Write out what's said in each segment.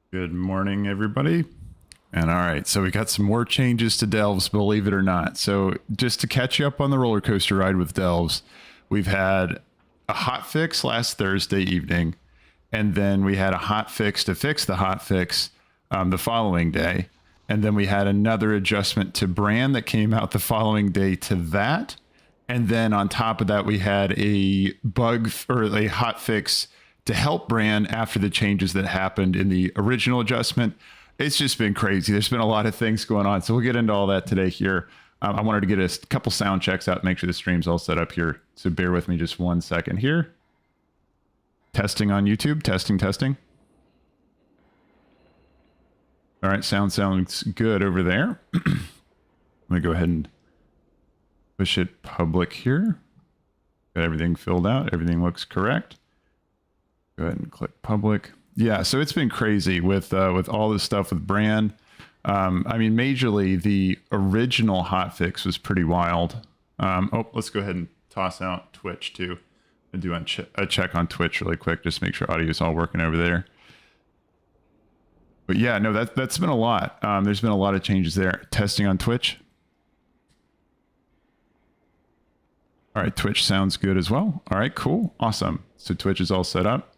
Good morning, everybody. And all right, so we got some more changes to Delves, believe it or not. So just to catch you up on the roller coaster ride with Delves, we've had a hot fix last Thursday evening, and then we had a hot fix to fix the hot fix the following day. And then we had another adjustment to Brann that came out the following day to that. And then on top of that, we had a bug or a hot fix to help Brann after the changes that happened in the original adjustment. It's just been crazy. There's been a lot of things going on. So we'll get into all that today here. I wanted to get a couple sound checks out, make sure the stream's all set up here. So bear with me just 1 second here. Testing on YouTube, testing. All right, sounds good over there. Let me go ahead and push it public here. Got everything filled out. Everything looks correct. Go ahead and click public. Yeah, so it's been crazy with all this stuff with Brann. I mean, majorly, the original hotfix was pretty wild. Let's go ahead and toss out Twitch too. And do a check on Twitch really quick, just make sure audio is all working over there. But yeah, no, that's been a lot. There's been a lot of changes there. Testing on Twitch. All right, Twitch sounds good as well. All right, cool, awesome. So Twitch is all set up.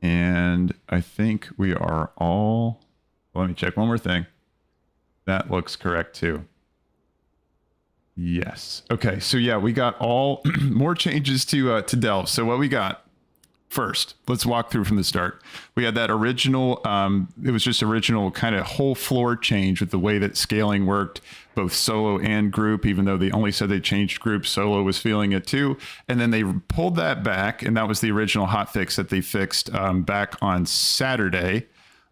And I think we are all, let me check one more thing. That looks correct too. Yes. Okay, so yeah, we got all more changes to Delve. So what we got first, let's walk through from the start. We had that original, it was just original kind of whole floor change with the way that scaling worked, both solo and group, even though they only said they changed group, solo was feeling it too. And then they pulled that back, and that was the original hotfix that they fixed back on Saturday,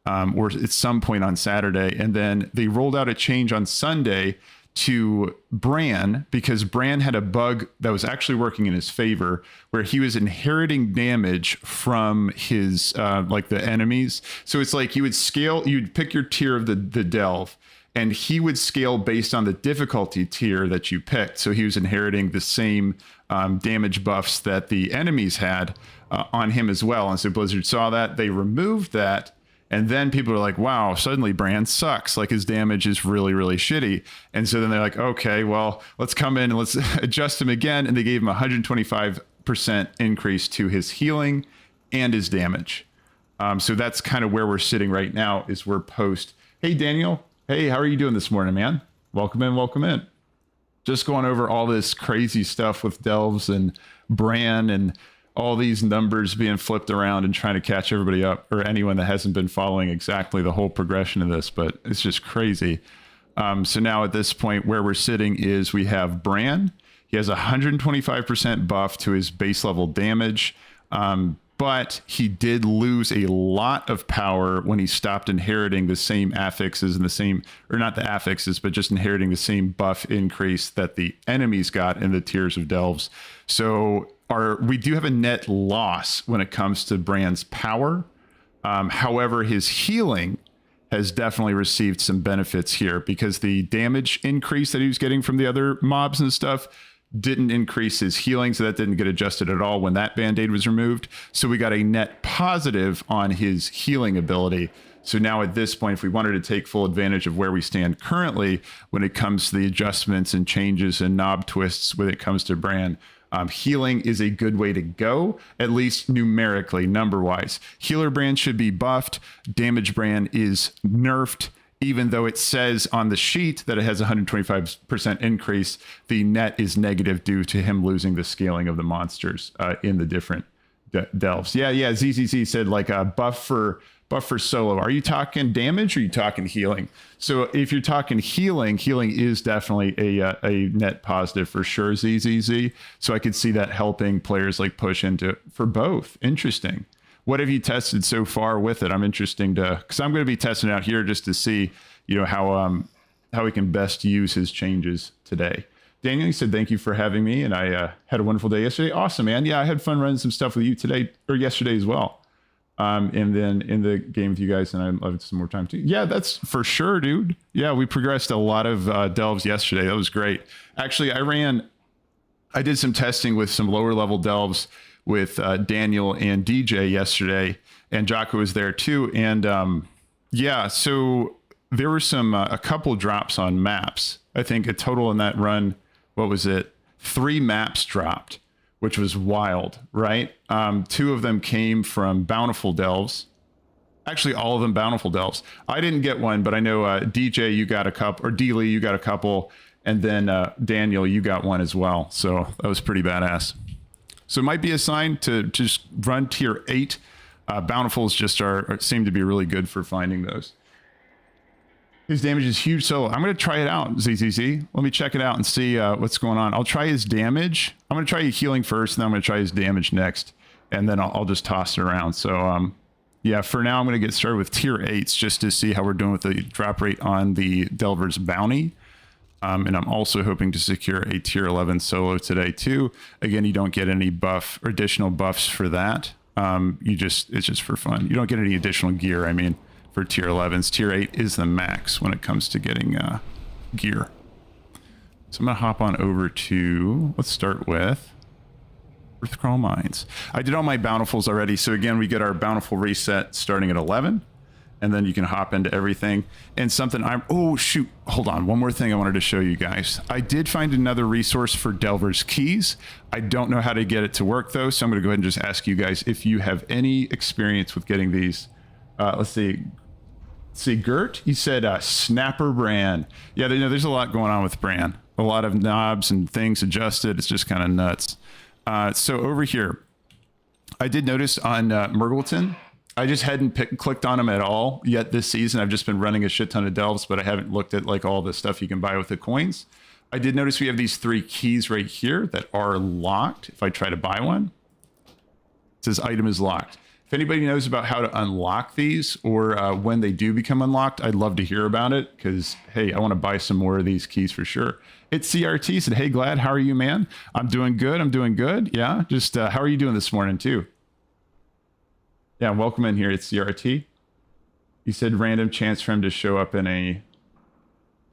or at some point on Saturday. And then they rolled out a change on Sunday to Brann, because Brann had a bug that was actually working in his favor, where he was inheriting damage from his like the enemies. So it's like you would scale, you'd pick your tier of the delve, and he would scale based on the difficulty tier that you picked. So he was inheriting the same damage buffs that the enemies had on him as well. And so Blizzard saw that, they removed that. And then people are like, wow, suddenly Brann sucks. Like his damage is really, really shitty. And so then they're like, okay, well, let's come in and let's adjust him again. And they gave him 125% increase to his healing and his damage. So that's kind of where we're sitting right now, is we're post. Hey, Daniel. Hey, how are you doing this morning, man? Welcome in, welcome in. Just going over all this crazy stuff with Delves and Brann and all these numbers being flipped around and trying to catch everybody up, or anyone that hasn't been following exactly the whole progression of this, but it's just crazy. So now at this point where we're sitting is we have Brann. He has 125% buff to his base level damage, but he did lose a lot of power when he stopped inheriting the same affixes and the same, or not the affixes, but just inheriting the same buff increase that the enemies got in the tiers of Delves. So we do have a net loss when it comes to Brann's power. However, his healing has definitely received some benefits here, because the damage increase that he was getting from the other mobs and stuff didn't increase his healing, so that didn't get adjusted at all when that band-aid was removed. So we got a net positive on his healing ability. So now at this point, if we wanted to take full advantage of where we stand currently when it comes to the adjustments and changes and knob twists when it comes to Brann, healing is a good way to go, at least numerically, number-wise. Healer Brann should be buffed. Damage Brann is nerfed. Even though it says on the sheet that it has 125% increase, the net is negative due to him losing the scaling of the monsters in the different delves. Yeah, ZZZ said like a buff for solo. Are you talking damage or are you talking healing? So if you're talking healing is definitely a net positive for sure, ZZZ. So I could see that helping players like push into for both. Interesting. What have you tested so far with it? I'm interesting because I'm going to be testing it out here just to see, you know, how we can best use his changes today. Daniel, you said thank you for having me, and I had a wonderful day yesterday. Awesome, man. Yeah, I had fun running some stuff with you today or yesterday as well. And then in the game with you guys, and I'd love some more time too. Yeah, that's for sure, dude. Yeah, we progressed a lot of delves yesterday. That was great. Actually, I did some testing with some lower level delves with Daniel and DJ yesterday, and Jocko was there too. And Yeah, so there were some a couple drops on maps. I think a total in that run, what was it? 3 maps dropped, which was wild, right? 2 of them came from Bountiful Delves. Actually, all of them Bountiful Delves. I didn't get one, but I know DJ, you got a couple, or D-Lee, you got a couple, and then Daniel, you got one as well. So that was pretty badass. So it might be a sign to just run tier 8. Bountifuls just seem to be really good for finding those. His damage is huge solo. I'm going to try it out, ZZZ. Let me check it out and see what's going on. I'll try his damage. I'm going to try healing first, and then I'm going to try his damage next, and then I'll just toss it around. So, yeah, for now, I'm going to get started with tier 8s just to see how we're doing with the drop rate on the Delver's bounty. And I'm also hoping to secure a tier 11 solo today, too. Again, you don't get any buff or additional buffs for that. It's just for fun. You don't get any additional gear, I mean, for tier 11s. Tier 8 is the max when it comes to getting gear. So I'm going to hop on over to, let's start with Earthcrawl Mines. I did all my bountifuls already. So again, we get our bountiful reset starting at 11. And then you can hop into everything. And something oh shoot, hold on. One more thing I wanted to show you guys. I did find another resource for Delver's keys. I don't know how to get it to work though. So I'm going to go ahead and just ask you guys if you have any experience with getting these. Let's see. Gert, you said Snapper Brann. Yeah, there's a lot going on with Brann. A lot of knobs and things adjusted. It's just kind of nuts. So over here, I did notice on Murgleton, I just hadn't clicked on them at all yet this season. I've just been running a shit ton of delves, but I haven't looked at like all the stuff you can buy with the coins. I did notice we have these 3 keys right here that are locked. If I try to buy one, it says item is locked. If anybody knows about how to unlock these or when they do become unlocked, I'd love to hear about it because, hey, I want to buy some more of these keys for sure. It's CRT said, hey, Glad, how are you, man? I'm doing good. I'm doing good. Yeah, just how are you doing this morning too? Yeah, welcome in here. It's CRT. You said random chance for him to show up in a...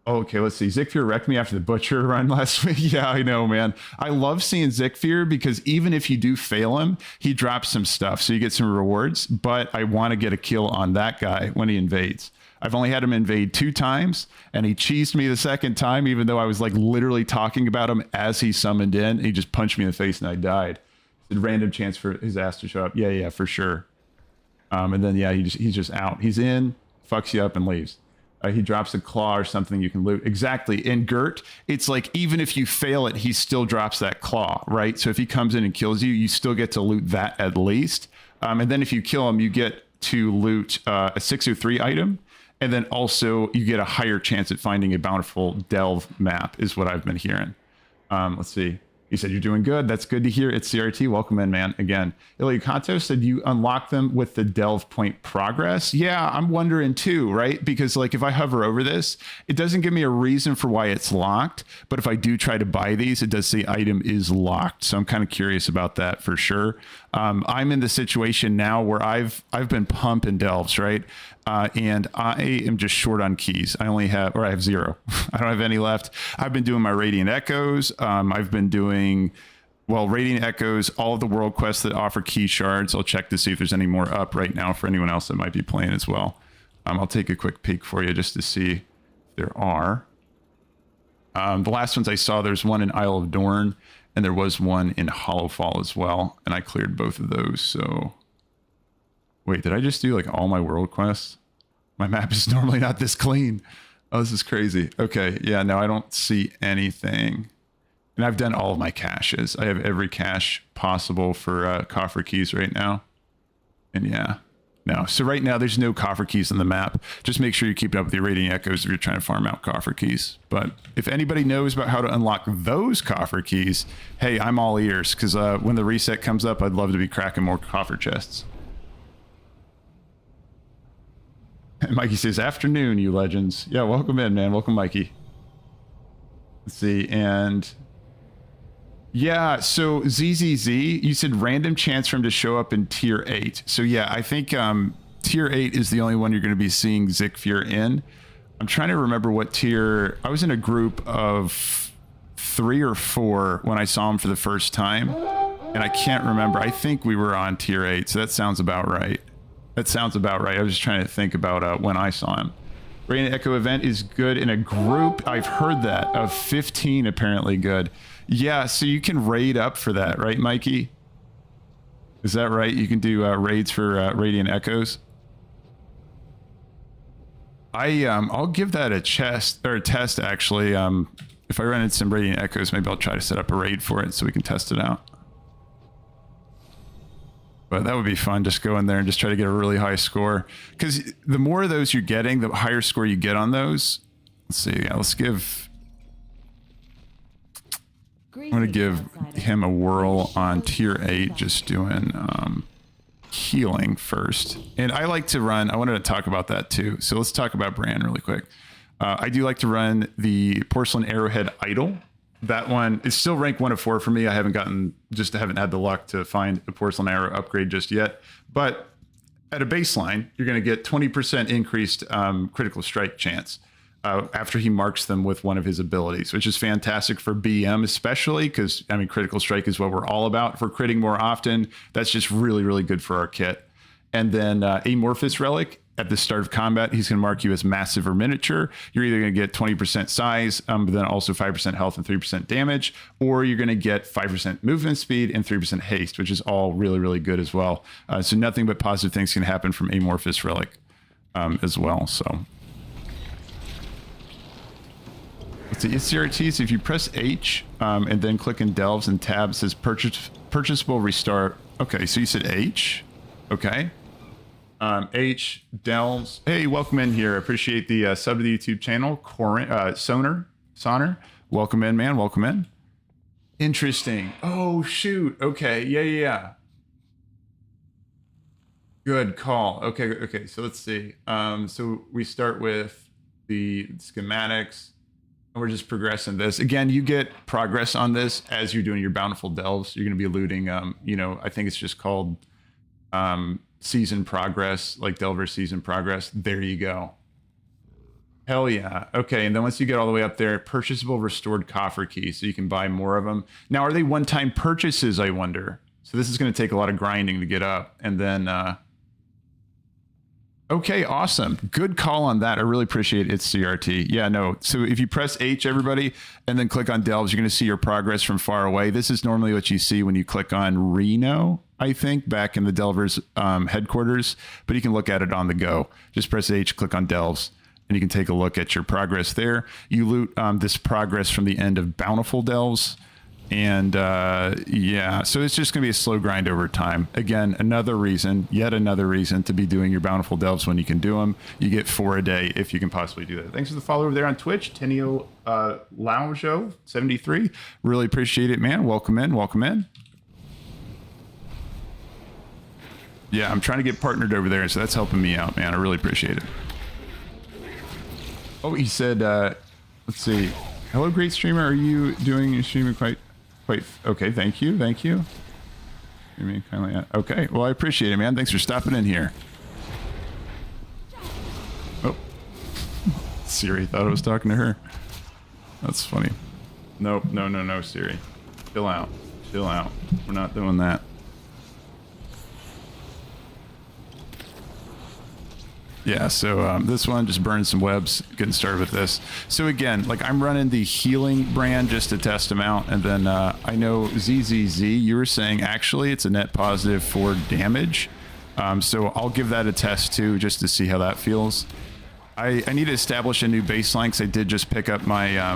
Oh, okay, let's see. Zekvir wrecked me after the Butcher run last week. Yeah, I know, man. I love seeing Zekvir because even if you do fail him, he drops some stuff, so you get some rewards. But I want to get a kill on that guy when he invades. I've only had him invade 2 times, and he cheesed me the second time, even though I was like literally talking about him as he summoned in. He just punched me in the face, and I died. It's a random chance for his ass to show up. Yeah, for sure. And then, yeah, he's just out. He's in, fucks you up, and leaves. He drops a claw or something you can loot. Exactly. In Gert, it's like even if you fail it, he still drops that claw, right? So if he comes in and kills you, you still get to loot that at least. And then if you kill him, you get to loot a 603 item. And then also you get a higher chance at finding a Bountiful Delve map is what I've been hearing. Let's see. You said you're doing good. That's good to hear. It's CRT. Welcome in, man. Again, Ilya said you unlock them with the delve point progress. Yeah, I'm wondering too, right? Because like if I hover over this, it doesn't give me a reason for why it's locked. But if I do try to buy these, it does say item is locked. So I'm kind of curious about that for sure. I'm in the situation now where I've been pumping delves, right? And I am just short on keys. I have 0. I don't have any left. I've been doing my Radiant Echoes. I've been doing, Radiant Echoes, all of the world quests that offer key shards. I'll check to see if there's any more up right now for anyone else that might be playing as well. I'll take a quick peek for you just to see if there are. The last ones I saw, there's one in Isle of Dorn, and there was one in Hollowfall as well, and I cleared both of those, so... Wait, did I just do like all my world quests? My map is normally not this clean. Oh, this is crazy. Okay, yeah, no, I don't see anything. And I've done all of my caches. I have every cache possible for coffer keys right now. And yeah, no. So right now there's no coffer keys on the map. Just make sure you keep it up with your Radiant Echoes if you're trying to farm out coffer keys. But if anybody knows about how to unlock those coffer keys, hey, I'm all ears. Because when the reset comes up, I'd love to be cracking more coffer chests. And Mikey says, afternoon, you legends. Yeah, welcome in, man. Welcome, Mikey. Let's see. And yeah, so ZZZ, you said random chance for him to show up in tier 8. So yeah, I think tier 8 is the only one you're going to be seeing Zekvir in. I'm trying to remember what tier. I was in a group of 3 or 4 when I saw him for the first time. And I can't remember. I think we were on tier 8. So that sounds about right. That sounds about right. I was just trying to think about when I saw him. Radiant Echo event is good in a group. I've heard that. Of 15 apparently good. Yeah, so you can raid up for that, right, Mikey? Is that right? You can do raids for Radiant Echoes. I'll give that a test actually. If I run into some Radiant Echoes, maybe I'll try to set up a raid for it so we can test it out. But that would be fun. Just go in there and just try to get a really high score. Because the more of those you're getting, the higher score you get on those. Let's see. Yeah, let's give... I'm going to give him a whirl on tier 8, just doing healing first. And I like to run... I wanted to talk about that too. So let's talk about Brann really quick. I do like to run the Porcelain Arrowhead Idol. That one is still rank 1 of 4 for me. I haven't had the luck to find a Porcelain Arrow upgrade just yet. But at a baseline, you're going to get 20% increased critical strike chance after he marks them with one of his abilities, which is fantastic for BM especially because, I mean, critical strike is what we're all about. If we're critting more often, that's just really, really good for our kit. And then Amorphous Relic. At the start of combat, he's going to mark you as massive or miniature. You're either going to get 20% size, but then also 5% health and 3% damage, or you're going to get 5% movement speed and 3% haste, which is all really, really good as well. So nothing but positive things can happen from Amorphous Relic as well. So let's see, it's CRTs. If you press H and then click in Delves and tab, it says purchasable restart. Okay, so you said H. Okay. H Delves. Hey, welcome in here. Appreciate the sub to the YouTube channel. Sonar. Welcome in, man. Welcome in. Interesting. Oh shoot. Okay. Yeah. Good call. Okay. So let's see. So we start with the schematics, and we're just progressing this. Again, you get progress on this as you're doing your Bountiful Delves. You're going to be looting. I think it's just called. Season progress, like Delver's season progress. There you go. Hell yeah. Okay, and then once you get all the way up there, purchasable restored coffer key, so you can buy more of them. Now, are they one-time purchases, I wonder? So this is going to take a lot of grinding to get up. And then, okay, awesome. Good call on that. I really appreciate it, CRT. Yeah, no. So if you press H, everybody, and then click on Delves, you're going to see your progress from far away. This is normally what you see when you click on Reno, I think, back in the Delver's headquarters, but you can look at it on the go. Just press H, click on Delves, and you can take a look at your progress there. You loot this progress from the end of Bountiful Delves. And yeah, so it's just going to be a slow grind over time. Again, yet another reason to be doing your Bountiful Delves when you can do them. You get 4 a day if you can possibly do that. Thanks for the follow over there on Twitch, Tenio Laujo 73. Really appreciate it, man. Welcome in. Yeah, I'm trying to get partnered over there, so that's helping me out, man. I really appreciate it. Oh, he said, let's see. Hello, great streamer. Are you doing your streaming quite okay? Thank you. Okay, well, I appreciate it, man. Thanks for stopping in here. Oh, Siri thought I was talking to her. That's funny. Nope, no, Siri. Chill out. We're not doing that. Yeah, so this one, just burning some webs, getting started with this. So again, like I'm running the healing brand just to test them out. And then I know ZZZ, you were saying actually it's a net positive for damage. So I'll give that a test too, just to see how that feels. I need to establish a new baseline because I did just pick up my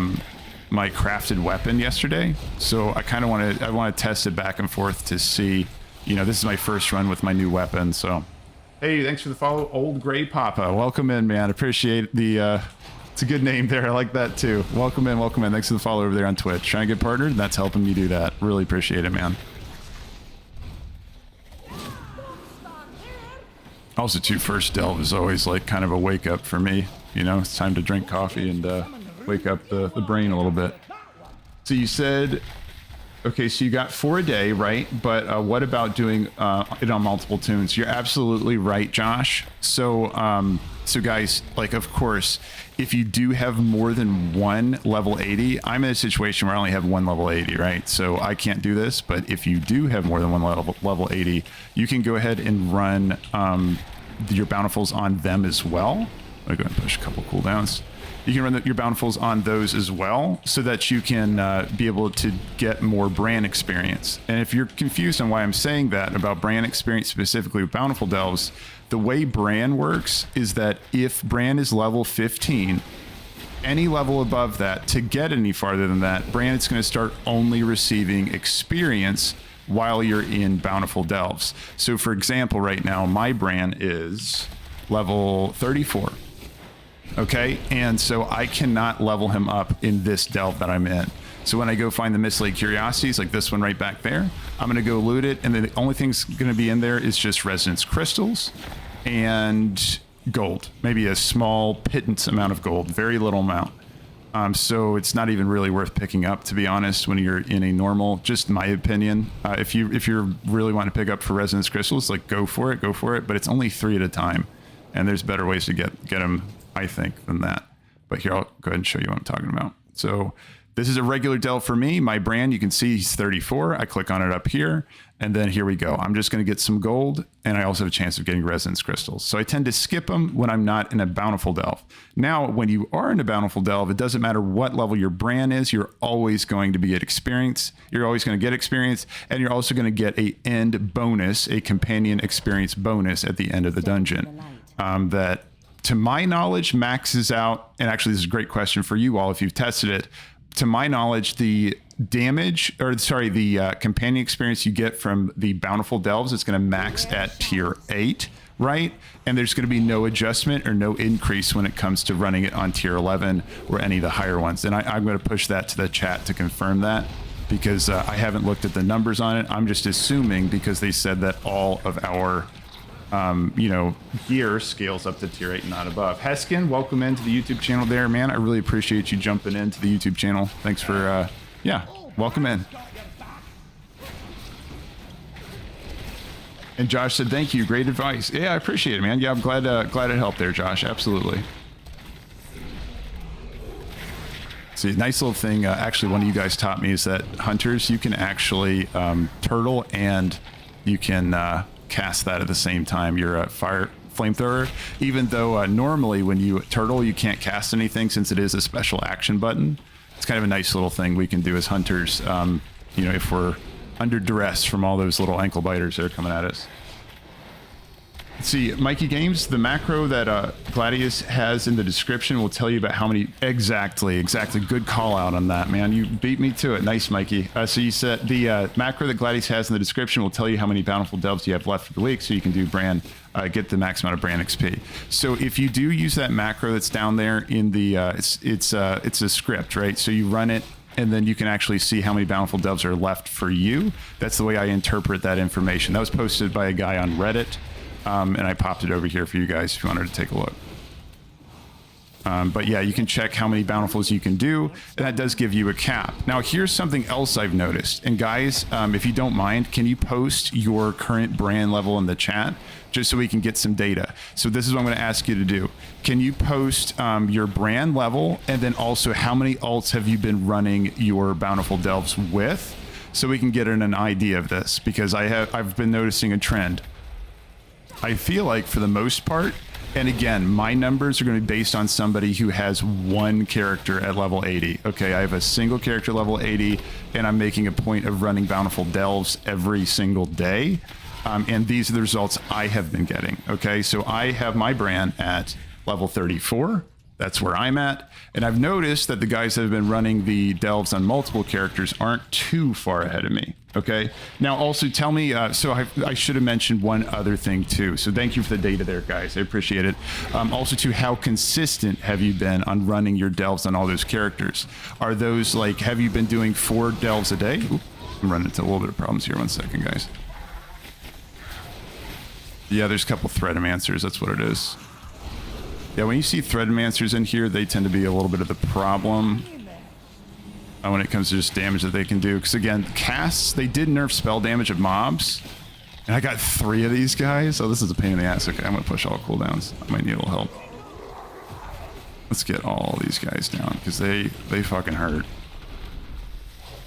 my crafted weapon yesterday. So I kind of want to test it back and forth to see, this is my first run with my new weapon, so. Hey, thanks for the follow, Old Gray Papa. Welcome in, man. Appreciate the, it's a good name there. I like that too. Welcome in. Thanks for the follow over there on Twitch. Trying to get partnered, that's helping me do that. Really appreciate it, man. Also, too, first delve is always like kind of a wake up for me. It's time to drink coffee and wake up the brain a little bit. So you said... Okay, so you got 4 a day, right? But what about doing it on multiple tunes? You're absolutely right, Josh. So guys, like, of course, if you do have more than one level 80, I'm in a situation where I only have one level 80, right? So I can't do this, but if you do have more than one level 80, you can go ahead and run your bountifuls on them as well. I'll go ahead and push a couple cooldowns. You can run your bountifuls on those as well so that you can be able to get more Brann experience. And if you're confused on why I'm saying that about Brann experience specifically with Bountiful Delves, the way Brann works is that if Brann is level 15, any level above that, to get any farther than that, Brann is going to start only receiving experience while you're in Bountiful Delves. So for example, right now, my Brann is level 34. Okay, and so I cannot level him up in this delve that I'm in. So when I go find the Mistlake Curiosities, like this one right back there, I'm going to go loot it, and then the only thing's going to be in there is just Resonance Crystals and gold. Maybe a small pittance amount of gold, very little amount. So it's not even really worth picking up, to be honest, when you're in a normal, just my opinion. If you're really wanting to pick up for Resonance Crystals, like go for it, but it's only 3 at a time. And there's better ways to get them, I think, than that. But here, I'll go ahead and show you what I'm talking about. So this is a regular delve for me. My Brann, you can see he's 34. I click on it up here, and then here we go. I'm just going to get some gold, and I also have a chance of getting Resonance Crystals. So I tend to skip them when I'm not in a Bountiful Delve. Now, when you are in a Bountiful Delve, it doesn't matter what level your Brann is. You're always going to get experience. You're always going to get experience, and you're also going to get a end bonus, a companion experience bonus at the end of the dungeon. That, to my knowledge, maxes out, and actually this is a great question for you all if you've tested it. To my knowledge, the damage, or sorry, the companion experience you get from the Bountiful Delves is going to max at tier 8, right? And there's going to be no adjustment or no increase when it comes to running it on tier 11 or any of the higher ones. And I'm going to push that to the chat to confirm that, because I haven't looked at the numbers on it. I'm just assuming, because they said that all of our gear scales up to tier 8 and not above. Heskin, welcome into the YouTube channel there, man. I really appreciate you jumping into the YouTube channel. Thanks for, welcome in. And Josh said, thank you, great advice. Yeah, I appreciate it, man. Yeah, I'm glad it helped there, Josh. Absolutely. See, nice little thing, actually, one of you guys taught me is that hunters, you can actually turtle, and you can cast that at the same time. You're a flamethrower, even though normally when you turtle, you can't cast anything since it is a special action button. It's kind of a nice little thing we can do as hunters, if we're under duress from all those little ankle biters that are coming at us. Let's see, Mikey Games, the macro that Gladius has in the description will tell you about how many... Exactly. Good call out on that, man. You beat me to it. Nice, Mikey. So you said the macro that Gladius has in the description will tell you how many Bountiful Delves you have left for the week, so you can do get the max amount of Brann XP. So if you do use that macro that's down there in the... it's a script, right? So you run it, and then you can actually see how many Bountiful Delves are left for you. That's the way I interpret that information. That was posted by a guy on Reddit. And I popped it over here for you guys if you wanted to take a look. But yeah, you can check how many bountifuls you can do, and that does give you a cap. Now, here's something else I've noticed. And guys, if you don't mind, can you post your current Brann level in the chat, just so we can get some data? So this is what I'm going to ask you to do. Can you post your Brann level, and then also how many alts have you been running your Bountiful Delves with, so we can get an idea of this? Because I've been noticing a trend. I feel like for the most part, and again, my numbers are going to be based on somebody who has one character at level 80. Okay, I have a single character level 80, and I'm making a point of running Bountiful Delves every single day. And these are the results I have been getting. Okay, so I have my Brann at level 34. That's where I'm at. And I've noticed that the guys that have been running the delves on multiple characters aren't too far ahead of me. Okay. Now, also tell me, so I should have mentioned one other thing too. So thank you for the data there, guys. I appreciate it. Also, to how consistent have you been on running your delves on all those characters? Are those like, have you been doing 4 delves a day? Oop, I'm running into a little bit of problems here. 1 second, guys. Yeah, there's a couple Threadomancers. That's what it is. Yeah, when you see Threadomancers in here, they tend to be a little bit of the problem when it comes to just damage that they can do. Because again, casts, they did nerf spell damage of mobs. And I got 3 of these guys. Oh, this is a pain in the ass. Okay, I'm going to push all cooldowns. I might need a little help. Let's get all these guys down, because they fucking hurt.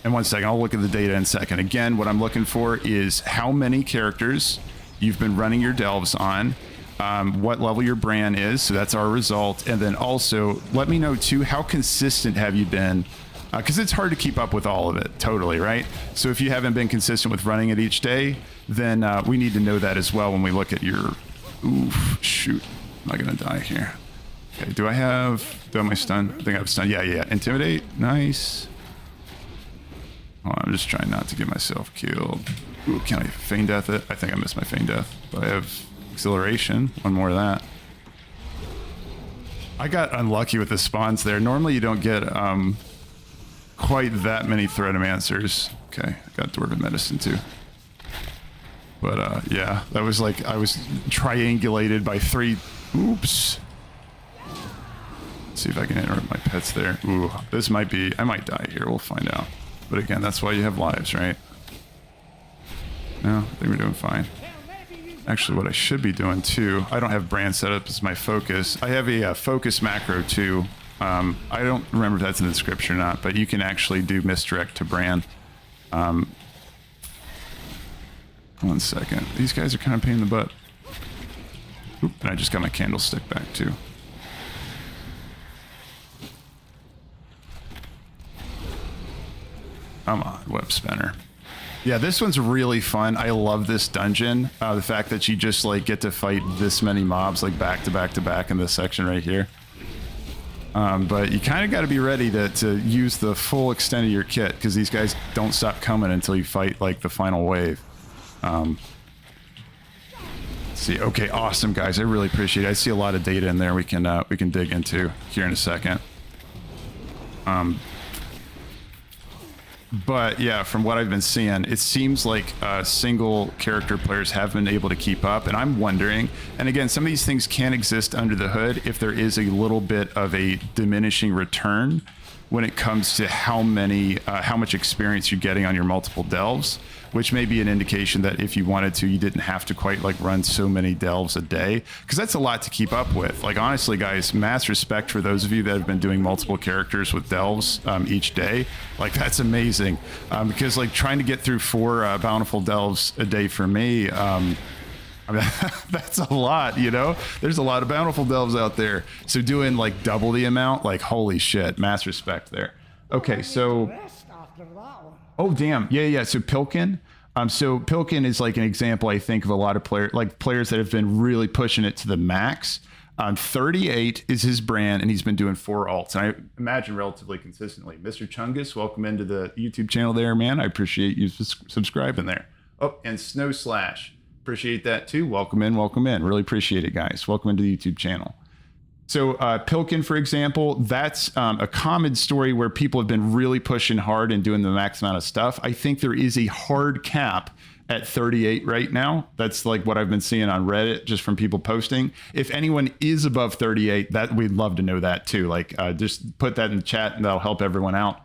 And 1 second, I'll look at the data in a second. Again, what I'm looking for is how many characters you've been running your delves on. what level your Brann is. So that's our result. And then also let me know too, how consistent have you been? Because it's hard to keep up with all of it, totally, right? So if you haven't been consistent with running it each day, then we need to know that as well when we look at your... Oof, shoot. Am I going to die here? Okay, do I have my stun? I think I have stun. Yeah. Intimidate. Nice. Oh, I'm just trying not to get myself killed. Ooh, can I feign death it? I think I missed my feign death, but I have acceleration. One more of that. I got unlucky with the spawns there. Normally you don't get quite that many Threadomancers. Okay, I got Dwarven Medicine too. But yeah, that was like, I was triangulated by 3. Oops. Let's see if I can interrupt my pets there. Ooh, this might be, I might die here. We'll find out. But again, that's why you have lives, right? No, I think we're doing fine. Actually, what I should be doing too, I don't have Brann set up as my focus. I have a focus macro too. I don't remember if that's in the description or not, but you can actually do misdirect to Brann. 1 second. These guys are kind of a pain in the butt. Oop, and I just got my candlestick back too. Come on, web spinner. Yeah, this one's really fun. I love this dungeon. The fact that you just like get to fight this many mobs like back to back to back in this section right here. But you kind of got to be ready to use the full extent of your kit, because these guys don't stop coming until you fight like the final wave. Let's see. Okay, awesome guys. I really appreciate it. I see a lot of data in there we can dig into here in a second. But yeah, from what I've been seeing, it seems like single character players have been able to keep up, and I'm wondering, and again, some of these things can exist under the hood if there is a little bit of a diminishing return when it comes to how much experience you're getting on your multiple delves, which may be an indication that if you wanted to, you didn't have to quite like run so many delves a day, because that's a lot to keep up with. Like honestly guys, mass respect for those of you that have been doing multiple characters with delves each day. Like that's amazing, because like trying to get through 4 Bountiful Delves a day for me, I mean, that's a lot, you know? There's a lot of Bountiful Delves out there. So doing like double the amount, like holy shit, mass respect there. Okay, so... Oh, damn. Yeah. So Pilkin. So Pilkin is like an example, I think, of a lot of players that have been really pushing it to the max. 38 is his Brann, and he's been doing 4 alts, and I imagine relatively consistently. Mr. Chungus, welcome into the YouTube channel there, man. I appreciate you subscribing there. Oh, and Snow Slash. Appreciate that too. Welcome in, welcome in. Really appreciate it, guys. Welcome into the YouTube channel. So Pilkin, for example, that's a common story where people have been really pushing hard and doing the max amount of stuff. I think there is a hard cap at 38 right now. That's like what I've been seeing on Reddit, just from people posting. If anyone is above 38, that we'd love to know that too. Like just put that in the chat and that'll help everyone out.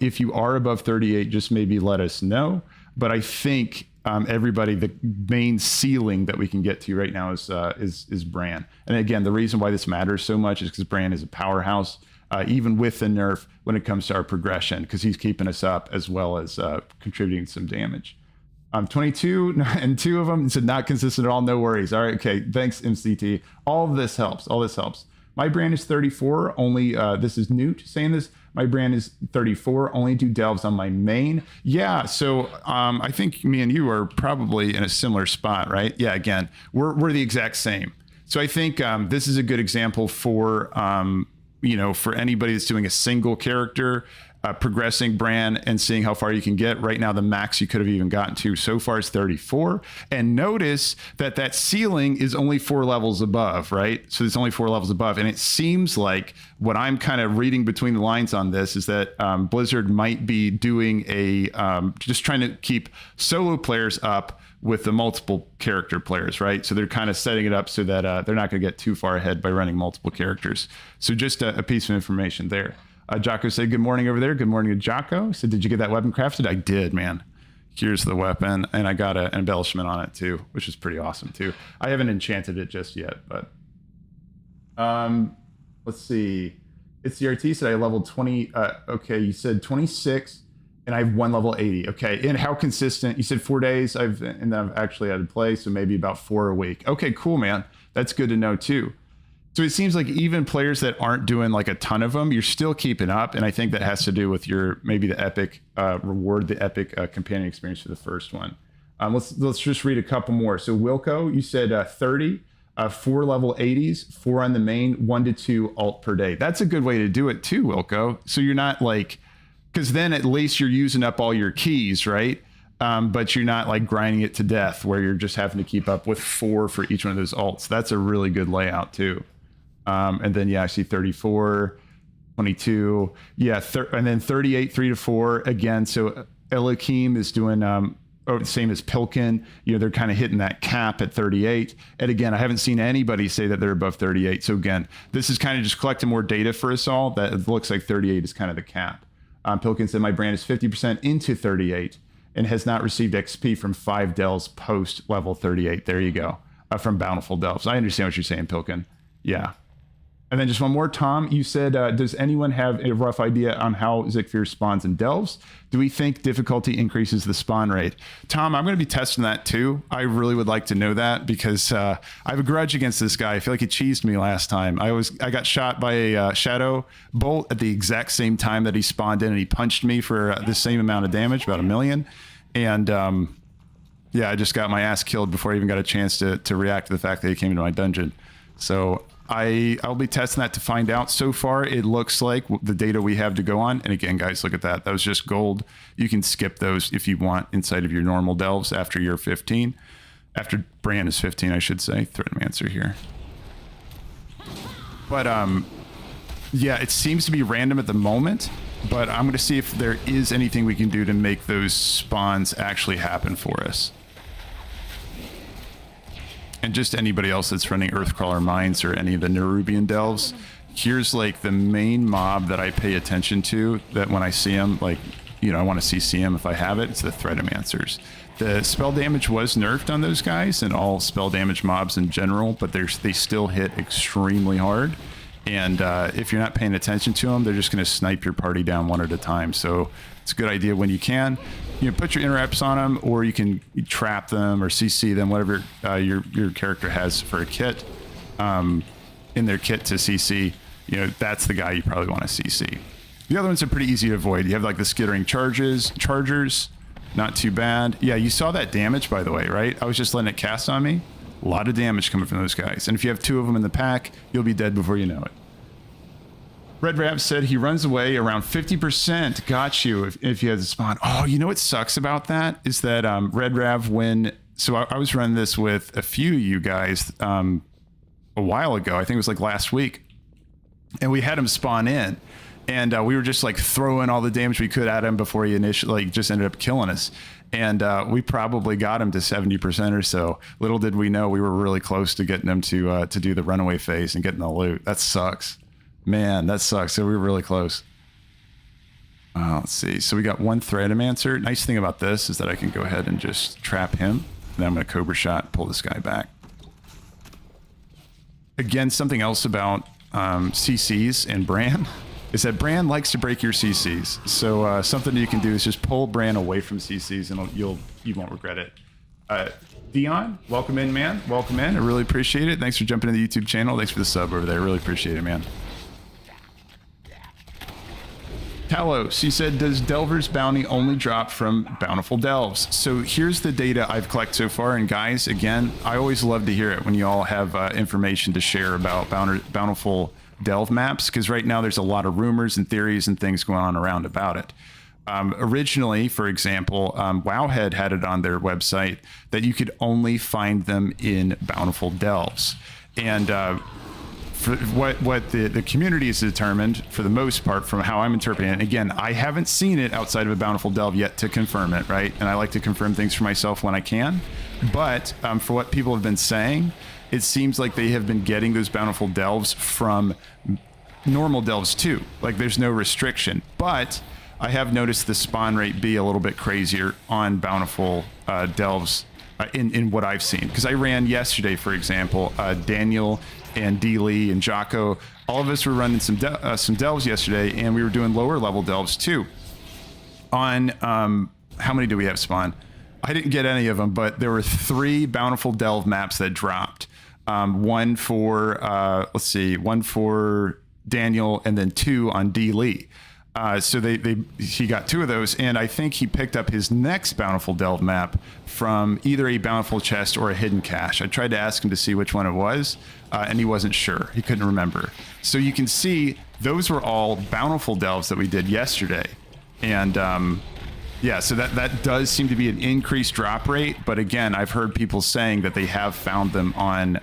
If you are above 38, just maybe let us know. But I think everybody, the main ceiling that we can get to right now is Brann. And again, the reason why this matters so much is because Brann is a powerhouse, even with the nerf when it comes to our progression, because he's keeping us up as well as contributing some damage. 22 and 2 of them said not consistent at all. No worries. All right. Okay. Thanks, MCT. All of this helps. All this helps. My Brann is 34. Only this is Newt saying this. My Brann is 34. Only do delves on my main. Yeah. So I think me and you are probably in a similar spot, right? Yeah. Again, we're the exact same. So I think this is a good example for for anybody that's doing a single character, progressing Brann and seeing how far you can get. Right now, the max you could have even gotten to so far is 34. And notice that that ceiling is only 4 levels above, right? So it's only 4 levels above. And it seems like what I'm kind of reading between the lines on this is that Blizzard might be doing a, just trying to keep solo players up with the multiple character players, right? So they're kind of setting it up so that they're not going to get too far ahead by running multiple characters. So just a piece of information there. Jocko said, good morning over there. Good morning to Jocko. So did you get that weapon crafted? I did, man. Here's the weapon. And I got an embellishment on it too, which is pretty awesome too. I haven't enchanted it just yet, but let's see. It's the RT said I leveled 20. Okay, you said 26 And I have one level 80. Okay. And how consistent? You said 4 days. And then I've actually had to play, so maybe about 4 a week. Okay, cool, man. That's good to know too. So it seems like even players that aren't doing like a ton of them, you're still keeping up. And I think that has to do with your maybe the epic reward, the epic companion experience for the first one. Let's just read a couple more. So Wilco, you said 30, 4 level 80s, 4 on the main, 1 to 2 alt per day. That's a good way to do it too, Wilco. So you're not like, because then at least you're using up all your keys, right? But you're not like grinding it to death where you're just having to keep up with 4 for each one of those alts. That's a really good layout too. And then, yeah, I see 34, 22. Yeah, and then 38, 3 to 4 again. So Elohim is doing same as Pilkin. You know, they're kind of hitting that cap at 38. And again, I haven't seen anybody say that they're above 38. So again, this is kind of just collecting more data for us all. That it looks like 38 is kind of the cap. Pilkin said, my brand is 50% into 38 and has not received XP from 5 delves post level 38. There you go. From Bountiful Delves. I understand what you're saying, Pilkin. Yeah. And then just one more, Tom, you said, does anyone have a rough idea on how Zekvir spawns in Delves? Do we think difficulty increases the spawn rate? Tom, I'm going to be testing that too. I really would like to know that because I have a grudge against this guy. I feel like he cheesed me last time. I got shot by a shadow bolt at the exact same time that he spawned in, and he punched me for the same amount of damage, about 1 million. And yeah, I just got my ass killed before I even got a chance to react to the fact that he came into my dungeon. So I'll be testing that to find out. So far, it looks like the data we have to go on. And again, guys, look at that. That was just gold. You can skip those if you want inside of your normal delves after you're 15. After Brann is 15, I should say. Threadmancer here. But yeah, it seems to be random at the moment. But I'm going to see if there is anything we can do to make those spawns actually happen for us. And just anybody else that's running Earthcrawler Mines or any of the Nerubian Delves, here's like the main mob that I pay attention to, that when I see them, like, you know, I want to CC them if I have it. It's the Threadomancers. The spell damage was nerfed on those guys and all spell damage mobs in general, but they still hit extremely hard. And if you're not paying attention to them, they're just going to snipe your party down one at a time. So it's a good idea when you can. You know, put your interrupts on them, or you can trap them or CC them, whatever your character has for a kit in their kit to CC. You know, that's the guy you probably want to CC. The other ones are pretty easy to avoid. You have like the skittering chargers, not too bad. Yeah, you saw that damage, by the way, right? I was just letting it cast on me. A lot of damage coming from those guys. And if you have 2 of them in the pack, you'll be dead before you know it. Red Rav said he runs away around 50%. Got you if you had to spawn. Oh, you know what sucks about that is that Red Rav, so I was running this with a few of you guys a while ago. I think it was like last week. And we had him spawn in. And we were just like throwing all the damage we could at him before he initially just ended up killing us. And we probably got him to 70% or so. Little did we know we were really close to getting him to do the runaway phase and getting the loot. That sucks. Man, that sucks. So we were really close. Let's see. So we got 1 Threadomancer. Nice thing about this is that I can go ahead and just trap him. And then I'm going to Cobra Shot, pull this guy back. Again, something else about CCs and Brann is that Brann likes to break your CCs. So something you can do is just pull Brann away from CCs and you won't regret it. Dion, welcome in, man. Welcome in. I really appreciate it. Thanks for jumping in the YouTube channel. Thanks for the sub over there. Really appreciate it, man. Talos, he said, does Delver's bounty only drop from Bountiful Delves? So here's the data I've collected so far. And guys, again, I always love to hear it when you all have information to share about Bountiful Delve maps, because right now there's a lot of rumors and theories and things going on around about it. Originally, for example, Wowhead had it on their website that you could only find them in Bountiful Delves. And for what the community has determined, for the most part, from how I'm interpreting it, again, I haven't seen it outside of a Bountiful Delve yet to confirm it, right? And I like to confirm things for myself when I can. But for what people have been saying, it seems like they have been getting those Bountiful Delves from normal Delves too. Like there's no restriction. But I have noticed the spawn rate be a little bit crazier on Bountiful Delves in what I've seen. Because I ran yesterday, for example, Daniel and D. Lee and Jocko, all of us were running some Delves yesterday, and we were doing lower level Delves too on how many do we have spawn? I didn't get any of them, but there were 3 Bountiful Delve maps that dropped. One for let's see, one for Daniel, and then 2 on D Lee. So he got 2 of those, and I think he picked up his next Bountiful Delve map from either a Bountiful chest or a hidden cache. I tried to ask him to see which one it was, and he wasn't sure. He couldn't remember. So you can see those were all Bountiful Delves that we did yesterday, and yeah, so that does seem to be an increased drop rate. But again, I've heard people saying that they have found them on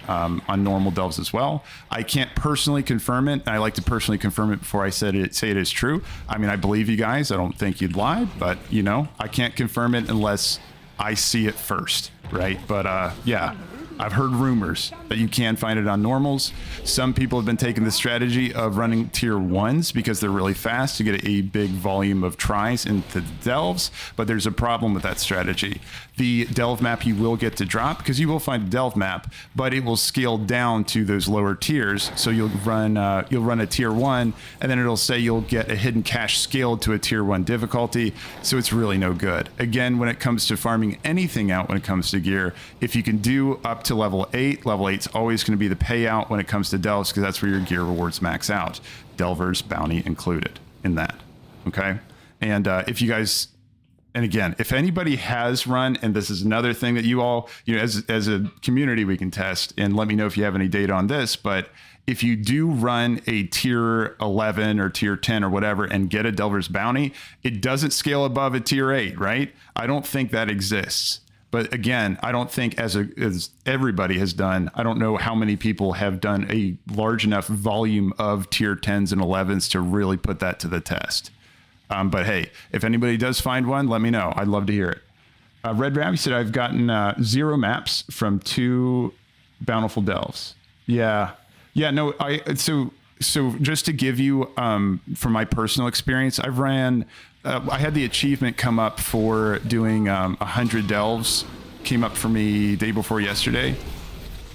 normal delves as well. I can't personally confirm it. I like to personally confirm it before I say it is true. I mean, I believe you guys. I don't think you'd lie, but you know, I can't confirm it unless I see it first, right? But yeah. I've heard rumors that you can find it on normals. Some people have been taking the strategy of running tier 1s because they're really fast to get a big volume of tries into the delves, but there's a problem with that strategy. The delve map you will get to drop, because you will find a delve map, but it will scale down to those lower tiers. So you'll run a tier 1, and then it'll say you'll get a hidden cache scaled to a tier 1 difficulty. So it's really no good. Again, when it comes to farming anything out, when it comes to gear, if you can do up to level 8, level 8's always going to be the payout when it comes to delves, because that's where your gear rewards max out. Delver's bounty included in that. Okay. And if you guys, and again, if anybody has run, and this is another thing that you all, you know, as a community, we can test, and let me know if you have any data on this, but if you do run a tier 11 or tier 10 or whatever and get a Delver's bounty, it doesn't scale above a tier 8, right? I don't think that exists. But again, I don't think as everybody has done, I don't know how many people have done a large enough volume of tier 10s and 11s to really put that to the test. But hey, if anybody does find one, let me know. I'd love to hear it. Red Rabbit said, I've gotten 0 maps from 2 Bountiful Delves. Yeah. Yeah, no, so just to give you, from my personal experience, I've ran, I had the achievement come up for doing 100 delves, came up for me day before yesterday.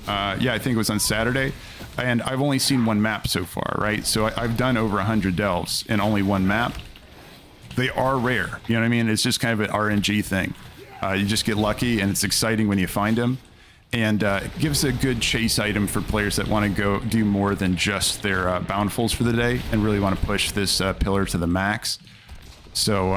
Yeah, I think it was on Saturday. And I've only seen 1 map so far, right? So I've done over 100 delves in only 1 map. They are rare, you know what I mean? It's just kind of an RNG thing. You just get lucky, and it's exciting when you find them. And it gives a good chase item for players that want to go do more than just their bountifuls for the day and really want to push this pillar to the max. So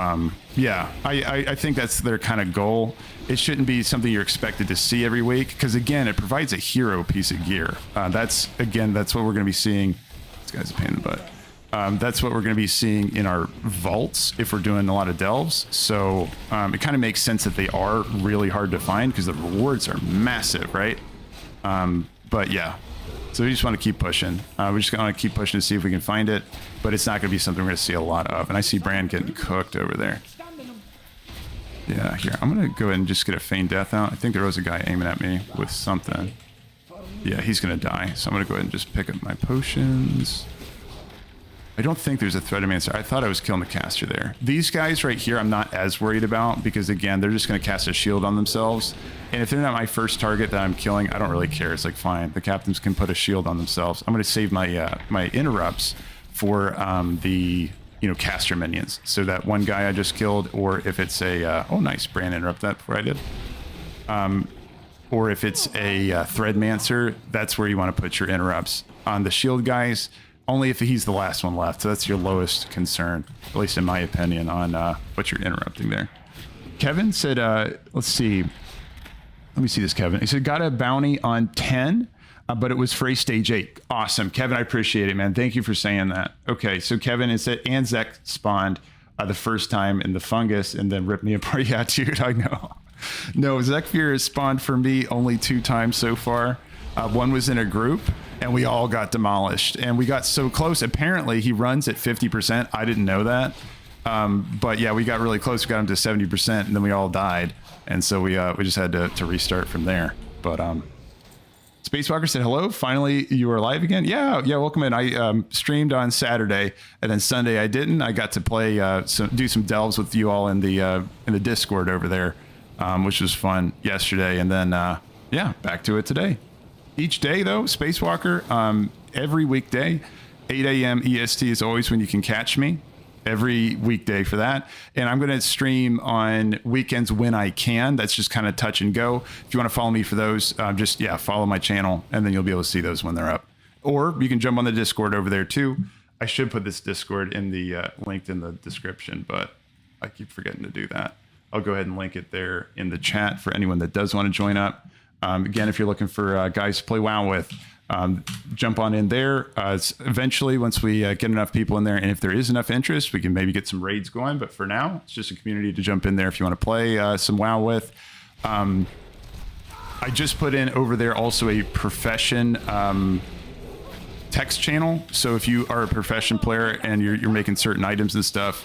yeah, I think that's their kind of goal. It shouldn't be something you're expected to see every week, because again, it provides a hero piece of gear. That's what we're going to be seeing. This guy's a pain in the butt. That's what we're going to be seeing in our vaults if we're doing a lot of delves. So it kind of makes sense that they are really hard to find because the rewards are massive, right? But yeah, so we just want to keep pushing. We just want to keep pushing to see if we can find it, but it's not going to be something we're going to see a lot of. And I see Brann getting cooked over there. Yeah, here, I'm going to go ahead and just get a feign death out. I think there was a guy aiming at me with something. Yeah, he's going to die. So I'm going to go ahead and just pick up my potions. I don't think there's a Threadamancer. I thought I was killing the caster there. These guys right here, I'm not as worried about, because again, they're just going to cast a shield on themselves. And if they're not my first target that I'm killing, I don't really care. It's like, fine, the captains can put a shield on themselves. I'm going to save my my interrupts for the caster minions. So that one guy I just killed, or if it's a oh nice, Brann interrupt that before I did. Or if it's a Threadmancer, that's where you want to put your interrupts. On the shield guys, only if he's the last one left. So that's your lowest concern, at least in my opinion, on what you're interrupting there. Kevin said, let's see. Let me see this, Kevin. He said, got a bounty on 10, but it was for a stage 8. Awesome. Kevin, I appreciate it, man. Thank you for saying that. Okay, so Kevin, it said, and Zek spawned the first time in the fungus and then ripped me apart. Yeah, dude, I know. No, Zekvir has spawned for me only 2 times so far. One was in a group, and we all got demolished. And we got so close. Apparently, he runs at 50%. I didn't know that. But yeah, we got really close. We got him to 70%, and then we all died. And so we just had to restart from there. But Spacewalker said, hello, finally you are live again. Yeah, welcome in. I streamed on Saturday, and then Sunday I didn't. I got to play, do some delves with you all in the Discord over there, which was fun yesterday. And then, yeah, back to it today. Each day, though, Spacewalker, every weekday, 8 a.m. EST is always when you can catch me. every weekday for that. And I'm going to stream on weekends when I can. That's just kind of touch and go. If you want to follow me for those, just, follow my channel, and then you'll be able to see those when they're up. Or you can jump on the Discord over there too. I should put this Discord in the linked in the description, but I keep forgetting to do that. I'll go ahead and link it there in the chat for anyone that does want to join up. Again, if you're looking for guys to play WoW with, jump on in there. Eventually, once we get enough people in there, and if there is enough interest, we can maybe get some raids going. But for now, it's just a community to jump in there if you want to play some WoW with. I just put in over there also a profession text channel. So if you are a profession player and you're making certain items and stuff,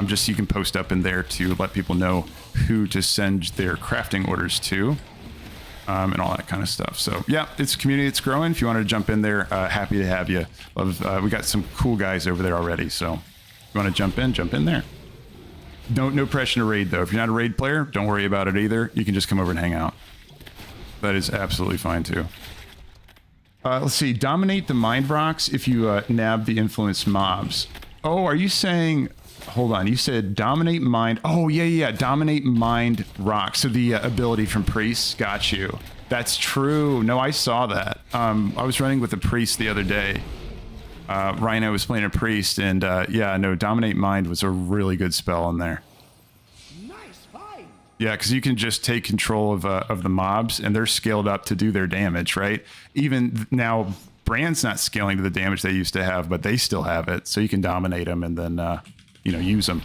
just so you can post up in there to let people know who to send their crafting orders to, and all that kind of stuff. So yeah, it's a community that's growing. If you wanted to jump in there, happy to have you. We got some cool guys over there already. So if you want to jump in there. No pressure to raid though. If you're not a raid player, don't worry about it either. You can just come over and hang out. That is absolutely fine too. Let's see. Dominate the mind rocks if you nab the influence mobs. Oh, are you saying... Hold on, you said dominate mind. Oh, yeah. Dominate mind rock. So the ability from priests. Got you. That's true. No, I saw that. I was running with a priest the other day. Rhino was playing a priest, and dominate mind was a really good spell in there. Nice find. Yeah, because you can just take control of the mobs, and they're scaled up to do their damage, right? Even now, Brann's not scaling to the damage they used to have, but they still have it, so you can dominate them and then... use them.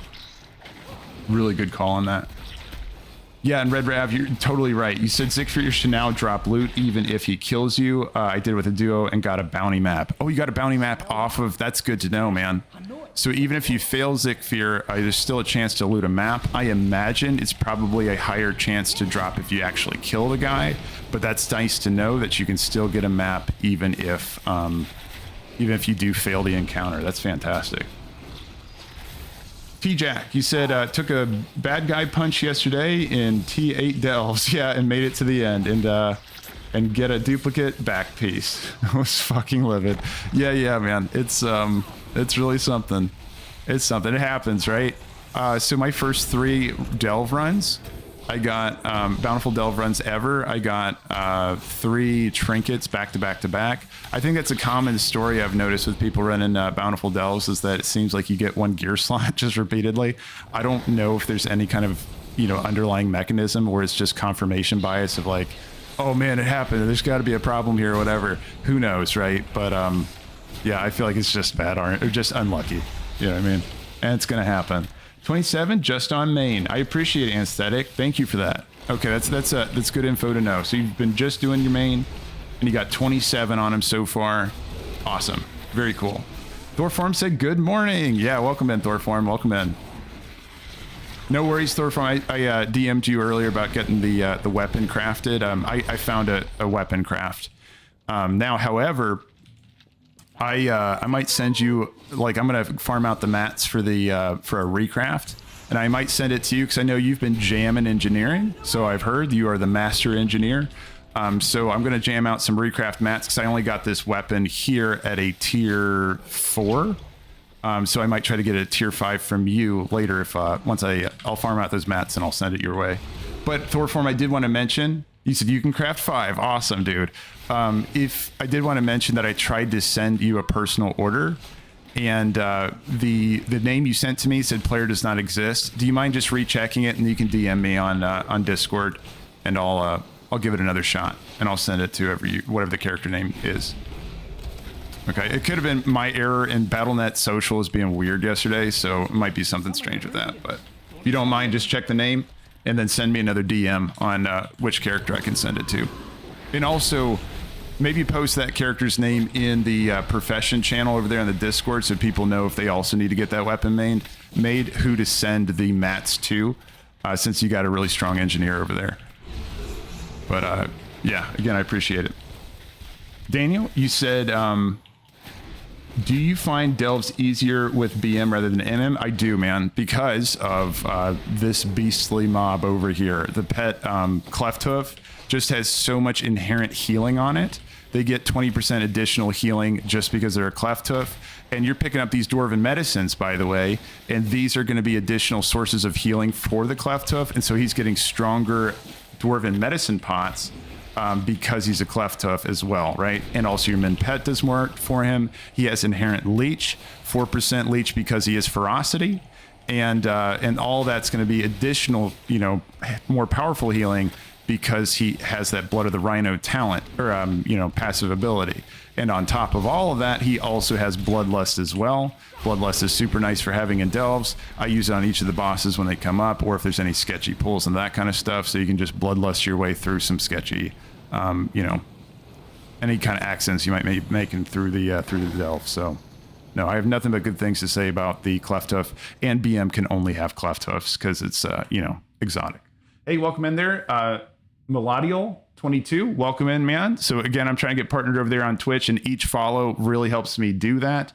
Really good call on that. Yeah, and Red Rav, you're totally right. You said Zekvir should now drop loot even if he kills you. I did with a duo and got a bounty map. Oh, you got a bounty map off of... That's good to know, man. So even if you fail Zekvir, there's still a chance to loot a map. I imagine it's probably a higher chance to drop if you actually kill the guy, but that's nice to know that you can still get a map even if you do fail the encounter. That's fantastic. T-Jack, you said took a bad guy punch yesterday in T8 Delves, and made it to the end and get a duplicate back piece. I was fucking livid. Yeah, man. It's really something. It's something. It happens, right? So my first 3 Delve runs, I got Bountiful Delve runs ever. I got 3 trinkets back to back to back. I think that's a common story I've noticed with people running Bountiful Delves, is that it seems like you get 1 gear slot just repeatedly. I don't know if there's any kind of underlying mechanism, or it's just confirmation bias of like, oh man, it happened. There's got to be a problem here or whatever. Who knows, right? But I feel like it's just bad, or just unlucky. You know what I mean? And it's gonna happen. 27 just on main. I appreciate it, Anesthetic. Thank you for that. Okay, that's good info to know. So you've been just doing your main, and you got 27 on him so far. Awesome. Very cool. Thorform said good morning. Yeah, welcome in, Thorform. Welcome in. No worries, Thorform. I DM'd you earlier about getting the weapon crafted. I found a weapon craft. Now, however, I might send you, like, I'm gonna farm out the mats for a recraft, and I might send it to you because I know you've been jamming engineering. So I've heard you are the master engineer. So I'm gonna jam out some recraft mats because I only got this weapon here at a tier 4. So I might try to get a tier 5 from you later if once I'll farm out those mats and I'll send it your way. But Thorform, I did want to mention, you said you can craft 5. Awesome, dude. If I did want to mention that I tried to send you a personal order, and the name you sent to me said player does not exist. Do you mind just rechecking it, and you can DM me on Discord, and I'll give it another shot, and I'll send it to whatever the character name is. Okay, it could have been my error in BattleNet social is being weird yesterday, so it might be something strange with that. But if you don't mind, just check the name and then send me another DM on which character I can send it to. And also, maybe post that character's name in the profession channel over there on the Discord so people know if they also need to get that weapon made who to send the mats to, since you got a really strong engineer over there. But yeah, again, I appreciate it. Daniel, you said, do you find delves easier with BM rather than MM? I do, man, because of this beastly mob over here. The pet Clefthoof just has so much inherent healing on it they get 20% additional healing just because they're a cleft hoof. And you're picking up these dwarven medicines, by the way, and these are going to be additional sources of healing for the cleft hoof. And so he's getting stronger dwarven medicine pots because he's a cleft hoof as well, right? And also your min pet does more for him. He has inherent leech, 4% leech because he is ferocity. And all that's going to be additional, more powerful healing because he has that Blood of the Rhino talent or, passive ability. And on top of all of that, he also has Bloodlust as well. Bloodlust is super nice for having in Delves. I use it on each of the bosses when they come up, or if there's any sketchy pulls and that kind of stuff. So you can just Bloodlust your way through some sketchy, any kind of accents you might be making through the Delve. So, no, I have nothing but good things to say about the cleft hoof. And BM can only have cleft hoofs because it's, exotic. Hey, welcome in there. Melodial 22, welcome in, man. So again, I'm trying to get partnered over there on Twitch, and each follow really helps me do that.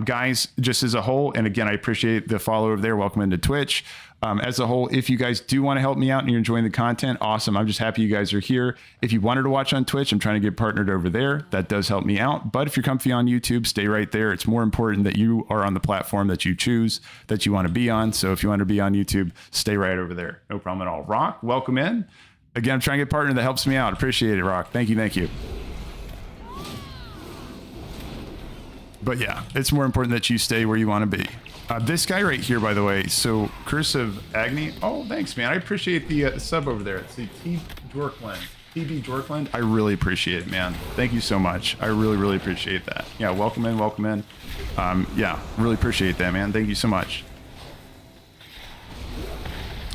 Guys, just as a whole, and again, I appreciate the follow over there. Welcome into Twitch. As a whole, if you guys do want to help me out and you're enjoying the content, awesome. I'm just happy you guys are here. If you wanted to watch on Twitch, I'm trying to get partnered over there. That does help me out. But if you're comfy on YouTube, stay right there. It's more important that you are on the platform that you choose, that you want to be on. So if you want to be on YouTube, stay right over there. No problem at all. Rock, welcome in. Again, I'm trying to get a partner that helps me out. Appreciate it, Rock. Thank you. Thank you. But yeah, it's more important that you stay where you want to be. This guy right here, by the way, so Curse of Agony. Oh, thanks, man. I appreciate the sub over there. It's the TB Jorkland. I really appreciate it, man. Thank you so much. I really, really appreciate that. Yeah, welcome in, welcome in. Yeah, really appreciate that, man. Thank you so much.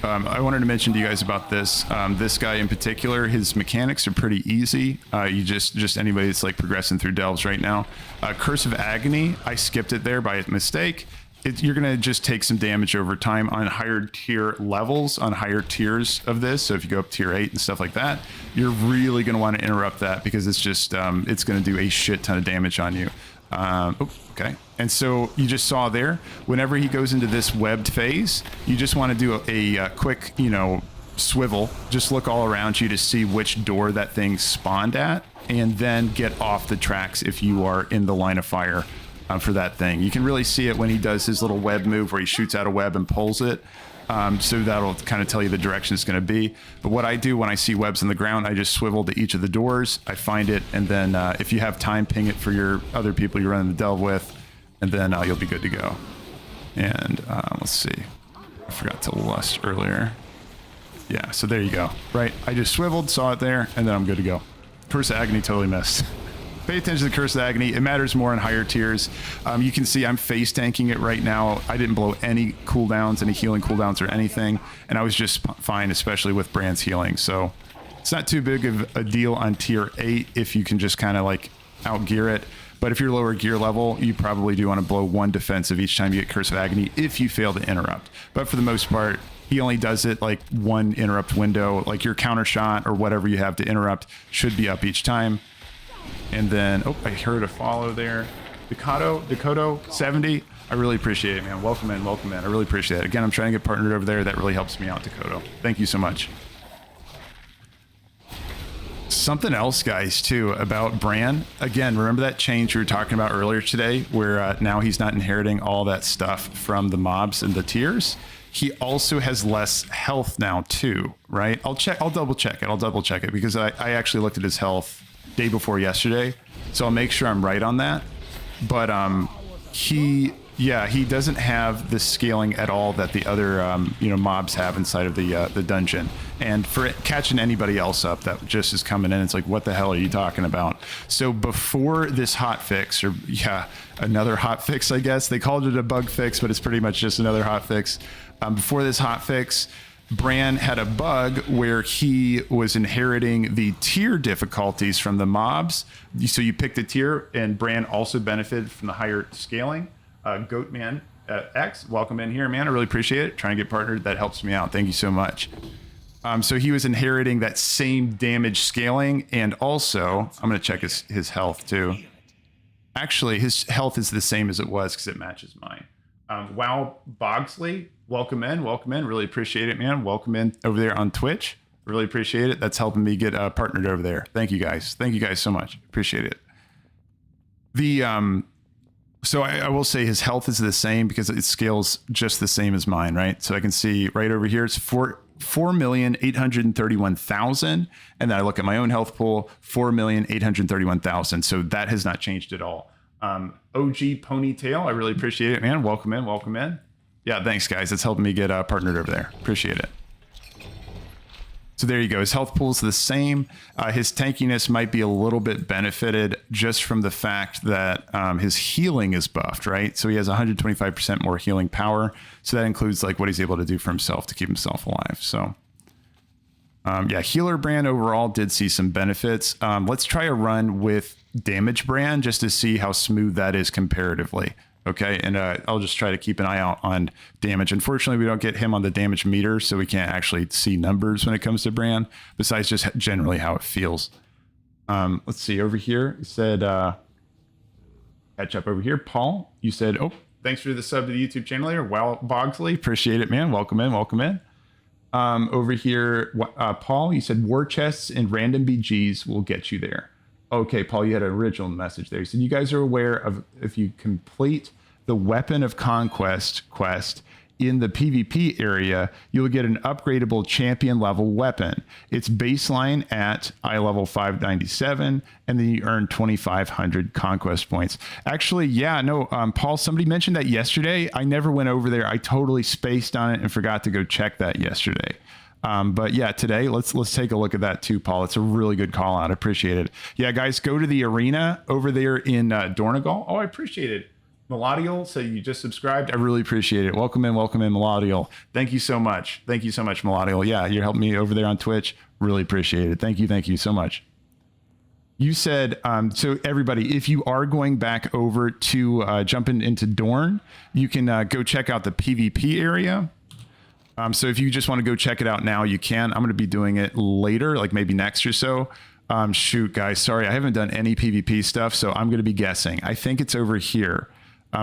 I wanted to mention to you guys about this. This guy in particular, his mechanics are pretty easy. You just anybody that's like progressing through Delves right now. Curse of Agony, I skipped it there by mistake. You're going to just take some damage over time on higher tier levels, on higher tiers of this. So if you go up tier 8 and stuff like that, you're really going to want to interrupt that because it's just, it's going to do a shit ton of damage on you. Okay. And so you just saw there, whenever he goes into this webbed phase, you just want to do a quick, swivel. Just look all around you to see which door that thing spawned at, and then get off the tracks if you are in the line of fire for that thing. You can really see it when he does his little web move where he shoots out a web and pulls it. So that'll kind of tell you the direction it's going to be. But what I do when I see webs on the ground, I just swivel to each of the doors. I find it, and then if you have time, ping it for your other people you're running the Delve with, and then you'll be good to go. And let's see. I forgot to lust earlier. Yeah, so there you go. Right, I just swiveled, saw it there, and then I'm good to go. Curse of Agony totally missed. Pay attention to the Curse of Agony. It matters more in higher tiers. You can see I'm face tanking it right now. I didn't blow any cooldowns, any healing cooldowns or anything. And I was just fine, especially with Brann's healing. So it's not too big of a deal on tier 8 if you can just kind of like outgear it. But if you're lower gear level, you probably do want to blow one defensive each time you get Curse of Agony if you fail to interrupt. But for the most part, he only does it like one interrupt window. Like your counter shot or whatever you have to interrupt should be up each time. And then, oh, I heard a follow there. Dakota 70. I really appreciate it, man. Welcome in, welcome in. I really appreciate it. Again, I'm trying to get partnered over there. That really helps me out, Dakota. Thank you so much. Something else, guys, too, about Brann. Again, remember that change we were talking about earlier today where now he's not inheriting all that stuff from the mobs and the tiers? He also has less health now, too, right? I'll double check it because I actually looked at his health day before yesterday, so I'll make sure I'm right on that. But he doesn't have the scaling at all that the other mobs have inside of the dungeon. And for catching anybody else up that just is coming in, it's like, what the hell are you talking about? So before this hot fix, or another hot fix, I guess they called it a bug fix, but it's pretty much just another hot fix. Before this hot fix, Brann had a bug where he was inheriting the tier difficulties from the mobs. So you picked a tier, and Brann also benefited from the higher scaling. Goatman X, welcome in here, man. I really appreciate it. Trying to get partnered. That helps me out. Thank you so much. So he was inheriting that same damage scaling, and also, I'm going to check his health too. Actually, his health is the same as it was because it matches mine. Wow, Bogsley, welcome in. Really appreciate it, man. Welcome in over there on Twitch. Really appreciate it. That's helping me get partnered over there. Thank you guys. Thank you guys so much. Appreciate it. So I will say his health is the same because it scales just the same as mine, right? So I can see right over here, it's 4,831,000. And then I look at my own health pool, 4,831,000. So that has not changed at all. OG Ponytail, I really appreciate it, man. Welcome in, welcome in. Yeah, thanks guys. It's helping me get partnered over there. Appreciate it. So there you go. His health pool is the same. His tankiness might be a little bit benefited just from the fact that his healing is buffed, right? So he has 125% more healing power. So that includes like what he's able to do for himself to keep himself alive. So yeah, healer Brann overall did see some benefits. Let's try a run with damage Brann just to see how smooth that is comparatively. Okay, and I'll just try to keep an eye out on damage. Unfortunately, we don't get him on the damage meter, so we can't actually see numbers when it comes to Brann, besides just generally how it feels. Let's see, over here, you said, catch up over here. Paul, you said, oh, thanks for the sub to the YouTube channel there. Wow, Bogsley, appreciate it, man. Welcome in, welcome in. Over here, Paul, you said war chests and random BGs will get you there. Okay, Paul, you had an original message there. You said you guys are aware of if you complete the Weapon of Conquest quest in the PvP area, you'll get an upgradable champion level weapon. It's baseline at eye level 597, and then you earn 2,500 conquest points. Actually, yeah, no, Paul, somebody mentioned that yesterday. I never went over there. I totally spaced on it and forgot to go check that yesterday. But yeah, today let's take a look at that too, Paul. It's a really good call out. I appreciate it. Yeah, guys, go to the arena over there in Dornegal. Oh, I appreciate it. Melodial, so you just subscribed. I really appreciate it. Welcome in, Melodial. Thank you so much. Thank you so much, Melodial. Yeah, you're helping me over there on Twitch. Really appreciate it. Thank you so much. You said, so everybody, if you are going back over to jumping into Dorn, you can go check out the PvP area. So if you just want to go check it out now, you can. I'm going to be doing it later, like maybe next or so. Shoot, guys, sorry, I haven't done any PvP stuff, so I'm going to be guessing. I think it's over here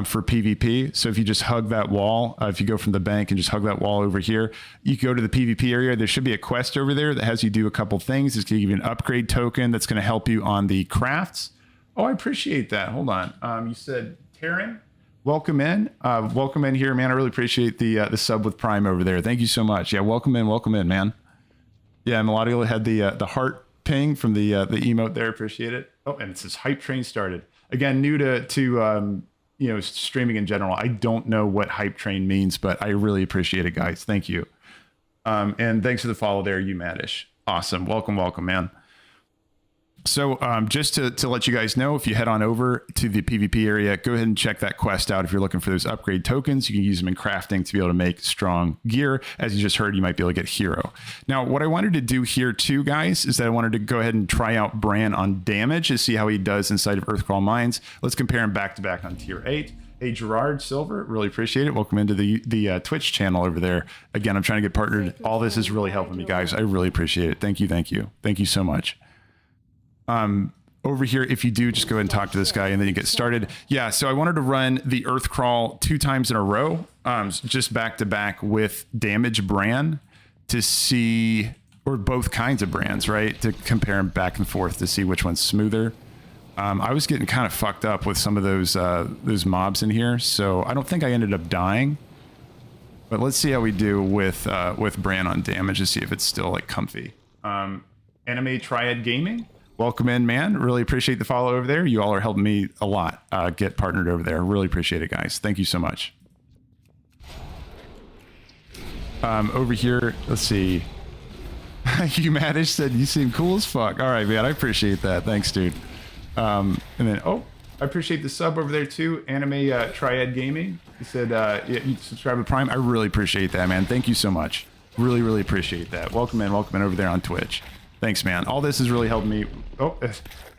for PvP. So if you just hug that wall, if you go from the bank and just hug that wall over here, you can go to the PvP area. There should be a quest over there that has you do a couple things. It's going to give you an upgrade token that's going to help you on the crafts. Oh, I appreciate that. Hold on. You said Taryn? Welcome in here, man. I really appreciate the sub with Prime over there. Thank you so much. Yeah, welcome in, man. Yeah, Melodial had the heart ping from the emote there. Appreciate it. Oh, and it says hype train started. Again, new to streaming in general. I don't know what hype train means, but I really appreciate it, guys. Thank you. And thanks for the follow there, you Maddish. Awesome. Welcome, man. So just to let you guys know, if you head on over to the PvP area, go ahead and check that quest out. If you're looking for those upgrade tokens, you can use them in crafting to be able to make strong gear. As you just heard, you might be able to get hero. Now, what I wanted to do here too, guys, is that I wanted to go ahead and try out Brann on damage to see how he does inside of Earthcrawl Mines. Let's compare him back to back on tier 8. Hey, Gerard Silver, really appreciate it. Welcome into the Twitch channel over there. Again, I'm trying to get partnered. All this is really helping me, guys. I really appreciate it. Thank you. Thank you so much. Over here, if you do, just go ahead and talk to this guy and then you get started. Yeah, so I wanted to run the Earth Crawl 2 times in a row, just back to back with damage Brann to see, or both kinds of Branns, right? To compare them back and forth to see which one's smoother. I was getting kind of fucked up with some of those mobs in here, so I don't think I ended up dying. But let's see how we do with Brann on damage to see if it's still like comfy. Anime Triad Gaming. Welcome in, man. Really appreciate the follow over there. You all are helping me a lot get partnered over there. Really appreciate it, guys. Thank you so much. Over here, let's see. You Maddish said you seem cool as fuck. All right, man. I appreciate that. Thanks, dude. And then, oh, I appreciate the sub over there too. Anime Triad Gaming. He said, yeah, you subscribe to Prime. I really appreciate that, man. Thank you so much. Really appreciate that. Welcome in over there on Twitch. Thanks, man. All this is really helping me. Oh,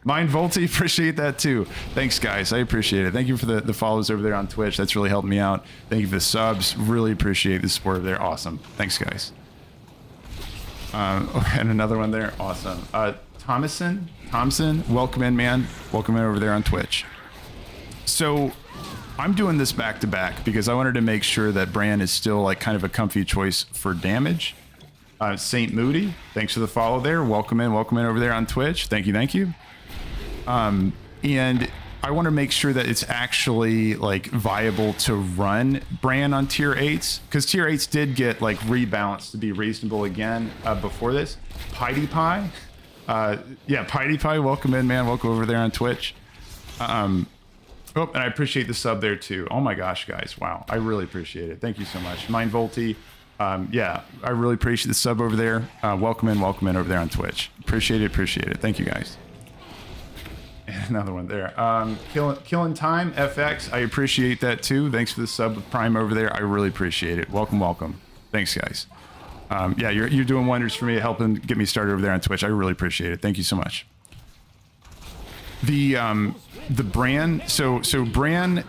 Mind Volti, appreciate that too. Thanks, guys. I appreciate it. Thank you for the follows over there on Twitch. That's really helping me out. Thank you for the subs. Really appreciate the support over there. Awesome. Thanks, guys. And another one there. Awesome. Thompson, welcome in, man. Welcome in over there on Twitch. So I'm doing this back to back because I wanted to make sure that Brann is still like kind of a comfy choice for damage. Saint Moody, thanks for the follow there. Welcome in over there on Twitch. Thank you. And I want to make sure that it's actually like viable to run Brann on tier 8s, because tier 8s did get like rebalanced to be reasonable again before this. Piety Pie, yeah, Piety Pie, welcome in, man. Welcome over there on Twitch. Oh, and I appreciate the sub there too. Oh my gosh, guys, wow, I really appreciate it. Thank you so much, Mind Volti. Yeah, I really appreciate the sub over there. Welcome in over there on Twitch. Appreciate it. Thank you guys. Another one there. Killing Time FX, I appreciate that too. Thanks for the sub with Prime over there. I really appreciate it. Welcome. Thanks, guys. Yeah, you're doing wonders for me, helping get me started over there on Twitch. I really appreciate it. Thank you so much. The Brann, so Brann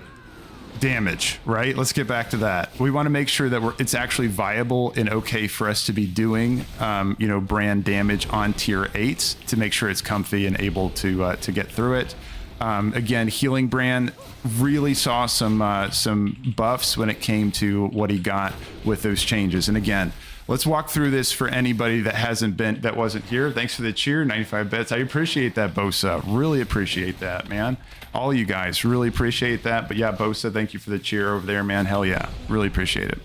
damage, right? Let's get back to that. We want to make sure that it's actually viable and okay for us to be doing, Brann damage on tier 8s to make sure it's comfy and able to get through it. Again, healing Brann really saw some buffs when it came to what he got with those changes. And again, let's walk through this for anybody that wasn't here. Thanks for the cheer, 95 bits. I appreciate that, Bosa. Really appreciate that, man. All you guys really appreciate that. But yeah, Bosa, thank you for the cheer over there, man. Hell yeah, really appreciate it.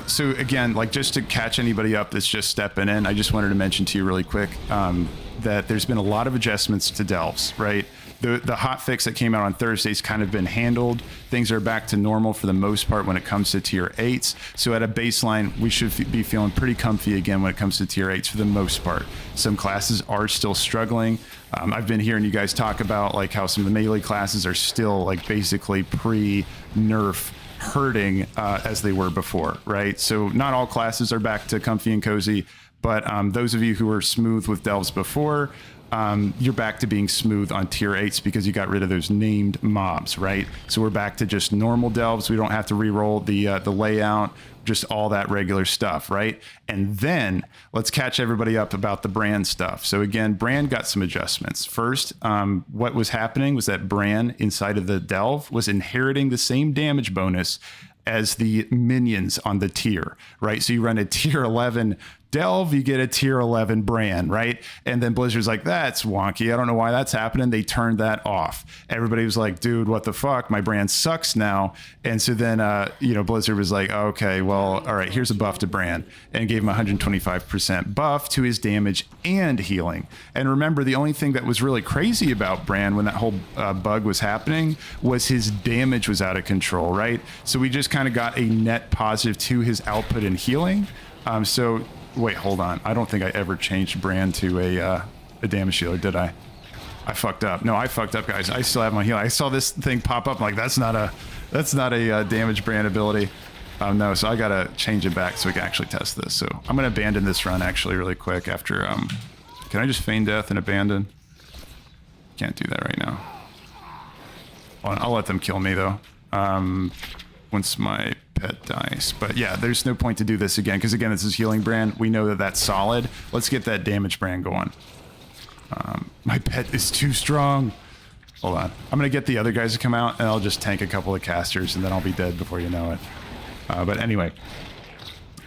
So again, like just to catch anybody up that's just stepping in, I just wanted to mention to you really quick that there's been a lot of adjustments to Delves, right? The hot fix that came out on Thursday's kind of been handled. Things are back to normal for the most part when it comes to tier 8s. So at a baseline, we should be feeling pretty comfy again when it comes to tier 8s for the most part. Some classes are still struggling. I've been hearing you guys talk about like how some of the melee classes are still like basically pre-nerf hurting as they were before, right? So not all classes are back to comfy and cozy, but those of you who were smooth with Delves before, you're back to being smooth on tier 8s because you got rid of those named mobs, right? So we're back to just normal Delves. We don't have to re-roll the layout, just all that regular stuff, right? And then let's catch everybody up about the Brann stuff. So again, Brann got some adjustments. First, what was happening was that Brann inside of the Delve was inheriting the same damage bonus as the minions on the tier, right? So you run a tier 11 Delve, you get a tier 11 Brann, right? And then Blizzard's like, that's wonky. I don't know why that's happening. They turned that off. Everybody was like, dude, what the fuck? My Brann sucks now. And so then, Blizzard was like, okay, well, all right, here's a buff to Brann, and gave him 125% buff to his damage and healing. And remember, the only thing that was really crazy about Brann when that whole bug was happening was his damage was out of control, right? So we just kind of got a net positive to his output and healing. Wait, hold on. I don't think I ever changed Brann to a damage healer, did I? I fucked up. No, I fucked up, guys. I still have my heal. I saw this thing pop up. I'm like, that's not a damage Brann ability. No, so I gotta change it back so we can actually test this. So I'm gonna abandon this run actually really quick after. Can I just feign death and abandon? Can't do that right now. I'll let them kill me though. Once my pet dies. But yeah, there's no point to do this again, because again, this is healing Brann. We know that that's solid. Let's get that damage Brann going. My pet is too strong. Hold on. I'm going to get the other guys to come out, and I'll just tank a couple of casters, and then I'll be dead before you know it. But anyway.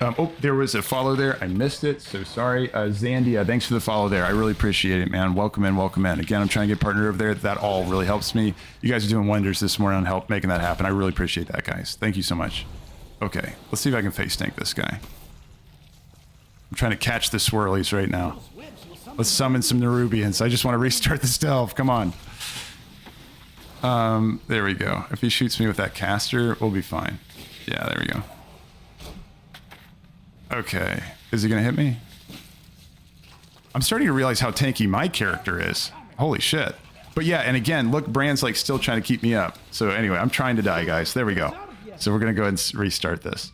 Oh, there was a follow there. I missed it, so sorry. Zandia, thanks for the follow there. I really appreciate it, man. Welcome in. Again, I'm trying to get partnered over there. That all really helps me. You guys are doing wonders this morning on help making that happen. I really appreciate that, guys. Thank you so much. Okay, let's see if I can face tank this guy. I'm trying to catch the swirlies right now. Let's summon some Nerubians. I just want to restart this Delve. Come on. There we go. If he shoots me with that caster, we'll be fine. Yeah, there we go. Okay, is he gonna hit me? I'm starting to realize how tanky my character is. Holy shit. But yeah, and again, look, Brann's like still trying to keep me up. So anyway, I'm trying to die, guys. There we go. So we're gonna go ahead and restart this.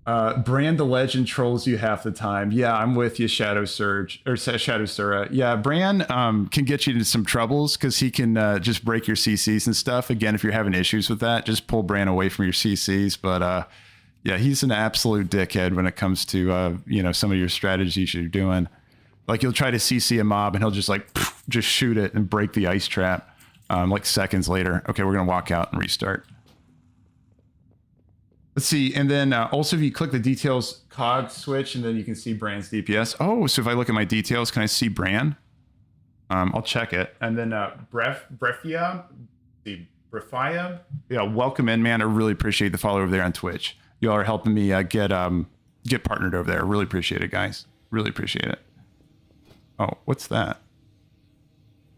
Brann the Legend trolls you half the time. Yeah, I'm with you, Shadow Surge, or Shadow Sura. Yeah, Brann can get you into some troubles because he can just break your CCs and stuff. Again, if you're having issues with that, just pull Brann away from your CCs. But yeah, he's an absolute dickhead when it comes to some of your strategies you're doing. Like you'll try to CC a mob and he'll just like just shoot it and break the ice trap like seconds later. Okay, we're gonna walk out and restart. Let's see. And then also, if you click the details cog switch, and then you can see Brann's DPS. Oh, so if I look at my details, can I see Brann? I'll check it. And then Brefia, yeah, welcome in, man. I really appreciate the follow over there on Twitch. Y'all are helping me get partnered over there. Really appreciate it, guys. Really appreciate it. Oh, what's that?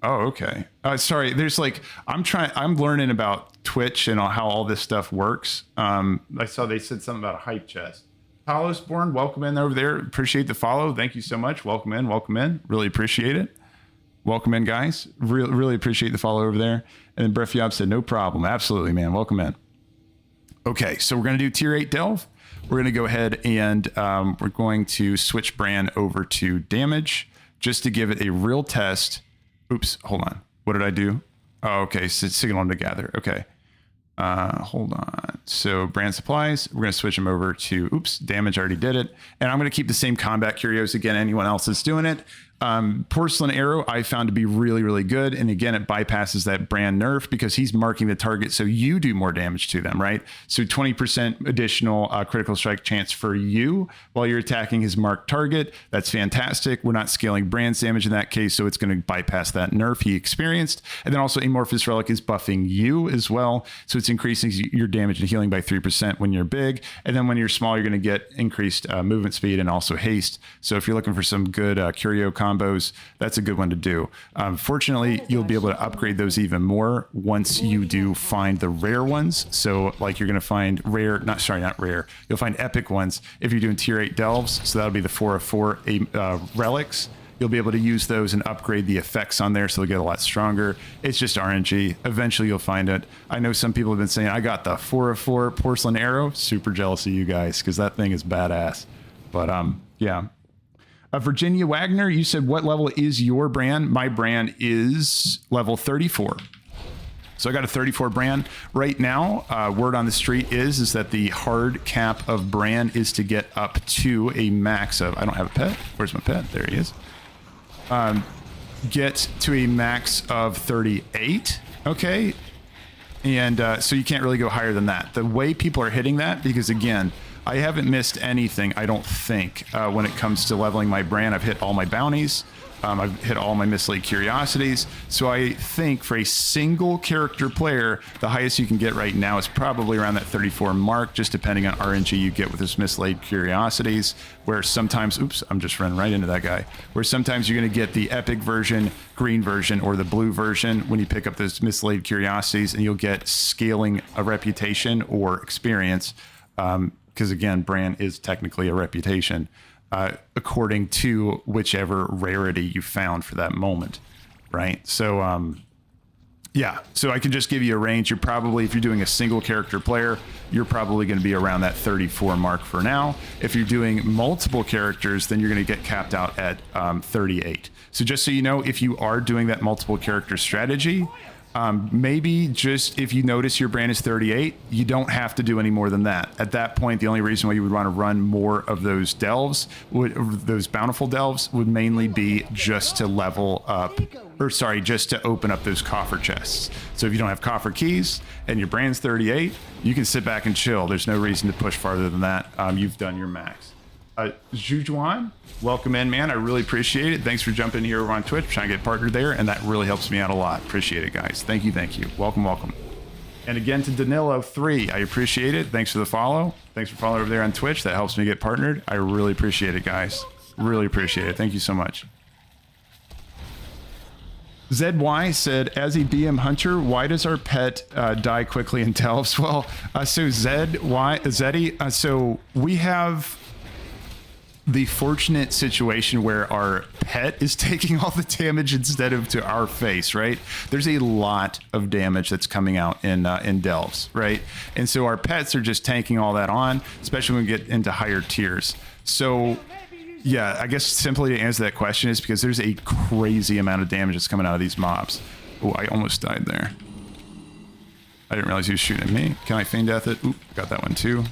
Oh, okay. Sorry. There's like, I'm learning about Twitch and how all this stuff works. I saw they said something about a hype chest. Holosborn, welcome in over there. Appreciate the follow. Thank you so much. Welcome in. Welcome in. Really appreciate it. Welcome in, guys. Really appreciate the follow over there. And then Breff Yob said, no problem. Absolutely, man. Welcome in. Okay, so we're going to do tier 8 Delve. We're going to go ahead and we're going to switch Brann over to damage just to give it a real test. Oops, hold on. What did I do? Oh, okay, so signal to gather. Okay. Hold on. So Brann supplies, we're going to switch them over to, oops, damage, already did it. And I'm going to keep the same combat curios again, anyone else is doing it. Porcelain arrow I found to be really good, and again it bypasses that Brann nerf because he's marking the target so you do more damage to them, right? So 20% additional critical strike chance for you while you're attacking his marked target. That's fantastic. We're not scaling Brann's damage in that case, so it's going to bypass that nerf he experienced. And then also Amorphous Relic is buffing you as well, so it's increasing your damage and healing by 3% when you're big, and then when you're small you're going to get increased movement speed and also haste. So if you're looking for some good curio combos, that's a good one to do. Fortunately, you'll be able to upgrade those even more once you do find the rare ones. So like you're going to find not rare, you'll find epic ones if you're doing tier 8 delves. So that'll be the 4 of 4 relics. You'll be able to use those and upgrade the effects on there so they'll get a lot stronger. It's just RNG. Eventually you'll find it. I know some people have been saying, I got the 4 of 4 porcelain arrow. Super jealous of you guys because that thing is badass. But yeah. Virginia Wagner, you said, what level is your Brann? My Brann is level 34. So I got a 34 Brann. Right now, word on the street is that the hard cap of Brann is to get up to a max of, I don't have a pet. Where's my pet? There he is. Get to a max of 38. Okay. And so you can't really go higher than that. The way people are hitting that, because again, I haven't missed anything, I don't think, when it comes to leveling my Brann. I've hit all my bounties. I've hit all my mislaid curiosities. So I think for a single character player, the highest you can get right now is probably around that 34 mark, just depending on RNG you get with this mislaid curiosities, where sometimes, oops, I'm just running right into that guy, where sometimes you're going to get the epic version, green version, or the blue version when you pick up those mislaid curiosities, and you'll get scaling a reputation or experience. Because again, Brann is technically a reputation, according to whichever rarity you found for that moment, right? So, yeah, so I can just give you a range. You're probably, if you're doing a single character player, you're probably going to be around that 34 mark for now. If you're doing multiple characters, then you're going to get capped out at 38. So just so you know, if you are doing that multiple character strategy, maybe just if you notice your Brann is 38, you don't have to do any more than that. At that point, the only reason why you would want to run more of those delves, those bountiful delves, would mainly be just to level up, or sorry, just to open up those coffer chests. So if you don't have coffer keys and your Brann's 38, you can sit back and chill. There's no reason to push farther than that. You've done your max. Jujuan, welcome in, man. I really appreciate it. Thanks for jumping here over on Twitch, trying to get partnered there, and that really helps me out a lot. Appreciate it, guys. Thank you, thank you. Welcome, welcome. And again to Danilo 3, I appreciate it. Thanks for the follow. Thanks for following over there on Twitch. That helps me get partnered. I really appreciate it, guys. Really appreciate it. Thank you so much. ZY said, as a BM hunter, why does our pet die quickly in Delves? Well, so Zeddy, so we have the fortunate situation where our pet is taking all the damage instead of to our face, right? There's a lot of damage that's coming out in Delves, right? And so our pets are just tanking all that on, especially when we get into higher tiers. So yeah, I guess simply to answer that question is because there's a crazy amount of damage that's coming out of these mobs. Oh, I almost died there. I didn't realize he was shooting at me. Can I feign death it? Ooh, got that one too.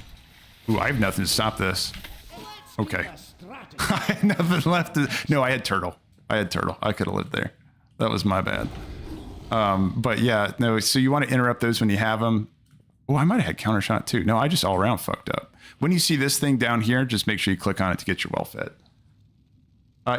Ooh, I have nothing to stop this. Okay. I had nothing left to... No, I had turtle. I could have lived there. That was my bad. But yeah, no, so you want to interrupt those when you have them. Oh, I might have had counter shot too. No, I just all around fucked up. When you see this thing down here, just make sure you click on it to get your well fed.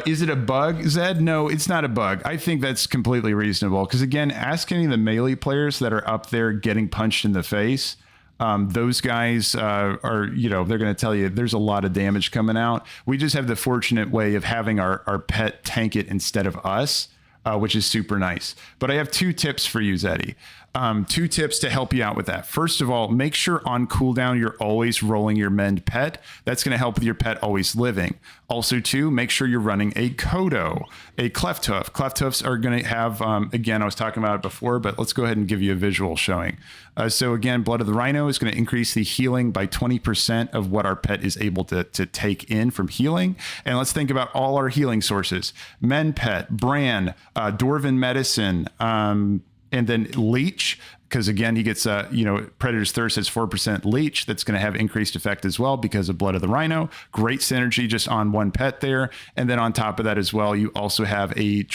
Is it a bug, Zed? No, it's not a bug. I think that's completely reasonable. Because again, ask any of the melee players that are up there getting punched in the face. Those guys are, you know, they're going to tell you there's a lot of damage coming out. We just have the fortunate way of having our pet tank it instead of us, which is super nice. But I have 2 tips for you, Zeddy. 2 tips to help you out with that. First of all, make sure on cooldown you're always rolling your mend pet. That's going to help with your pet always living. Also, 2, make sure you're running a Kodo, a Cleft Hoof. Cleft Hoofs are going to have, again, I was talking about it before, but let's go ahead and give you a visual showing. So again, Blood of the Rhino is going to increase the healing by 20% of what our pet is able to take in from healing. And let's think about all our healing sources. Mend Pet, Brann, Dwarven Medicine, and then Leech, because again, he gets, Predator's Thirst has 4% Leech. That's going to have increased effect as well because of Blood of the Rhino. Great synergy just on one pet there. And then on top of that as well, you also have a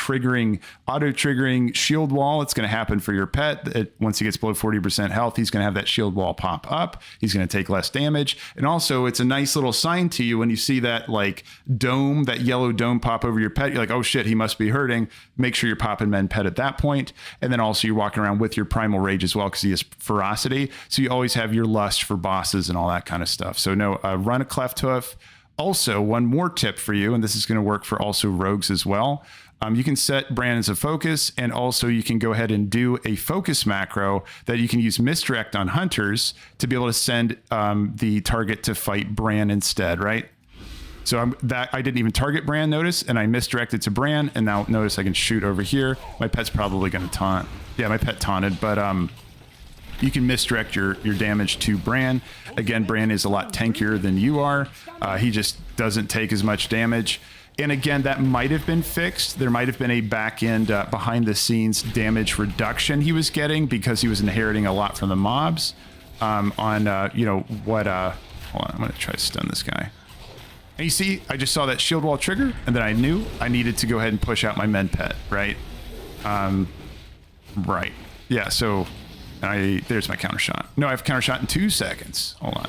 auto-triggering shield wall. It's going to happen for your pet. Once he gets below 40% health, he's going to have that shield wall pop up. He's going to take less damage. And also, it's a nice little sign to you when you see that like dome, that yellow dome pop over your pet. You're like, oh shit, he must be hurting. Make sure you're popping mend pet at that point. And then also you're walking around with your primal rage as well because he has ferocity. So you always have your lust for bosses and all that kind of stuff. So no, run a Cleft Hoof. Also, one more tip for you, and this is going to work for also rogues as well. You can set Brann as a focus, and also you can go ahead and do a focus macro that you can use misdirect on hunters to be able to send the target to fight Brann instead, right? So I didn't even target Brann, notice, and I misdirected to Brann, and now notice I can shoot over here. My pet's probably going to taunt. Yeah, my pet taunted, but you can misdirect your damage to Brann. Again, Brann is a lot tankier than you are. He just doesn't take as much damage. And again, that might have been fixed. There might have been a back end behind the scenes damage reduction he was getting because he was inheriting a lot from the mobs. Hold on, I'm going to try to stun this guy. And you see, I just saw that shield wall trigger, and then I knew I needed to go ahead and push out my mend pet, right? Right. Yeah, so there's my counter shot. No, I have counter shot in 2 seconds. Hold on.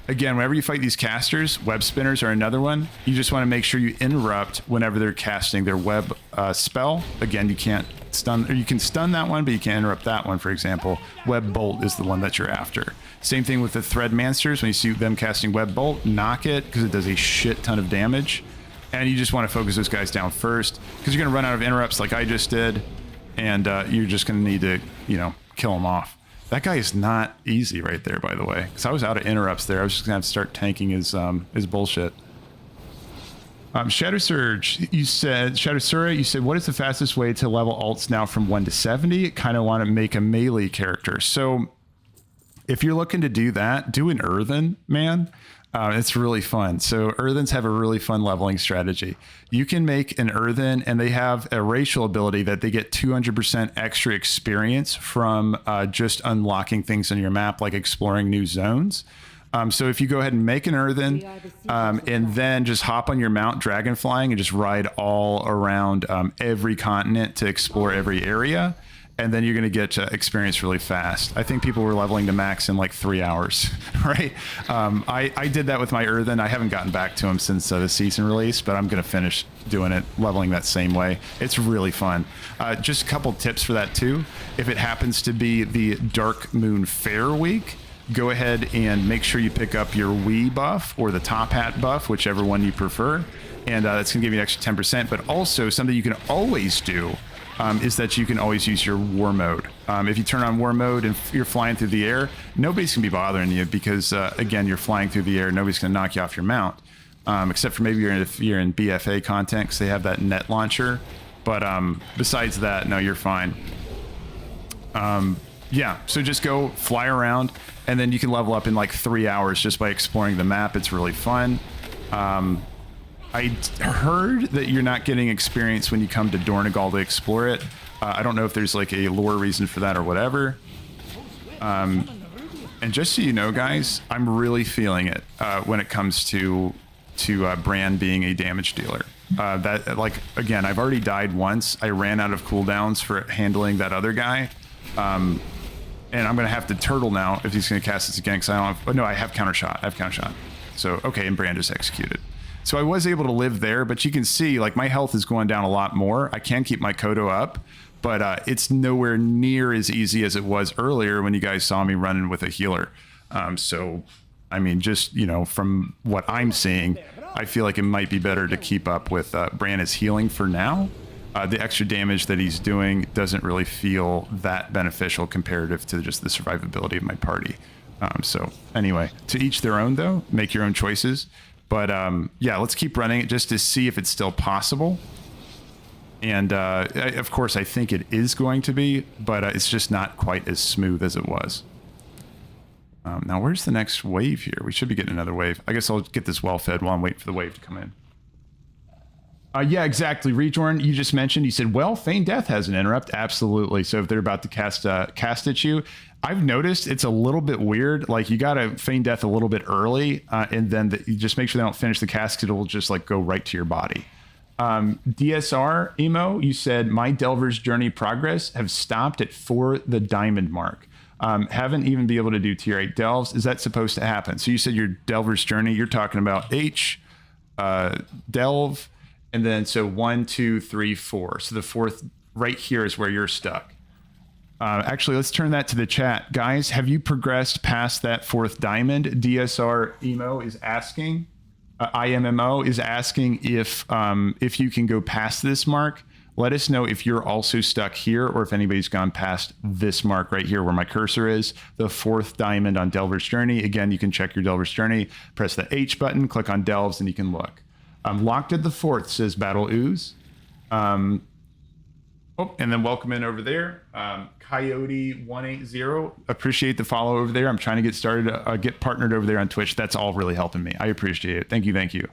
Again, whenever you fight these casters, web spinners are another one. You just want to make sure you interrupt whenever they're casting their web spell. Again, you can't stun, or you can stun that one, but you can't interrupt that one, for example. Web bolt is the one that you're after. Same thing with the thread mansters. When you see them casting web bolt, knock it because it does a shit ton of damage. And you just want to focus those guys down first because you're going to run out of interrupts like I just did. And you're just going to need to, kill them off. That guy is not easy right there, by the way, because I was out of interrupts there. I was just gonna have to start tanking his bullshit. Shadow Surge, you said, Shadow Sura, you said, what is the fastest way to level alts now from 1 to 70? Kind of want to make a melee character. So if you're looking to do that, do an Earthen, man. It's really fun. So Earthens have a really fun leveling strategy. You can make an Earthen, and they have a racial ability that they get 200% extra experience from just unlocking things on your map, like exploring new zones. So if you go ahead and make an Earthen, and then just hop on your mount dragon flying and just ride all around every continent to explore every area, and then you're going to get experience really fast. I think people were leveling to max in like 3 hours, right? I did that with my Earthen. I haven't gotten back to him since the season release, but I'm going to finish doing it, leveling that same way. It's really fun. Just a couple tips for that too. If it happens to be the Dark Moon Fair week, go ahead and make sure you pick up your Wii buff or the Top Hat buff, whichever one you prefer. And that's going to give you an extra 10%. But also something you can always do is that you can always use your war mode. If you turn on war mode and you're flying through the air, nobody's going to be bothering you because, again, you're flying through the air. Nobody's going to knock you off your mount, except for maybe if you're in BFA content because they have that net launcher. But besides that, no, you're fine. Yeah, so just go fly around, and then you can level up in like 3 hours just by exploring the map. It's really fun. I heard that you're not getting experience when you come to Dornegal to explore it. I don't know if there's like a lore reason for that or whatever. And just so you know, guys, I'm really feeling it when it comes to Brann being a damage dealer. That, like, again, I've already died once. I ran out of cooldowns for handling that other guy. And I'm going to have to turtle now if he's going to cast this again, because I don't have... Oh, no, I have counter shot. I have counter shot. So, okay, and Brann just executed. So I was able to live there, but you can see, like, my health is going down a lot more. I can keep my Kodo up, but it's nowhere near as easy as it was earlier when you guys saw me running with a healer. So, I mean, just, you know, from what I'm seeing, I feel like it might be better to keep up with Brann as healing for now. The extra damage that he's doing doesn't really feel that beneficial comparative to just the survivability of my party. So anyway, to each their own, though. Make your own choices. But yeah, let's keep running it just to see if it's still possible. And of course, I think it is going to be, but it's just not quite as smooth as it was. Now, where's the next wave here? We should be getting another wave. I guess I'll get this well fed while I'm waiting for the wave to come in. Yeah, exactly. Rejoin, you just mentioned, you said, well, Feign Death has an interrupt. Absolutely. So if they're about to cast at you, I've noticed it's a little bit weird. Like, you got to Feign Death a little bit early, and then you just make sure they don't finish the cast, because it'll just like go right to your body. DSR, Emo, you said, my Delver's Journey progress have stopped at 4 the diamond mark. Haven't even been able to do tier 8 delves. Is that supposed to happen? So you said your Delver's Journey, you're talking about H, Delve, and then so 1, 2, 3, 4. So the 4th right here is where you're stuck. Actually, let's turn that to the chat. Guys, have you progressed past that 4th diamond? DSR Emo is asking, IMMO is asking if you can go past this mark. Let us know if you're also stuck here, or if anybody's gone past this mark right here where my cursor is, the 4th diamond on Delver's Journey. Again, you can check your Delver's Journey, press the H button, click on Delves, and you can look. Locked at the 4th, says Battle Ooze. And then welcome in over there. Coyote180, appreciate the follow over there. I'm trying to get started, get partnered over there on Twitch. That's all really helping me. I appreciate it. Thank you, thank you.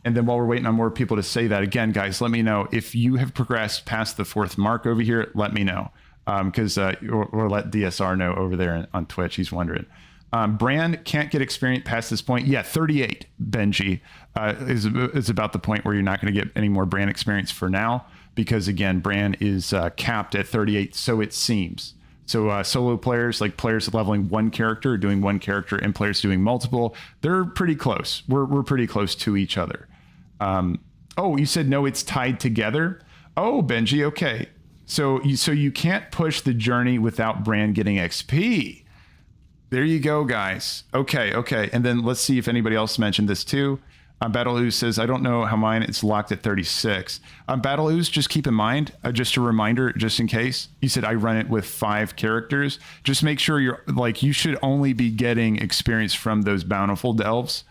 And then while we're waiting on more people to say that, again, guys, let me know if you have progressed past the 4th mark over here. Let me know, because or let DSR know over there on Twitch. He's wondering. Brann can't get experience past this point. Yeah, 38, Benji, is about the point where you're not going to get any more Brann experience for now, because again, Brann is capped at 38, so it seems. So solo players, like players leveling one character, doing one character, and players doing multiple, they're pretty close. We're pretty close to each other. Oh, you said no, it's tied together. Oh, Benji, okay. So you can't push the journey without Brann getting XP. There you go, guys. Okay. And then let's see if anybody else mentioned this too. Battle Ooze says, I don't know how mine is locked at 36. Battle Ooze, just keep in mind, just a reminder, just in case. You said I run it with 5 characters. Just make sure you should only be getting experience from those Bountiful Delves.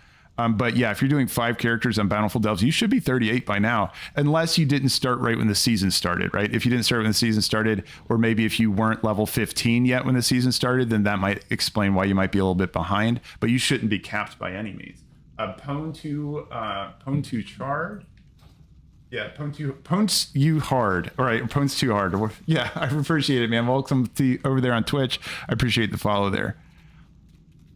But yeah, if you're doing 5 characters on Bountiful Delves, you should be 38 by now, unless you didn't start right when the season started, right? If you didn't start when the season started, or maybe if you weren't level 15 yet when the season started, then that might explain why you might be a little bit behind, but you shouldn't be capped by any means. Pwn 2 Chard. Yeah, Pwn's you hard. All right, Pwn's too hard. Yeah, I appreciate it, man. Welcome to over there on Twitch. I appreciate the follow there.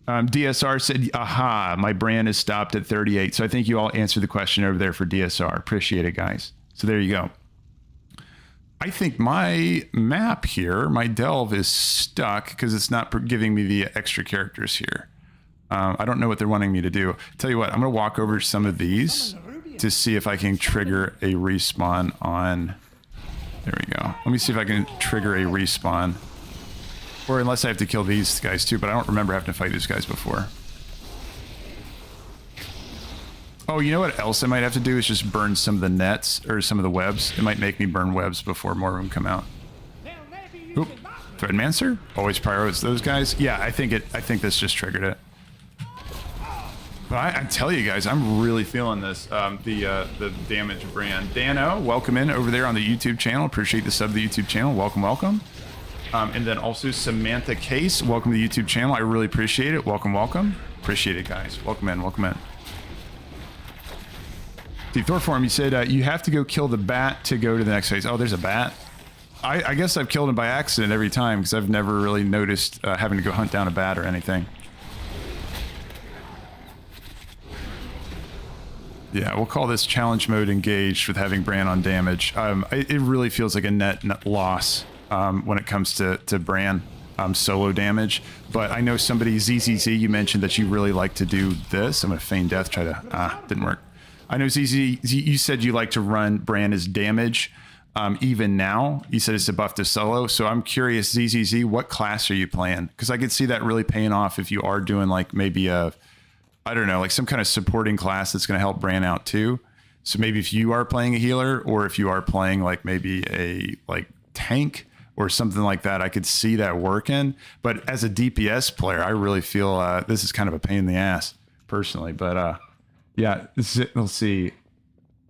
DSR said, aha, my Brann is stopped at 38. So I think you all answered the question over there for DSR. Appreciate it, guys. So there you go. I think my map here, my delve, is stuck because it's not giving me the extra characters here. I don't know what they're wanting me to do. Tell you what, I'm going to walk over some of these to see if I can trigger a respawn on... There we go. Let me see if I can trigger a respawn. Or unless I have to kill these guys too, but I don't remember having to fight these guys before. Oh, you know what else I might have to do is just burn some of the nets, or some of the webs. It might make me burn webs before more of them come out. Oop. Threadmancer? Always prioritize those guys. Yeah, I think this just triggered it. But I tell you guys, I'm really feeling this, the damage of Brann. Dano, welcome in over there on the YouTube channel. Appreciate the sub to the YouTube channel. Welcome. And then also Samantha Case, welcome to the YouTube channel. I really appreciate it. Welcome. Appreciate it, guys. Welcome in. Steve Thorform, you said you have to go kill the bat to go to the next phase. Oh, there's a bat. I guess I've killed him by accident every time because I've never really noticed having to go hunt down a bat or anything. Yeah, we'll call this challenge mode engaged with having Brann on damage. It really feels like a net loss. when it comes to Brann solo damage. But I know somebody, ZZZ, you mentioned that you really like to do this. I'm going to feign death, try to, didn't work. I know ZZ, you said you like to run Brann as damage. Even now, you said it's a buff to solo. So I'm curious, ZZZ, what class are you playing? Because I could see that really paying off if you are doing like maybe a, I don't know, like some kind of supporting class that's going to help Brann out too. So maybe if you are playing a healer, or if you are playing like maybe a like tank or something like that, I could see that working. But as a DPS player, I really feel this is kind of a pain in the ass personally. But yeah, let's see.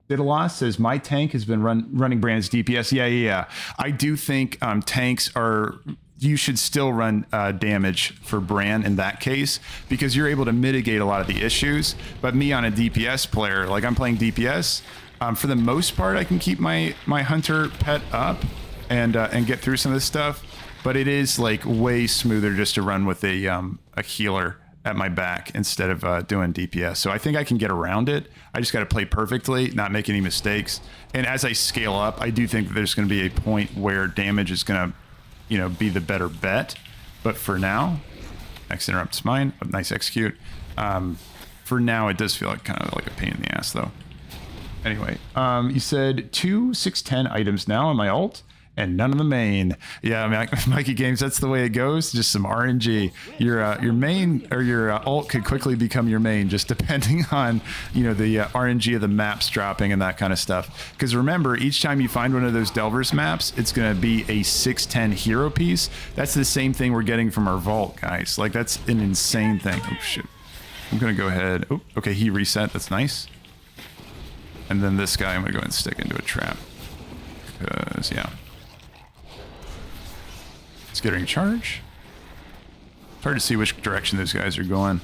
Didalos says, my tank has been running Brann as DPS. Yeah. I do think tanks are, you should still run damage for Brann in that case, because you're able to mitigate a lot of the issues. But me on a DPS player, like I'm playing DPS, for the most part, I can keep my hunter pet up and get through some of this stuff. But it is like way smoother just to run with a healer at my back instead of doing DPS. So I think I can get around it. I just got to play perfectly, not make any mistakes. And as I scale up, I do think that there's going to be a point where damage is going to, you know, be the better bet. But for now, X interrupts mine. A nice execute. For now, it does feel like kind of like a pain in the ass, though. Anyway, you said 2 610 items now on my ult, and none of the main. Yeah, I mean, Mikey Games, that's the way it goes. Just some RNG. Your main or your ult could quickly become your main, just depending on, you know, the RNG of the maps dropping and that kind of stuff. Because remember, each time you find one of those Delver's maps, it's going to be a 610 hero piece. That's the same thing we're getting from our vault, guys. Like, that's an insane thing. Oh, shit. I'm going to go ahead. Oh, okay, he reset. That's nice. And then this guy, I'm going to go ahead and stick into a trap. Because, yeah. It's getting charge. It's hard to see which direction those guys are going.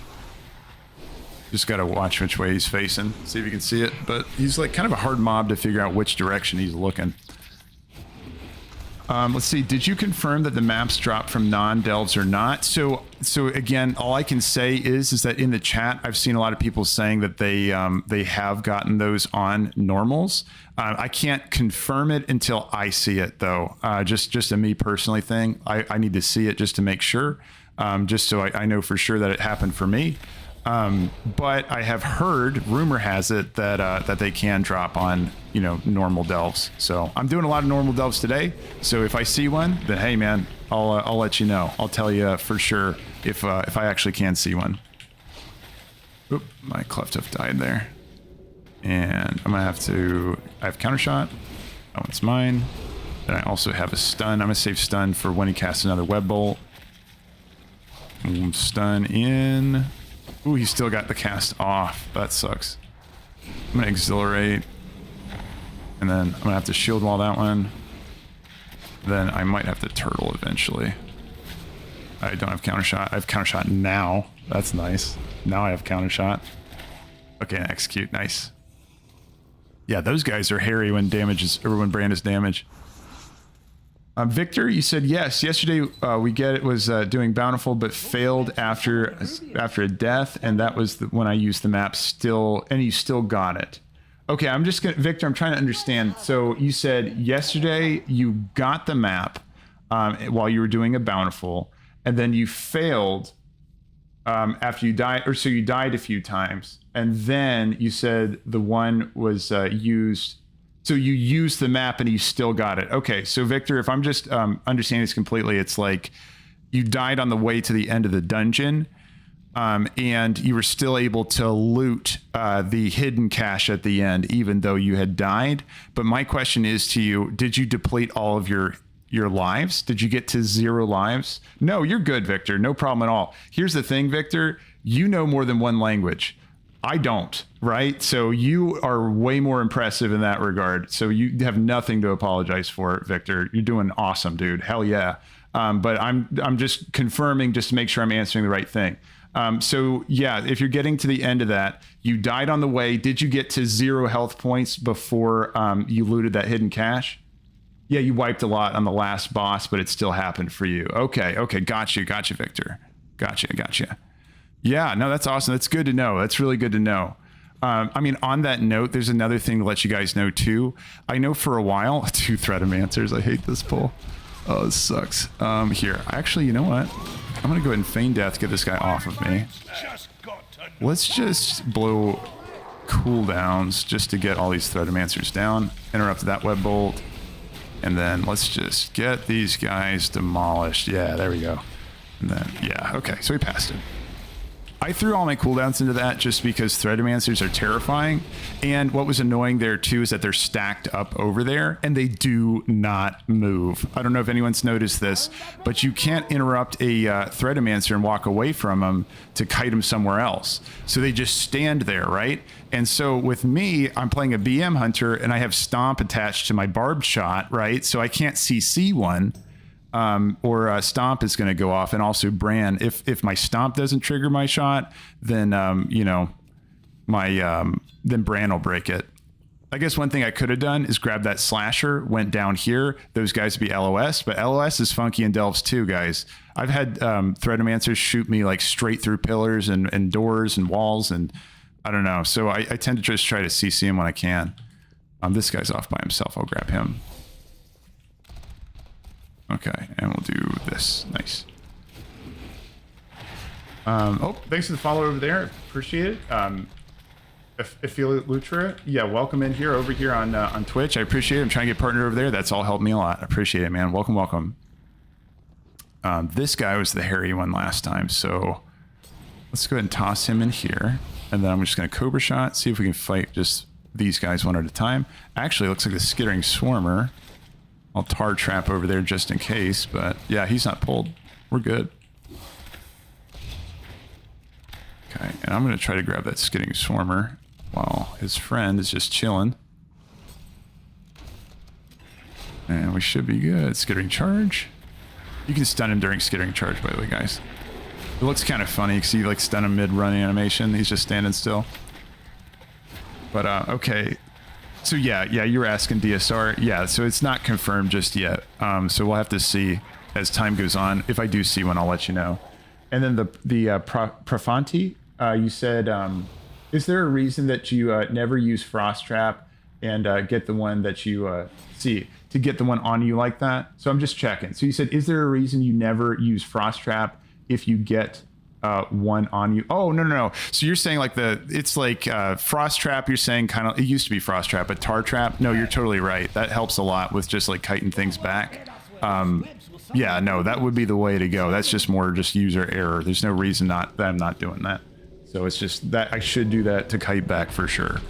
Just got to watch which way he's facing, see if you can see it. But he's like kind of a hard mob to figure out which direction he's looking. Let's see. Did you confirm that the maps drop from non-delves or not? So again, all I can say is that in the chat, I've seen a lot of people saying that they have gotten those on normals. I can't confirm it until I see it, though. Just a me personally thing. I need to see it just to make sure, just so I know for sure that it happened for me. But I have heard, rumor has it, that they can drop on, you know, normal delves. So I'm doing a lot of normal delves today. So if I see one, then hey man, I'll let you know. I'll tell you for sure if I actually can see one. Oop, my cleft hoof died there. And I'm gonna have to, I have counter shot. That one's mine. Then I also have a stun. I'm gonna save stun for when he casts another web bolt. Stun in. Ooh, he still got the cast off. That sucks. I'm gonna exhilarate. And then I'm gonna have to shield wall that one. Then I might have to turtle eventually. I don't have counter shot. I have counter shot now. That's nice. Now I have counter shot. Okay, execute. Nice. Yeah, those guys are hairy when damage is, or when Brann is damage. Victor, you said yes. Yesterday was doing Bountiful, but failed after a death, and that was when I used the map still, and you still got it. Okay, I'm just gonna, Victor, I'm trying to understand. So you said yesterday you got the map while you were doing a Bountiful, and then you failed after you died, or so you died a few times, and then you said the one was used. So you used the map and you still got it. Okay, so Victor, if I'm just understanding this completely, it's like you died on the way to the end of the dungeon, and you were still able to loot the hidden cache at the end, even though you had died. But my question is to you, did you deplete all of your lives? Did you get to 0 lives? No, you're good, Victor. No problem at all. Here's the thing, Victor. You know more than one language. I don't, right? So you are way more impressive in that regard. So you have nothing to apologize for, Victor. You're doing awesome, dude. Hell yeah. But I'm just confirming just to make sure I'm answering the right thing. So yeah, if you're getting to the end of that, you died on the way. Did you get to 0 health points before you looted that hidden cache? Yeah, you wiped a lot on the last boss, but it still happened for you. Okay, gotcha, Victor. Gotcha. Yeah, no, that's awesome. That's good to know. That's really good to know. I mean, on that note, there's another thing to let you guys know too. I know for a while, 2 Threatomancers, I hate this pull. Oh, this sucks. Here, actually, you know what? I'm gonna go ahead and feign death, get this guy off of me. Let's just blow cooldowns just to get all these Threadomancers down. Interrupt that web bolt. And then let's just get these guys demolished. Yeah, there we go. And then, yeah, okay, so we passed it. I threw all my cooldowns into that just because Threadomancers are terrifying. And what was annoying there too is that they're stacked up over there and they do not move. I don't know if anyone's noticed this, but you can't interrupt a Threadomancer and walk away from them to kite them somewhere else. So they just stand there, right? And so with me, I'm playing a BM Hunter and I have Stomp attached to my barbed shot, right? So I can't CC one. Or Stomp is going to go off, and also Brann. If my Stomp doesn't trigger my shot, then you know, my then Brann will break it. I guess one thing I could have done is grab that slasher, went down here. Those guys would be LOS, but LOS is funky in Delves too, guys. I've had Threadomancers shoot me like straight through pillars and doors and walls, and I don't know. So I tend to just try to CC him when I can. This guy's off by himself. I'll grab him. Okay, and we'll do this. Nice. Oh, thanks for the follow over there. Appreciate it. If you Lutra, yeah, welcome in here over here on Twitch. I appreciate it. I'm trying to get partnered over there. That's all helped me a lot. I appreciate it, man. Welcome, welcome. This guy was the hairy one last time, so let's go ahead and toss him in here. And then I'm just going to Cobra Shot, see if we can fight just these guys one at a time. Actually, it looks like the Skittering Swarmer. I'll tar trap over there just in case, but yeah, he's not pulled. We're good. Okay, and I'm going to try to grab that Skittering Swarmer while his friend is just chilling. And we should be good. Skittering Charge. You can stun him during Skittering Charge, by the way, guys. It looks kind of funny because you like stun him mid-run animation. He's just standing still. But okay. So yeah, you were asking DSR. Yeah, so it's not confirmed just yet. So we'll have to see as time goes on. If I do see one, I'll let you know. And then the Profanti, you said, is there a reason that you never use Frost Trap and get the one that you see to get the one on you like that? So I'm just checking. So you said, is there a reason you never use Frost Trap if you get one on you? Oh, no. So you're saying like it's like Frost Trap, you're saying kind of, it used to be Frost Trap, but Tar Trap? No, you're totally right. That helps a lot with just like kiting things back. Yeah, no, that would be the way to go. That's just more just user error. There's no reason that I'm not doing that. So it's just that I should do that to kite back for sure.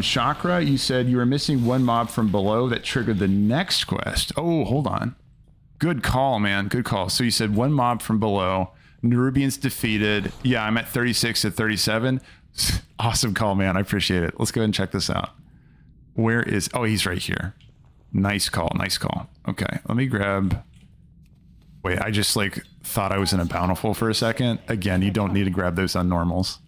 Chakra, you said you were missing one mob from below that triggered the next quest. Oh, hold on. Good call, man. Good call. So you said one mob from below. Nerubian's defeated. Yeah, I'm at 36 at 37. Awesome call, man. I appreciate it. Let's go ahead and check this out. Where is... Oh, he's right here. Nice call. Nice call. Okay, let me grab... Wait, I just like thought I was in a Bountiful for a second. Again, you don't need to grab those on normals.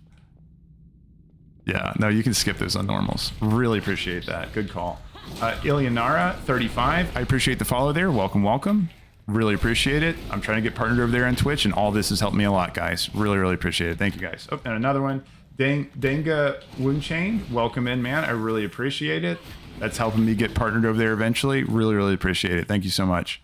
Yeah, no, you can skip those on normals. Really appreciate that. Good call. Ilianara, 35. I appreciate the follow there. Welcome, welcome. Really appreciate it. I'm trying to get partnered over there on Twitch, and all this has helped me a lot, guys. Really appreciate it. Thank you, guys. Oh, and another one. Denga Woonchain, welcome in, man. I really appreciate it. That's helping me get partnered over there eventually. Really appreciate it. Thank you so much.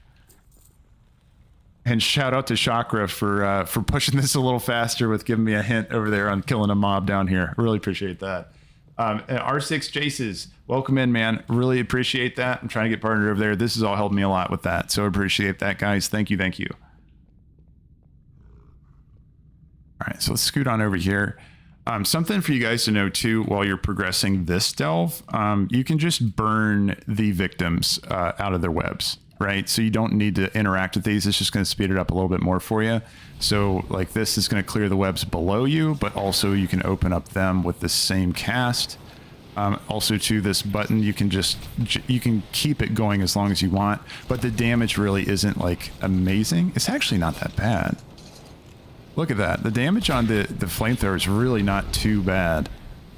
And shout out to Chakra for pushing this a little faster with giving me a hint over there on killing a mob down here. Really appreciate that. And R6 Jaces, welcome in, man. Really appreciate that. I'm trying to get partnered over there. This has all helped me a lot with that. So appreciate that, guys. Thank you. Thank you. All right, so let's scoot on over here. Something for you guys to know too, while you're progressing this delve, you can just burn the victims out of their webs, right? So you don't need to interact with these. It's just going to speed it up a little bit more for you. So like this is going to clear the webs below you, but also you can open up them with the same cast. Also to this button, you can keep it going as long as you want, but the damage really isn't like amazing. It's actually not that bad. Look at that. The damage on the flamethrower is really not too bad.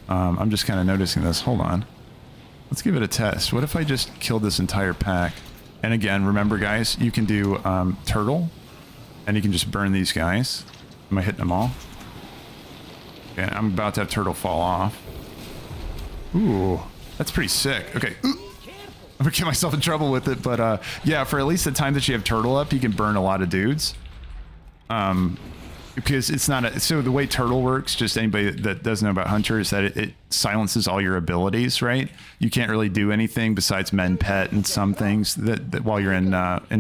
I'm just kind of noticing this. Hold on. Let's give it a test. What if I just killed this entire pack? And again, remember guys, you can do turtle, and you can just burn these guys. Am I hitting them all? Okay, I'm about to have turtle fall off. Ooh, that's pretty sick. Okay. Ooh. I'm gonna get myself in trouble with it, but yeah, for at least the time that you have turtle up, you can burn a lot of dudes. Because it's not a, so the way turtle works, just anybody that doesn't know about hunter, is that it silences all your abilities, right? You can't really do anything besides mend pet and some things that while you're in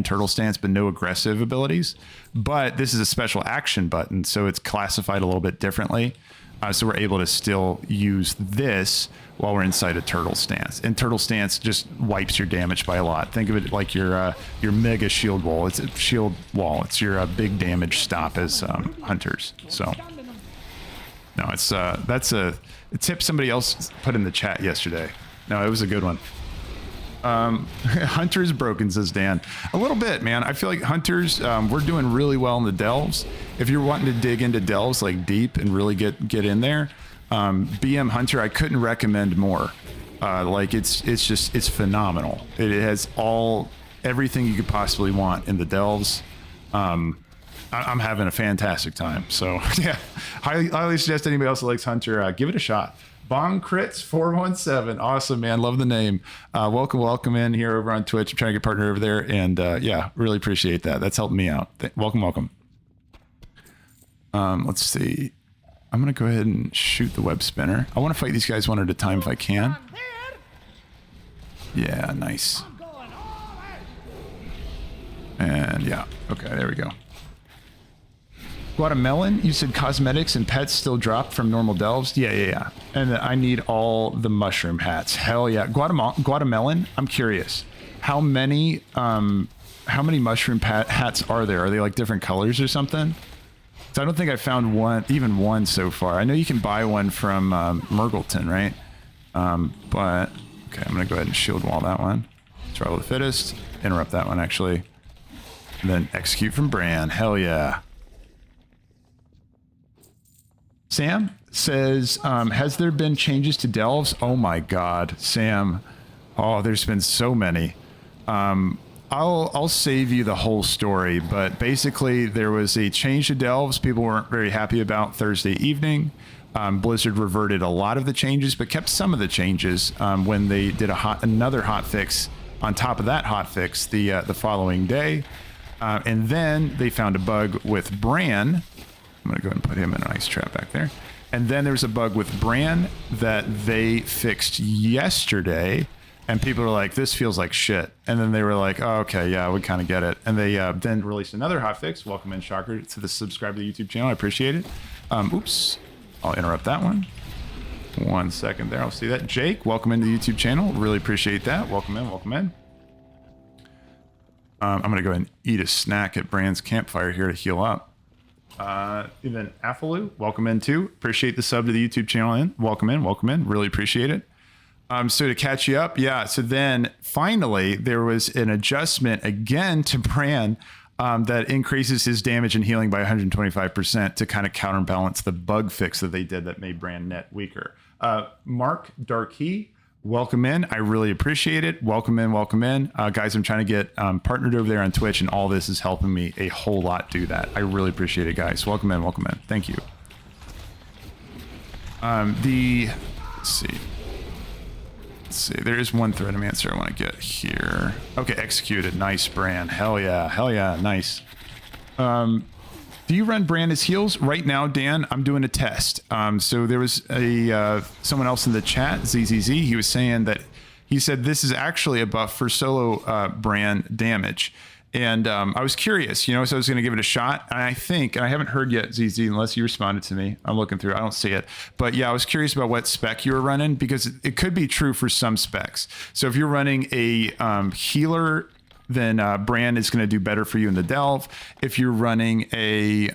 turtle stance, but no aggressive abilities. But this is a special action button, so it's classified a little bit differently. So we're able to still use this while we're inside a turtle stance. And turtle stance just wipes your damage by a lot. Think of it like your mega shield wall. It's a shield wall. It's your big damage stop as hunters. So no, it's that's a tip somebody else put in the chat yesterday. No, it was a good one. Hunters broken, says Dan. A little bit, man. I feel like hunters, we're doing really well in the delves. If you're wanting to dig into delves like deep and really get in there, BM Hunter, I couldn't recommend more. Like it's phenomenal. It has everything you could possibly want in the delves. I'm having a fantastic time. So yeah, highly suggest anybody else that likes Hunter, give it a shot. Bong Crits 417. Awesome, man. Love the name. Welcome in here over on Twitch. I'm trying to get partner over there. And yeah, really appreciate that. That's helping me out. Welcome. Let's see. I'm going to go ahead and shoot the web spinner. I want to fight these guys one at a time if I can. Yeah, nice. And yeah, okay, there we go. Guatemala, you said cosmetics and pets still drop from normal delves? Yeah. And I need all the mushroom hats. Hell yeah. Guatemalan, I'm curious. How many mushroom hats are there? Are they like different colors or something? So I don't think I found even one so far. I know you can buy one from Murgleton, right? But okay, I'm gonna go ahead and shield wall that one. Survival of the fittest. Interrupt that one actually. And then execute from Brann. Hell yeah. Sam says, has there been changes to delves? Oh my God, Sam. Oh, there's been so many. I'll save you the whole story, but basically there was a change to delves people weren't very happy about Thursday evening. Blizzard reverted a lot of the changes, but kept some of the changes when they did another hotfix on top of that hotfix the following day. And then they found a bug with Brann. I'm gonna go ahead and put him in an ice trap back there. And then there's a bug with Brann that they fixed yesterday, and people were like, this feels like shit. And then they were like, oh, okay, yeah, we kind of get it. And they then released another hotfix. Welcome in, Shocker, to the subscribe to the YouTube channel. I appreciate it. Oops, I'll interrupt that one. 1 second there, I'll see that. Jake, welcome into the YouTube channel. Really appreciate that. Welcome in. I'm gonna go ahead and eat a snack at Brann's campfire here to heal up. Even Afalu, welcome in too. Appreciate the sub to the YouTube channel. Welcome in. Really appreciate it. So to catch you up, yeah. So then finally there was an adjustment again to Brann that increases his damage and healing by 125% to kind of counterbalance the bug fix that they did that made Brann net weaker. Mark Darkey, welcome in. I really appreciate it. Welcome in. Guys, I'm trying to get partnered over there on Twitch, and all this is helping me a whole lot do that. I really appreciate it, guys. Welcome in. Thank you. Let's see. There is one thread of answer I want to get here. Okay, executed. Nice, Brann. Hell yeah. Nice. Do you run Brann as heals? Right now, Dan, I'm doing a test. So there was someone else in the chat, ZZZ, he was saying that he said this is actually a buff for solo Brann damage. And I was curious, so I was going to give it a shot. And I think, and I haven't heard yet, ZZ, unless you responded to me. I'm looking through, I don't see it. But yeah, I was curious about what spec you were running, because it could be true for some specs. So if you're running a healer, then Brann is going to do better for you in the delve. If you're running a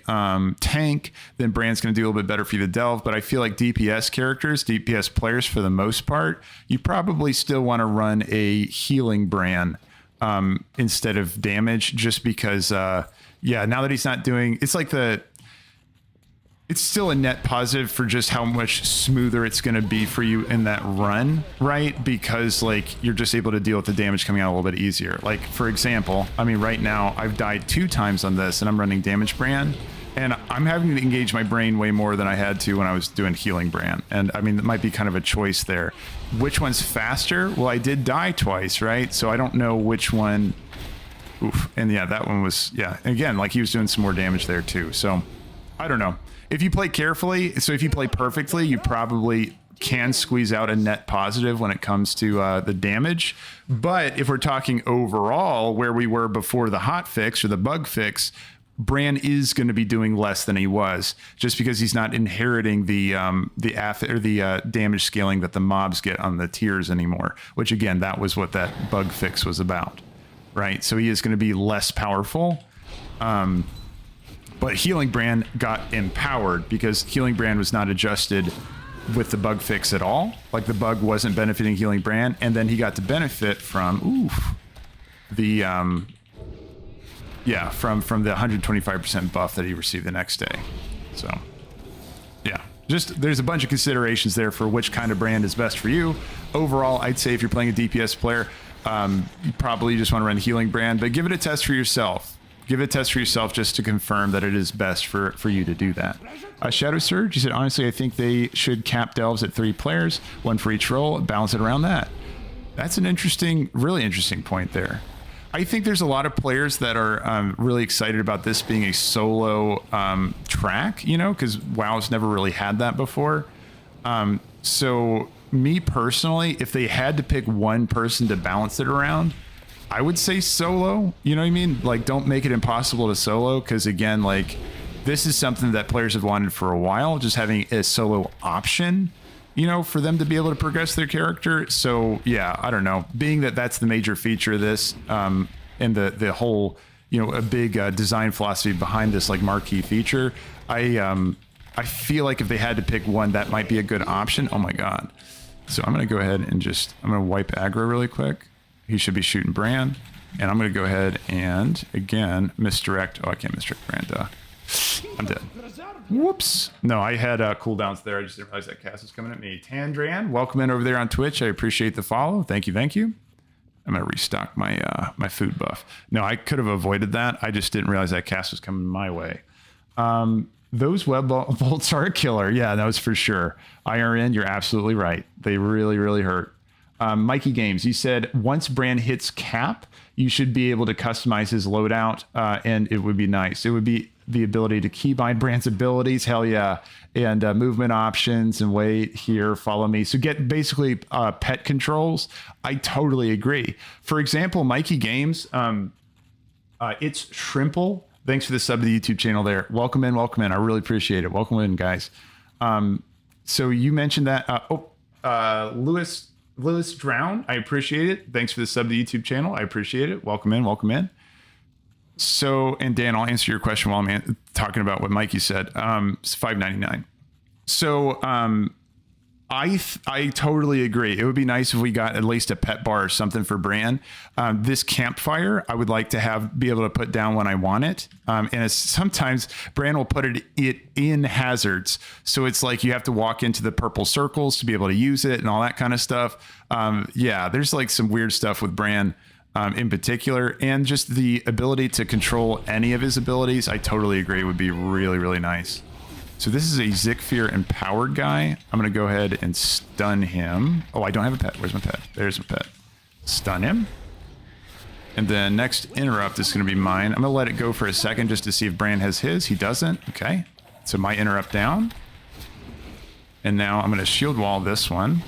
tank, then Brann's going to do a little bit better for you in the delve. But I feel like DPS players for the most part, you probably still want to run a healing Brann instead of damage, just because, yeah, now that he's not doing, it's still a net positive for just how much smoother it's going to be for you in that run, right? Because you're just able to deal with the damage coming out a little bit easier. Like, for example, I mean, right now I've died 2 times on this and I'm running damage Brann. And I'm having to engage my brain way more than I had to when I was doing healing Brann. And I mean, it might be kind of a choice there. Which one's faster? Well, I did die twice, right? So I don't know which one. Oof. And yeah, that one was, yeah. And again, like he was doing some more damage there too. So I don't know. If you play carefully, so if you play perfectly, you probably can squeeze out a net positive when it comes to the damage. But if we're talking overall, where we were before the hot fix or the bug fix, Brann is going to be doing less than he was, just because he's not inheriting the damage scaling that the mobs get on the tiers anymore. Which again, that was what that bug fix was about, right? So he is going to be less powerful. But healing Brann got empowered because healing Brann was not adjusted with the bug fix at all. Like the bug wasn't benefiting healing Brann, and then he got to benefit from the from the 125% buff that he received the next day. So yeah, just there's a bunch of considerations there for which kind of brand is best for you. Overall, I'd say if you're playing a DPS player, you probably just want to run healing Brann, but give it a test for yourself. Give it a test for yourself just to confirm that it is best for you to do that. Shadow Surge, you said, honestly, I think they should cap Delves at 3 players, 1 for each role, balance it around that. That's an interesting, really interesting point there. I think there's a lot of players that are really excited about this being a solo track, you know, because WoW's never really had that before. So me personally, if they had to pick one person to balance it around, I would say solo. You know what I mean? Like, don't make it impossible to solo, because again, like, this is something that players have wanted for a while, just having a solo option, you know, for them to be able to progress their character. So yeah, I don't know, being that that's the major feature of this, and the whole, you know, a big design philosophy behind this like marquee feature, I feel like if they had to pick one, that might be a good option. Oh my god. So I'm gonna go ahead and I'm gonna wipe aggro really quick. He should be shooting Brann, and I'm gonna go ahead and again misdirect. Oh, I can't misdirect Brann. I'm dead. Whoops. No, I had cooldowns there. I just didn't realize that cast was coming at me. Tandran, welcome in over there on Twitch. I appreciate the follow. Thank you. Thank you. I'm going to restock my my food buff. No, I could have avoided that. I just didn't realize that cast was coming my way. Those web bolts are a killer. Yeah, that was for sure. IRN, you're absolutely right. They really, really hurt. Mikey Games, you said once Brann hits cap, you should be able to customize his loadout, and it would be nice. It would be the ability to keybind Brann's abilities, hell yeah, and movement options and wait here, follow me. So get basically pet controls. I totally agree. For example, Mikey Games, it's Shrimple. Thanks for the sub to the YouTube channel there. Welcome in, welcome in. I really appreciate it. Welcome in, guys. So you mentioned that. Lewis Drown, I appreciate it. Thanks for the sub to the YouTube channel. I appreciate it. Welcome in, welcome in. So, and Dan, I'll answer your question while I'm talking about what Mikey said. It's $5.99. So, I totally agree. It would be nice if we got at least a pet bar or something for Brann. This campfire, I would like to be able to put down when I want it. And sometimes Brann will put it in hazards. So it's like you have to walk into the purple circles to be able to use it and all that kind of stuff. Yeah, there's like some weird stuff with Brann. In particular, and just the ability to control any of his abilities, I totally agree, would be really, really nice. So this is a Zekvir empowered guy. I'm going to go ahead and stun him. Oh, I don't have a pet. Where's my pet? There's my pet. Stun him. And then next interrupt is going to be mine. I'm going to let it go for a second just to see if Brann has his. He doesn't. Okay. So my interrupt down. And now I'm going to shield wall this one.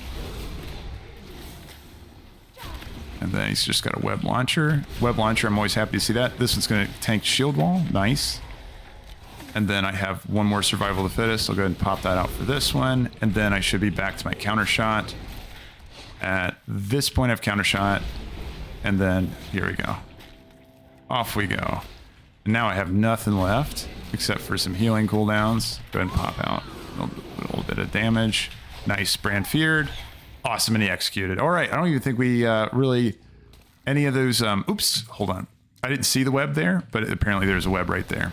And then he's just got a web launcher. Web launcher, I'm always happy to see that. This one's going to tank shield wall. Nice. And then I have one more survival of the fittest. I'll go ahead and pop that out for this one. And then I should be back to my counter shot. At this point, I have counter shot. And then here we go. Off we go. And now I have nothing left except for some healing cooldowns. Go ahead and pop out a little bit of damage. Nice, Brann feared. Awesome, and he executed. All right, I don't even think we really any of those. Oops, hold on. I didn't see the web there, but apparently there's a web right there.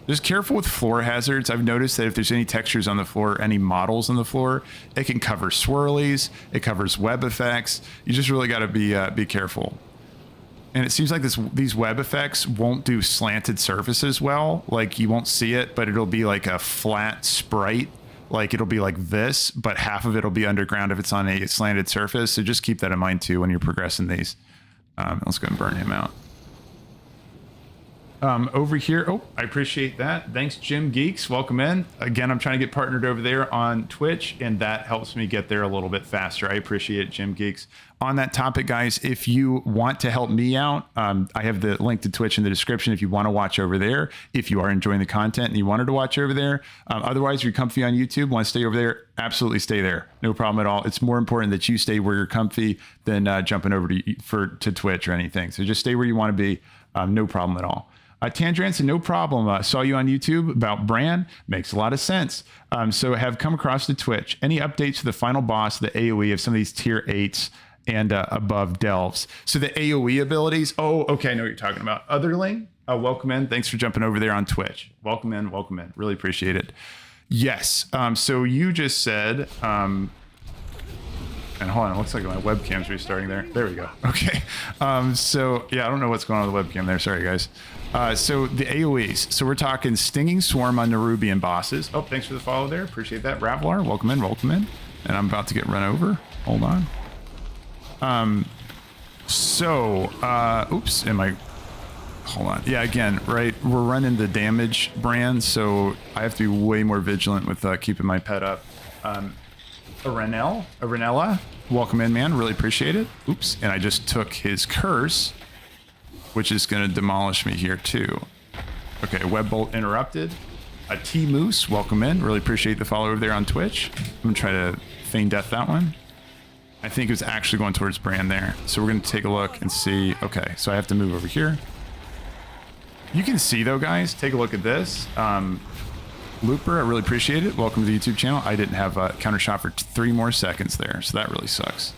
Just careful with floor hazards. I've noticed that if there's any textures on the floor, any models on the floor, it can cover swirlies. It covers web effects. You just really got to be careful. And it seems like these web effects won't do slanted surfaces well. Like you won't see it, but it'll be like a flat sprite. Like it'll be like this, but half of it'll be underground if it's on a slanted surface. So just keep that in mind too when you're progressing these. Let's go and burn him out. Over here, oh, I appreciate that. Thanks, Jim Geeks. Welcome in. Again, I'm trying to get partnered over there on Twitch, and that helps me get there a little bit faster. I appreciate it, Jim Geeks. On that topic, guys, if you want to help me out, I have the link to Twitch in the description if you want to watch over there, if you are enjoying the content and you wanted to watch over there. Otherwise, if you're comfy on YouTube, want to stay over there, absolutely stay there. No problem at all. It's more important that you stay where you're comfy than jumping over to Twitch or anything. So just stay where you want to be. No problem at all. Tandranson, no problem. Saw you on YouTube about Brann. Makes a lot of sense. So have come across to Twitch. Any updates to the final boss, the AoE of some of these tier 8s and above delves? So the AoE abilities. Oh, okay. I know what you're talking about. Otherling, welcome in. Thanks for jumping over there on Twitch. Welcome in. Welcome in. Really appreciate it. Yes. So you just said... and hold on, it looks like my webcam's restarting there. There we go. Okay. So yeah, I don't know what's going on with the webcam there. Sorry, guys. So the AoEs. So we're talking Stinging Swarm on Nerubian bosses. Oh, thanks for the follow there. Appreciate that. Ravlar, welcome in, welcome in. And I'm about to get run over. Hold on. Oops, hold on. Yeah, again, right, we're running the damage brand, so I have to be way more vigilant with keeping my pet up. Arenella, welcome in, man. Really appreciate it. Oops, and I just took his curse, which is going to demolish me here too. Okay, web bolt interrupted. A T Moose, welcome in. Really appreciate the follow over there on Twitch. I'm gonna try to feign death that one. I think it was actually going towards Brann there. So we're gonna take a look and see. Okay, so I have to move over here. You can see though, guys, take a look at this. Looper, I really appreciate it. Welcome to the YouTube channel. I didn't have a counter shot for 3 more seconds there, so that really sucks.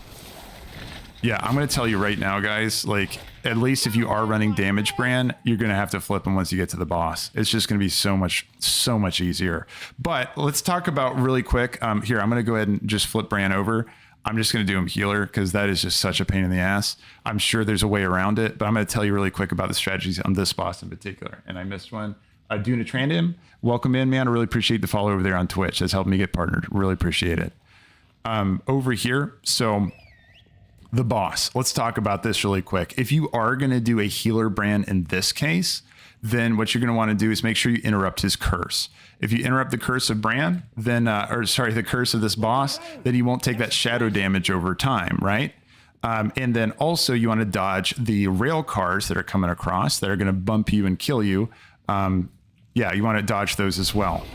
Yeah, I'm going to tell you right now, guys, like, at least if you are running damage Brann, you're going to have to flip him once you get to the boss. It's just going to be so much easier. But let's talk about really quick. Here, I'm going to go ahead and just flip Brann over. I'm just going to do him healer because that is just such a pain in the ass. I'm sure there's a way around it, but I'm going to tell you really quick about the strategies on this boss in particular. And I missed one. Dunatrandim, welcome in, man. I really appreciate the follow over there on Twitch. That's helped me get partnered. Really appreciate it. Over here, so the boss. Let's talk about this really quick. If you are going to do a healer Brann in this case, then what you're going to want to do is make sure you interrupt his curse. If you interrupt the curse of Brann, then, the curse of this boss, then you won't take that shadow damage over time, right? And then also you want to dodge the rail cars that are coming across that are going to bump you and kill you. Yeah, you want to dodge those as well.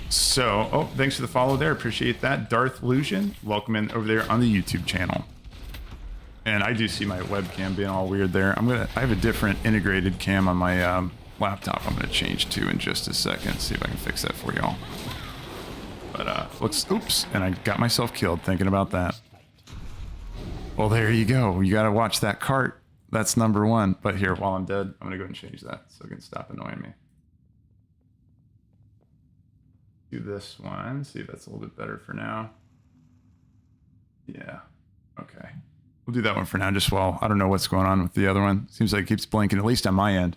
So, oh, thanks for the follow there. Appreciate that. Darth Illusion, welcome in over there on the YouTube channel. And I do see my webcam being all weird there. I have a different integrated cam on my laptop. I'm going to change to in just a second. See if I can fix that for y'all. But oops, and I got myself killed thinking about that. Well, there you go. You got to watch that cart. That's number 1. But here, while I'm dead, I'm going to go ahead and change that so it can stop annoying me. Do this one. See if that's a little bit better for now. Yeah. Okay. We'll do that one for now just while I don't know what's going on with the other one. Seems like it keeps blinking, at least on my end.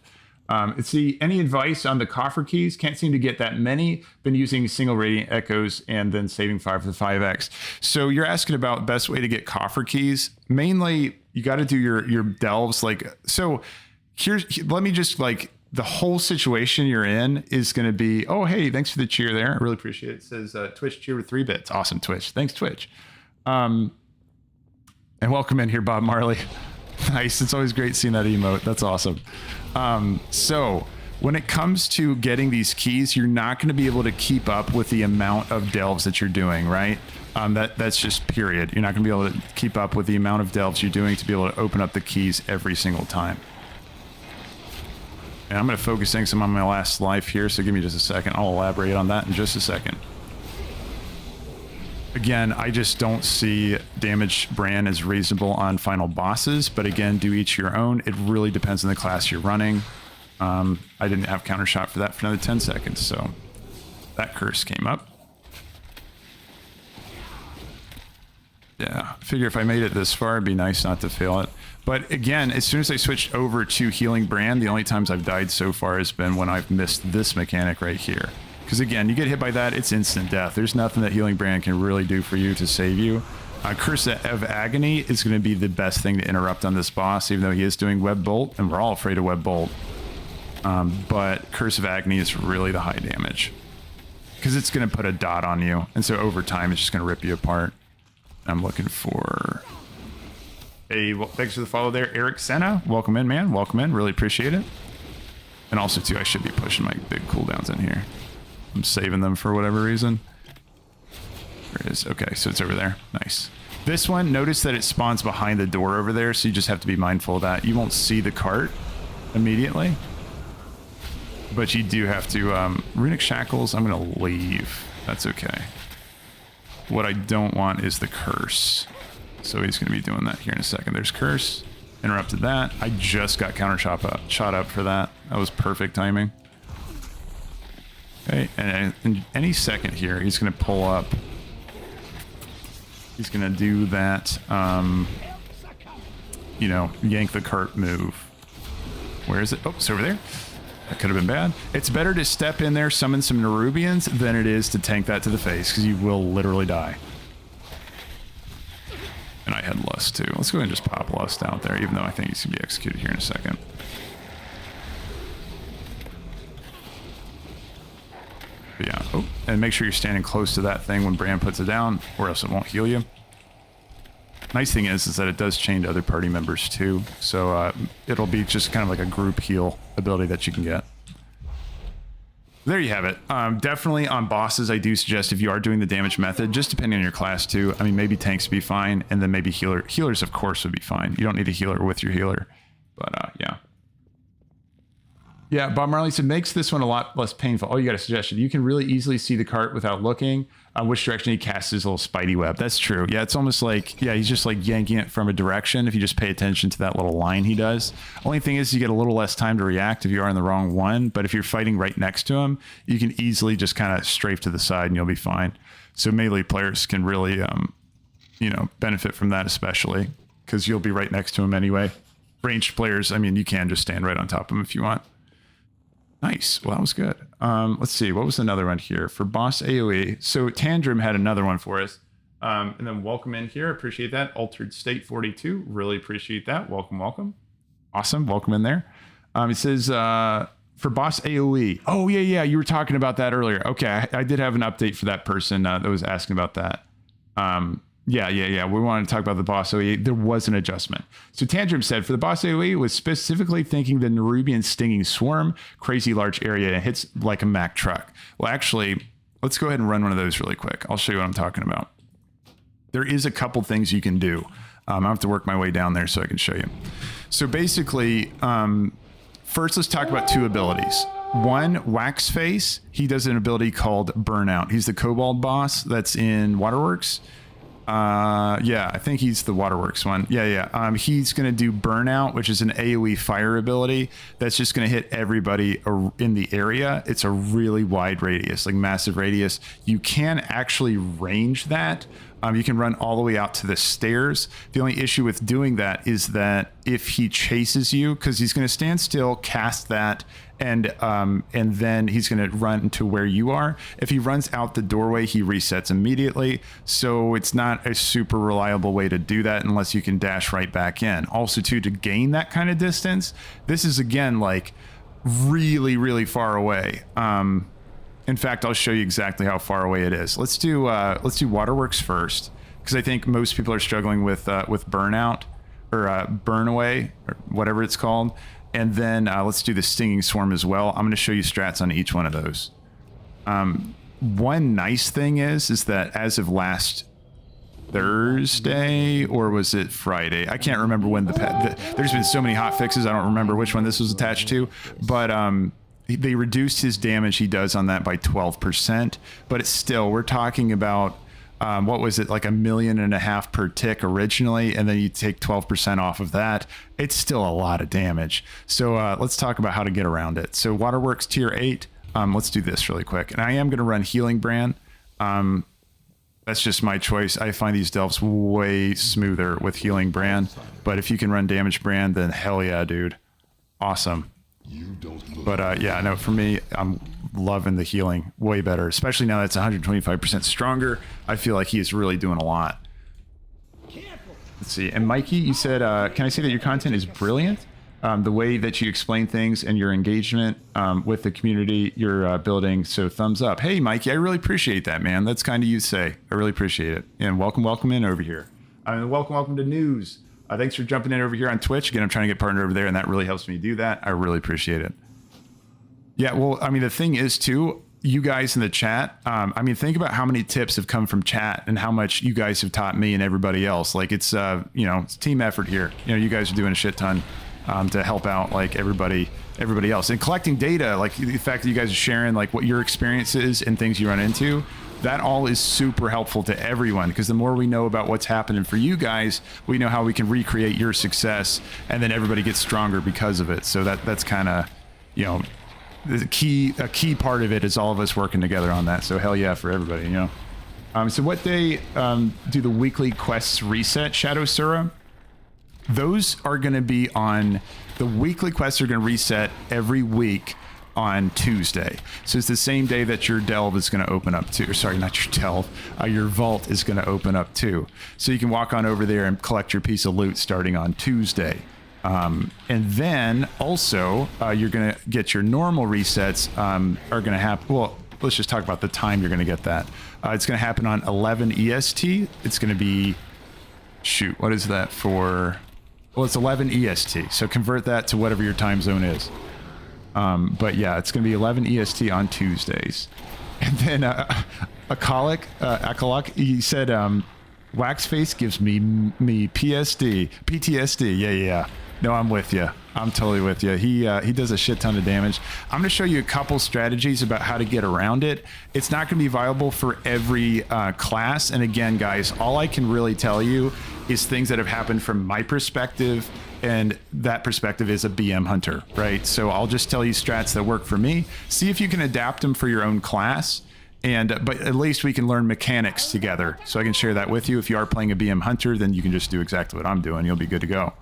Any advice on the coffer keys? Can't seem to get that many. Been using single radiant echoes and then saving 5 for the 5x. So you're asking about best way to get coffer keys. Mainly, you got to do your delves. So let me just the whole situation you're in is going to be, oh, hey, thanks for the cheer there. I really appreciate it. It says Twitch cheer with 3 bits. Awesome, Twitch. Thanks, Twitch. And welcome in here, Bob Marley. Nice. It's always great seeing that emote. That's awesome. So when it comes to getting these keys, you're not going to be able to keep up with the amount of delves that you're doing, right? That's just period. You're not going to be able to keep up with the amount of delves you're doing to be able to open up the keys every single time. And I'm going to focus some on my last life here, so give me just a second. I'll elaborate on that in just a second. Again, I just don't see damage Brann as reasonable on final bosses, but again, do each your own. It really depends on the class you're running. I didn't have counter shot for that for another 10 seconds, so that curse came up. Yeah, figure if I made it this far, it'd be nice not to fail it. But again, as soon as I switched over to healing Brann, the only times I've died so far has been when I've missed this mechanic right here. Because again, you get hit by that, it's instant death. There's nothing that healing Brann can really do for you to save you. Curse of Agony is going to be the best thing to interrupt on this boss, even though he is doing Web Bolt, and we're all afraid of Web Bolt. But Curse of Agony is really the high damage. Because it's going to put a dot on you, and so over time it's just going to rip you apart. I'm looking for well, thanks for the follow there, Eric Senna. Welcome in, man. Welcome in. Really appreciate it. And also, too, I should be pushing my big cooldowns in here. I'm saving them for whatever reason. There it is. Okay, so it's over there. Nice. This one, notice that it spawns behind the door over there, so you just have to be mindful of that. You won't see the cart immediately, but you do have to... Runic Shackles, I'm going to leave. That's okay. What I don't want is the curse. So he's going to be doing that here in a second. There's curse. Interrupted that. I just got counter shot up for that. That was perfect timing. Okay, and in any second here, he's going to pull up. He's going to do that, you know, yank the cart move. Where is it? Oh, it's over there. That could have been bad. It's better to step in there, summon some Nerubians, than it is to tank that to the face, because you will literally die. And I had Lust too. Let's go ahead and just pop Lust out there, even though I think he's going to be executed here in a second. But yeah. Oh, and make sure you're standing close to that thing when Brann puts it down, or else it won't heal you. Nice thing is that it does chain to other party members too, so it'll be just kind of like a group heal ability that you can get. There you have it. Definitely on bosses, I do suggest if you are doing the damage method, just depending on your class too. I mean, maybe tanks would be fine, and then maybe healers, of course, would be fine. You don't need a healer with your healer, but yeah. Yeah, Bob Marley said, makes this one a lot less painful. Oh, you got a suggestion. You can really easily see the cart without looking which direction he casts his little spidey web. That's true. Yeah, it's almost like, yeah, he's just like yanking it from a direction if you just pay attention to that little line he does. Only thing is you get a little less time to react if you are in the wrong one, but if you're fighting right next to him, you can easily just kind of strafe to the side and you'll be fine. So melee players can really, you know, benefit from that especially because you'll be right next to him anyway. Ranged players, I mean, you can just stand right on top of him if you want. Nice. Well, that was good. Let's see. What was another one here for boss AoE? So Tandrim had another one for us. And then welcome in here. Appreciate that. Altered State 42. Really appreciate that. Welcome, welcome. Awesome. Welcome in there. It says for boss AoE. Oh, yeah. You were talking about that earlier. Okay. I did have an update for that person that was asking about that. Yeah. We wanted to talk about the boss AoE. There was an adjustment. So Tantrum said, for the boss AoE, was specifically thinking the Nerubian stinging swarm, crazy large area, and hits like a Mack truck. Well, actually, let's go ahead and run one of those really quick. I'll show you what I'm talking about. There is a couple things you can do. I have to work my way down there so I can show you. So basically, first let's talk about two abilities. One, Waxface, he does an ability called Burnout. He's the Kobold boss that's in Waterworks. Yeah, I think he's the Waterworks one. Yeah. He's going to do Burnout, which is an AoE fire ability that's just going to hit everybody in the area. It's a really wide radius, like massive radius. You can actually range that. You can run all the way out to the stairs. The only issue with doing that is that if he chases you, because he's going to stand still, cast that, and then he's going to run to where you are. If he runs out the doorway, he resets immediately. So it's not a super reliable way to do that unless you can dash right back in. Also, too, to gain that kind of distance, this is again like really, really far away. In fact, I'll show you exactly how far away it is. Let's do Waterworks first, because I think most people are struggling with Burnout or Burn Away or whatever it's called. And then let's do the Stinging Swarm as well. I'm going to show you strats on each one of those. One nice thing is that as of last Thursday, or was it Friday? I can't remember when there's been so many hot fixes. I don't remember which one this was attached to, but they reduced his damage he does on that by 12%, but it's still, we're talking about, what was it, like 1.5 million per tick originally, and then you take 12% off of that. It's still a lot of damage. So let's talk about how to get around it. So Waterworks tier 8, let's do this really quick. And I am going to run Healing Brann. That's just my choice. I find these delves way smoother with healing Brann, but if you can run damage Brann, then hell yeah, dude. Awesome. But yeah, no, for me, I'm loving the healing way better, especially now that it's 125% stronger. I feel like he is really doing a lot. Let's see. And Mikey, you said, can I say that your content is brilliant? The way that you explain things and your engagement with the community you're building. So thumbs up. Hey, Mikey, I really appreciate that, man. That's kind of you to say. I really appreciate it. And welcome in over here. Welcome to news. Thanks for jumping in over here on Twitch. Again, I'm trying to get partnered over there, and that really helps me do that. I really appreciate it. Yeah, well, I mean, the thing is, too, you guys in the chat, I mean, think about how many tips have come from chat and how much you guys have taught me and everybody else. Like, it's, you know, it's a team effort here. You know, you guys are doing a shit ton to help out, like, everybody else. And collecting data, like, the fact that you guys are sharing, like, what your experience is and things you run into, that all is super helpful to everyone, because the more we know about what's happening for you guys, we know how we can recreate your success, and then everybody gets stronger because of it. So that's kind of, you know, a key part of it is all of us working together on that. So hell yeah for everybody, you know. So what day do the weekly quests reset, Shadow Sura? Those are going to be on, the weekly quests are going to reset every week on Tuesday. So it's the same day that your delve is going to open up too. Sorry, not your delve. Your vault is going to open up too. So you can walk on over there and collect your piece of loot starting on Tuesday. And then also you're going to get your normal resets are going to happen. Well, let's just talk about the time you're going to get that. It's going to happen on 11 EST. It's going to be, shoot, what is that for? Well, it's 11 EST. So convert that to whatever your time zone is. But yeah, it's going to be 11 EST on Tuesdays. And then Akalak, he said, Waxface gives me PTSD. Yeah. No, I'm with you. I'm totally with you. He does a shit ton of damage. I'm going to show you a couple strategies about how to get around it. It's not going to be viable for every class. And again, guys, all I can really tell you is things that have happened from my perspective, and that perspective is a BM hunter, right? So I'll just tell you strats that work for me. See if you can adapt them for your own class. But at least we can learn mechanics together. So I can share that with you. If you are playing a BM hunter, then you can just do exactly what I'm doing. You'll be good to go.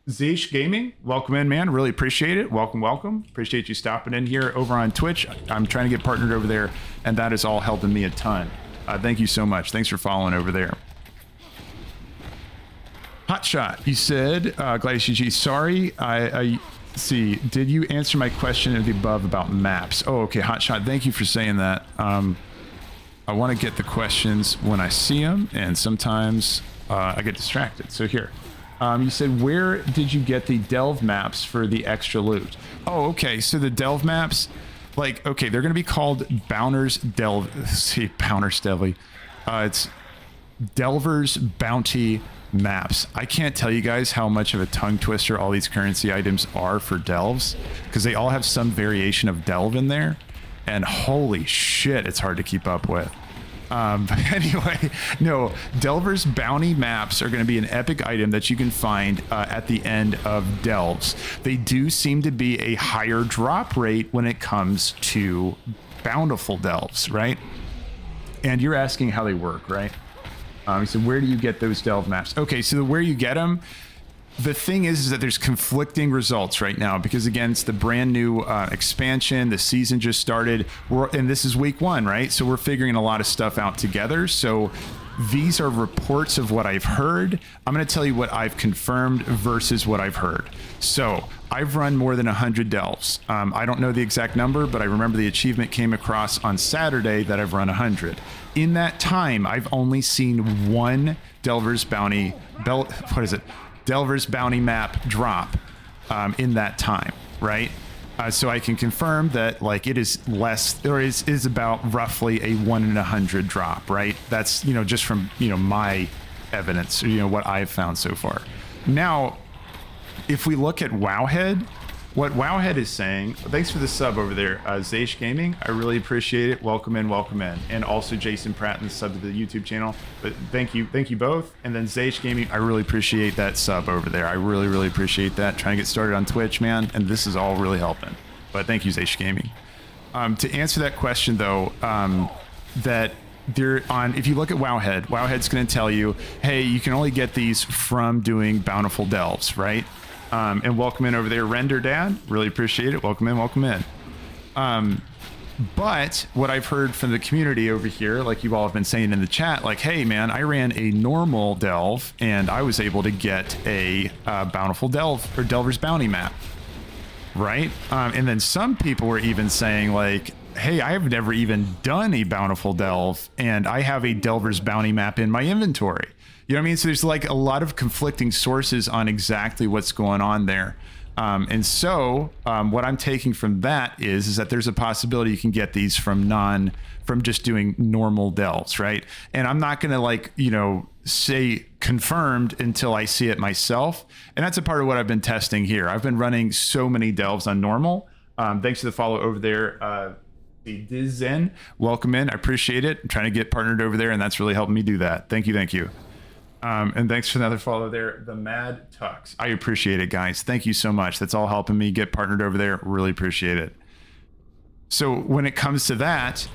Zesh Gaming, welcome in, man. Really appreciate it. Welcome. Appreciate you stopping in here over on Twitch. I'm trying to get partnered over there, and that is all helping me a ton. Thank you so much. Thanks for following over there. Hotshot, you said, Gladius GG, sorry, I see, did you answer my question of the above about maps? Oh, okay, Hotshot, thank you for saying that. I want to get the questions when I see them, and sometimes I get distracted. So here, you said, where did you get the delve maps for the extra loot? Oh, okay, so the delve maps, like, okay, they're going to be called Bountiful Delves. See, Bountiful Delves. It's Delver's Bounty maps. I can't tell you guys how much of a tongue twister all these currency items are for delves, because they all have some variation of delve in there, and holy shit, it's hard to keep up with. But anyway, no, Delver's bounty maps are going to be an epic item that you can find at the end of delves. They do seem to be a higher drop rate when it comes to Bountiful Delves, right? And you're asking how they work, right? So where do you get those delve maps? Okay, so where you get them, the thing is that there's conflicting results right now, because again, it's the brand new expansion. The season just started, and this is week 1, right? So we're figuring a lot of stuff out together. So these are reports of what I've heard. I'm going to tell you what I've confirmed versus what I've heard. So I've run more than 100 delves. I don't know the exact number, but I remember the achievement came across on Saturday that I've run 100. In that time, I've only seen one Delver's Bounty, Delver's Bounty map drop in that time, right? So I can confirm that, like, it is less, or is about roughly a 1 in 100 drop, right? That's, you know, just from, you know, my evidence, or, you know, what I've found so far. Now, if we look at Wowhead, what Wowhead is saying, thanks for the sub over there, Zesh Gaming. I really appreciate it. Welcome in. And also Jason Pratt and the sub to the YouTube channel. But thank you both. And then Zesh Gaming, I really appreciate that sub over there. I really appreciate that. Trying to get started on Twitch, man, and this is all really helping. But thank you, Zesh Gaming. To answer that question though, that they're on, if you look at Wowhead's going to tell you, hey, you can only get these from doing Bountiful Delves, right? And welcome in over there, Render Dad. Really appreciate it. Welcome in, welcome in. But what I've heard from the community over here, like you all have been saying in the chat, like, hey man, I ran a normal delve and I was able to get a Bountiful Delve or Delver's Bounty map, right? And then some people were even saying like, hey, I have never even done a Bountiful Delve and I have a Delver's Bounty map in my inventory. You know what I mean? So there's like a lot of conflicting sources on exactly what's going on there. And so what I'm taking from that is that there's a possibility you can get these from just doing normal delves, right? And I'm not going to like, you know, say confirmed until I see it myself. And that's a part of what I've been testing here. I've been running so many delves on normal. Thanks for the follow over there. The Dizen, welcome in. I appreciate it. I'm trying to get partnered over there and that's really helping me do that. Thank you. Thank you. And thanks for another follow there, the Mad Tux. I appreciate it, guys. Thank you so much. That's all helping me get partnered over there. Really appreciate it. So when it comes to that,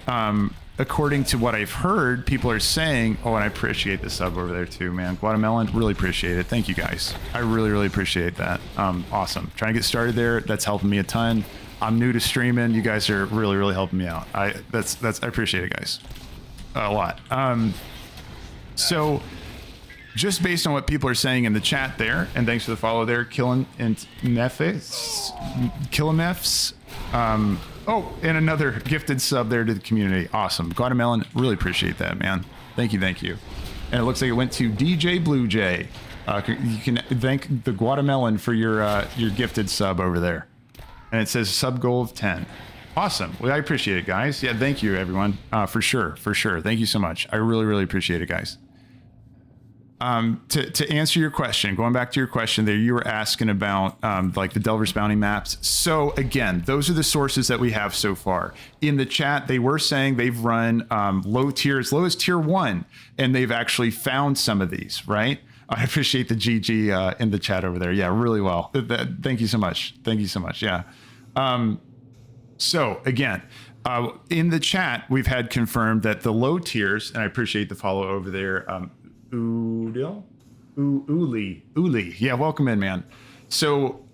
according to what I've heard, people are saying, oh, and I appreciate the sub over there too, man. Guatemalan, really appreciate it. Thank you, guys. I really, really appreciate that. Awesome. Trying to get started there. That's helping me a ton. I'm new to streaming. You guys are really, really helping me out. I appreciate it, guys. A lot. So just based on what people are saying in the chat there, and thanks for the follow there, Killamefs. Oh, and another gifted sub there to the community. Awesome. Guatemalan, really appreciate that, man. Thank you, thank you. And it looks like it went to DJ Blue Jay. You can thank the Guatemalan for your gifted sub over there. And it says sub goal of 10. Awesome. Well, I appreciate it, guys. Yeah, thank you, everyone. For sure, for sure. Thank you so much. I really, really appreciate it, guys. To answer your question, going back to your question there, you were asking about like the Delver's Bounty maps. So again, those are the sources that we have so far. In the chat, they were saying they've run low tier, as low as tier 1, and they've actually found some of these, right? I appreciate the GG in the chat over there. Yeah, really well. Thank you so much. Thank you so much. Yeah. So again, in the chat, we've had confirmed that the low tiers, and I appreciate the follow over there. Uli. Yeah, welcome in, man. So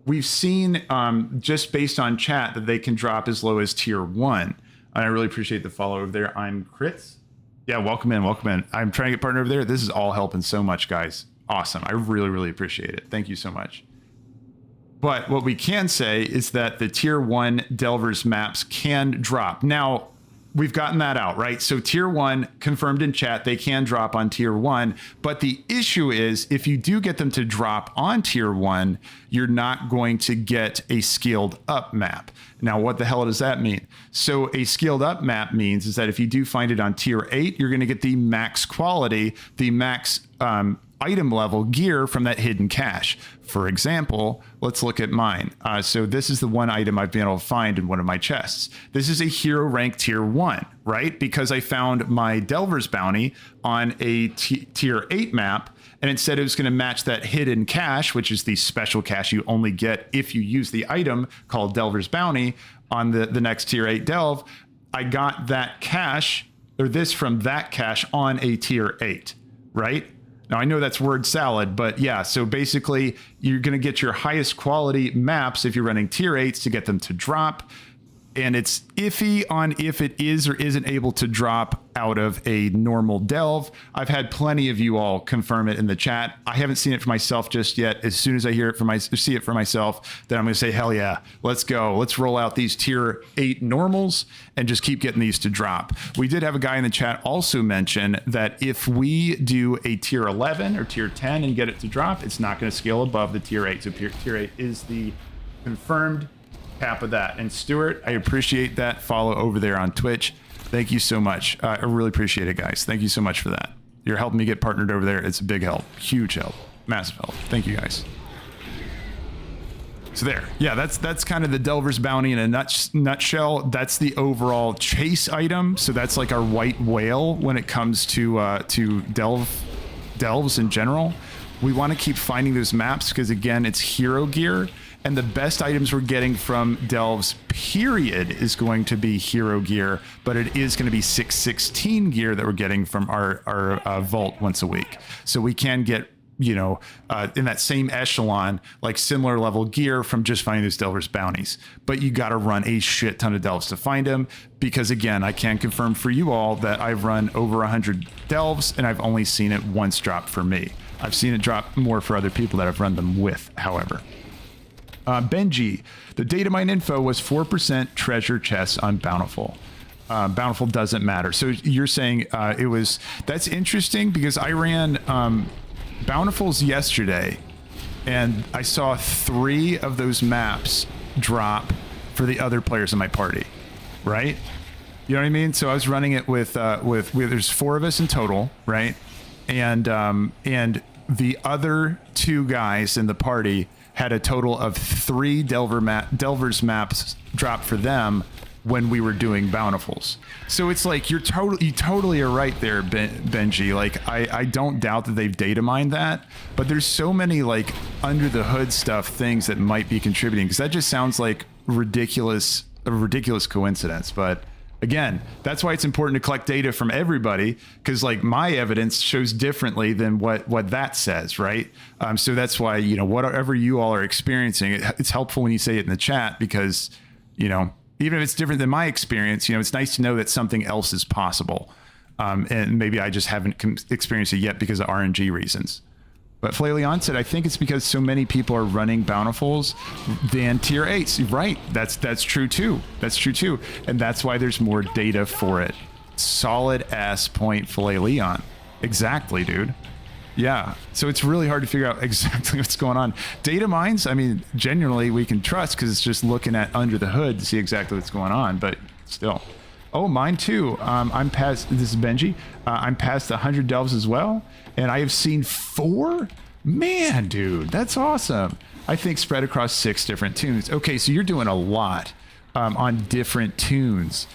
we've seen just based on chat that they can drop as low as tier 1. And I really appreciate the follow over there. I'm Crits. Yeah, welcome in, welcome in. I'm trying to get partnered over there. This is all helping so much, guys. Awesome. I really, really appreciate it. Thank you so much. But what we can say is that the tier 1 Delver's maps can drop. Now, we've gotten that out, right? So tier 1 confirmed in chat, they can drop on tier 1. But the issue is if you do get them to drop on tier 1, you're not going to get a scaled up map. Now, what the hell does that mean? So a scaled up map means is that if you do find it on tier 8, you're going to get the max quality, the max item level gear from that hidden cache. For example, let's look at mine. So this is the one item I've been able to find in one of my chests. This is a hero rank tier 1, right? Because I found my Delver's Bounty on a tier 8 map, and it said it was going to match that hidden cache, which is the special cache you only get if you use the item called Delver's Bounty on the next tier 8 delve. I got that cache, or this from that cache on a tier 8, right? Now, I know that's word salad, but yeah, so basically you're going to get your highest quality maps if you're running tier 8s to get them to drop. And it's iffy on if it is or isn't able to drop out of a normal delve. I've had plenty of you all confirm it in the chat. I haven't seen it for myself just yet. As soon as I see it for myself, then I'm going to say, hell yeah, let's go. Let's roll out these tier 8 normals and just keep getting these to drop. We did have a guy in the chat also mention that if we do a tier 11 or tier 10 and get it to drop, it's not going to scale above the tier 8. So tier 8 is the confirmed cap of that. And Stuart, I appreciate that follow over there on Twitch. Thank you so much. I really appreciate it, guys. Thank you so much for that. You're helping me get partnered over there. It's a big help, huge help, massive help. Thank you, guys. So there, yeah, that's kind of the Delver's Bounty in a nutshell. That's the overall chase item. So that's like our white whale when it comes to delves in general. We want to keep finding those maps because again, it's hero gear. And the best items we're getting from Delves, period, is going to be hero gear, but it is going to be 616 gear that we're getting from our vault once a week. So we can get, you know, in that same echelon, like similar level gear from just finding those Delver's bounties. But you got to run a shit ton of Delves to find them, because again, I can confirm for you all that I've run over 100 Delves and I've only seen it once drop for me. I've seen it drop more for other people that I've run them with, however. Benji, the data mine info was 4% treasure chests on Bountiful. Bountiful doesn't matter. So you're saying that's interesting, because I ran Bountiful's yesterday and I saw 3 of those maps drop for the other players in my party, right? You know what I mean? So I was running it with there's 4 of us in total, right? And the other 2 guys in the party had a total of 3 Delver's maps drop for them when we were doing Bountifuls. So it's like you totally are right there, Benji. Like I don't doubt that they've data mined that, but there's so many like under the hood things that might be contributing, because that just sounds like a ridiculous coincidence. But again, that's why it's important to collect data from everybody, because like my evidence shows differently than what that says, right? So that's why, you know, whatever you all are experiencing, it's helpful when you say it in the chat, because, you know, even if it's different than my experience, you know, it's nice to know that something else is possible. And maybe I just haven't experienced it yet because of RNG reasons. But Flailion said, I think it's because so many people are running Bountifuls than tier 8s. Right. That's true too. That's true too. And that's why there's more data for it. Solid ass point, Flailion. Exactly, dude. Yeah. So it's really hard to figure out exactly what's going on. Data mines, I mean, genuinely we can trust, because it's just looking at under the hood to see exactly what's going on, but still. Oh, mine too. I'm past, this is Benji. I'm past 100 Delves as well. And I have seen 4? Man, dude, that's awesome. I think spread across 6 different tunes. Okay, so you're doing a lot on different tunes.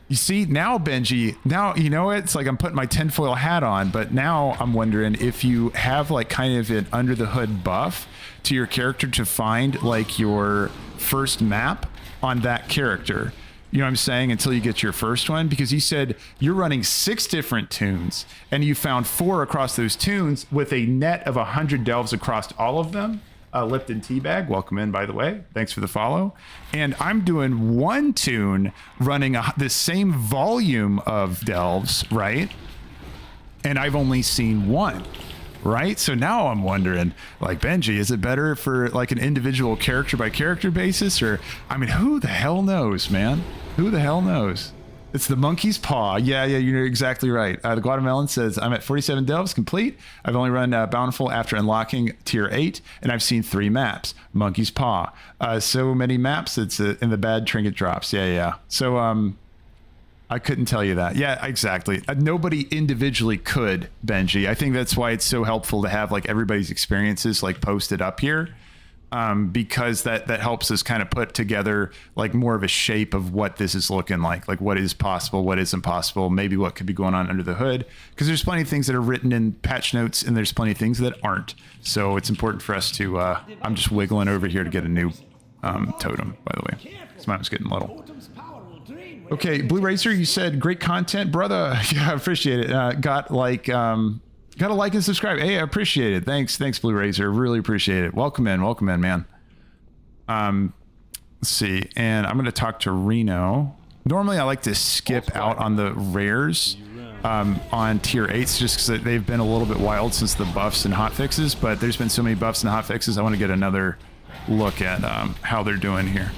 You see, now, Benji, now, you know, it's like I'm putting my tinfoil hat on, but now I'm wondering if you have like kind of an under the hood buff to your character to find like your first map on that character. You know what I'm saying? Until you get your first one, because you said you're running 6 different tunes and you found 4 across those tunes with a net of 100 Delves across all of them. Lipton Teabag, welcome in, by the way. Thanks for the follow. And I'm doing 1 tune running the same volume of Delves, right? And I've only seen 1. Right? So now I'm wondering, like, Benji, is it better for like an individual character by character basis? Or, I mean, who the hell knows, man? Who the hell knows? It's the monkey's paw. Yeah, you're exactly right. The Guatemalan says, I'm at 47 Delves complete. I've only run Bountiful after unlocking tier 8, and I've seen 3 maps. Monkey's paw. So many maps, it's in the bad trinket drops. Yeah. So, I couldn't tell you that. Yeah, exactly. Nobody individually could, Benji. I think that's why it's so helpful to have like everybody's experiences like posted up here, because that helps us kind of put together like more of a shape of what this is looking like what what is possible, what isn't possible, maybe what could be going on under the hood, because there's plenty of things that are written in patch notes and there's plenty of things that aren't. So it's important for us to, I'm just wiggling over here to get a new totem, by the way. This mine was getting little. Okay, Blue Racer, you said great content, brother. Yeah, I appreciate it. Got to like and subscribe. Hey, I appreciate it. Thanks, Blue Racer. Really appreciate it. Welcome in, man. Let's see, and I'm gonna talk to Reno. Normally, I like to skip out on the rares on tier 8s just because they've been a little bit wild since the buffs and hotfixes. But there's been so many buffs and hotfixes. I want to get another look at how they're doing here.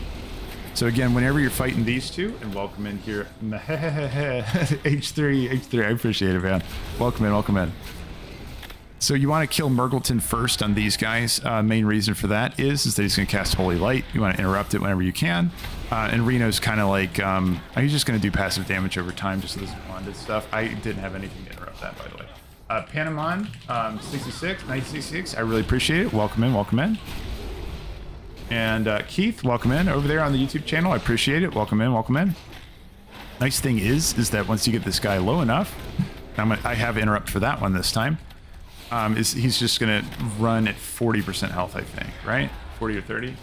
So again, whenever you're fighting these 2, and welcome in here, H3, I appreciate it, man. Welcome in. So you want to kill Murgleton first on these guys. Main reason for that is that he's going to cast Holy Light. You want to interrupt it whenever you can. And Reno's kind of like, he's just going to do passive damage over time, just this bonded stuff. I didn't have anything to interrupt that, by the way. Panamon, 1966, I really appreciate it. Welcome in. And Keith, welcome in over there on the YouTube channel. I appreciate it. Welcome in. Nice thing is that once you get this guy low enough, I have interrupt for that one this time. He's just gonna run at 40% health, I think, right? 40 or 30.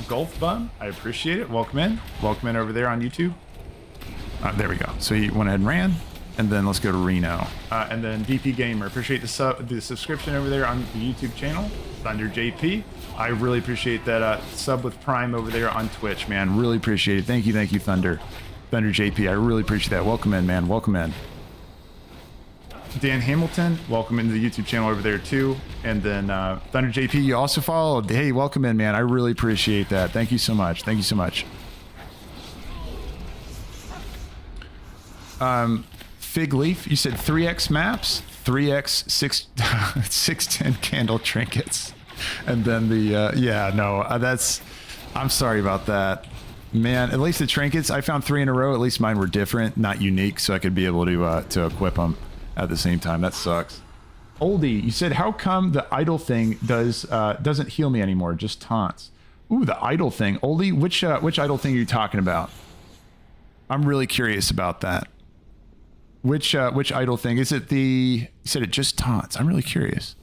Golf Bum, I appreciate it. Welcome in. Welcome in over there on YouTube. There we go. So he went ahead and ran. And then let's go to Reno. And then DP Gamer, appreciate the subscription over there on the YouTube channel. Thunder JP, I really appreciate that sub with Prime over there on Twitch, man. Really appreciate it. Thank you, Thunder. Thunder JP, I really appreciate that. Welcome in, man. Welcome in. Dan Hamilton, welcome into the YouTube channel over there too. And then Thunder JP, you also followed. Hey, welcome in, man. I really appreciate that. Thank you so much. Thank you so much. Fig Leaf, you said 3x maps, 3x 610 candle trinkets, and then the yeah, no, that's, I'm sorry about that, man. At least the trinkets, I found 3 in a row. At least mine were different, not unique, so I could be able to equip them at the same time. That sucks. Oldie, you said, how come the idle thing doesn't heal me anymore, just taunts? Ooh, the idle thing. Oldie, which idle thing are you talking about? I'm really curious about that. Which idle thing? Is it you said it just taunts. I'm really curious.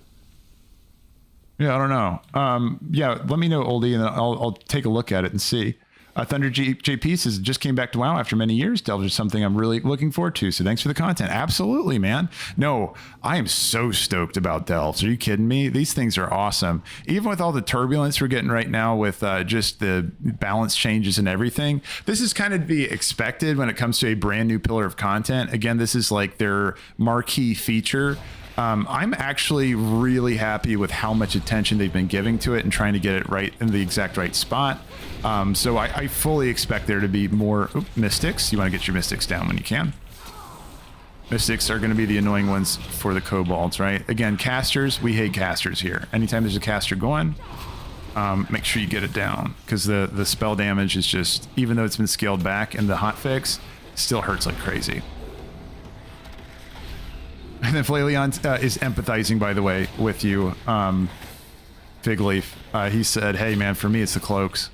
Yeah, I don't know. Yeah, let me know, Oldie, and then I'll take a look at it and see. Thunder JP says, just came back to WoW after many years. Delv is something I'm really looking forward to. So thanks for the content. Absolutely, man. No, I am so stoked about Delves. Are you kidding me? These things are awesome. Even with all the turbulence we're getting right now with just the balance changes and everything, this is kind of to be expected when it comes to a brand new pillar of content. Again, this is like their marquee feature. I'm actually really happy with how much attention they've been giving to it and trying to get it right in the exact right spot. So I fully expect there to be more mystics. You want to get your mystics down when you can. Mystics are going to be the annoying ones for the kobolds, right? Again, casters, we hate casters here. Anytime there's a caster going, make sure you get it down, because the spell damage is just, even though it's been scaled back in the hotfix, still hurts like crazy. And then Flailion is empathizing, by the way, with you, Fig Leaf. He said, hey, man, for me, it's the cloaks.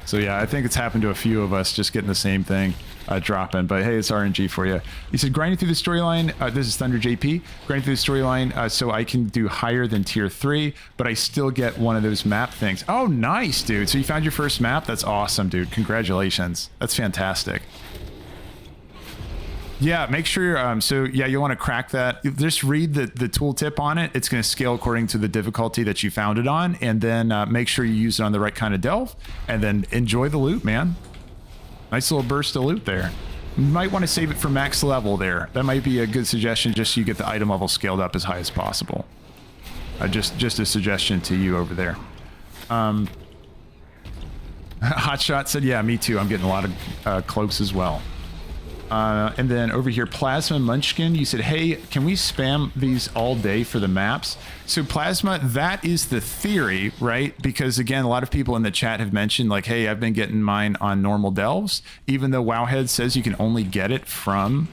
So, yeah, I think it's happened to a few of us just getting the same thing dropping. But, hey, it's RNG for you. He said, grinding through the storyline. This is Thunder JP. Grinding through the storyline so I can do higher than tier 3, but I still get one of those map things. Oh, nice, dude. So you found your first map? That's awesome, dude. Congratulations. That's fantastic. Yeah, make sure, so yeah, you'll want to crack that. Just read the tooltip on it. It's going to scale according to the difficulty that you found it on, and then make sure you use it on the right kind of delve, and then enjoy the loot, man. Nice little burst of loot there. You might want to save it for max level there. That might be a good suggestion, just so you get the item level scaled up as high as possible. Just a suggestion to you over there. Hotshot said, yeah, me too. I'm getting a lot of cloaks as well. And then over here, Plasma Munchkin, you said, hey, can we spam these all day for the maps? So Plasma, that is the theory, right? Because again, a lot of people in the chat have mentioned like, hey, I've been getting mine on normal delves, even though Wowhead says you can only get it from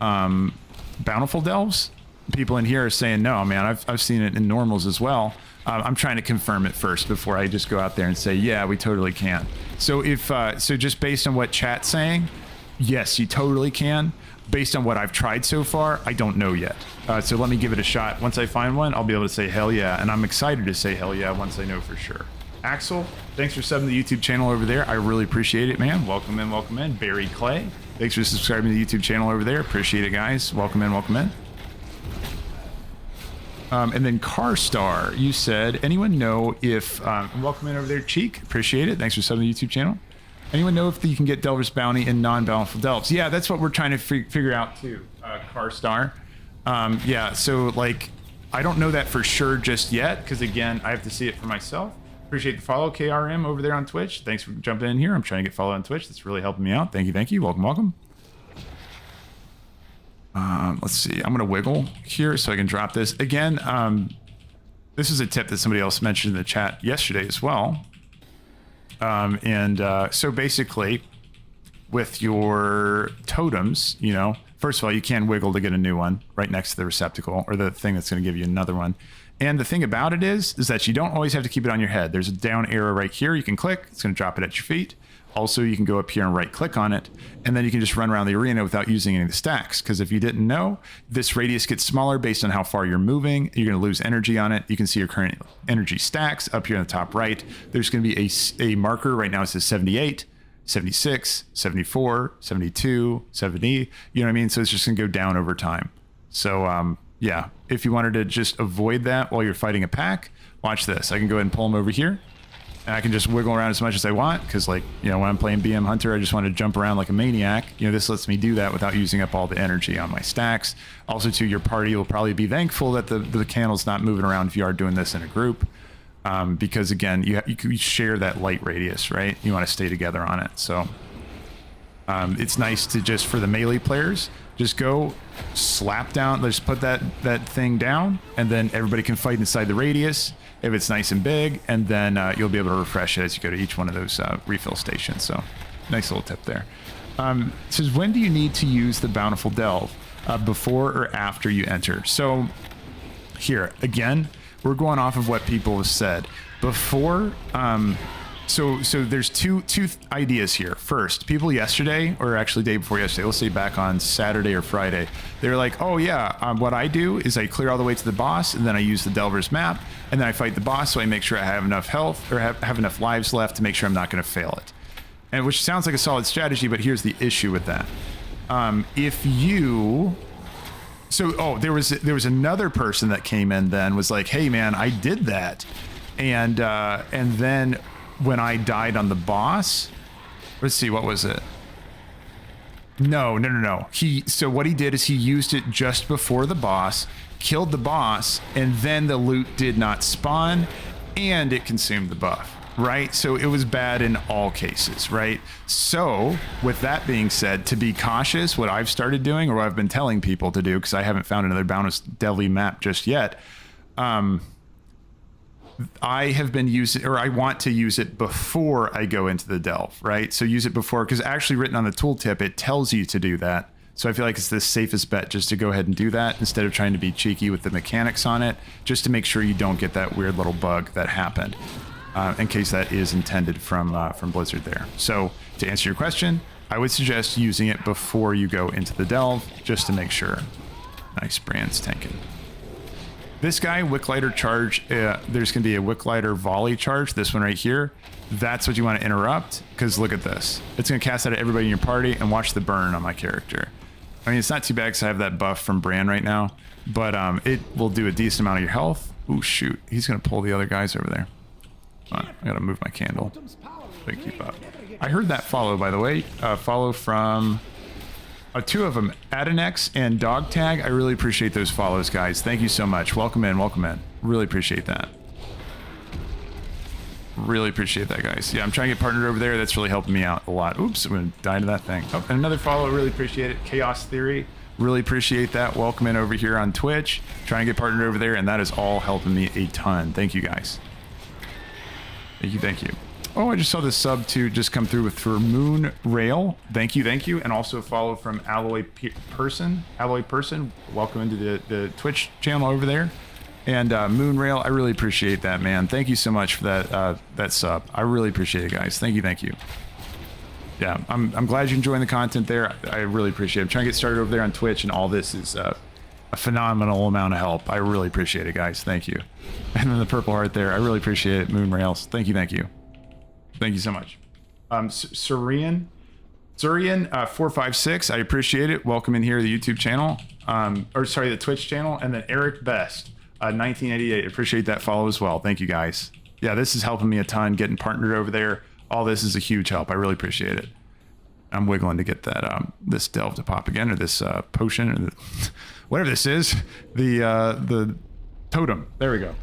Bountiful Delves. People in here are saying, no, man, I've seen it in normals as well. I'm trying to confirm it first before I just go out there and say, yeah, we totally can. So if, so just based on what chat's saying, yes, you totally can. Based on what I've tried so far, I don't know yet. So let me give it a shot. Once I find one, I'll be able to say hell yeah. And I'm excited to say hell yeah once I know for sure. Axel, thanks for subbing the YouTube channel over there. I really appreciate it, man. Welcome in, welcome in. Barry Clay, thanks for subscribing to the YouTube channel over there. Appreciate it, guys. Welcome in, welcome in. And then Carstar, you said, anyone know if, welcome in over there, Cheek. Appreciate it. Thanks for subbing the YouTube channel. Anyone know if you can get Delver's Bounty in non-Bountiful Delves? Yeah, that's what we're trying to figure out too, Carstar. Yeah, so like, I don't know that for sure just yet, because again, I have to see it for myself. Appreciate the follow, KRM over there on Twitch. Thanks for jumping in here. I'm trying to get followed on Twitch. That's really helping me out. Thank you, thank you. Welcome, welcome. Let's see. I'm going to wiggle here so I can drop this. Again, this is a tip that somebody else mentioned in the chat yesterday as well. So basically, with your totems, you know, first of all, you can wiggle to get a new one right next to the receptacle or the thing that's going to give you another one. And the thing about it is that you don't always have to keep it on your head. There's a down arrow right here. You can click. It's going to drop it at your feet. Also, you can go up here and right click on it, and then you can just run around the arena without using any of the stacks. Because if you didn't know, this radius gets smaller based on how far you're moving. You're going to lose energy on it. You can see your current energy stacks up here in the top right. There's going to be a marker right now. It says 78, 76, 74, 72, 70. You know what I mean? So it's just going to go down over time. So yeah, if you wanted to just avoid that while you're fighting a pack, watch this. I can go ahead and pull them over here. And I can just wiggle around as much as I want because, like, you know, when I'm playing BM Hunter, I just want to jump around like a maniac. You know, this lets me do that without using up all the energy on my stacks. Also, too, your party will probably be thankful that the candle's not moving around if you are doing this in a group. Because, again, you share that light radius, right? You want to stay together on it. So it's nice to just, for the melee players, just go slap down, let's put that thing down, and then everybody can fight inside the radius if it's nice and big, and then you'll be able to refresh it as you go to each one of those refill stations. So nice little tip there. It says, when do you need to use the Bountiful Delve? Before or after you enter? So here, again, we're going off of what people have said. Before, so there's two ideas here. First, people yesterday, or actually day before yesterday, let's say back on Saturday or Friday, they were like, oh yeah, what I do is I clear all the way to the boss, and then I use the DELVER'S map, and then I fight the boss, so I make sure I have enough health, or have enough lives left to make sure I'm not going to fail it. And which sounds like a solid strategy, but here's the issue with that. There was another person that came in then, was like, hey man, I did that. And then when I died on the boss, let's see, what was it? No. So what he did is he used it just before the boss, killed the boss, and then the loot did not spawn, and it consumed the buff, right? So it was bad in all cases, right? So with that being said, to be cautious, what I've started doing, or what I've been telling people to do, because I haven't found another Bountiful Delve map just yet, I have been using, or I want to use it before I go into the delve, right? So use it before, because actually written on the tooltip, it tells you to do that. So I feel like it's the safest bet just to go ahead and do that instead of trying to be cheeky with the mechanics on it, just to make sure you don't get that weird little bug that happened, in case that is intended from Blizzard there. So to answer your question, I would suggest using it before you go into the delve, just to make sure. Nice, Brann's tanking. This guy, Wicklighter charge, there's going to be a Wicklighter volley charge, this one right here. That's what you want to interrupt, because look at this. It's going to cast out at everybody in your party, and watch the burn on my character. I mean, it's not too bad because I have that buff from Brann right now, but it will do a decent amount of your health. Ooh, shoot. He's going to pull the other guys over there. Hold on, I got to move my candle so I keep up. I heard that follow, by the way. Follow from... two of them, Adonex and Dog Tag. I really appreciate those follows, guys. Thank you so much. Welcome in, welcome in. Really appreciate that. Really appreciate that, guys. Yeah, I'm trying to get partnered over there. That's really helping me out a lot. Oops, I'm going to die to that thing. Oh, and another follow. Really appreciate it. Chaos Theory. Really appreciate that. Welcome in over here on Twitch. Trying to get partnered over there, and that is all helping me a ton. Thank you, guys. Thank you. Oh, I just saw this sub to just come through for Moon Rail. Thank you. And also a follow from Alloy Person. Welcome into the Twitch channel over there. And Moon Rail, I really appreciate that, man. Thank you so much for that sub. I really appreciate it, guys. Thank you. Yeah, I'm glad you're enjoying the content there. I really appreciate it. I'm trying to get started over there on Twitch, and all this is a phenomenal amount of help. I really appreciate it, guys. Thank you. And then the purple heart there. I really appreciate it, Moon Rails. Thank you. Thank you so much. Surian 456, I appreciate it. Welcome in here to the YouTube channel, the Twitch channel. And then Eric Best, 1988, appreciate that follow as well. Thank you, guys. Yeah, this is helping me a ton, getting partnered over there. All this is a huge help. I really appreciate it. I'm wiggling to get that this delve to pop again, or this potion, or whatever this is. The totem. There we go.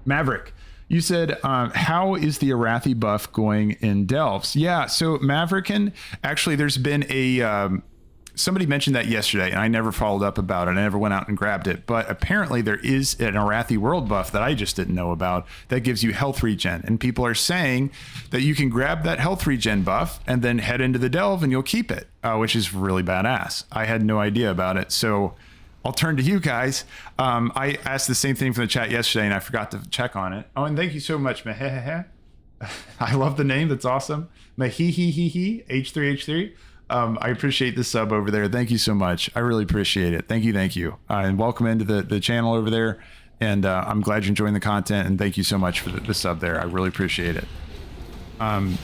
Maverick. You said, how is the Arathi buff going in Delves? Yeah, so Mavericken, actually, there's been somebody mentioned that yesterday, and I never followed up about it. I never went out and grabbed it. But apparently there is an Arathi world buff that I just didn't know about that gives you health regen. And people are saying that you can grab that health regen buff and then head into the Delve and you'll keep it, which is really badass. I had no idea about it. So I'll turn to you guys. I asked the same thing from the chat yesterday, and I forgot to check on it. Oh, and thank you so much, Mehehehe. I love the name. That's awesome. Mehehehe, H3H3. I appreciate the sub over there. Thank you so much. I really appreciate it. Thank you, thank you. And welcome into the channel over there. And I'm glad you're enjoying the content, and thank you so much for the sub there. I really appreciate it. I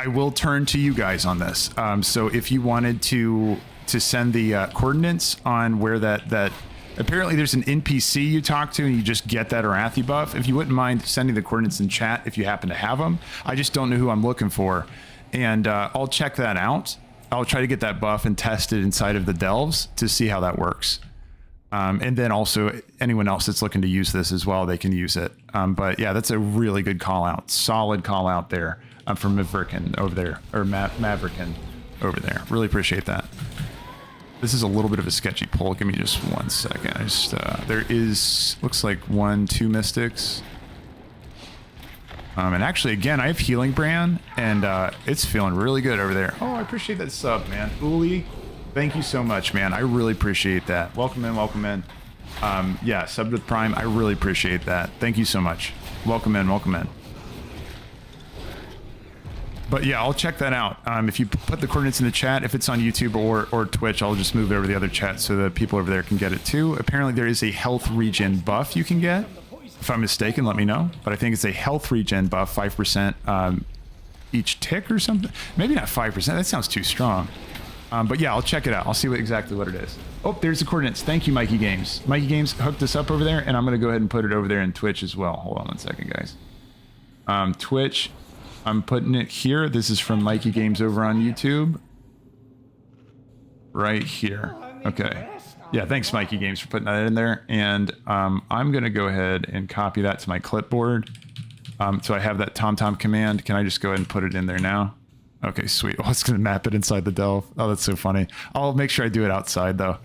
will turn to you guys on this. So if you wanted to send the coordinates on where that apparently there's an NPC you talk to and you just get that Arathi buff. If you wouldn't mind sending the coordinates in chat if you happen to have them. I just don't know who I'm looking for. And I'll check that out. I'll try to get that buff and test it inside of the Delves to see how that works. And then also anyone else that's looking to use this as well, they can use it. But yeah, that's a really good call out. Solid call out there from Maverican over there, or Maverican over there. Really appreciate that. This is a little bit of a sketchy pull. Give me just 1 second. I just, there is, looks like 2 mystics. And actually, again, I have healing Brann, and it's feeling really good over there. Oh, I appreciate that sub, man. Uli, thank you so much, man. I really appreciate that. Welcome in, welcome in. Yeah, sub with Prime. I really appreciate that. Thank you so much. Welcome in, welcome in. But yeah, I'll check that out. If you put the coordinates in the chat, if it's on YouTube or Twitch, I'll just move it over to the other chat so that people over there can get it too. Apparently there is a health regen buff you can get. If I'm mistaken, let me know. But I think it's a health regen buff, 5% each tick or something. Maybe not 5%. That sounds too strong. But yeah, I'll check it out. I'll see exactly what it is. Oh, there's the coordinates. Thank you, Mikey Games. Mikey Games hooked us up over there, and I'm going to go ahead and put it over there in Twitch as well. Hold on 1 second, guys. Twitch. I'm putting it here. This is from Mikey Games over on YouTube. Right here. Okay. Yeah, thanks, Mikey Games, for putting that in there. And I'm going to go ahead and copy that to my clipboard. So I have that TomTom command. Can I just go ahead and put it in there now? Okay, sweet. Oh, it's going to map it inside the Delv. Oh, that's so funny. I'll make sure I do it outside, though.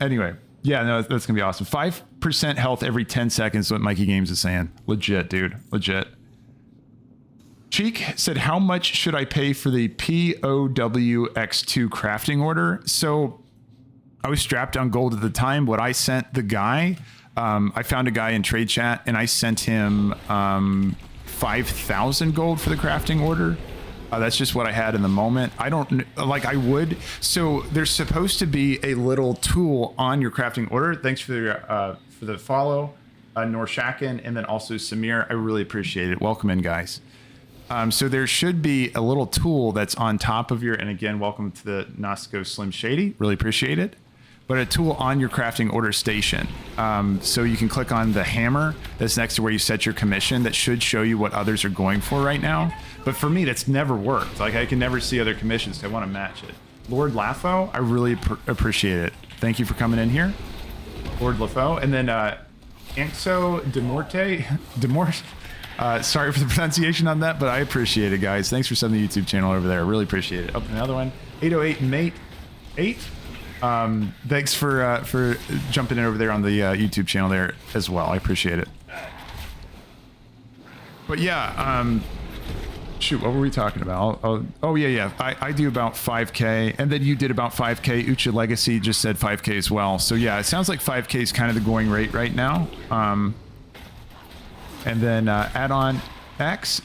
Anyway, yeah, no, that's going to be awesome. 5% health every 10 seconds is what Mikey Games is saying. Legit, dude. Legit. Cheek said, how much should I pay for the POWX2 crafting order? So I was strapped on gold at the time. What I sent the guy, I found a guy in trade chat and I sent him 5,000 gold for the crafting order. That's just what I had in the moment. I don't like I would. So there's supposed to be a little tool on your crafting order. Thanks for the follow, Norshakin, and then also Samir. I really appreciate it. Welcome in, guys. So there should be a little tool that's on top of your, and again, welcome to the Nosco Slim Shady. Really appreciate it. But a tool on your crafting order station. So you can click on the hammer that's next to where you set your commission. That should show you what others are going for right now. But for me, that's never worked. Like I can never see other commissions. I want to match it. Lord Lafo, I really appreciate it. Thank you for coming in here. Lord Lafo. And then Anxo Demorte. Sorry for the pronunciation on that, but I appreciate it, guys. Thanks for subbing the YouTube channel over there. I really appreciate it. Oh, another one. 808 Mate 8. Thanks for jumping in over there on the YouTube channel there as well. I appreciate it. But yeah, shoot, what were we talking about? Oh yeah. I do about 5K, and then you did about 5K. Ucha Legacy just said 5K as well. So yeah, it sounds like 5K is kind of the going rate right now. And then add-on X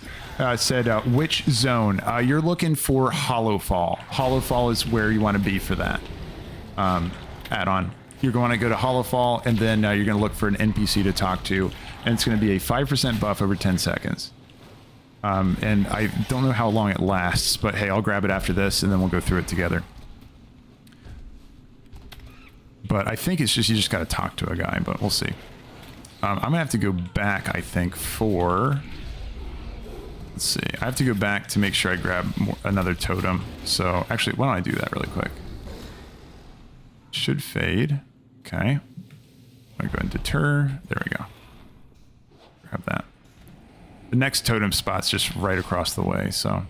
said, which zone? You're looking for Hollowfall. Hollowfall is where you want to be for that add-on. You're going to go to Hollowfall, and then you're going to look for an NPC to talk to, and it's going to be a 5% buff over 10 seconds. And I don't know how long it lasts, but hey, I'll grab it after this, and then we'll go through it together. But I think it's just, you just got to talk to a guy, but we'll see. I'm going to have to go back, I think, for... Let's see. I have to go back to make sure I grab another totem. So, actually, why don't I do that really quick? Should fade. Okay. I'm going to go and deter. There we go. Grab that. The next totem spot's just right across the way, so...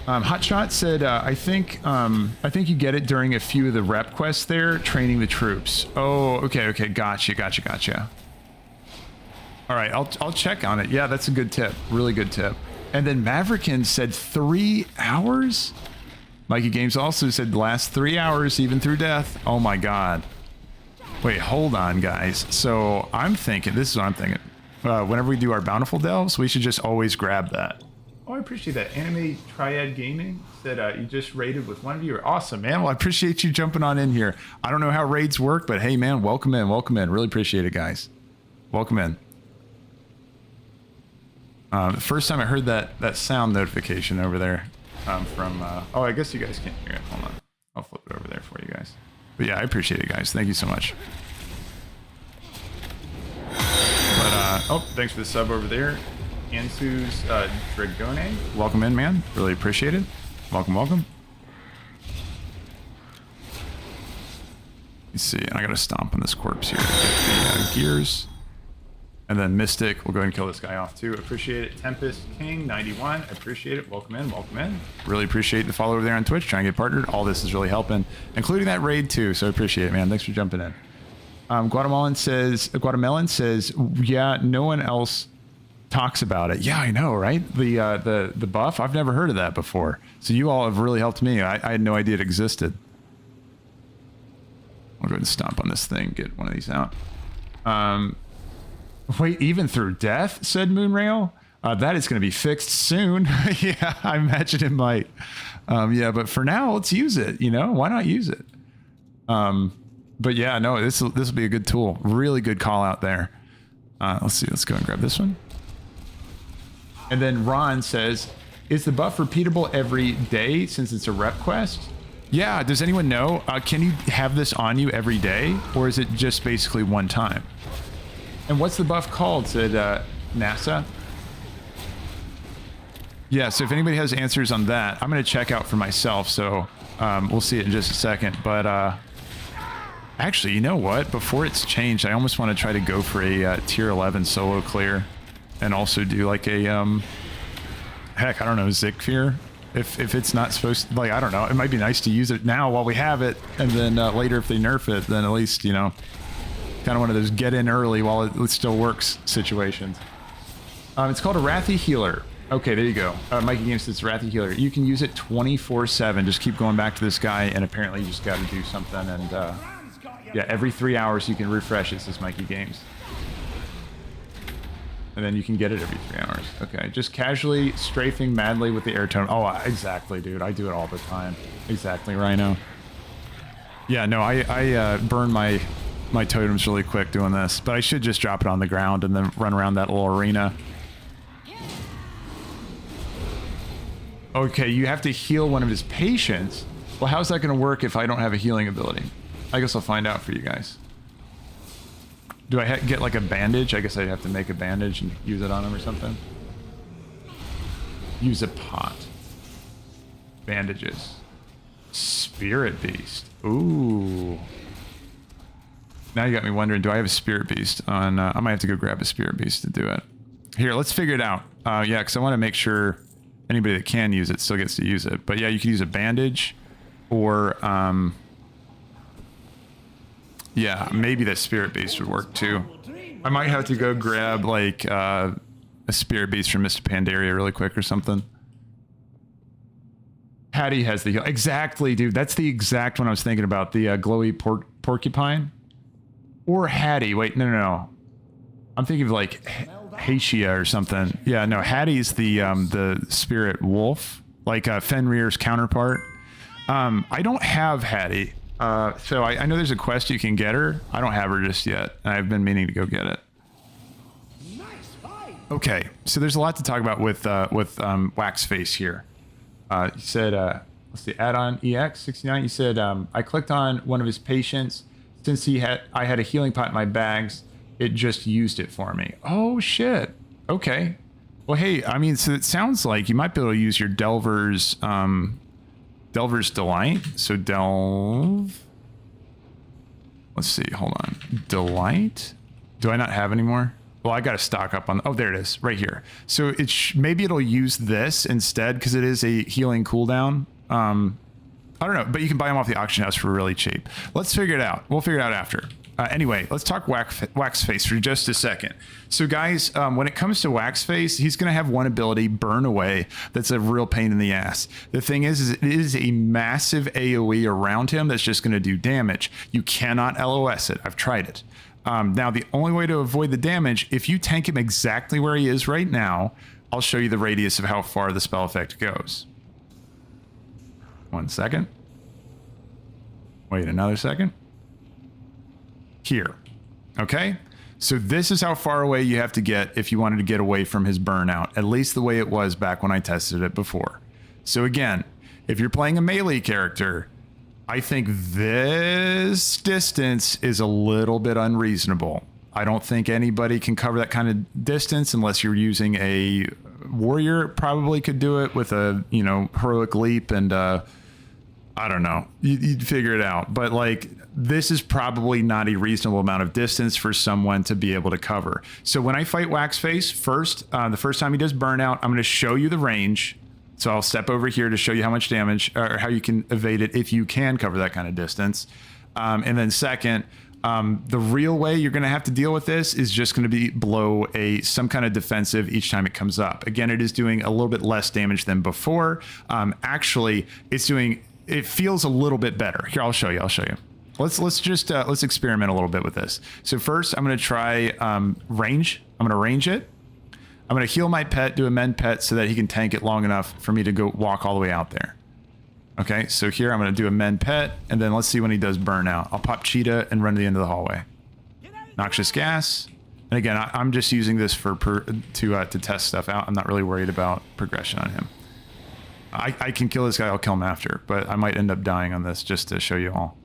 Hotshot said, I think you get it during a few of the rep quests there, training the troops. Oh, okay, gotcha. All right, I'll check on it. Yeah, that's a good tip, really good tip. And then Maverican said 3 hours. Mikey Games also said last 3 hours, even through death. Oh my God. Wait, hold on, guys. So I'm thinking, this is what I'm thinking. Whenever we do our Bountiful Delves, we should just always grab that. Oh, I appreciate that. Anime Triad Gaming said you just raided with one viewer. Awesome, man. Well, I appreciate you jumping on in here. I don't know how raids work, but hey, man, welcome in. Welcome in. Really appreciate it, guys. Welcome in. The first time I heard that sound notification over there from... oh, I guess you guys can't hear it. Hold on. I'll flip it over there for you guys. But yeah, I appreciate it, guys. Thank you so much. But, oh, thanks for the sub over there. Ansu's Dragone. Welcome in, man. Really appreciate it. Welcome, welcome. Let's see. I got to stomp on this corpse here to get the gears. And then Mystic. We'll go ahead and kill this guy off too. Appreciate it. Tempest King 91. Appreciate it. Welcome in. Welcome in. Really appreciate the follow over there on Twitch. Trying to get partnered. All this is really helping, including that raid too. So appreciate it, man. Thanks for jumping in. Guatemalan says, yeah, no one else talks about it. Yeah, I know, right? The buff. I've never heard of that before. So you all have really helped me. I had no idea it existed. I'll go ahead and stomp on this thing. Get one of these out. Wait, even through death, said Moonrail. That is going to be fixed soon. Yeah, I imagine it might. Yeah, but for now, let's use it. You know, why not use it? But yeah, no, this will be a good tool. Really good call out there. Let's see. Let's go and grab this one. And then Ron says, is the buff repeatable every day since it's a rep quest? Yeah, does anyone know? Can you have this on you every day? Or is it just basically one time? And what's the buff called? Said NASA. Yeah, so if anybody has answers on that, I'm going to check out for myself. So we'll see it in just a second. But actually, you know what? Before it's changed, I almost want to try to go for a tier 11 solo clear. And also do like a, heck, I don't know, Zekvir. If it's not supposed to, like, I don't know. It might be nice to use it now while we have it. And then later if they nerf it, then at least, you know, kind of one of those get in early while it still works situations. It's called a Wrathy Healer. Okay, there you go. Mikey Games says Wrathy Healer. You can use it 24/7. Just keep going back to this guy, and apparently you just got to do something. And yeah, every 3 hours you can refresh it, says Mikey Games. And then you can get it every 3 hours. Okay, just casually strafing madly with the air totem. Oh, exactly, dude. I do it all the time. Exactly, Rhino. Yeah, no, I burn my totems really quick doing this, but I should just drop it on the ground and then run around that little arena. Okay, you have to heal one of his patients. Well, how's that going to work if I don't have a healing ability? I guess I'll find out for you guys. Do I get like a bandage? I guess I'd have to make a bandage and use it on him or something. Use a pot. Bandages. Spirit Beast. Ooh. Now you got me wondering, do I have a Spirit Beast on... I might have to go grab a Spirit Beast to do it. Here, let's figure it out. Yeah, because I want to make sure anybody that can use it still gets to use it. But yeah, you can use a bandage or... yeah, maybe that Spirit Beast would work too. I might have to go grab like a Spirit Beast from Mr. Pandaria really quick or something. Hattie has the heal. Exactly, dude. That's the exact one I was thinking about. The glowy porcupine. Or Hattie. Wait, no. I'm thinking of like Hatia or something. Yeah, no. Hattie's the spirit wolf, like Fenrir's counterpart. I don't have Hattie. So I know there's a quest you can get her. I don't have her just yet. I've been meaning to go get it. Okay, so there's a lot to talk about with Waxface here. You said, let's see, add-on EX69. You said, I clicked on one of his patients. Since I had a healing pot in my bags, it just used it for me. Oh, shit. Okay. Well, hey, I mean, so it sounds like you might be able to use your Delver's Delight. So Delve. Let's see. Hold on. Delight. Do I not have any more? Well, I got to stock up on. Oh, there it is, right here. So maybe it'll use this instead because it is a healing cooldown. I don't know, but you can buy them off the auction house for really cheap. Let's figure it out. We'll figure it out after. Anyway, let's talk Waxface for just a second. So guys, when it comes to Waxface, he's going to have one ability, Burn Away, that's a real pain in the ass. The thing is it is a massive AoE around him that's just going to do damage. You cannot LOS it. I've tried it. Now, the only way to avoid the damage, if you tank him exactly where he is right now, I'll show you the radius of how far the spell effect goes. 1 second. Wait another second. Here. Okay? So this is how far away you have to get if you wanted to get away from his burnout, at least the way it was back when I tested it before. So again, if you're playing a melee character, I think this distance is a little bit unreasonable. I don't think anybody can cover that kind of distance unless you're using a warrior. Probably could do it with a, you know, heroic leap and I don't know. You'd figure it out. But like, this is probably not a reasonable amount of distance for someone to be able to cover. So when I fight Waxface, first, the first time he does burnout, I'm going to show you the range. So I'll step over here to show you how much damage or how you can evade it if you can cover that kind of distance. And then second, the real way you're going to have to deal with this is just going to be blow some kind of defensive each time it comes up. Again, it is doing a little bit less damage than before. Actually, it feels a little bit better. Here, I'll show you. Let's experiment a little bit with this. So first, I'm going to try range. I'm going to range it. I'm going to heal my pet, do a mend pet so that he can tank it long enough for me to go walk all the way out there. Okay, so here I'm going to do a mend pet, and then let's see when he does burnout. I'll pop cheetah and run to the end of the hallway. Noxious gas. And again, I'm just using this to test stuff out. I'm not really worried about progression on him. I can kill this guy. I'll kill him after, but I might end up dying on this just to show you all.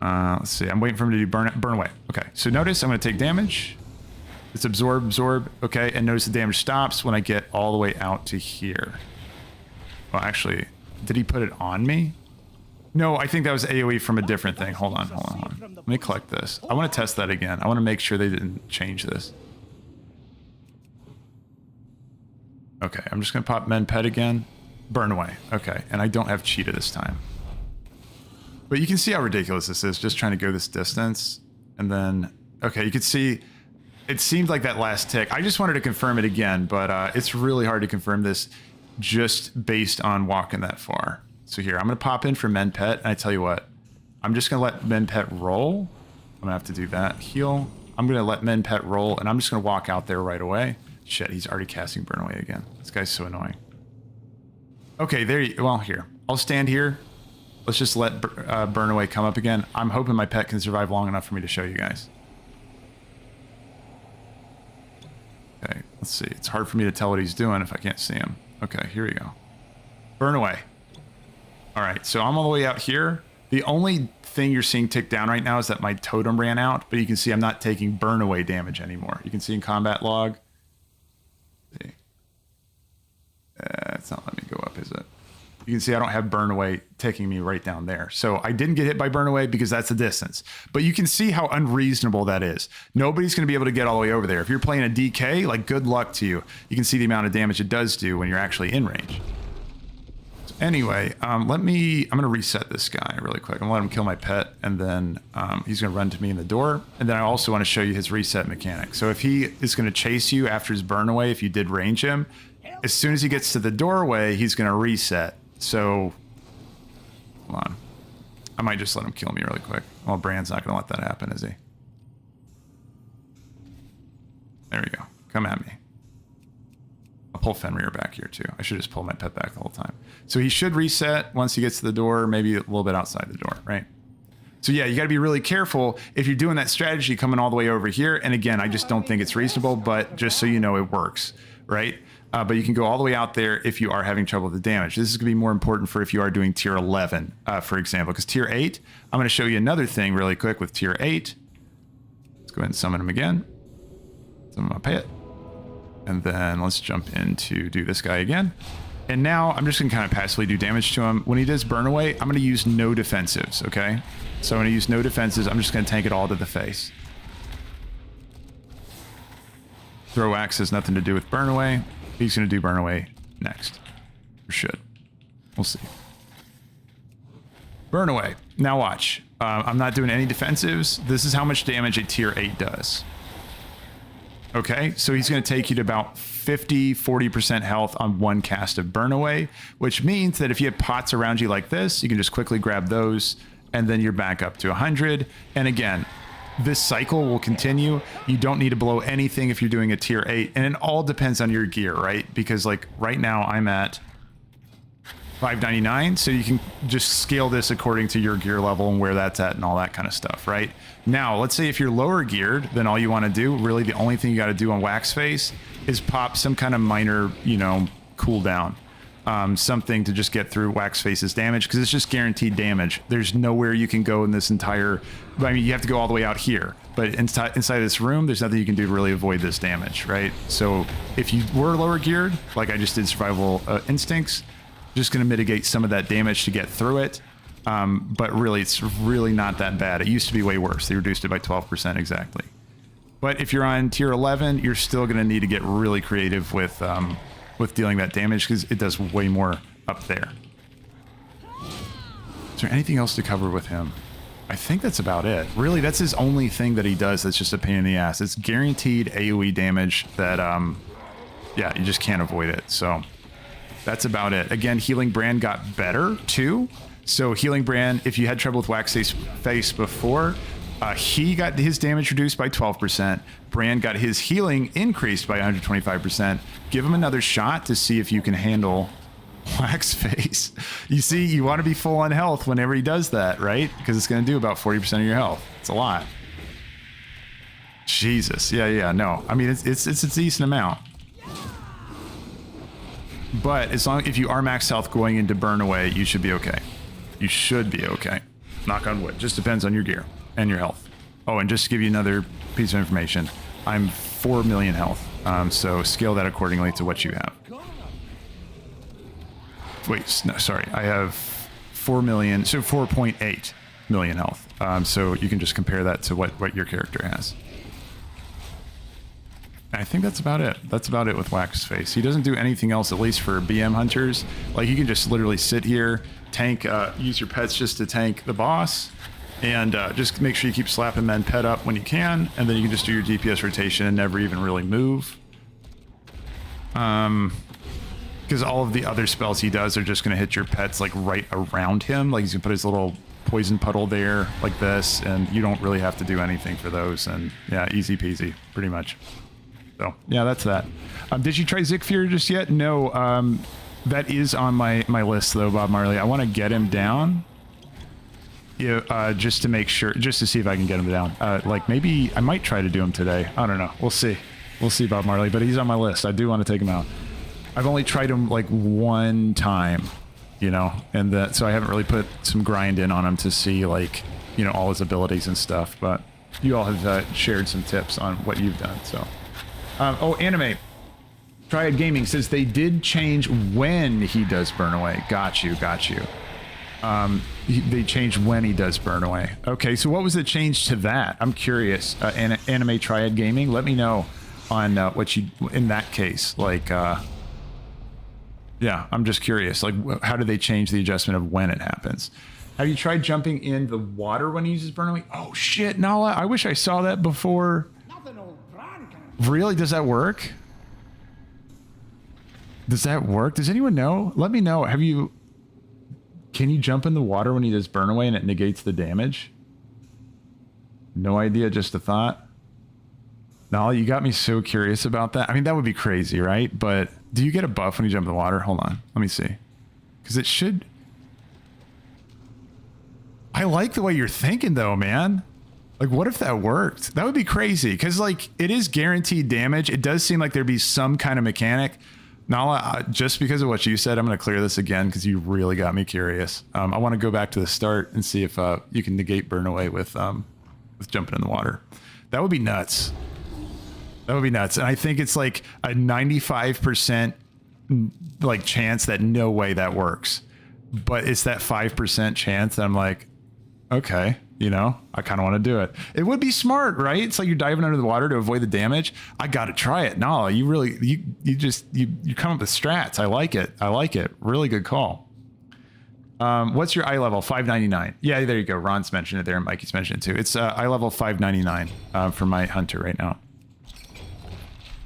Let's see. I'm waiting for him to do burn away. Okay, so notice I'm going to take damage. It's absorb. Okay, and notice the damage stops when I get all the way out to here. Well, actually, did he put it on me? No, I think that was AoE from a different thing. Hold on. Let me collect this. I want to test that again. I want to make sure they didn't change this. Okay, I'm just going to pop mend pet again. Burn away. Okay, and I don't have cheetah this time. But you can see how ridiculous this is, just trying to go this distance. And then, okay, you can see it seemed like that last tick. I just wanted to confirm it again, but it's really hard to confirm this just based on walking that far. So here, I'm going to pop in for mend pet, and I tell you what, I'm just going to let mend pet roll. I'm going to have to do that. Heal. I'm going to let mend pet roll, and I'm just going to walk out there right away. Shit, he's already casting burn away again. This guy's so annoying. Okay, well, here. I'll stand here. Let's just let burn away come up again. I'm hoping my pet can survive long enough for me to show you guys. Okay, let's see. It's hard for me to tell what he's doing if I can't see him. Okay, here we go. Burn away. All right, so I'm all the way out here. The only thing you're seeing tick down right now is that my totem ran out, but you can see I'm not taking burn away damage anymore. You can see in combat log. See. It's not letting me go up, is it? You can see I don't have burn away taking me right down there. So I didn't get hit by burn away because that's the distance. But you can see how unreasonable that is. Nobody's going to be able to get all the way over there. If you're playing a DK, like, good luck to you. You can see the amount of damage it does do when you're actually in range. So anyway, I'm going to reset this guy really quick. I'm going to let him kill my pet, and then he's going to run to me in the door. And then I also want to show you his reset mechanic. So if he is going to chase you after his burn away, if you did range him, as soon as he gets to the doorway, he's going to reset. So, hold on. I might just let him kill me really quick. Well, Brann's not going to let that happen, is he? There we go. Come at me. I'll pull Fenrir back here, too. I should just pull my pet back the whole time. So he should reset once he gets to the door, maybe a little bit outside the door, right? So yeah, you got to be really careful if you're doing that strategy coming all the way over here. And again, I just don't think it's reasonable, but just so you know, it works, right? But you can go all the way out there if you are having trouble with the damage. This is going to be more important for if you are doing tier 11, for example, because tier 8, I'm going to show you another thing really quick with tier 8. Let's go ahead and summon him again. Summon my pet. And then let's jump in to do this guy again. And now I'm just going to kind of passively do damage to him. When he does burn away, I'm going to use no defensives, okay? So I'm going to use no defenses. I'm just going to tank it all to the face. Throw axe has nothing to do with burn away. He's going to do burn away next. Or should. We'll see. Burn away. Now watch. I'm not doing any defensives. This is how much damage a tier 8 does. Okay, so he's going to take you to about 40% health on one cast of burn away, which means that if you have pots around you like this, you can just quickly grab those and then you're back up to 100. And again, this cycle will continue. You don't need to blow anything if you're doing a tier 8, and it all depends on your gear, right? Because like right now I'm at 599, so you can just scale this according to your gear level and where that's at and all that kind of stuff, right? Now, let's say if you're lower geared, then all you want to do, really the only thing you got to do on Waxface is pop some kind of minor, you know, cooldown. Something to just get through Waxface's damage, because it's just guaranteed damage. There's nowhere you can go in this entire, I mean, you have to go all the way out here, but inside this room, there's nothing you can do to really avoid this damage, right? So if you were lower geared, like I just did survival instincts, just going to mitigate some of that damage to get through it. But really, it's really not that bad. It used to be way worse. They reduced it by 12% exactly. But if you're on tier 11, you're still going to need to get really creative with dealing that damage, because it does way more up there. Is there anything else to cover with him? I think that's about it. Really, that's his only thing that he does that's just a pain in the ass. It's guaranteed AoE damage that, yeah, you just can't avoid it. So that's about it. Again, Healing Brann got better too. So Healing Brann, if you had trouble with Waxface before, he got his damage reduced by 12%. Brann got his healing increased by 125%. Give him another shot to see if you can handle Waxface. You see, you want to be full on health whenever he does that, right? Because it's going to do about 40% of your health. It's a lot. Jesus. Yeah, no. I mean, it's a decent amount. But if you are max health going into burn away, you should be okay. You should be okay. Knock on wood. Just depends on your gear and your health. Oh, and just to give you another piece of information, I'm 4 million health. So scale that accordingly to what you have. Wait, no, sorry. I have 4 million, so 4.8 million health. So you can just compare that to what your character has. I think that's about it. That's about it with Waxface. He doesn't do anything else, at least for BM hunters. Like, you can just literally sit here, tank, use your pets just to tank the boss, and just make sure you keep slapping men pet up when you can, and then you can just do your DPS rotation and never even really move. Because all of the other spells he does are just going to hit your pets like right around him. Like, he's going to put his little poison puddle there like this, and you don't really have to do anything for those. And yeah, easy peasy, pretty much. So yeah, that's that. Did you try Zekvir just yet? No. That is on my list though, Bob Marley. I want to get him down. Yeah, just to make sure, just to see if I can get him down. Like, maybe I might try to do him today. I don't know. We'll see. We'll see, Bob Marley. But he's on my list. I do want to take him out. I've only tried him like one time, you know, and so I haven't really put some grind in on him to see, like, you know, all his abilities and stuff. But you all have shared some tips on what you've done. So, oh, Anime Triad Gaming says they did change when he does burn away. Got you. They changed when he does burn away. Okay, so what was the change to that? I'm curious. Anime Triad Gaming, let me know on what you, in that case, like, yeah, I'm just curious. Like, how do they change the adjustment of when it happens? Have you tried jumping in the water when he uses burn away? Oh shit, Nala, I wish I saw that before. Nothing old Brann can. Really? Does that work? Does that work? Does anyone know? Let me know. Can you jump in the water when he does burn away and it negates the damage? No idea, just a thought. Nala, you got me so curious about that. I mean, that would be crazy, right? But do you get a buff when you jump in the water? Hold on. Let me see. Because it should... I like the way you're thinking, though, man. Like, what if that worked? That would be crazy. Because, like, it is guaranteed damage. It does seem like there'd be some kind of mechanic. Nala, just because of what you said, I'm going to clear this again because you really got me curious. I want to go back to the start and see if you can negate burn away with jumping in the water. That would be nuts. That would be nuts. And I think it's like a 95% like chance that no way that works. But it's that 5% chance that I'm like, okay, you know, I kind of want to do it. It would be smart, right? It's like you're diving under the water to avoid the damage. I got to try it. No, you really, you come up with strats. I like it. Really good call. What's your eye level? 599. Yeah, there you go. Ron's mentioned it there, and Mikey's mentioned it too. It's eye level 599 for my hunter right now.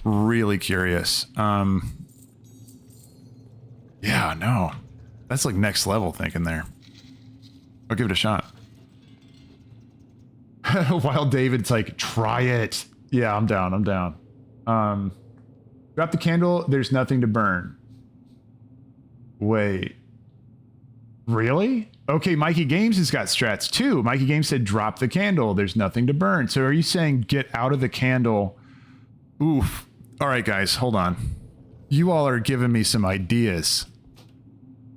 Really curious. Yeah, no. That's like next level thinking there. I'll give it a shot. While David's like, try it. Yeah, I'm down. I'm down. Drop the candle. There's nothing to burn. Wait. Really? Okay, Mikey Games has got strats too. Mikey Games said drop the candle. There's nothing to burn. So are you saying get out of the candle? Oof. All right, guys, hold on. You all are giving me some ideas.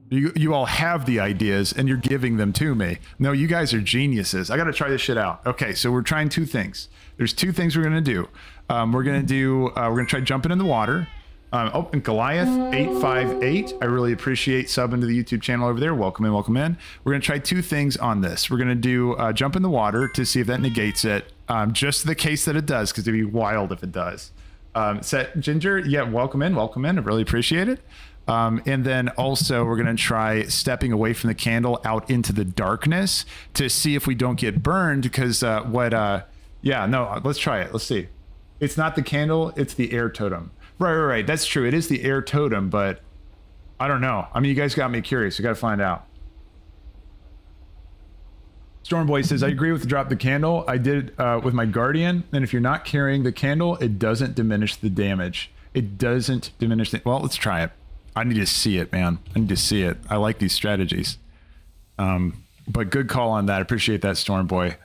You all have the ideas and you're giving them to me. No, you guys are geniuses. I got to try this shit out. Okay, so we're trying two things. There's two things we're going to do. We're going to try jumping in the water. Oh, and Goliath 858. I really appreciate subbing to the YouTube channel over there. Welcome in, welcome in. We're going to try two things on this. We're going to do jump in the water to see if that negates it. Just the case that it does, because it'd be wild if it does. Set Ginger, yeah, welcome in, welcome in. I really appreciate it. And then also we're going to try stepping away from the candle out into the darkness to see if we don't get burned, because yeah, no, let's try it. Let's see. It's not the candle, it's the air totem. Right. That's true. It is the air totem, but I don't know. I mean, you guys got me curious. We got to find out. Stormboy says, I agree with the drop the candle. I did with my Guardian. And if you're not carrying the candle, it doesn't diminish the damage. It doesn't diminish the... Well, let's try it. I need to see it, man. I need to see it. I like these strategies. But good call on that. I appreciate that, Stormboy.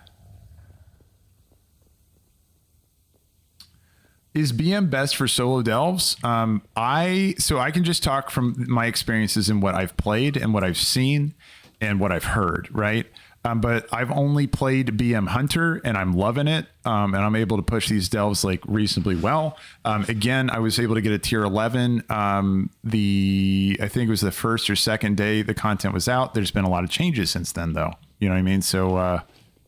Is BM best for solo delves? So I can just talk from my experiences and what I've played and what I've seen and what I've heard, right? But I've only played BM Hunter and I'm loving it. And I'm able to push these delves like reasonably well. Again, I was able to get a tier 11. I think it was the first or second day the content was out. There's been a lot of changes since then though. You know what I mean? So,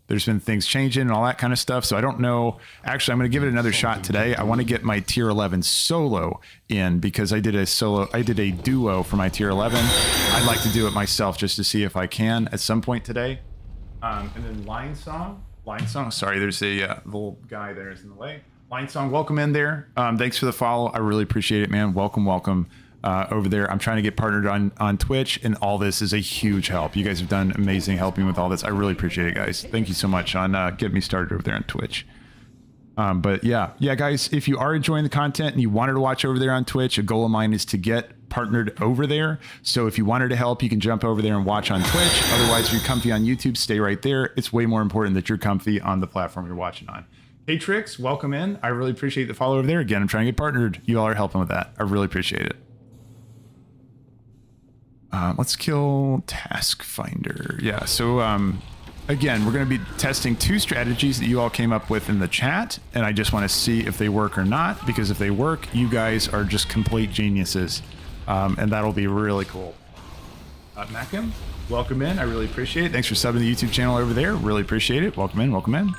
there's been things changing and all that kind of stuff. So I don't know. Actually, I'm going to give it another shot today. I want to get my tier 11 solo in because I did a duo for my tier 11. I'd like to do it myself just to see if I can at some point today. And then Line Song. Sorry, there's a little guy there is in the way. Line Song, welcome in there. Thanks for the follow. I really appreciate it, man. Welcome. Over there. I'm trying to get partnered on Twitch, and all this is a huge help. You guys have done amazing helping with all this. I really appreciate it, guys. Thank you so much on getting me started over there on Twitch. But yeah, guys, if you are enjoying the content and you wanted to watch over there on Twitch, a goal of mine is to get partnered over there. So if you wanted to help, you can jump over there and watch on Twitch. Otherwise, if you're comfy on YouTube, stay right there. It's way more important that you're comfy on the platform you're watching on. Hey Trix, welcome in. I really appreciate the follow over there. Again, I'm trying to get partnered. You all are helping with that. I really appreciate it. Let's kill Task Finder. Yeah, so again, we're going to be testing two strategies that you all came up with in the chat, and I just want to see if they work or not, because if they work, you guys are just complete geniuses, and that'll be really cool. Macam, welcome in. I really appreciate it. Thanks for subbing the YouTube channel over there. Really appreciate it. Welcome in.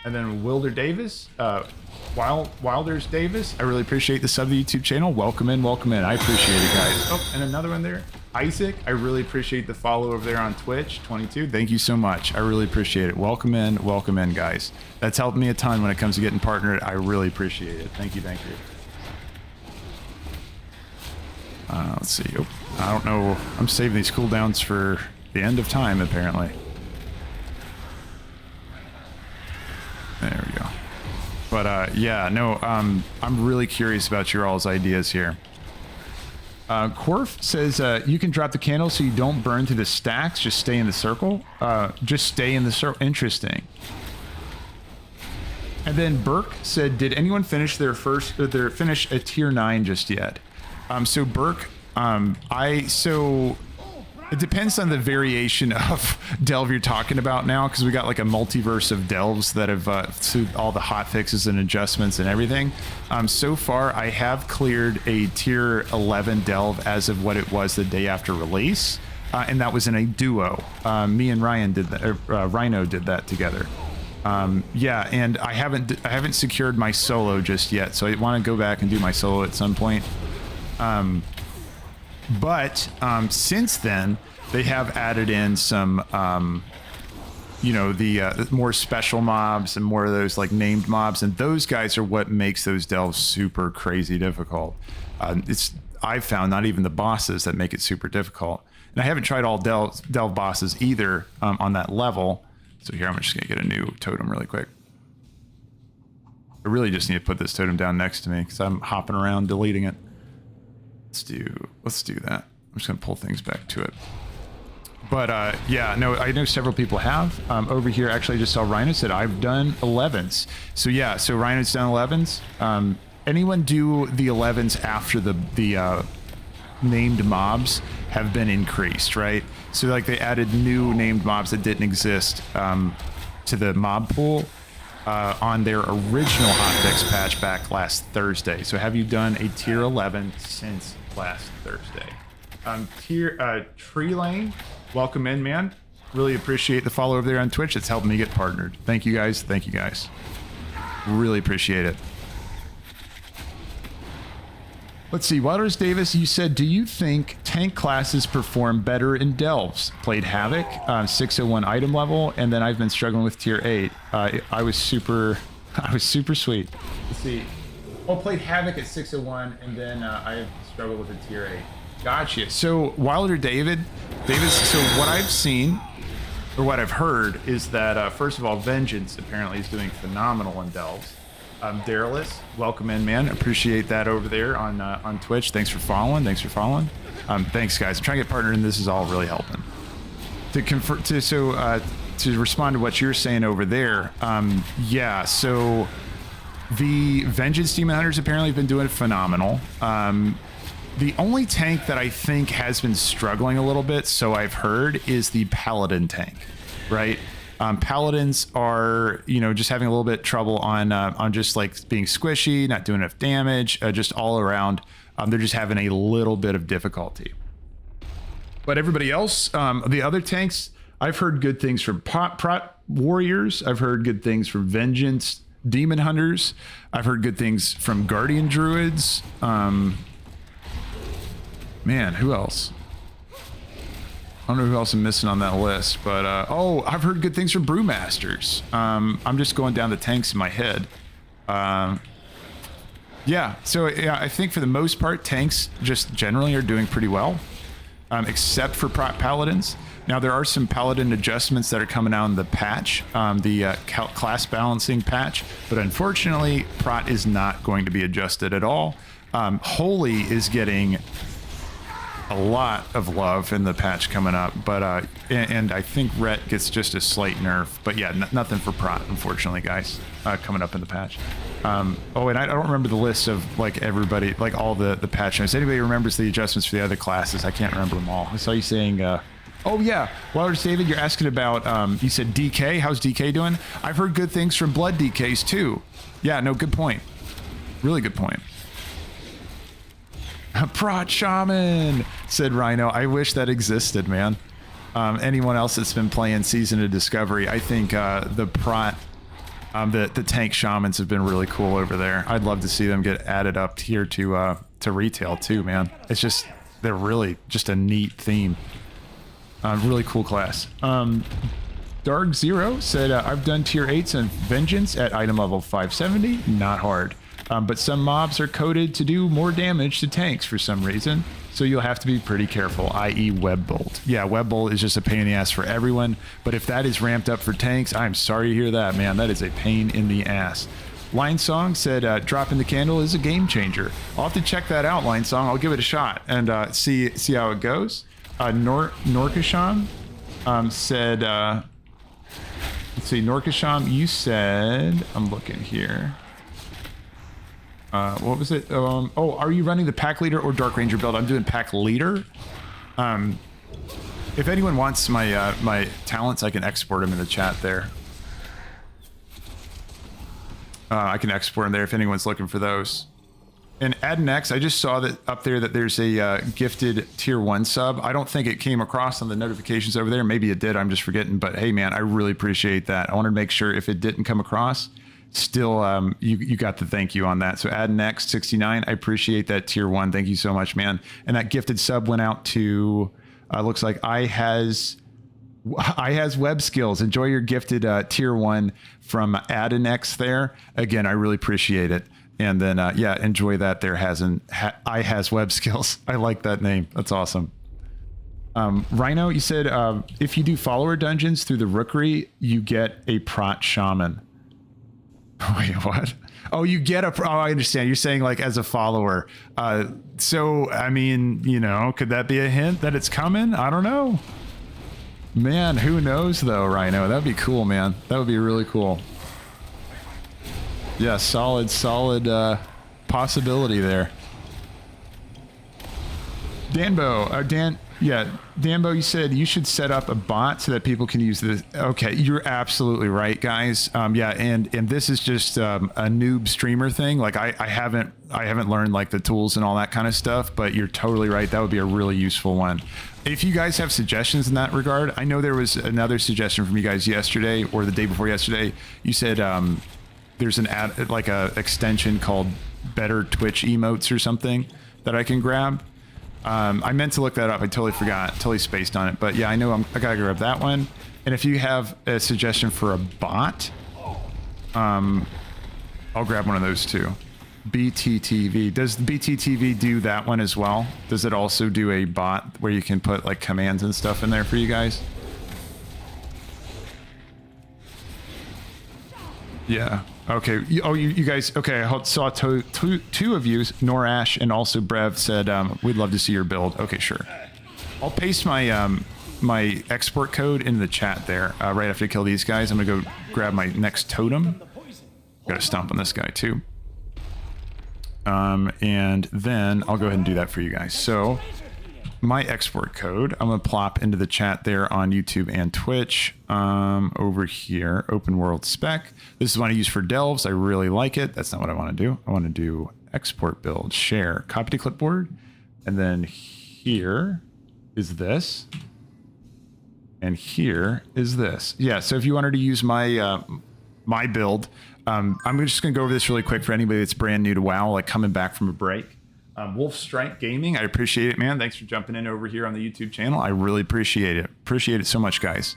And then Wilder Davis, Wilders Davis, I really appreciate the sub to the YouTube channel. Welcome in. I appreciate it, guys. Oh, and another one there. Isaac, I really appreciate the follow over there on Twitch, 22. Thank you so much. I really appreciate it. Welcome in, guys. That's helped me a ton when it comes to getting partnered. I really appreciate it. Thank you. Let's see. Oh, I don't know. I'm saving these cooldowns for the end of time, apparently. There we go. But yeah, no, I'm really curious about your all's ideas here. Corf says you can drop the candle so you don't burn through the stacks. Just stay in the circle. Interesting. And then Burke said, did anyone finish finish a tier 9 just yet? So Burke, it depends on the variation of delve you're talking about now, because we got like a multiverse of delves that have all the hot fixes and adjustments and everything. So far, I have cleared a tier 11 delve as of what it was the day after release, and that was in a duo. Me and Ryan did that. Rhino did that together. Yeah, and I haven't secured my solo just yet, so I want to go back and do my solo at some point. But since then, they have added in some, you know, the more special mobs and more of those like named mobs, and those guys are what makes those delves super crazy difficult. I've found not even the bosses that make it super difficult, and I haven't tried all delve bosses either on that level. So here I'm just gonna get a new totem really quick. I really just need to put this totem down next to me because I'm hopping around deleting it. Let's do that. I'm just gonna pull things back to it. But yeah, no, I know several people have. Over here, actually, I just saw Rhino said I've done 11s. So yeah, so Rhino's done 11s. Anyone do the 11s after the named mobs have been increased, right? So like they added new named mobs that didn't exist to the mob pool on their original hotfix patch back last Thursday. So have you done a tier 11 since last Thursday? Tree Lane, welcome in, man. Really appreciate the follow over there on Twitch. It's helping me get partnered. Thank you guys. Thank you guys. Really appreciate it. Let's see, Waters Davis, you said, do you think tank classes perform better in Delves? Played Havoc, 601 item level, and then I've been struggling with tier 8. I was super sweet. Let's see. Oh, played Havoc at 601, and then I struggled with a tier 8. Gotcha. So Wilder Davis, so what I've seen, or what I've heard, is that, first of all, Vengeance apparently is doing phenomenal in Delves. Darylus, welcome in, man. Appreciate that over there on Twitch. Thanks for following. Thanks, guys. I'm trying to get partnered, and this is all really helping. To respond to what you're saying over there, yeah. So the Vengeance Demon Hunters apparently have been doing phenomenal. The only tank that I think has been struggling a little bit, so I've heard, is the Paladin tank, right? Paladins are, you know, just having a little bit of trouble on just like being squishy, not doing enough damage, just all around. They're just having a little bit of difficulty. But everybody else, the other tanks, I've heard good things from Prot Warriors. I've heard good things from Vengeance Demon Hunters. I've heard good things from Guardian Druids. Man, who else? I don't know who else I'm missing on that list, but oh, I've heard good things from Brewmasters. I'm just going down the tanks in my head. Yeah, so yeah, I think for the most part, tanks just generally are doing pretty well, except for Paladins. Now, there are some Paladin adjustments that are coming out in the patch, the class balancing patch, but unfortunately, Prot is not going to be adjusted at all. Holy is getting a lot of love in the patch coming up, but and I think Rhett gets just a slight nerf, but yeah, nothing for Prot, unfortunately, guys, coming up in the patch. Oh, and I don't remember the list of like everybody, like all the patch notes. Anybody remembers the adjustments for the other classes? I can't remember them all. I saw you saying, oh yeah, Wilder David, you're asking about, you said DK. How's DK doing? I've heard good things from Blood DKs too. Yeah, no, good point. Really good point. Prot Shaman, said Rhino. I wish that existed, man. Anyone else that's been playing Season of Discovery, I think the Prot, the tank shamans have been really cool over there. I'd love to see them get added up here to retail too, man. It's just, they're really just a neat theme. Really cool class. Dark Zero said, I've done tier 8s and Vengeance at item level 570. Not hard. But some mobs are coded to do more damage to tanks for some reason, so you'll have to be pretty careful, i.e. Web Bolt. Yeah, Web Bolt is just a pain in the ass for everyone, but if that is ramped up for tanks, I'm sorry to hear that, man. That is a pain in the ass. Line Song said, dropping the candle is a game changer. I'll have to check that out, Line Song. I'll give it a shot and see how it goes. Norkasham said, let's see, Norkasham, you said, I'm looking here. What was it? Oh, are you running the Pack Leader or Dark Ranger build? I'm doing Pack Leader. If anyone wants my my talents, I can export them in the chat there. I can export them there if anyone's looking for those. And Adnex, I just saw that up there that there's a gifted tier 1 sub. I don't think it came across on the notifications over there. Maybe it did. I'm just forgetting. But hey, man, I really appreciate that. I wanted to make sure if it didn't come across still, you got the thank you on that. So add next 69. I appreciate that tier 1. Thank you so much, man. And that gifted sub went out to, looks like I has web skills. Enjoy your gifted tier 1 from Adanex there. Again, I really appreciate it. And then, yeah, enjoy that there. I has web skills. I like that name. That's awesome. Rhino, you said if you do follower dungeons through the Rookery, you get a Prot Shaman. Wait, what? Oh, you get a... Oh, I understand. You're saying like as a follower. So, I mean, you know, could that be a hint that it's coming? I don't know. Man, who knows though, Rhino? That'd be cool, man. That would be really cool. Yeah, solid possibility there. Danbo, you said you should set up a bot so that people can use this. Okay, you're absolutely right, guys. Yeah, and this is just a noob streamer thing. Like I haven't learned like the tools and all that kind of stuff, but you're totally right. That would be a really useful one. If you guys have suggestions in that regard, I know there was another suggestion from you guys yesterday or the day before yesterday. You said there's an extension called Better Twitch Emotes or something that I can grab. I meant to look that up. I totally forgot, totally spaced on it. But yeah, I know I gotta grab that one. And if you have a suggestion for a bot, I'll grab one of those too. BTTV. Does BTTV do that one as well? Does it also do a bot where you can put like commands and stuff in there for you guys? Yeah. Okay. Oh, you guys. Okay. I saw two of you, Norash and also Brev, said we'd love to see your build. Okay, sure. I'll paste my my export code in the chat there right after I kill these guys. I'm gonna go grab my next totem. Got to stomp on this guy too. And then I'll go ahead and do that for you guys. So my export code, I'm going to plop into the chat there on YouTube and Twitch. Over here, open world spec. This is what I use for delves. I really like it. That's not what I want to do. I want to do export build, share, copy to clipboard. And then here is this. And here is this. Yeah, so if you wanted to use my my build, I'm just going to go over this really quick for anybody that's brand new to WoW, like coming back from a break. Wolf Strike Gaming, I appreciate it, man. Thanks for jumping in over here on the YouTube channel. I really appreciate it. Appreciate it so much, guys.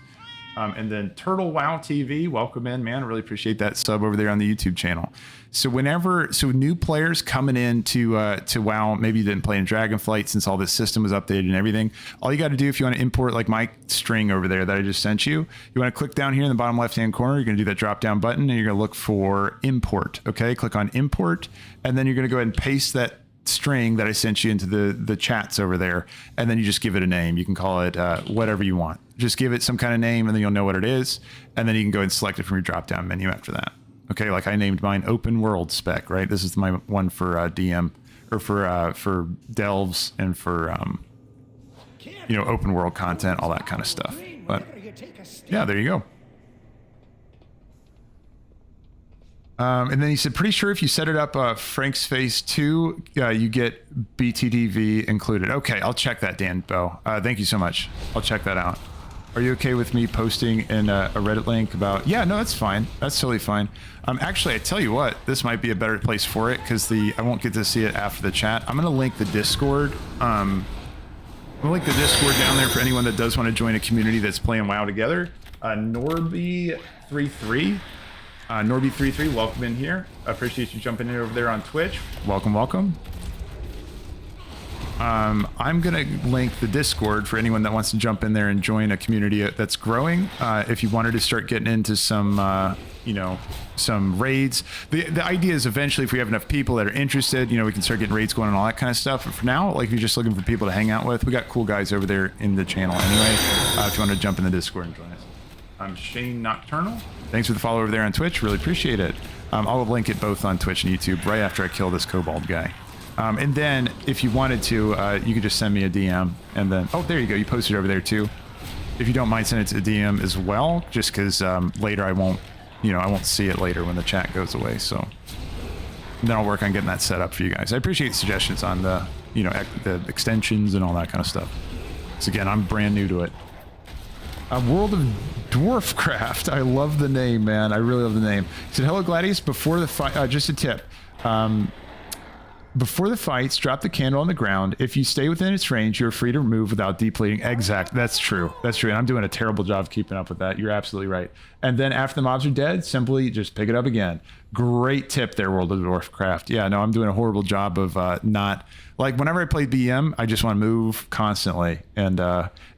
And then Turtle WoW TV, welcome in, man. I really appreciate that sub over there on the YouTube channel. So new players coming in to WoW, maybe you didn't play in Dragonflight since all this system was updated and everything. All you got to do if you want to import like my string over there that I just sent you, you want to click down here in the bottom left-hand corner. You're going to do that drop-down button and you're going to look for import. Okay, click on import, and then you're going to go ahead and paste that string that I sent you into the chats over there, and then you just give it a name. You can call it whatever you want. Just give it some kind of name and then you'll know what it is, and then you can go and select it from your drop down menu after that. Okay, like I named mine open world spec, right? This is my one for DM or for delves and for you know, open world content, all that kind of stuff. But yeah, there you go. And then he said, pretty sure if you set it up Frank's Face 2, you get BTDV included. Okay, I'll check that, Dan Bo. Thank you so much. I'll check that out. Are you okay with me posting in a Reddit link about... Yeah, no, that's fine. That's totally fine. Actually, I tell you what, this might be a better place for it because I won't get to see it after the chat. I'm going to link the Discord. I'm going to link the Discord down there for anyone that does want to join a community that's playing WoW together. Norby33. Norby33, welcome in here. I appreciate you jumping in over there on Twitch. Welcome, welcome. I'm going to link the Discord for anyone that wants to jump in there and join a community that's growing. If you wanted to start getting into some, you know, some raids. The idea is eventually if we have enough people that are interested, you know, we can start getting raids going and all that kind of stuff. But for now, like if you're just looking for people to hang out with, we got cool guys over there in the channel anyway. If you want to jump in the Discord and join us. I'm Shane Nocturnal. Thanks for the follow over there on Twitch. Really appreciate it. I'll link it both on Twitch and YouTube right after I kill this kobold guy. And then if you wanted to, you could just send me a DM and then, oh, there you go. You posted over there too. If you don't mind sending it to the DM as well, just because later I won't see it later when the chat goes away. So then I'll work on getting that set up for you guys. I appreciate suggestions on the, you know, the extensions and all that kind of stuff. So again, I'm brand new to it. World of Dwarfcraft. I love the name, man. I really love the name. He said, hello, Gladius. Before the fight, just a tip. Before the fights, drop the candle on the ground. If you stay within its range, you're free to move without depleting. Exact. That's true. That's true. And I'm doing a terrible job of keeping up with that. You're absolutely right. And then after the mobs are dead, simply just pick it up again. Great tip there, World of Dwarfcraft. Yeah, no, I'm doing a horrible job of not... Like, whenever I play BM, I just want to move constantly. And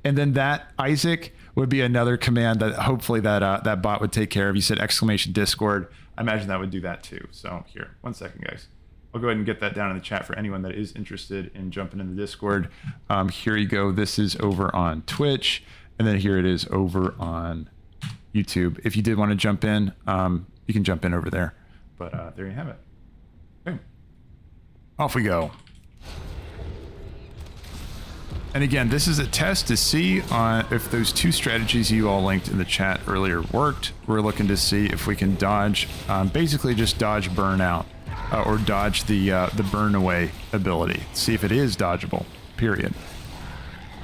then that, Isaac, would be another command that hopefully that bot would take care of. You said exclamation Discord. I imagine that would do that too. So here, 1 second, guys. I'll go ahead and get that down in the chat for anyone that is interested in jumping in the Discord. Here you go. This is over on Twitch. And then here it is over on YouTube. If you did want to jump in, you can jump in over there. But there you have it. Okay. Off we go. And again, this is a test to see if those two strategies you all linked in the chat earlier worked. We're looking to see if we can dodge, basically just dodge burnout or dodge the burn away ability. See if it is dodgeable, period.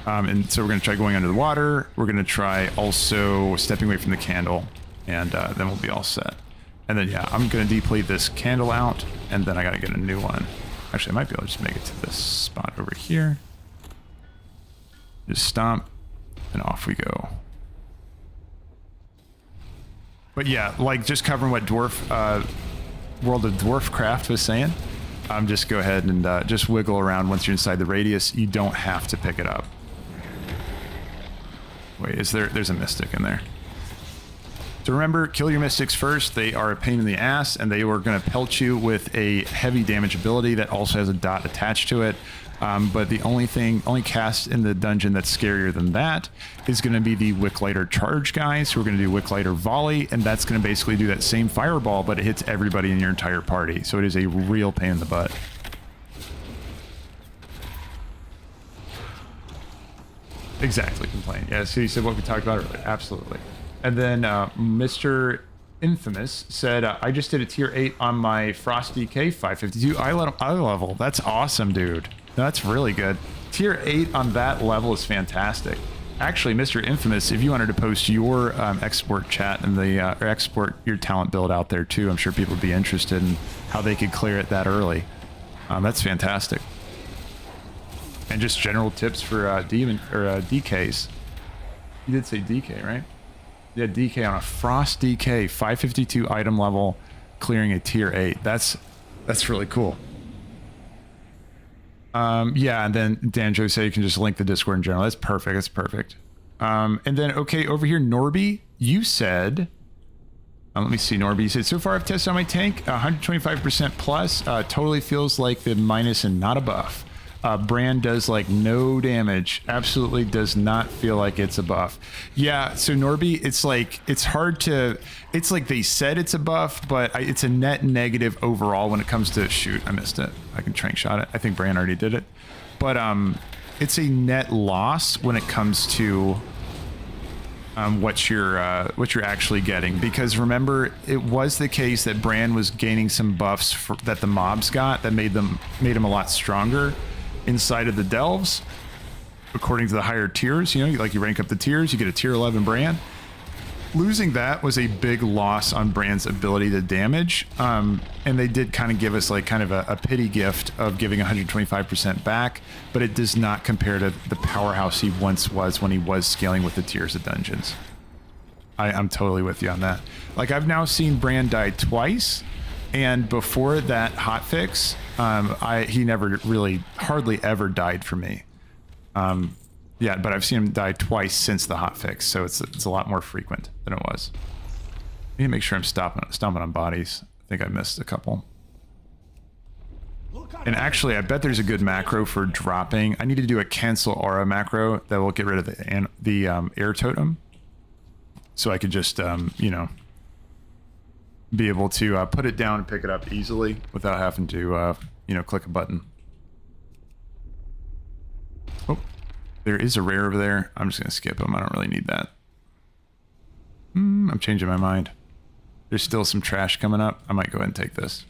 And so we're going to try going under the water. We're going to try also stepping away from the candle, and then we'll be all set. And then, yeah, I'm going to deplete this candle out, and then I got to get a new one. Actually, I might be able to just make it to this spot over here. Just stomp, and off we go. But yeah, like just covering what World of Dwarfcraft was saying, just go ahead and just wiggle around once you're inside the radius. You don't have to pick it up. Wait, there's a mystic in there. So remember, kill your mystics first. They are a pain in the ass, and they are going to pelt you with a heavy damage ability that also has a dot attached to it. But the only cast in the dungeon that's scarier than that is going to be the Wicklater charge guys, who are going to do Wicklater volley, and that's going to basically do that same fireball, but it hits everybody in your entire party. So it is a real pain in the butt. Exactly, complain. Yeah, so you said what we talked about earlier. Absolutely. And then Mr. Infamous said, I just did a tier 8 on my Frost DK 552 eye level. That's awesome, dude. That's really good. Tier 8 on that level is fantastic. Actually, Mr. Infamous, if you wanted to post your export chat and or export your talent build out there too, I'm sure people would be interested in how they could clear it that early. That's fantastic. And just general tips for DKs. You did say DK, right? Yeah, DK on a Frost DK 552 item level, clearing a tier 8. That's really cool. Yeah, and then Danjo said you can just link the Discord in general. That's perfect. That's perfect. And then, okay, over here, Norby, you said, let me see, Norby, you said, so far I've tested on my tank, 125% plus, totally feels like the minus and not a buff. Brann does like no damage, absolutely does not feel like it's a buff. Yeah, so Norby, it's like, it's hard to, it's like they said it's a buff, but it's a net negative overall when it comes to, shoot, I missed it. I can trank shot it. I think Brann already did it. But it's a net loss when it comes to what you're actually getting, because remember, it was the case that Brann was gaining some buffs that the mobs got that made him a lot stronger inside of the delves, according to the higher tiers. You know, like you rank up the tiers, you get a tier 11 Brann. Losing that was a big loss on Brann's ability to damage, and they did kind of give us like kind of a pity gift of giving 125% back, but it does not compare to the powerhouse he once was when he was scaling with the tiers of dungeons. I'm totally with you on that. Like, I've now seen Brann die twice, and before that hotfix, he never really, hardly ever died for me. Yeah, but I've seen him die twice since the hotfix, so it's a lot more frequent than it was. I need to make sure I'm stomping on bodies. I think I missed a couple. And actually, I bet there's a good macro for dropping. I need to do a cancel aura macro that will get rid of the air totem, so I could just you know, be able to put it down and pick it up easily without having to you know, click a button. Oh, there is a rare over there. I'm just gonna skip him. I don't really need that. I'm changing my mind. There's still some trash coming up. I might go ahead and take this.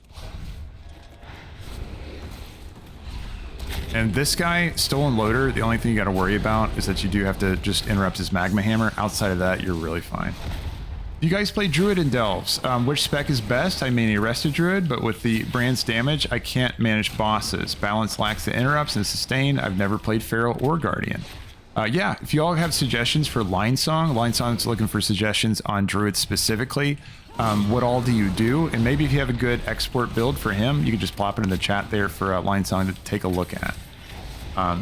And this guy, Stolen Loader, the only thing you got to worry about is that you do have to just interrupt his Magma Hammer. Outside of that, you're really fine. You guys play Druid and Delves. Which spec is best? I mean, Arrested Druid, but with the Brand's damage, I can't manage bosses. Balance lacks the interrupts and sustain. I've never played Feral or Guardian. Yeah, if you all have suggestions for Line Song's looking for suggestions on Druid specifically. What all do you do? And maybe if you have a good export build for him, you can just plop it in the chat there for Line Song to take a look at.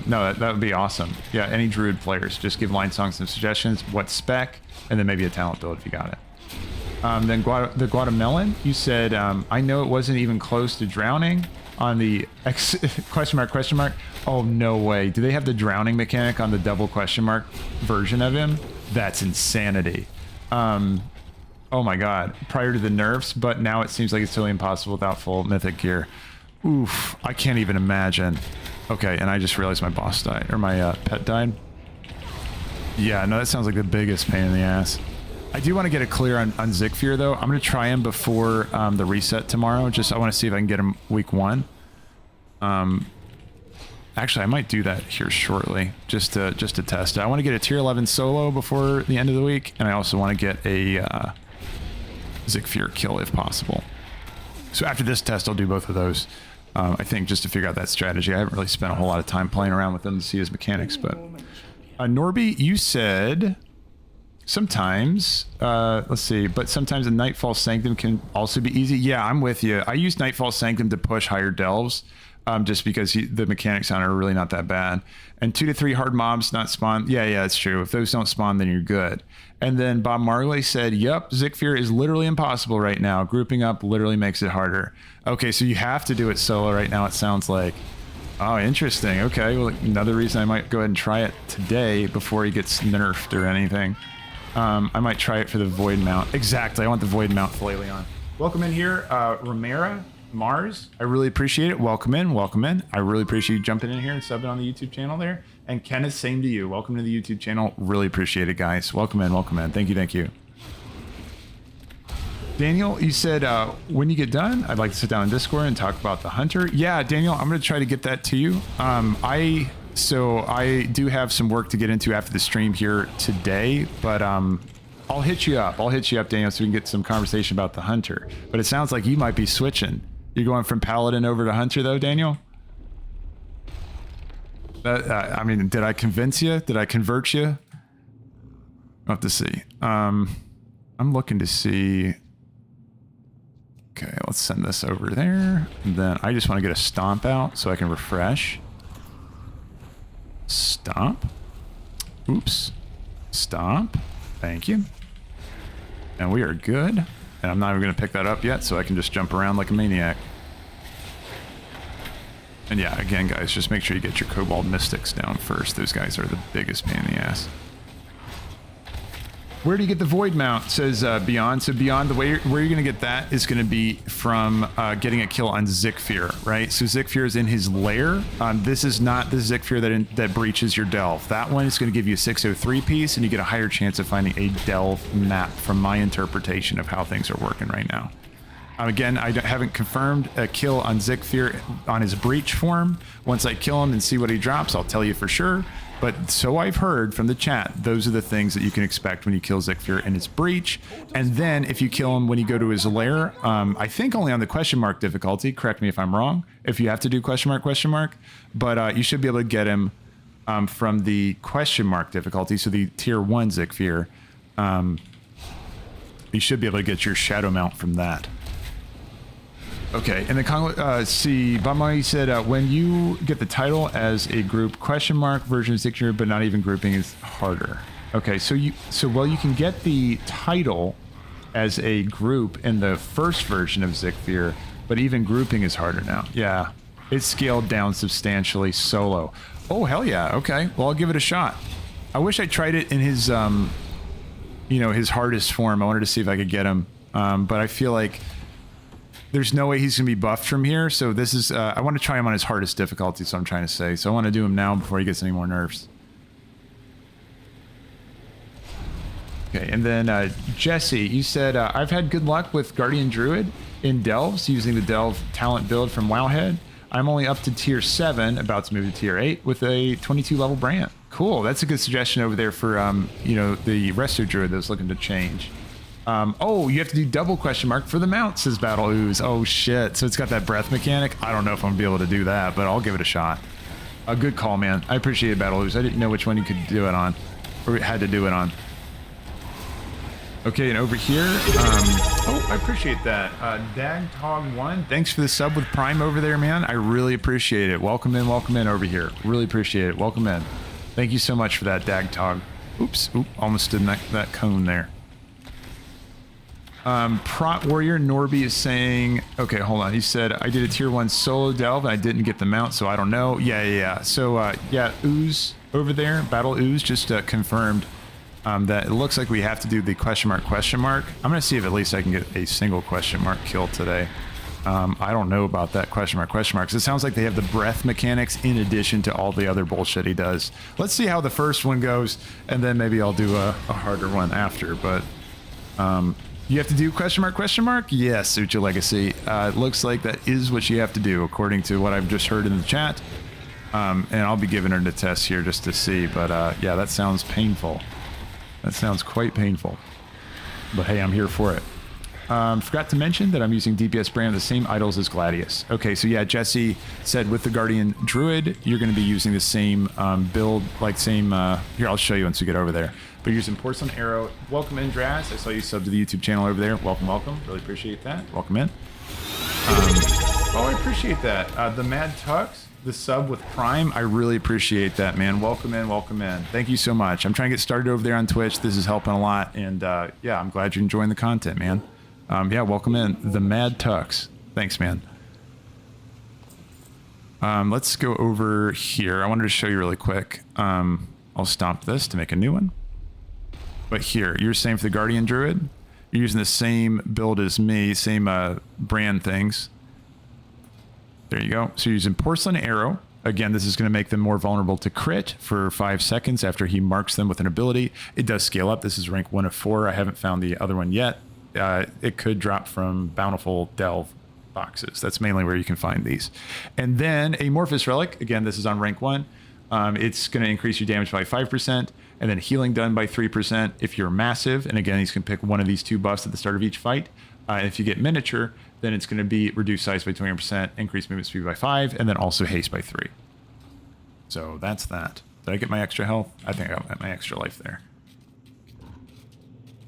No, that would be awesome. Yeah, any Druid players, just give Line Song some suggestions, what spec, and then maybe a talent build if you got it. Then the Guatemalan, you said, I know it wasn't even close to drowning on the question mark. Oh, no way. Do they have the drowning mechanic on the double question mark version of him? That's insanity. Oh my god. Prior to the nerfs, but now it seems like it's totally impossible without full mythic gear. Oof, I can't even imagine. Okay, and I just realized my boss died, or my pet died. Yeah, no, that sounds like the biggest pain in the ass. I do want to get it clear on Zekvir, though. I'm going to try him before the reset tomorrow. I want to see if I can get him week 1. Actually, I might do that here shortly, just to test it. I want to get a tier 11 solo before the end of the week, and I also want to get a Zekvir kill if possible. So after this test, I'll do both of those. I think just to figure out that strategy. I haven't really spent a whole lot of time playing around with them to see his mechanics, but Norby, you said sometimes, let's see, but sometimes a Nightfall Sanctum can also be easy. Yeah, I'm with you. I use Nightfall Sanctum to push higher delves, just because the mechanics on it are really not that bad. And 2 to 3 hard mobs not spawn. Yeah, it's true. If those don't spawn, then you're good. And then Bob Marley said, yep, Zekvir is literally impossible right now. Grouping up literally makes it harder. Okay, so you have to do it solo right now, it sounds like. Oh, interesting. Okay, well, another reason I might go ahead and try it today before he gets nerfed or anything. I might try it for the Void Mount. Exactly, I want the Void Mount Filet on. Welcome in here, Romera Mars. I really appreciate it. Welcome in. I really appreciate you jumping in here and subbing on the YouTube channel there. And Kenneth, same to you. Welcome to the YouTube channel. Really appreciate it, guys. Welcome in. Thank you. Daniel, you said when you get done, I'd like to sit down in Discord and talk about the Hunter. Yeah, Daniel, I'm going to try to get that to you. So I do have some work to get into after the stream here today, but I'll hit you up. Daniel, so we can get some conversation about the Hunter. But it sounds like you might be switching. You're going from Paladin over to Hunter, though, Daniel? I mean, did I convince you? Did I convert you? I'll have to see. I'm looking to see. Okay, let's send this over there. And then I just want to get a stomp out so I can refresh. Stomp. Oops. Stomp. Thank you. And we are good. And I'm not even going to pick that up yet, so I can just jump around like a maniac. And yeah, again, guys, just make sure you get your Kobold Mystics down first. Those guys are the biggest pain in the ass. Where do you get the Void Mount, says Beyond. So Beyond, where you're going to get that is going to be from getting a kill on Zekvir, right? So Zekvir is in his lair. This is not the Zekvir that breaches your Delve. That one is going to give you a 603 piece, and you get a higher chance of finding a Delve map from my interpretation of how things are working right now. Again, I haven't confirmed a kill on Zekvir on his breach form. Once I kill him and see what he drops, I'll tell you for sure. But so I've heard from the chat, those are the things that you can expect when you kill Zekvir in his breach. And then if you kill him when you go to his lair, I think only on the question mark difficulty, correct me if I'm wrong, if you have to do question mark, but you should be able to get him from the question mark difficulty, so the tier 1 Zekvir. You should be able to get your shadow mount from that. Okay, and then see, Bamai said when you get the title as a group, question mark version of Zekvir, but not even grouping is harder. Okay, so you can get the title as a group in the first version of Zekvir, but even grouping is harder now. Yeah, it's scaled down substantially solo. Oh hell yeah! Okay, well I'll give it a shot. I wish I tried it in his his hardest form. I wanted to see if I could get him, but I feel like there's no way he's going to be buffed from here, so this is... I want to try him on his hardest difficulty, so I'm trying to say. So I want to do him now before he gets any more nerfs. Okay, and then Jesse, you said, I've had good luck with Guardian Druid in Delves, using the Delve talent build from Wowhead. I'm only up to tier 7, about to move to tier 8 with a 22 level Brann. Cool. That's a good suggestion over there for, you know, the resto druid that's looking to change. Oh, you have to do double question mark for the mount, says Battle Ooze. Oh, shit. So it's got that breath mechanic. I don't know if I'm going to be able to do that, but I'll give it a shot. A good call, man. I appreciate it, Battle Ooze. I didn't know which one you could do it on, or had to do it on. Okay, and over here, oh, I appreciate that. Dagtog1, thanks for the sub with Prime over there, man. I really appreciate it. Welcome in over here. Really appreciate it. Welcome in. Thank you so much for that, Dagtog. Oops, almost did that cone there. Prot Warrior Norby is saying, okay, hold on. He said, I did a tier 1 solo delve and I didn't get the mount, so I don't know. Yeah. So, yeah, Ooze over there, Battle Ooze just confirmed that it looks like we have to do the question mark. I'm going to see if at least I can get a single question mark kill today. I don't know about that question mark, because it sounds like they have the breath mechanics in addition to all the other bullshit he does. Let's see how the first one goes, and then maybe I'll do a harder one after, but you have to do question mark? Yes, Ucha Legacy. It looks like that is what you have to do, according to what I've just heard in the chat. And I'll be giving her the test here just to see, but yeah, that sounds painful. That sounds quite painful. But hey, I'm here for it. Forgot to mention that I'm using DPS Brann, the same idols as Gladius. Okay, so yeah, Jesse said with the Guardian Druid, you're going to be using the same build, like same... here, I'll show you once we get over there. But you're using Porcelain Arrow. Welcome in, Draz. I saw you sub to the YouTube channel over there. Welcome. Really appreciate that. Welcome in. Oh, I appreciate that. The Mad Tux, the sub with Prime, I really appreciate that, man. Welcome in. Thank you so much. I'm trying to get started over there on Twitch. This is helping a lot. And yeah, I'm glad you're enjoying the content, man. Yeah, welcome in. The Mad Tux. Thanks, man. Let's go over here. I wanted to show you really quick. I'll stomp this to make a new one. But here, you're saying for the Guardian Druid, you're using the same build as me, same brand things. There you go. So you're using Porcelain Arrow. Again, this is going to make them more vulnerable to crit for 5 seconds after he marks them with an ability. It does scale up. This is rank 1 of 4. I haven't found the other one yet. It could drop from Bountiful Delve boxes. That's mainly where you can find these. And then Amorphous Relic. Again, this is on rank 1. It's going to increase your damage by 5%, and then healing done by 3% if you're massive. And again, he's going to pick one of these 2 buffs at the start of each fight. If you get miniature, then it's going to be reduced size by 20%, increased movement speed by 5, and then also haste by 3. So that's that. Did I get my extra health? I think I got my extra life there.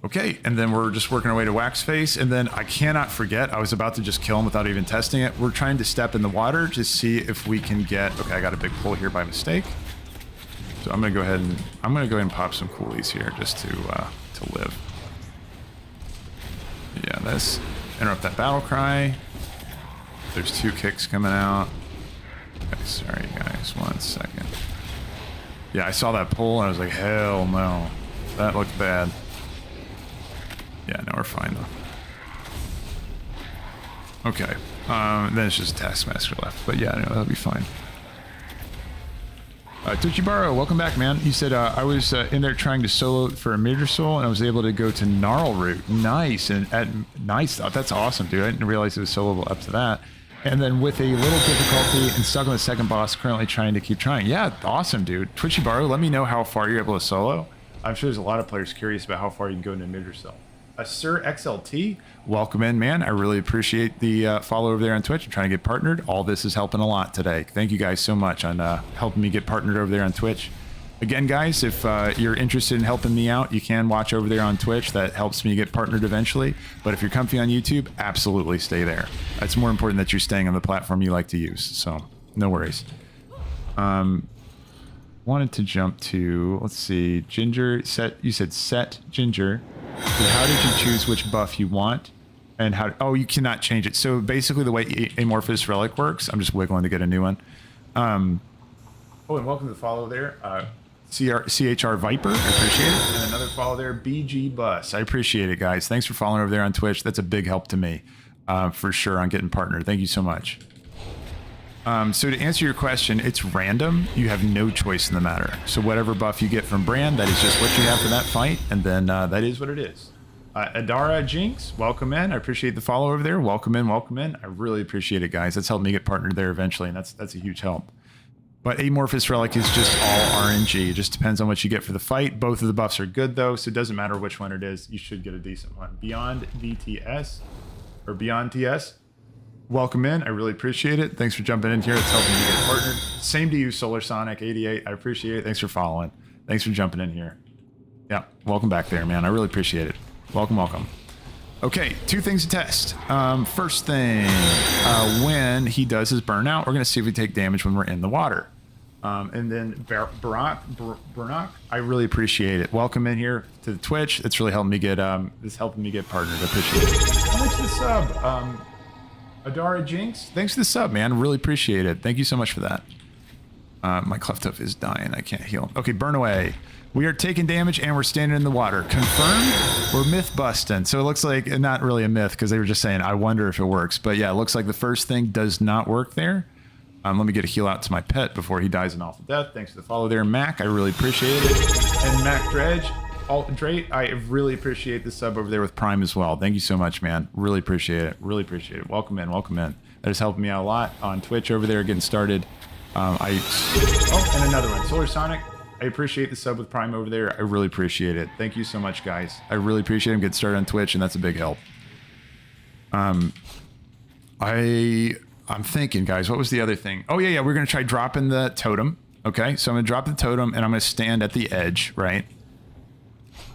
Okay, and then we're just working our way to Waxface, and then I cannot forget, I was about to just kill him without even testing it. We're trying to step in the water to see if we can get... Okay, I got a big pull here by mistake. So I'm gonna go ahead and pop some coolies here just to live. Yeah, this. Interrupt that battle cry. There's 2 kicks coming out. Okay, sorry guys, 1 second. Yeah, I saw that pull and I was like, hell no. That looked bad. Yeah, no, we're fine though. Okay, then it's just a Taskmaster left, but yeah, no, that'll be fine. Tuchibaro, welcome back, man. You said I was in there trying to solo for a Midra Soul, and I was able to go to Gnarl Root. Nice, and nice. That's awesome, dude. I didn't realize it was soloable up to that. And then with a little difficulty and stuck on the second boss, currently trying to keep trying. Yeah, awesome, dude. Tuchibaro, let me know how far you're able to solo. I'm sure there's a lot of players curious about how far you can go into Midra Soul. Sir XLT, welcome in, man. I really appreciate the follow over there on Twitch. I'm trying to get partnered. All this is helping a lot today. Thank you guys so much on helping me get partnered over there on Twitch. Again, guys, if you're interested in helping me out, you can watch over there on Twitch. That helps me get partnered eventually. But if you're comfy on YouTube, absolutely stay there. It's more important that you're staying on the platform you like to use. So no worries. Wanted to jump to, let's see, Ginger. You said set Ginger. How did you choose which buff you want? And how... Oh, you cannot change it. So basically the way Amorphous Relic works... I'm just wiggling to get a new one. Oh, and welcome to the follow there. CHR Viper, I appreciate it. And another follow there, BG Bus. I appreciate it, guys. Thanks for following over there on Twitch. That's a big help to me, for sure, on getting partnered. Thank you so much. So to answer your question, it's random. You have no choice in the matter. So whatever buff you get from Brann, that is just what you have for that fight, and then that is what it is. Adara Jinx, welcome in. I appreciate the follow over there. Welcome in, welcome in. I really appreciate it, guys. That's helped me get partnered there eventually, and that's a huge help. But Amorphous Relic is just all RNG. It just depends on what you get for the fight. Both of the buffs are good, though, so it doesn't matter which one it is. You should get a decent one. Beyond DTS, or Beyond TS, welcome in. I really appreciate it. Thanks for jumping in here. It's helping me get partnered. Same to you, Solar Sonic 88. I appreciate it. Thanks for following. Thanks for jumping in here. Yeah, welcome back there, man. I really appreciate it. Welcome, welcome. Okay, 2 things to test. First thing, when he does his burnout, we're going to see if we take damage when we're in the water. And then Brann, I really appreciate it. Welcome in here to the Twitch. It's really helping me get helping me get partnered. I appreciate it. How much for the sub? Adara Jinx, thanks for the sub, man. Really appreciate it. Thank you so much for that. My cleft hoof is dying. I can't heal him. Okay, burn away. We are taking damage and we're standing in the water. Confirmed. We're myth busting. So it looks like not really a myth because they were just saying, I wonder if it works. But yeah, it looks like the first thing does not work there. Let me get a heal out to my pet before he dies an awful death. Thanks for the follow there, Mac. I really appreciate it. And Mac Dredge, Drake, I really appreciate the sub over there with Prime as well. Thank you so much, man. Really appreciate it. Really appreciate it. Welcome in. Welcome in. That has helped me out a lot on Twitch over there getting started. And another one. Solar Sonic, I appreciate the sub with Prime over there. I really appreciate it. Thank you so much, guys. I really appreciate him getting started on Twitch, and that's a big help. I'm thinking, guys, what was the other thing? Oh, yeah, we're going to try dropping the totem. Okay, so I'm going to drop the totem, and I'm going to stand at the edge, right?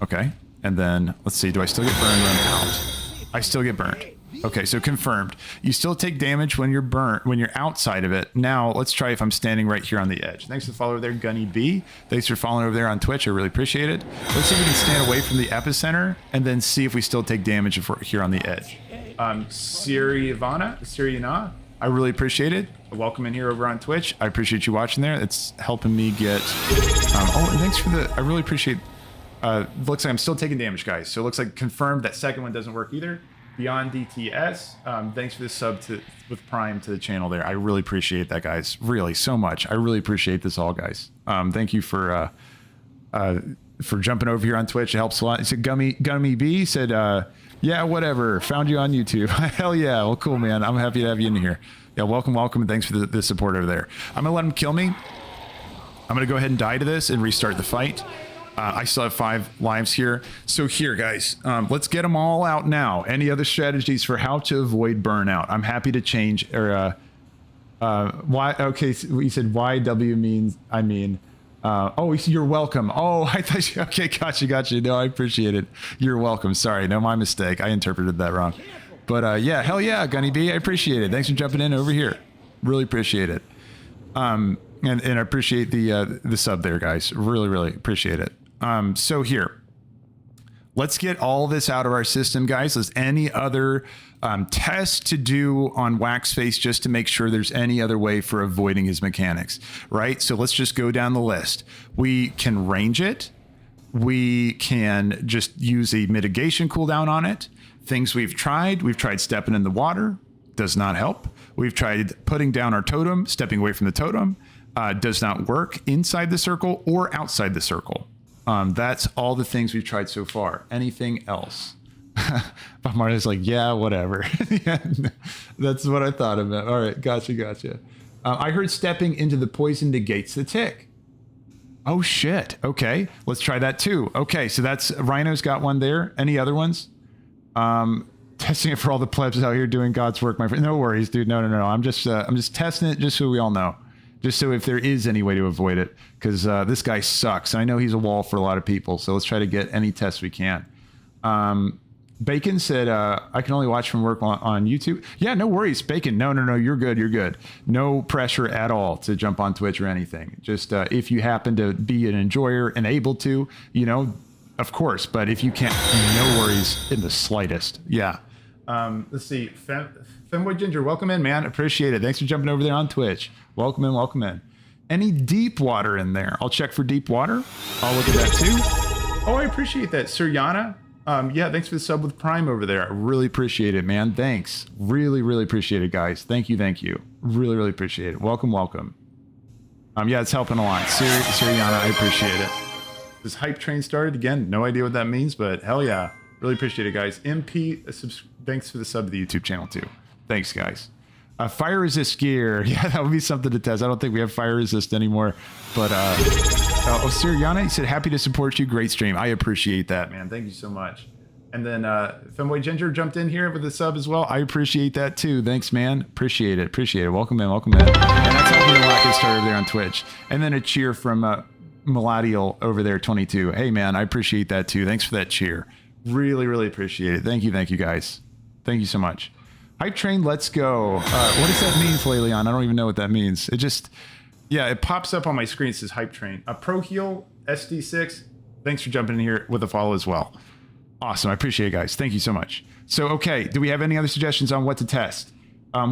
Okay, and then, let's see, do I still get burned when I'm out? I still get burned. Okay, so confirmed. You still take damage when you're burnt, when you're outside of it. Now, let's try if I'm standing right here on the edge. Thanks for the follow over there, Gunny B. Thanks for following over there on Twitch. I really appreciate it. Let's see if we can stand away from the epicenter, and then see if we still take damage if we're here on the edge. Siriana, I really appreciate it. Welcome in here over on Twitch. I appreciate you watching there. It's helping me get... and thanks for the... I really appreciate... looks like I'm still taking damage, guys. So it looks like confirmed that second one doesn't work either. Beyond DTS, thanks for the sub with Prime to the channel there. I really appreciate that, guys. Really, so much. I really appreciate this all, guys. Thank you for jumping over here on Twitch. It helps a lot. It's a Gummy B said, yeah, whatever. Found you on YouTube. Hell yeah. Well, cool, man. I'm happy to have you in here. Yeah, welcome, and thanks for the support over there. I'm gonna let him kill me. I'm gonna go ahead and die to this and restart the fight. I still have 5 lives here. So here, guys, let's get them all out now. Any other strategies for how to avoid burnout? I'm happy to change. Or why? Okay, so you said YW means I mean. Oh, you're welcome. Oh, I thought you. Okay, gotcha. No, I appreciate it. You're welcome. Sorry, no, my mistake. I interpreted that wrong. But yeah, hell yeah, Gunny B. I appreciate it. Thanks for jumping in over here. Really appreciate it. And I appreciate the sub there, guys. Really appreciate it. So here, let's get all this out of our system, guys. There's any other test to do on Waxface just to make sure there's any other way for avoiding his mechanics, right? So let's just go down the list. We can range it. We can just use a mitigation cooldown on it. Things we've tried stepping in the water, does not help. We've tried putting down our totem, stepping away from the totem, does not work inside the circle or outside the circle. That's all the things we've tried so far. Anything else? But Marta's like, yeah, whatever. Yeah, that's what I thought about. All right, gotcha. I heard stepping into the poison negates the tick. Oh shit. Okay, let's try that too. Okay, so that's Rhino's got one there. Any other ones? Testing it for all the plebs out here doing God's work, my friend. No worries, dude. No. I'm just testing it just so we all know. Just so if there is any way to avoid it, because this guy sucks. I know he's a wall for a lot of people, so let's try to get any tests we can. Bacon said, I can only watch from work on YouTube. Yeah, no worries, Bacon. No, you're good. No pressure at all to jump on Twitch or anything. Just if you happen to be an enjoyer and able to, of course. But if you can't, no worries in the slightest. Yeah. Let's see. Femboy Ginger, welcome in, man. Appreciate it. Thanks for jumping over there on Twitch. Welcome in. Any deep water in there? I'll check for deep water. I'll look at that too. Oh, I appreciate that. Siriana. Yeah, thanks for the sub with Prime over there. I really appreciate it, man. Thanks. Really appreciate it, guys. Thank you. Really appreciate it. Welcome. Yeah, it's helping a lot. Siriana, I appreciate it. This hype train started again. No idea what that means, but hell yeah. Really appreciate it, guys. MP, thanks for the sub to the YouTube channel, too. Thanks, guys. Fire resist gear. Yeah, that would be something to test. I don't think we have fire resist anymore. But, Siriana, he said, happy to support you. Great stream. I appreciate that, man. Thank you so much. And then Femboy Ginger jumped in here with a sub as well. I appreciate that, too. Thanks, man. Appreciate it. Appreciate it. Welcome in. Welcome in. And that's helping me a lot get started over there on Twitch. And then a cheer from Melodial over there, 22. Hey, man, I appreciate that, too. Thanks for that cheer. Really, really appreciate it. Thank you, guys. Thank you so much. Hype train, let's go. What does that mean, Flayleon? I don't even know what that means. It just, yeah, it pops up on my screen. It says hype train. Pro Heal SD6. Thanks for jumping in here with a follow as well. Awesome. I appreciate it, guys. Thank you so much. So, okay, do we have any other suggestions on what to test?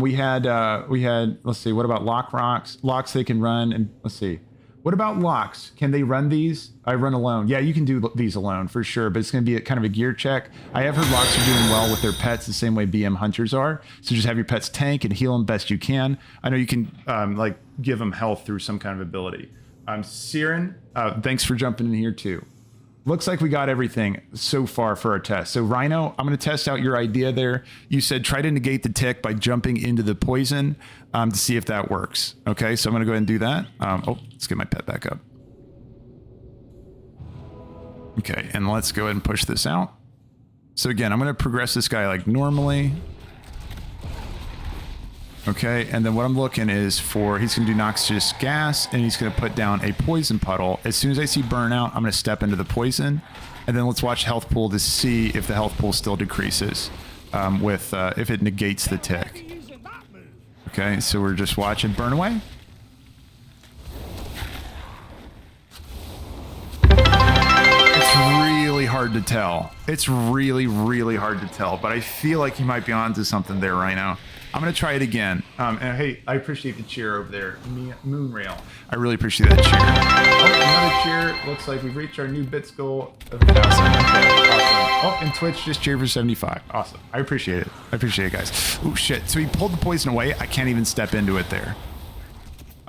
We had, let's see, what about locks they can run, and let's see. What about locks? Can they run these? I run alone. Yeah, you can do these alone for sure, but it's going to be kind of a gear check. I have heard locks are doing well with their pets the same way BM hunters are. So just have your pets tank and heal them best you can. I know you can like give them health through some kind of ability. Siren, thanks for jumping in here too. Looks like we got everything so far for our test. So Rhino, I'm going to test out your idea there. You said try to negate the tick by jumping into the poison to see if that works. Okay, so I'm going to go ahead and do that. Let's get my pet back up. Okay, and let's go ahead and push this out. So again, I'm going to progress this guy like normally. Okay, and then what I'm looking is for, he's going to do noxious gas, and he's going to put down a poison puddle. As soon as I see burnout, I'm going to step into the poison, and then let's watch health pool to see if the health pool still decreases if it negates the tick. Okay, so we're just watching burn away. It's really hard to tell. It's really, really hard to tell, but I feel like he might be onto something there right now. I'm going to try it again. And hey, I appreciate the cheer over there. Moonrail. I really appreciate that cheer. Oh, another cheer. Looks like we've reached our new bits goal of 1,000. Okay, awesome. Oh, and Twitch just cheered for 75. Awesome. I appreciate it. I appreciate it, guys. Oh, shit. So he pulled the poison away. I can't even step into it there.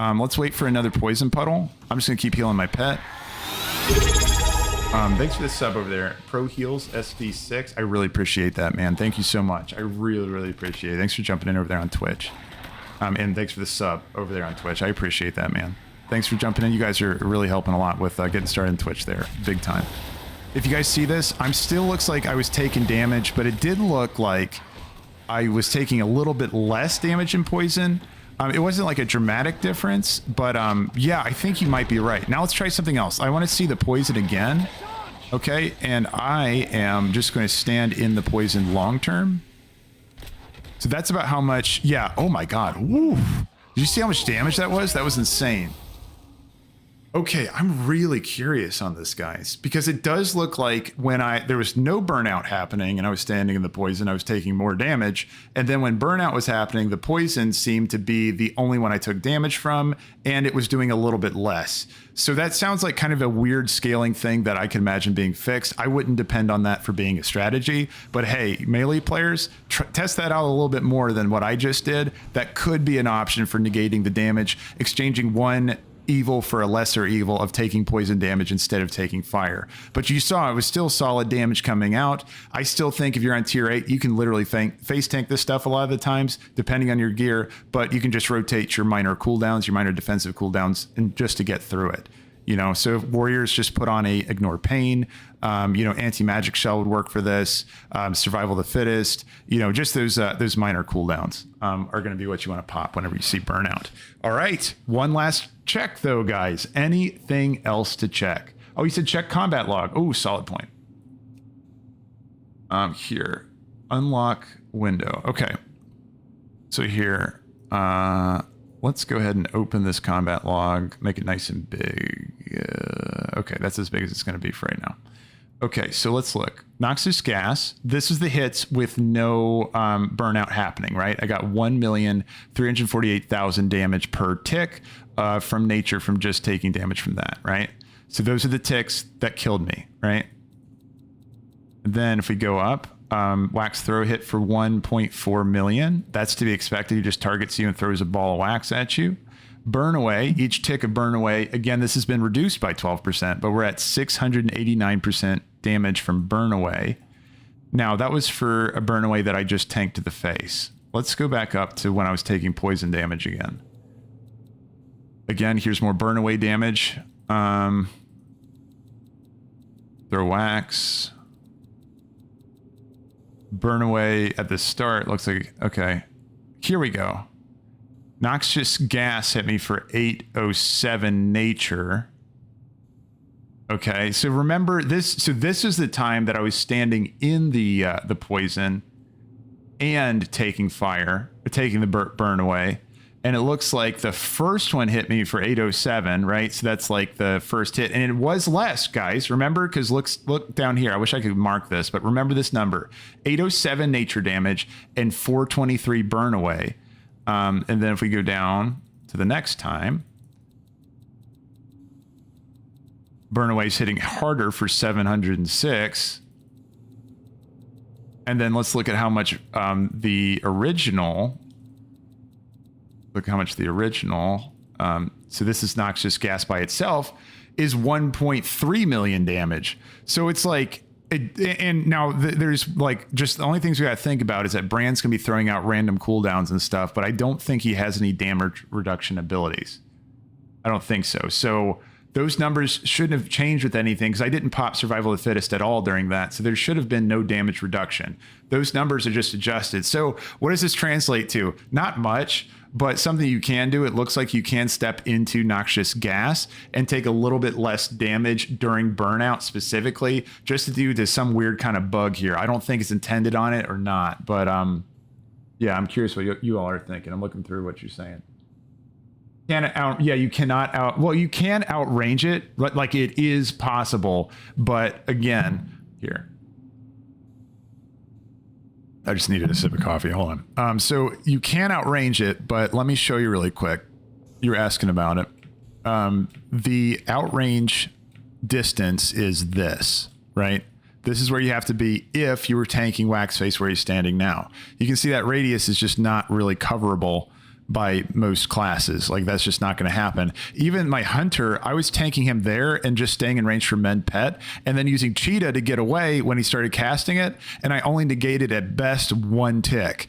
Let's wait for another poison puddle. I'm just going to keep healing my pet. Thanks for the sub over there. Pro Heals SD6. I really appreciate that, man. Thank you so much. I really, really appreciate it. Thanks for jumping in over there on Twitch. And thanks for the sub over there on Twitch. I appreciate that, man. Thanks for jumping in. You guys are really helping a lot with getting started in Twitch there. Big time. If you guys see this, I'm still looks like I was taking damage, but it did look like I was taking a little bit less damage in poison. It wasn't like a dramatic difference, but yeah, I think you might be right. Now let's try something else. I want to see the poison again. Okay, and I am just going to stand in the poison long term. So that's about how much, yeah, oh my god. Woo. Did you see how much damage that was? That was insane. Okay, I'm really curious on this, guys, because it does look like when there was no burnout happening and I was standing in the poison, I was taking more damage. And then when burnout was happening, the poison seemed to be the only one I took damage from, and it was doing a little bit less. So that sounds like kind of a weird scaling thing that I can imagine being fixed. I wouldn't depend on that for being a strategy, but hey, melee players, test that out a little bit more than what I just did. That could be an option for negating the damage, exchanging one evil for a lesser evil of taking poison damage instead of taking fire. But you saw it was still solid damage coming out. I still think if you're on tier 8, you can literally face tank this stuff a lot of the times, depending on your gear, but you can just rotate your minor cooldowns, your minor defensive cooldowns, and just to get through it. You know, so if warriors just put on a ignore pain, you know, anti-magic shell would work for this, survival of the fittest, you know, just those minor cooldowns are going to be what you want to pop whenever you see burnout. All right, one last check though, guys. Anything else to check? Oh, you said check combat log. Oh, solid point. Here, unlock window. Okay, so here, let's go ahead and open this combat log, make it nice and big. Okay, that's as big as it's going to be for right now. Okay, so let's look. Noxious gas. This is the hits with no burnout happening, right? I got 1,348,000 damage per tick from nature from just taking damage from that, right? So those are the ticks that killed me, right? And then if we go up, wax throw hit for 1.4 million. That's to be expected. He just targets you and throws a ball of wax at you. Burn away, each tick of burn away. Again, this has been reduced by 12%, but we're at 689% damage from burn away. Now, that was for a burn away that I just tanked to the face. Let's go back up to when I was taking poison damage again. Again, here's more burn away damage. Throw wax. Burn away at the start. Looks like, okay. Here we go. Noxious gas hit me for 807 nature. Okay, so remember this. So this is the time that I was standing in the poison and taking fire, or taking the burn away. And it looks like the first one hit me for 807, right? So that's like the first hit. And it was less, guys. Remember? Because look down here. I wish I could mark this, but remember this number. 807 nature damage and 423 burn away. And then if we go down to the next time, burn away is hitting harder for 706. And then let's look at how much the original... Look how much the original, so this is noxious gas by itself, is 1.3 million damage. So it's like, and now there's like, just the only things we got to think about is that Brann's going to be throwing out random cooldowns and stuff, but I don't think he has any damage reduction abilities. I don't think so. So those numbers shouldn't have changed with anything because I didn't pop survival of the fittest at all during that. So there should have been no damage reduction. Those numbers are just adjusted. So what does this translate to? Not much. But something you can do, it looks like you can step into noxious gas and take a little bit less damage during burnout specifically, just due to some weird kind of bug here. I don't think it's intended on it or not, but yeah, I'm curious what you all are thinking. I'm looking through what you're saying. You cannot out. Well, you can outrange it, but like it is possible. But again, here. I just needed a sip of coffee. Hold on. So you can outrange it, but let me show you really quick. You're asking about it. The outrange distance is this, right? This is where you have to be if you were tanking Waxface where he's standing now. You can see that radius is just not really coverable by most classes. Like that's just not going to happen. Even my hunter, I was tanking him there and just staying in range for Mend Pet and then using Cheetah to get away when he started casting it. And I only negated at best 1 tick.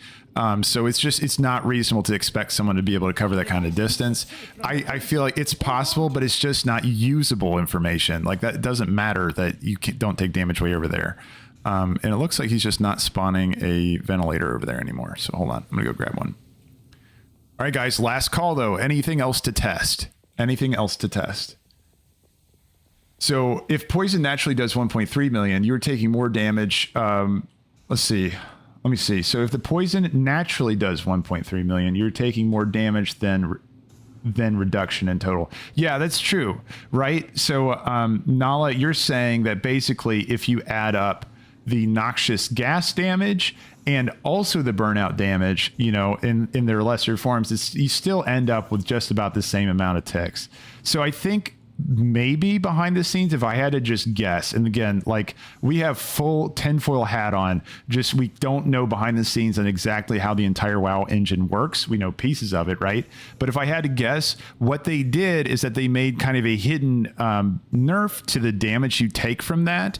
So it's not reasonable to expect someone to be able to cover that kind of distance. I feel like it's possible, but it's just not usable information. Like that doesn't matter that you don't take damage way over there. And it looks like he's just not spawning a ventilator over there anymore. So hold on, I'm gonna go grab one. All right, guys, last call, though. Anything else to test? Anything else to test? So if poison naturally does 1.3 million, you're taking more damage. Let's see. Let me see. So if the poison naturally does 1.3 million, you're taking more damage than reduction in total. Yeah, that's true, right? So Nala, you're saying that basically if you add up the noxious gas damage and also the burnout damage, you know, in their lesser forms, you still end up with just about the same amount of ticks. So I think maybe behind the scenes, if I had to just guess, and again, like we have full tinfoil hat on, just we don't know behind the scenes and exactly how the entire WoW engine works. We know pieces of it, right? But if I had to guess, what they did is that they made kind of a hidden nerf to the damage you take from that,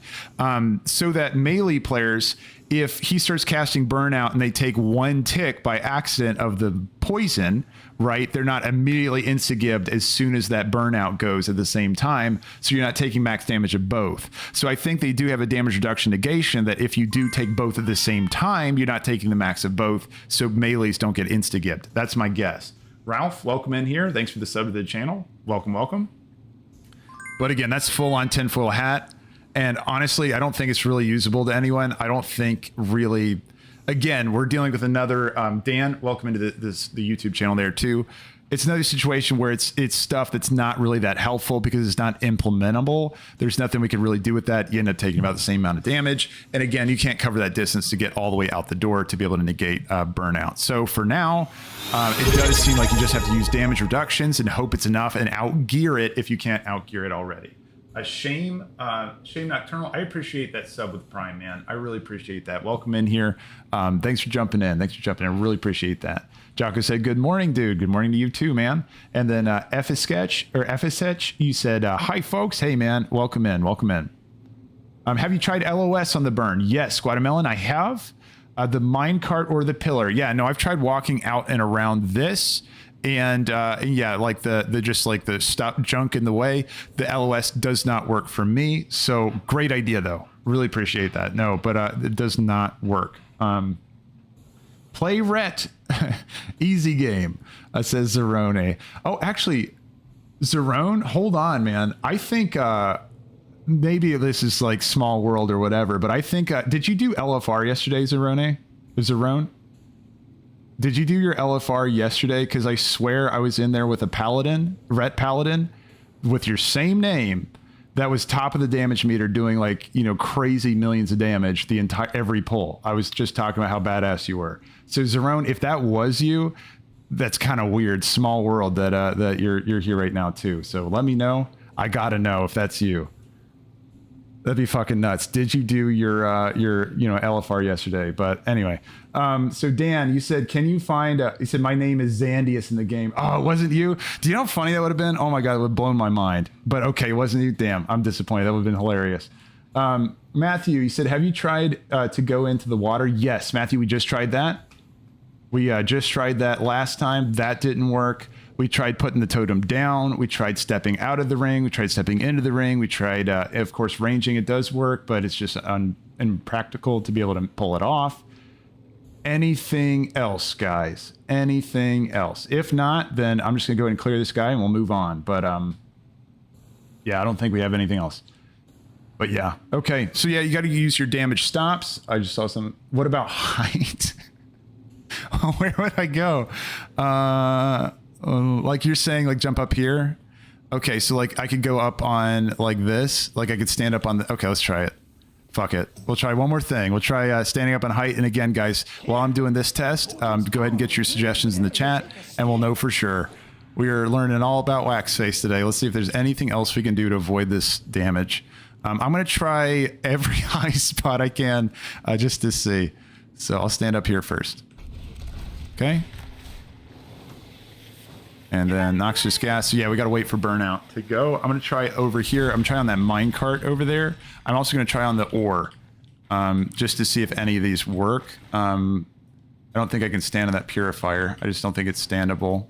so that melee players, if he starts casting burnout and they take 1 tick by accident of the poison, right, they're not immediately insta-gibbed as soon as that burnout goes at the same time, so you're not taking max damage of both. So I think they do have a damage reduction negation that if you do take both at the same time, you're not taking the max of both, so melees don't get insta-gibbed. That's my guess. Ralph, welcome in here. Thanks for the sub to the channel. Welcome, welcome. But again, that's full on tinfoil hat. And honestly, I don't think it's really usable to anyone. I don't think really, again, we're dealing with another, Dan, welcome into the YouTube channel there too. It's another situation where it's stuff that's not really that helpful because it's not implementable. There's nothing we can really do with that. You end up taking about the same amount of damage. And again, you can't cover that distance to get all the way out the door to be able to negate burnout. So for now, it does seem like you just have to use damage reductions and hope it's enough and outgear it if you can't outgear it already. Shame Nocturnal. I appreciate that sub with Prime, man. I really appreciate that. Welcome in here. Thanks for jumping in. Thanks for jumping in. I really appreciate that. Jocko said, good morning, dude. Good morning to you too, man. And then FSH, you said, hi, folks. Hey, man. Welcome in. Welcome in. Have you tried LOS on the burn? Yes, Guatemala, I have. The minecart or the pillar. Yeah, no, I've tried walking out and around this. And yeah, like the just like the stop junk in the way, the LOS does not work for me. So great idea though. Really appreciate that. No, but it does not work. Play Ret. Easy game, says Zerone. Oh, actually, Zerone, hold on, man. I think maybe this is like small world or whatever, but I think, did you do LFR yesterday, Zerone? Zerone? Did you do your LFR yesterday? Because I swear I was in there with a paladin, Ret Paladin, with your same name that was top of the damage meter doing like, you know, crazy millions of damage the entire, every pull. I was just talking about how badass you were. So Zerone, if that was you, that's kind of weird. Small world that that you're here right now too. So let me know. I gotta know if that's you. That'd be fucking nuts. Did you do your you know, LFR yesterday? But anyway, so Dan, you said, can you find you said my name is Zandius in the game. Oh, it wasn't you? Do you know how funny that would have been? Oh my god, it would have blown my mind. But okay, it wasn't you. Damn, I'm disappointed. That would have been hilarious. Matthew, you said, have you tried to go into the water? Yes, Matthew, we just tried that. We just tried that last time. That didn't work. We tried putting the totem down. We tried stepping out of the ring. We tried stepping into the ring. We tried, of course, ranging. It does work, but it's just impractical to be able to pull it off. Anything else, guys? Anything else? If not, then I'm just going to go ahead and clear this guy and we'll move on. But yeah, I don't think we have anything else. But yeah. Okay. So yeah, you got to use your damage stops. I just saw some. What about height? Where would I go? Like you're saying, like jump up here. Okay, so like I could go up on like this. Like I could stand up on the. Okay, let's try it. Fuck it. We'll try one more thing. We'll try standing up on height. And again, guys, while I'm doing this test, go ahead and get your suggestions in the chat, and we'll know for sure. We are learning all about Waxface today. Let's see if there's anything else we can do to avoid this damage. I'm going to try every high spot I can just to see. So I'll stand up here first. Okay. And then noxious gas. So yeah, we got to wait for burnout to go. I'm going to try over here. I'm trying on that minecart over there. I'm also going to try on the ore just to see if any of these work. I don't think I can stand on that purifier. I just don't think it's standable.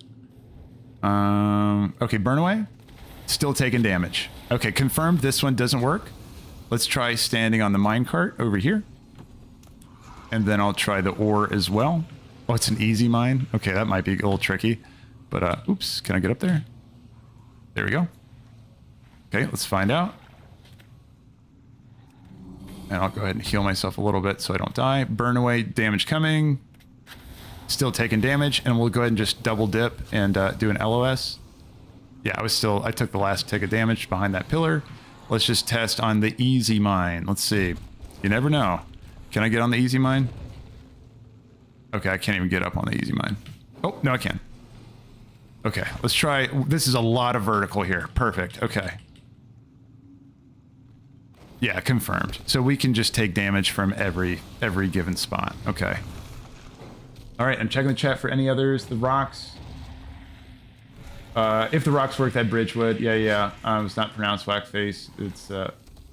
Okay, burn away. Still taking damage. Okay, confirmed this one doesn't work. Let's try standing on the minecart over here. And then I'll try the ore as well. Oh, it's an easy mine. Okay, that might be a little tricky. But, oops, can I get up there? There we go. Okay, let's find out. And I'll go ahead and heal myself a little bit so I don't die. Burn away, damage coming. Still taking damage, and we'll go ahead and just double dip and do an LOS. Yeah, I took the last tick of damage behind that pillar. Let's just test on the easy mine. Let's see. You never know. Can I get on the easy mine? Okay, I can't even get up on the easy mine. Oh, no, I can. Okay, let's try. This is a lot of vertical here. Perfect. Okay. Yeah, confirmed. So we can just take damage from every given spot. Okay. All right, I'm checking the chat for any others. The rocks. If the rocks work, that bridge would. Yeah. It's not pronounced Waxface. It's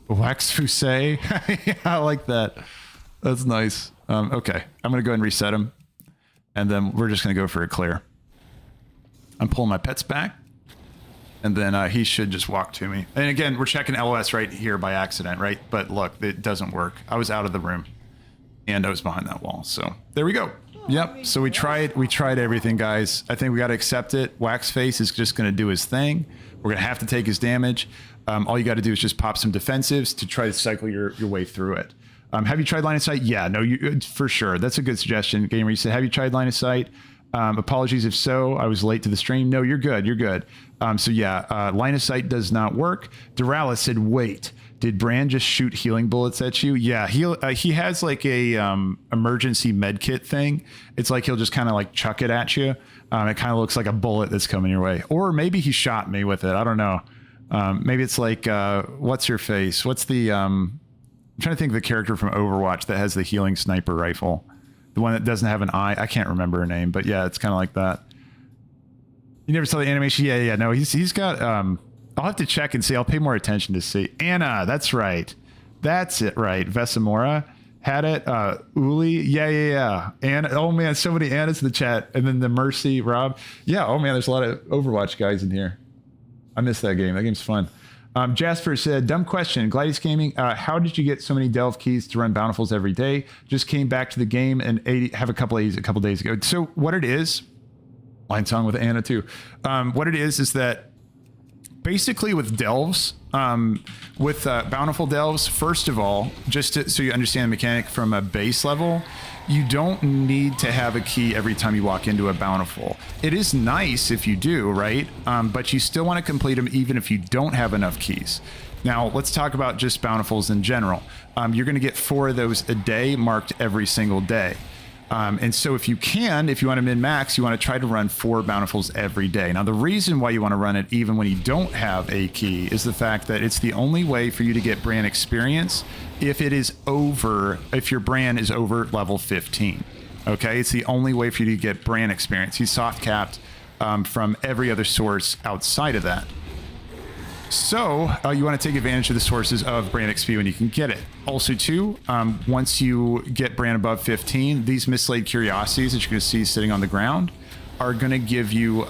Waxface. Yeah, I like that. That's nice. Okay, I'm gonna go ahead and reset him, and then we're just gonna go for a clear. I'm pulling my pets back, and then he should just walk to me. And again, we're checking LOS right here by accident, right? But look, it doesn't work. I was out of the room, and I was behind that wall. So there we go. Yep. So we tried everything, guys. I think we got to accept it. Waxface is just going to do his thing. We're going to have to take his damage. All you got to do is just pop some defensives to try to cycle your way through it. Have you tried line of sight? Yeah, no, for sure. That's a good suggestion. Gamer, you said, have you tried line of sight? Apologies if so. I was late to the stream. No, you're good. You're good. So yeah, line of sight does not work. Duralis said, wait, did Brann just shoot healing bullets at you? Yeah, he has like a emergency med kit thing. It's like he'll just kind of like chuck it at you. It kind of looks like a bullet that's coming your way. Or maybe he shot me with it. I don't know. Maybe it's like, what's your face? What's the... I'm trying to think of the character from Overwatch that has the healing sniper rifle. The one that doesn't have an eye. I can't remember her name, but yeah, it's kind of like that. You never saw the animation? Yeah. No, he's got... I'll have to check and see. I'll pay more attention to see. Anna, that's right. That's it, right? Vesamora had it. Uli, yeah. And oh man, so many Annas in the chat. And then the Mercy, Rob. Yeah, oh man, there's a lot of Overwatch guys in here. I miss that game. That game's fun. Jasper said, dumb question. Gladius Gaming, how did you get so many Delve keys to run Bountifuls every day? Just came back to the game and have a couple days ago. So what it is, line song with Anna too. What it is that basically with Delves, with Bountiful Delves, first of all, so you understand the mechanic from a base level, you don't need to have a key every time you walk into a Bountiful. It is nice if you do, right? But you still want to complete them even if you don't have enough keys. Now, let's talk about just Bountifuls in general. You're going to get 4 of those a day marked every single day. And so if you want to min-max, you want to try to run 4 Bountifuls every day. Now, the reason why you want to run it even when you don't have a key is the fact that it's the only way for you to get Brann experience if your Brann is over level 15. Okay, it's the only way for you to get Brann experience. He's soft capped from every other source outside of that. So you want to take advantage of the sources of Brann XP when you can get it. Also, too, once you get Brann above 15, these mislaid curiosities that you're going to see sitting on the ground are going to give you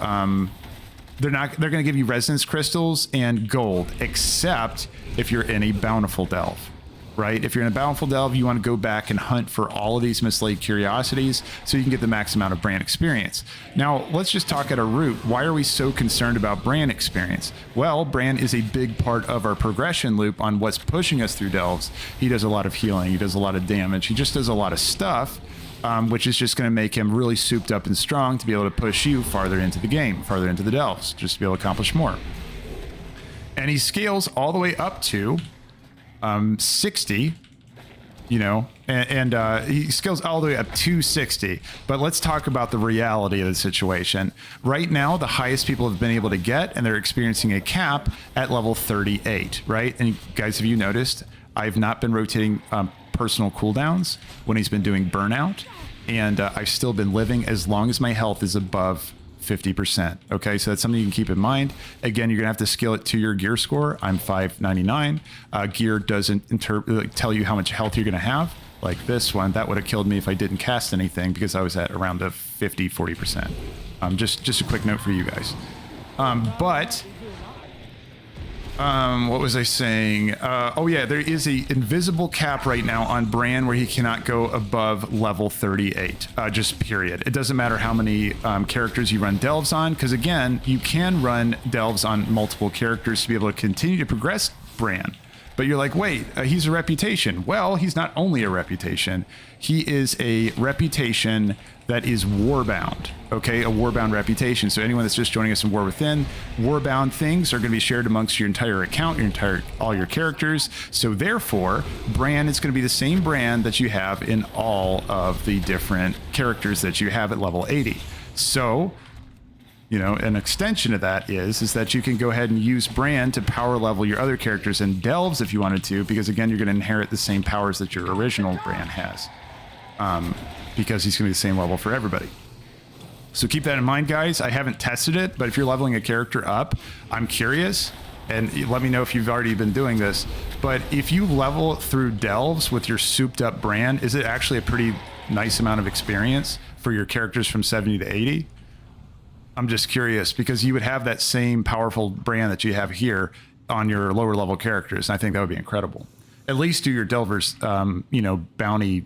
they're going to give you resonance crystals and gold, except if you're in a Bountiful Delve. Right? If you're in a Bountiful Delve, you want to go back and hunt for all of these mislaid curiosities so you can get the max amount of Brann experience. Now, let's just talk at a root. Why are we so concerned about Brann experience? Well, Brann is a big part of our progression loop on what's pushing us through Delves. He does a lot of healing. He does a lot of damage. He just does a lot of stuff, which is just going to make him really souped up and strong to be able to push you farther into the game, farther into the Delves, just to be able to accomplish more. And he scales all the way up to 60, and he scales all the way up to 60. But let's talk about the reality of the situation. Right now, the highest people have been able to get, and they're experiencing a cap at level 38, right? And guys, have you noticed, I've not been rotating personal cooldowns when he's been doing burnout, and I've still been living as long as my health is above 50%. Okay, so that's something you can keep in mind. Again, you're gonna have to scale it to your gear score. I'm 599. Gear doesn't tell you how much health you're gonna have. Like this one, that would have killed me if I didn't cast anything because I was at around a 40%. Just a quick note for you guys. What was I saying? Oh yeah, there is a invisible cap right now on Brann where he cannot go above level 38, just period. It doesn't matter how many characters you run Delves on, because again, you can run Delves on multiple characters to be able to continue to progress Brann. But you're like, wait, he's a reputation. Well, he's not only a reputation. He is a reputation that is warbound, okay? A warbound reputation. So anyone that's just joining us in War Within, warbound things are going to be shared amongst your entire account, all your characters. So therefore, Brann is going to be the same Brann that you have in all of the different characters that you have at level 80. So, an extension of that is that you can go ahead and use Brann to power level your other characters in Delves if you wanted to, because again, you're going to inherit the same powers that your original Brann has, because he's going to be the same level for everybody. So keep that in mind, guys. I haven't tested it, but if you're leveling a character up, I'm curious, and let me know if you've already been doing this. But if you level through Delves with your souped up Brann, is it actually a pretty nice amount of experience for your characters from 70 to 80? I'm just curious, because you would have that same powerful Brann that you have here on your lower level characters. And I think that would be incredible. At least do your Delver's, bounty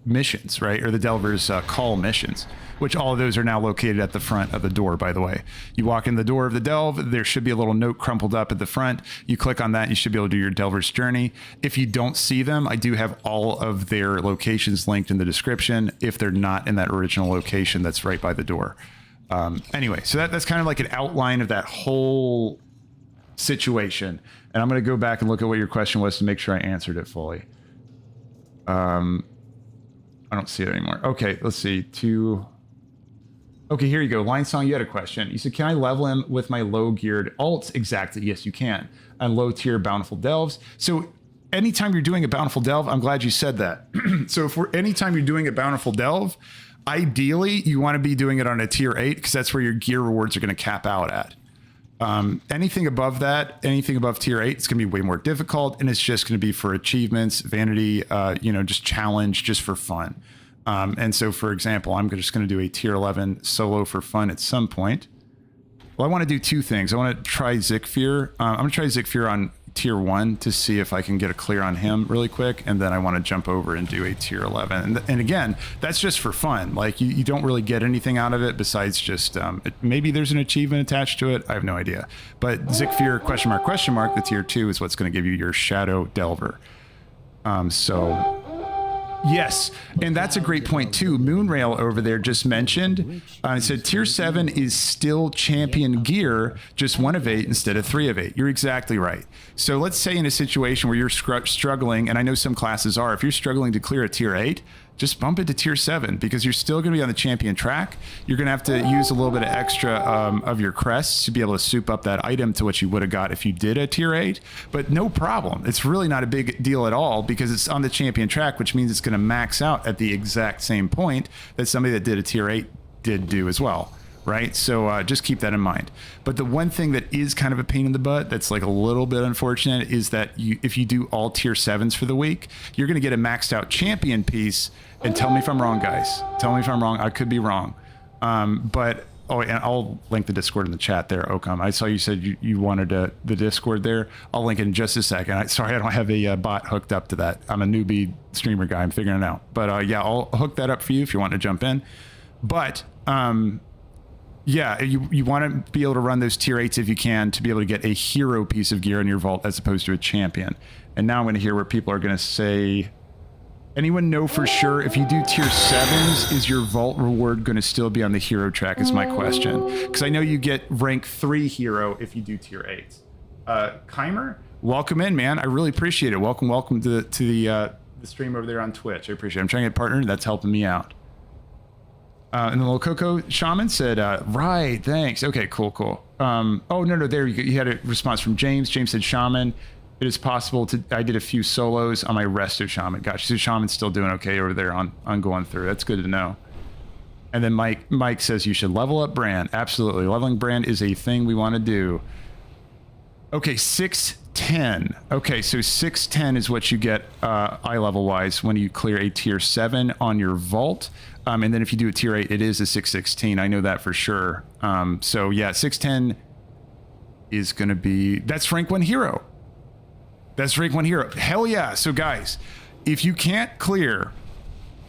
missions, right? Or the Delver's call missions, which all of those are now located at the front of the door, by the way. You walk in the door of the Delve, there should be a little note crumpled up at the front. You click on that, you should be able to do your Delver's journey. If you don't see them, I do have all of their locations linked in the description if they're not in that original location that's right by the door. Anyway, so that's kind of like an outline of that whole situation. And I'm going to go back and look at what your question was to make sure I answered it fully. I don't see it anymore. Okay, let's see. Okay, here you go. Line Song, you had a question. You said, can I level him with my low geared alts? Exactly. Yes, you can. On low tier Bountiful Delves. So anytime you're doing a Bountiful Delve, I'm glad you said that. So anytime you're doing a Bountiful Delve, ideally, you want to be doing it on a tier 8 because that's where your gear rewards are going to cap out at. Anything above that, anything above tier 8, it's going to be way more difficult, and it's just going to be for achievements, vanity, just challenge, just for fun. And so, for example, I'm just going to do a tier 11 solo for fun at some point. Well, I want to do two things. I want to try Zekvir. I'm going to try Zekvir on tier 1 to see if I can get a clear on him really quick, and then I want to jump over and do a tier 11. And again, that's just for fun. Like, you don't really get anything out of it besides just maybe there's an achievement attached to it. I have no idea. But Zekvir question mark, the tier 2 is what's going to give you your Shadow Delver. Yes, and that's a great point too. Moonrail over there just mentioned, it said tier 7 is still champion gear, just 1 of 8 instead of 3 of 8. You're exactly right. So let's say in a situation where you're struggling, and I know some classes are, if you're struggling to clear a tier 8, just bump it to tier 7 because you're still going to be on the champion track. You're going to have to use a little bit of extra of your crests to be able to soup up that item to what you would have got if you did a tier 8, but no problem. It's really not a big deal at all because it's on the champion track, which means it's going to max out at the exact same point that somebody that did a tier 8 did do as well. Right? So just keep that in mind. But the one thing that is kind of a pain in the butt that's like a little bit unfortunate is that if you do all tier 7s for the week, you're going to get a maxed out champion piece. And tell me if I'm wrong, guys. Tell me if I'm wrong. I could be wrong. And I'll link the Discord in the chat there, Occam. I saw you said you wanted the Discord there. I'll link it in just a second. Sorry, I don't have a bot hooked up to that. I'm a newbie streamer guy. I'm figuring it out. But yeah, I'll hook that up for you if you want to jump in. But yeah, you want to be able to run those tier 8s if you can to be able to get a hero piece of gear in your vault as opposed to a champion. And now I'm going to hear where people are going to say, anyone know for sure if you do tier 7s, is your vault reward going to still be on the hero track is my question. Because I know you get rank 3 hero if you do tier 8s. Keimer, welcome in, man. I really appreciate it. Welcome to the stream over there on Twitch. I appreciate it. I'm trying to get a partner that's helping me out. And the little Coco Shaman said, right, thanks. Okay, cool. Oh, no, there you go. You had a response from James. James said, Shaman, it is possible I did a few solos on my rest of Shaman. Gotcha. So Shaman's still doing okay over there on going through. That's good to know. And then Mike says you should level up Brann. Absolutely. Leveling Brann is a thing we want to do. Okay, 610. Okay, so 610 is what you get eye level wise when you clear a tier 7 on your vault. And then if you do a tier 8, it is a 616. I know that for sure. So yeah, 610 is going to be, that's rank 1 hero. That's rank 1 hero. Hell yeah. So guys, if you cannot clear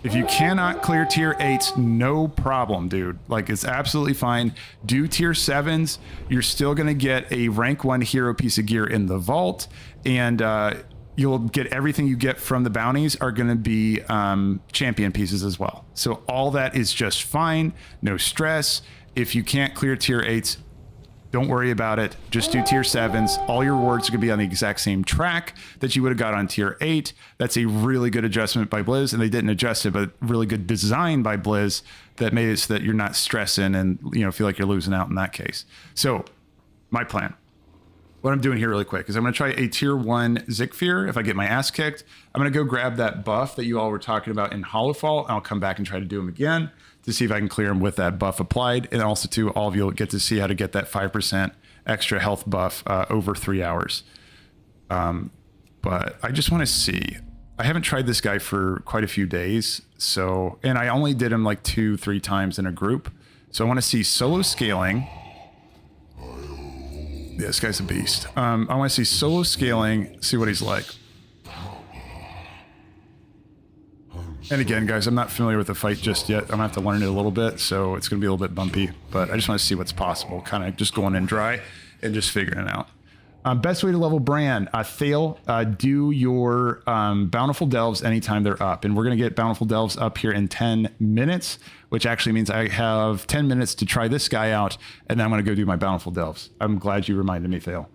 tier 8s, no problem, dude. Like, it's absolutely fine. Do tier 7s. You're still going to get a rank 1 hero piece of gear in the vault. And you'll get everything you get from the bounties are going to be champion pieces as well. So all that is just fine. No stress. If you can't clear tier 8s, don't worry about it. Just do tier 7s. All your rewards are going to be on the exact same track that you would have got on tier 8. That's a really good adjustment by Blizz, and they didn't adjust it, but really good design by Blizz that made it so that you're not stressing and feel like you're losing out in that case. So my plan, what I'm doing here really quick is I'm going to try a tier 1 Zekvir. If I get my ass kicked, I'm going to go grab that buff that you all were talking about in Hollowfall, and I'll come back and try to do him again to see if I can clear him with that buff applied. And also, too, all of you will get to see how to get that 5% extra health buff over 3 hours. But I just want to see. I haven't tried this guy for quite a few days. And I only did him like 2-3 times in a group. So I want to see solo scaling. Yeah, this guy's a beast. I want to see solo scaling, see what he's like. And again, guys, I'm not familiar with the fight just yet. I'm going to have to learn it a little bit, so it's going to be a little bit bumpy. But I just want to see what's possible, kind of just going in dry and just figuring it out. Best way to level Brann, Thale, do your Bountiful Delves anytime they're up. And we're going to get Bountiful Delves up here in 10 minutes, which actually means I have 10 minutes to try this guy out, and then I'm going to go do my Bountiful Delves. I'm glad you reminded me, Thale.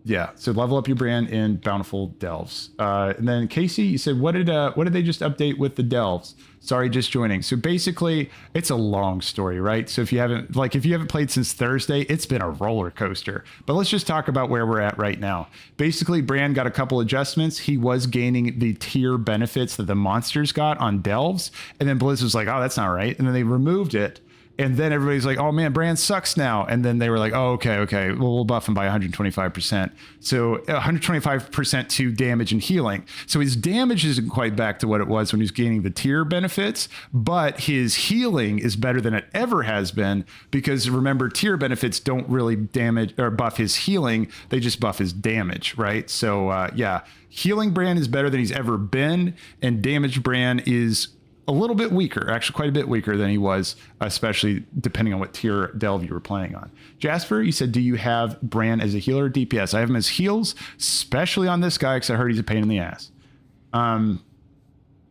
Yeah, so level up your Brann in Bountiful Delves. And then Casey, you said, what did they just update with the Delves? Sorry, just joining. So basically, it's a long story, right? So if you haven't played since Thursday, it's been a roller coaster. But let's just talk about where we're at right now. Basically, Brann got a couple adjustments. He was gaining the tier benefits that the monsters got on Delves, and then Blizz was like, oh, that's not right. And then they removed it. And then everybody's like, oh man, Brann sucks now. And then they were like, oh, okay. Well, we'll buff him by 125%. So 125% to damage and healing. So his damage isn't quite back to what it was when he was gaining the tier benefits, but his healing is better than it ever has been, because remember, tier benefits don't really damage or buff his healing. They just buff his damage, right? So yeah, healing Brann is better than he's ever been, and damage Brann is a little bit weaker, actually quite a bit weaker than he was, especially depending on what tier delve you were playing on. Jasper, you said, do you have Brann as a healer or DPS? I have him as heals, especially on this guy because I heard he's a pain in the ass.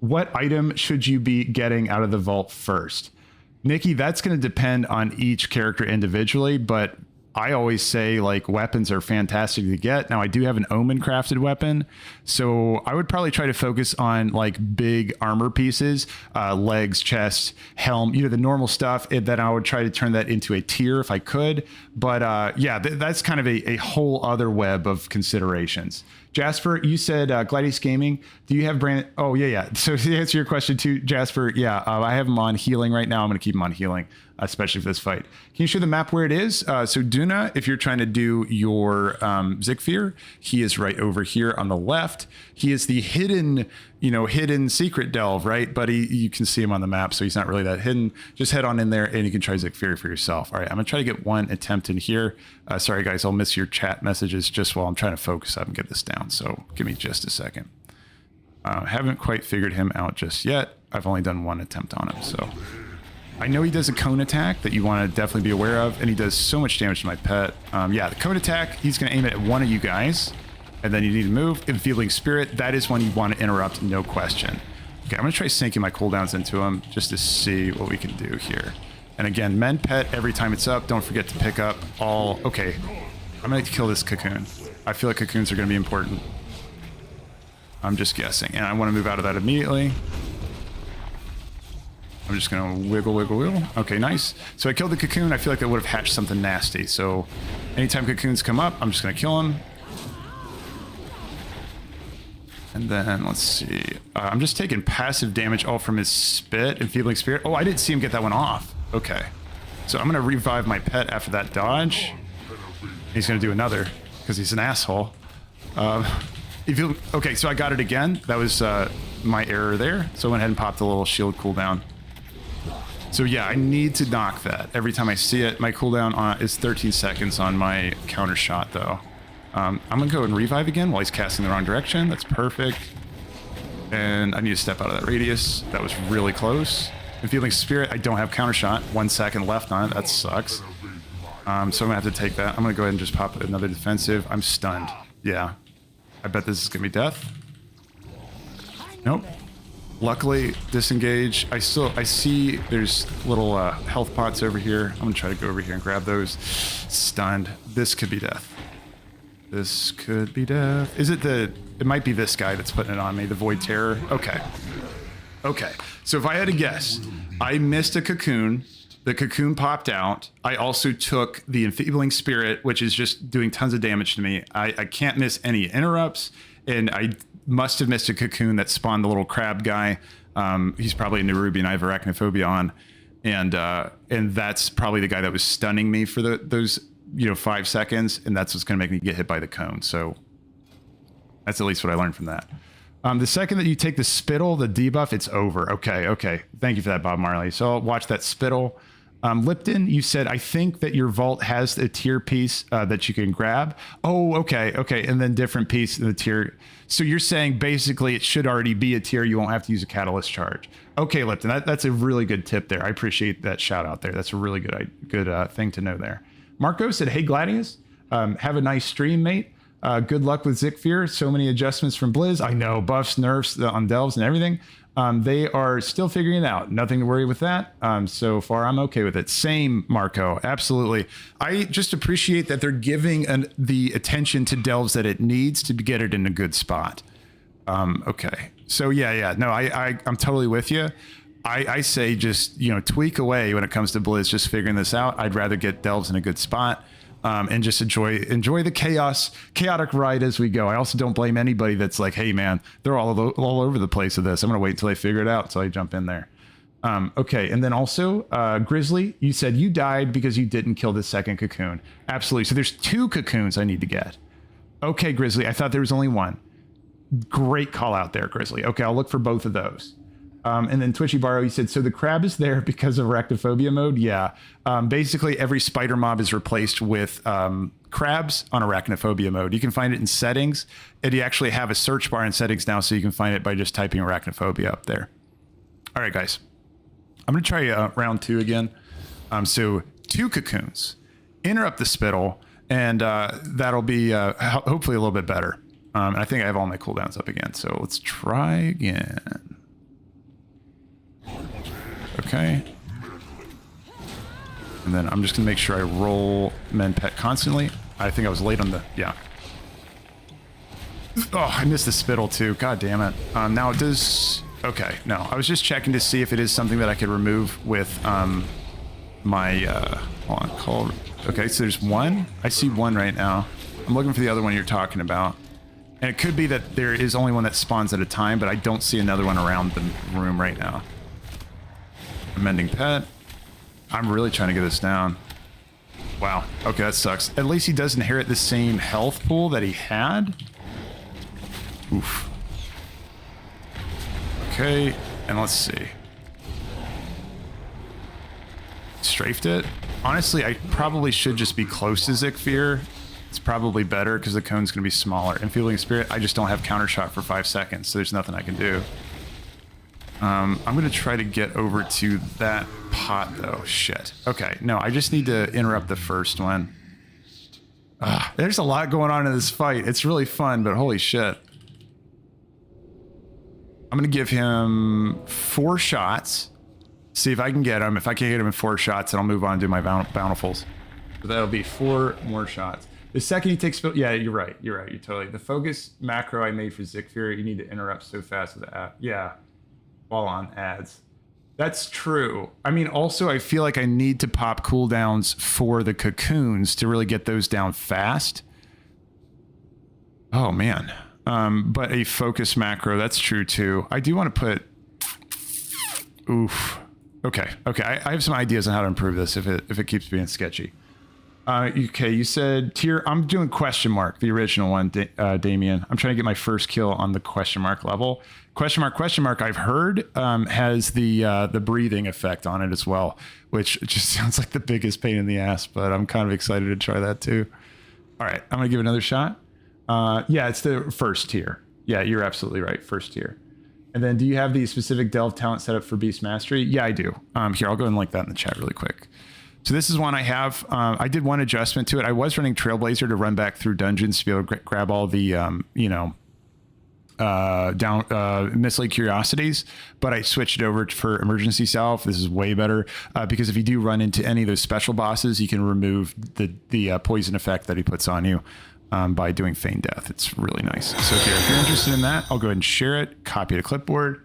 What item should you be getting out of the vault first? Nikki, that's going to depend on each character individually, but I always say like weapons are fantastic to get. Now I do have an Omen crafted weapon, so I would probably try to focus on like big armor pieces, legs, chest, helm, the normal stuff. And then I would try to turn that into a tier if I could. But yeah, that's kind of a whole other web of considerations. Jasper, you said Gladius Gaming. Do you have Brann? Oh, yeah. So to answer your question too, Jasper, yeah, I have him on healing right now. I'm going to keep him on healing, especially for this fight. Can you show the map where it is? So Duna, if you're trying to do your Zekvir, he is right over here on the left. He is the hidden secret delve, right? But you can see him on the map, so he's not really that hidden. Just head on in there and you can try Zekvir for yourself. All right, I'm gonna try to get one attempt in here. Sorry guys, I'll miss your chat messages just while I'm trying to focus up and get this down. So give me just a second. Haven't quite figured him out just yet. I've only done one attempt on him, so. I know he does a cone attack that you want to definitely be aware of, and he does so much damage to my pet. Yeah, the cone attack, he's going to aim it at one of you guys, and then you need to move. Enfeebling Spirit, that is one you want to interrupt, no question. Okay, I'm going to try sinking my cooldowns into him just to see what we can do here. And again, mend pet every time it's up. Don't forget to pick up all... Okay, I'm going to kill this cocoon. I feel like cocoons are going to be important. I'm just guessing, and I want to move out of that immediately. I'm just going to wiggle. Okay, nice. So I killed the cocoon. I feel like I would have hatched something nasty. So anytime cocoons come up, I'm just going to kill them. And then let's see. I'm just taking passive damage all from his spit, Enfeebling Spirit. Oh, I didn't see him get that one off. Okay. So I'm going to revive my pet after that dodge. He's going to do another because he's an asshole. Okay, so I got it again. That was my error there. So I went ahead and popped a little shield cooldown. So yeah, I need to knock that every time I see it. My cooldown is 13 seconds on my counter shot though. I'm gonna go and revive again while he's casting the wrong direction. That's perfect. And I need to step out of that radius. That was really close. Enfeebling Spirit, I don't have counter shot. 1 second left on it, that sucks. So I'm gonna have to take that. I'm gonna go ahead and just pop another defensive. I'm stunned, yeah. I bet this is gonna be death. Nope. Luckily, disengage. I see there's little health pots over here. I'm gonna try to go over here and grab those. Stunned. This could be death. This could be death. Is it it might be this guy that's putting it on me, the Void Terror. Okay. Okay. So if I had to guess, I missed a cocoon. The cocoon popped out. I also took the Enfeebling Spirit, which is just doing tons of damage to me. I can't miss any interrupts, and I must have missed a cocoon that spawned the little crab guy. He's probably a Nerubian I have arachnophobia on, and that's probably the guy that was stunning me for those 5 seconds, and that's what's going to make me get hit by the cone. So that's at least what I learned from that. The second that you take the spittle, the debuff, it's over. Okay. Thank you for that, Bob Marley. So I'll watch that spittle. Lipton, you said, I think that your vault has a tier piece that you can grab. Oh, okay. And then different piece in the tier. So you're saying basically it should already be a tier. You won't have to use a catalyst charge. Okay, Lipton, that's a really good tip there. I appreciate that shout out there. That's a really good thing to know there. Marco said, hey, Gladius, have a nice stream, mate. Good luck with Zekvir. So many adjustments from Blizz. I know, buffs, nerfs on delves and everything. They are still figuring it out. Nothing to worry with that. So far, I'm okay with it. Same, Marco. Absolutely. I just appreciate that they're giving the attention to delves that it needs to get it in a good spot. Okay. So yeah. No, I'm totally with you. I say just, tweak away when it comes to Blizz, just figuring this out. I'd rather get delves in a good spot. And just enjoy the chaotic ride as we go. I also don't blame anybody that's like, hey man, they're all over the place with this. I'm gonna wait until I figure it out, so I jump in there. Okay, and then also, Grizzly, you said you died because you didn't kill the second cocoon. Absolutely. So there's 2 cocoons I need to get. Okay, Grizzly, I thought there was only 1. Great call out there, Grizzly. Okay, I'll look for both of those. And then Twitchy Barrow, you said, so the crab is there because of arachnophobia mode? Yeah. Basically, every spider mob is replaced with crabs on arachnophobia mode. You can find it in settings, and you actually have a search bar in settings now, so you can find it by just typing arachnophobia up there. All right, guys. I'm going to try round 2 again. So 2 cocoons. Interrupt the spittle, and that'll be hopefully a little bit better. And I think I have all my cooldowns up again, so let's try again. Okay. And then I'm just going to make sure I roll men pet constantly. I think I was late on the... Yeah. Oh, I missed the spittle too. God damn it. Now it does... Okay, no. I was just checking to see if it is something that I could remove with my... hold on. Call... Okay, so there's 1. I see 1 right now. I'm looking for the other one you're talking about. And it could be that there is only one that spawns at a time, but I don't see another one around the room right now. Mending pet. I'm really trying to get this down. Wow. Okay, that sucks. At least he does inherit the same health pool that he had. Oof. Okay, and let's see. Strafed it. Honestly, I probably should just be close to Zekvir. It's probably better because the cone's going to be smaller. And Feeling Spirit, I just don't have counter shot for 5 seconds, so there's nothing I can do. I'm going to try to get over to that pot, though. Shit. Okay, no, I just need to interrupt the first one. There's a lot going on in this fight. It's really fun, but holy shit. I'm going to give him 4 shots. See if I can get him. If I can't get him in 4 shots, then I'll move on to my bountifuls. So that'll be 4 more shots. The second he takes... Yeah, you're right. You're right. You're totally... The focus macro I made for Zekvir, you need to interrupt so fast with the app. Yeah. While on ads. That's true. I mean, also, I feel like I need to pop cooldowns for the cocoons to really get those down fast. Oh, man. But a focus macro, that's true, too. I do want to put... Oof. Okay. Okay. I have some ideas on how to improve this if it keeps being sketchy. Okay, you said tier. I'm doing question mark, the original one, Damien. I'm trying to get my first kill on the question mark level. Question mark, I've heard has the breathing effect on it as well, which just sounds like the biggest pain in the ass, but I'm kind of excited to try that too. All right, I'm going to give it another shot. Yeah, it's the first tier. Yeah, you're absolutely right, first tier. And then do you have the specific Delv talent set up for Beast Mastery? Yeah, I do. Here, I'll go and link that in the chat really quick. So this is one I have. I did one adjustment to it. I was running Trailblazer to run back through dungeons to be able to grab all the, mislead curiosities, but I switched it over for emergency salve. This is way better because if you do run into any of those special bosses, you can remove the poison effect that he puts on you by doing feign death. It's really nice. So if you're interested in that, I'll go ahead and share it, copy to clipboard,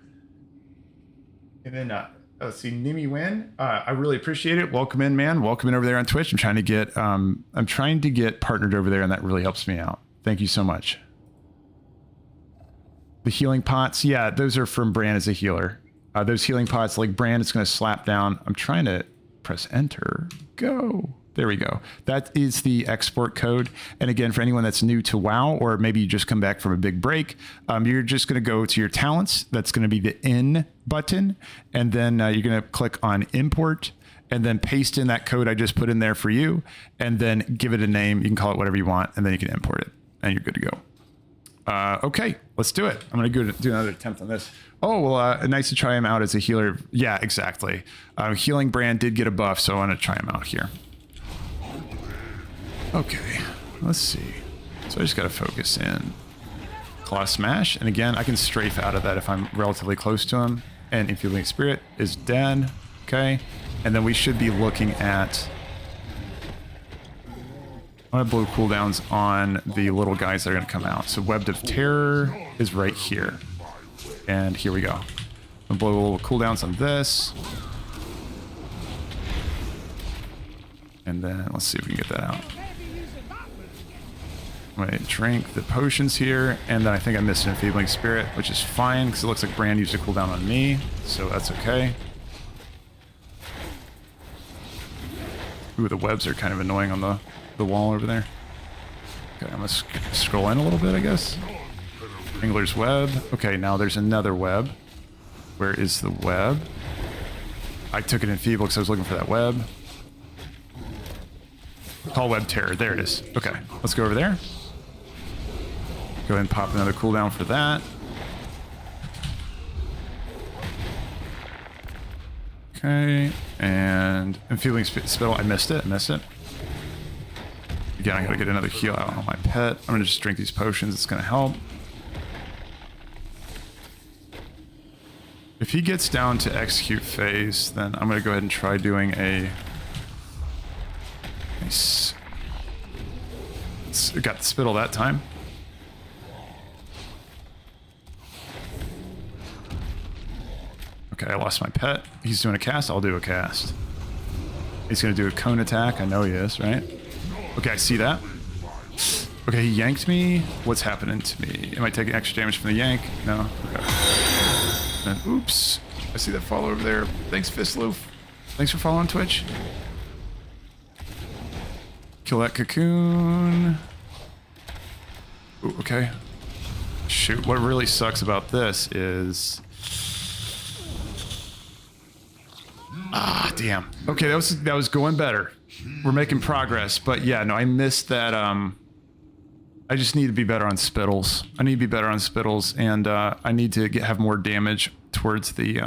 and then let's see, Nimi Win. I really appreciate it. Welcome in, man. Welcome in over there on Twitch. I'm trying to get partnered over there, and that really helps me out. Thank you so much. The healing pots, yeah, those are from Brann as a healer. Those healing pots, like Brann, it's going to slap down. I'm trying to press enter. Go. There we go. That is the export code. And again, for anyone that's new to WoW, or maybe you just come back from a big break, you're just going to go to your talents. That's going to be the in button. And then you're going to click on import and then paste in that code I just put in there for you. And then give it a name. You can call it whatever you want. And then you can import it. And you're good to go. Okay, let's do it. I'm going to go do another attempt on this. Oh, well, nice to try him out as a healer. Yeah, exactly. Healing Brann did get a buff, so I want to try him out here. Okay, let's see. So I just got to focus in. Claw Smash, and again, I can strafe out of that if I'm relatively close to him. And Infusing Spirit is dead. Okay, and then we should be looking at... I'm going to blow cooldowns on the little guys that are going to come out. So Webbed of Terror is right here. And here we go. I'm going to blow a little cooldowns on this. And then let's see if we can get that out. I'm going to drink the potions here. And then I think I missed an Enfeebling Spirit, which is fine because it looks like Brann used a cooldown on me. So that's okay. Ooh, the webs are kind of annoying on the wall over there. Okay, I'm gonna scroll in a little bit, I guess. Angler's web. Okay, now there's another web. Where is the web? I took it in feeble because I was looking for that web. Call web terror. There it is. Okay, let's go over there. Go ahead and pop another cooldown for that. Okay, and I'm feeling spittle. I missed it. Again, I gotta get another heal out on my pet. I'm gonna just drink these potions. It's gonna help. If he gets down to execute phase, then I'm gonna go ahead and try doing a... Nice. Got the spittle that time. Okay, I lost my pet. He's doing a cast. I'll do a cast. He's gonna do a cone attack. I know he is, right? Okay, I see that. Okay, he yanked me. What's happening to me? Am I taking extra damage from the yank? No? Okay. And oops. I see that follow over there. Thanks, Fistloof. Thanks for following Twitch. Kill that cocoon. Ooh, okay. Shoot, what really sucks about this is... Ah, damn. Okay, that was going better. We're making progress, but yeah, no, I missed that. I just need to be better on spittles. I need to be better on spittles, and I need to have more damage towards the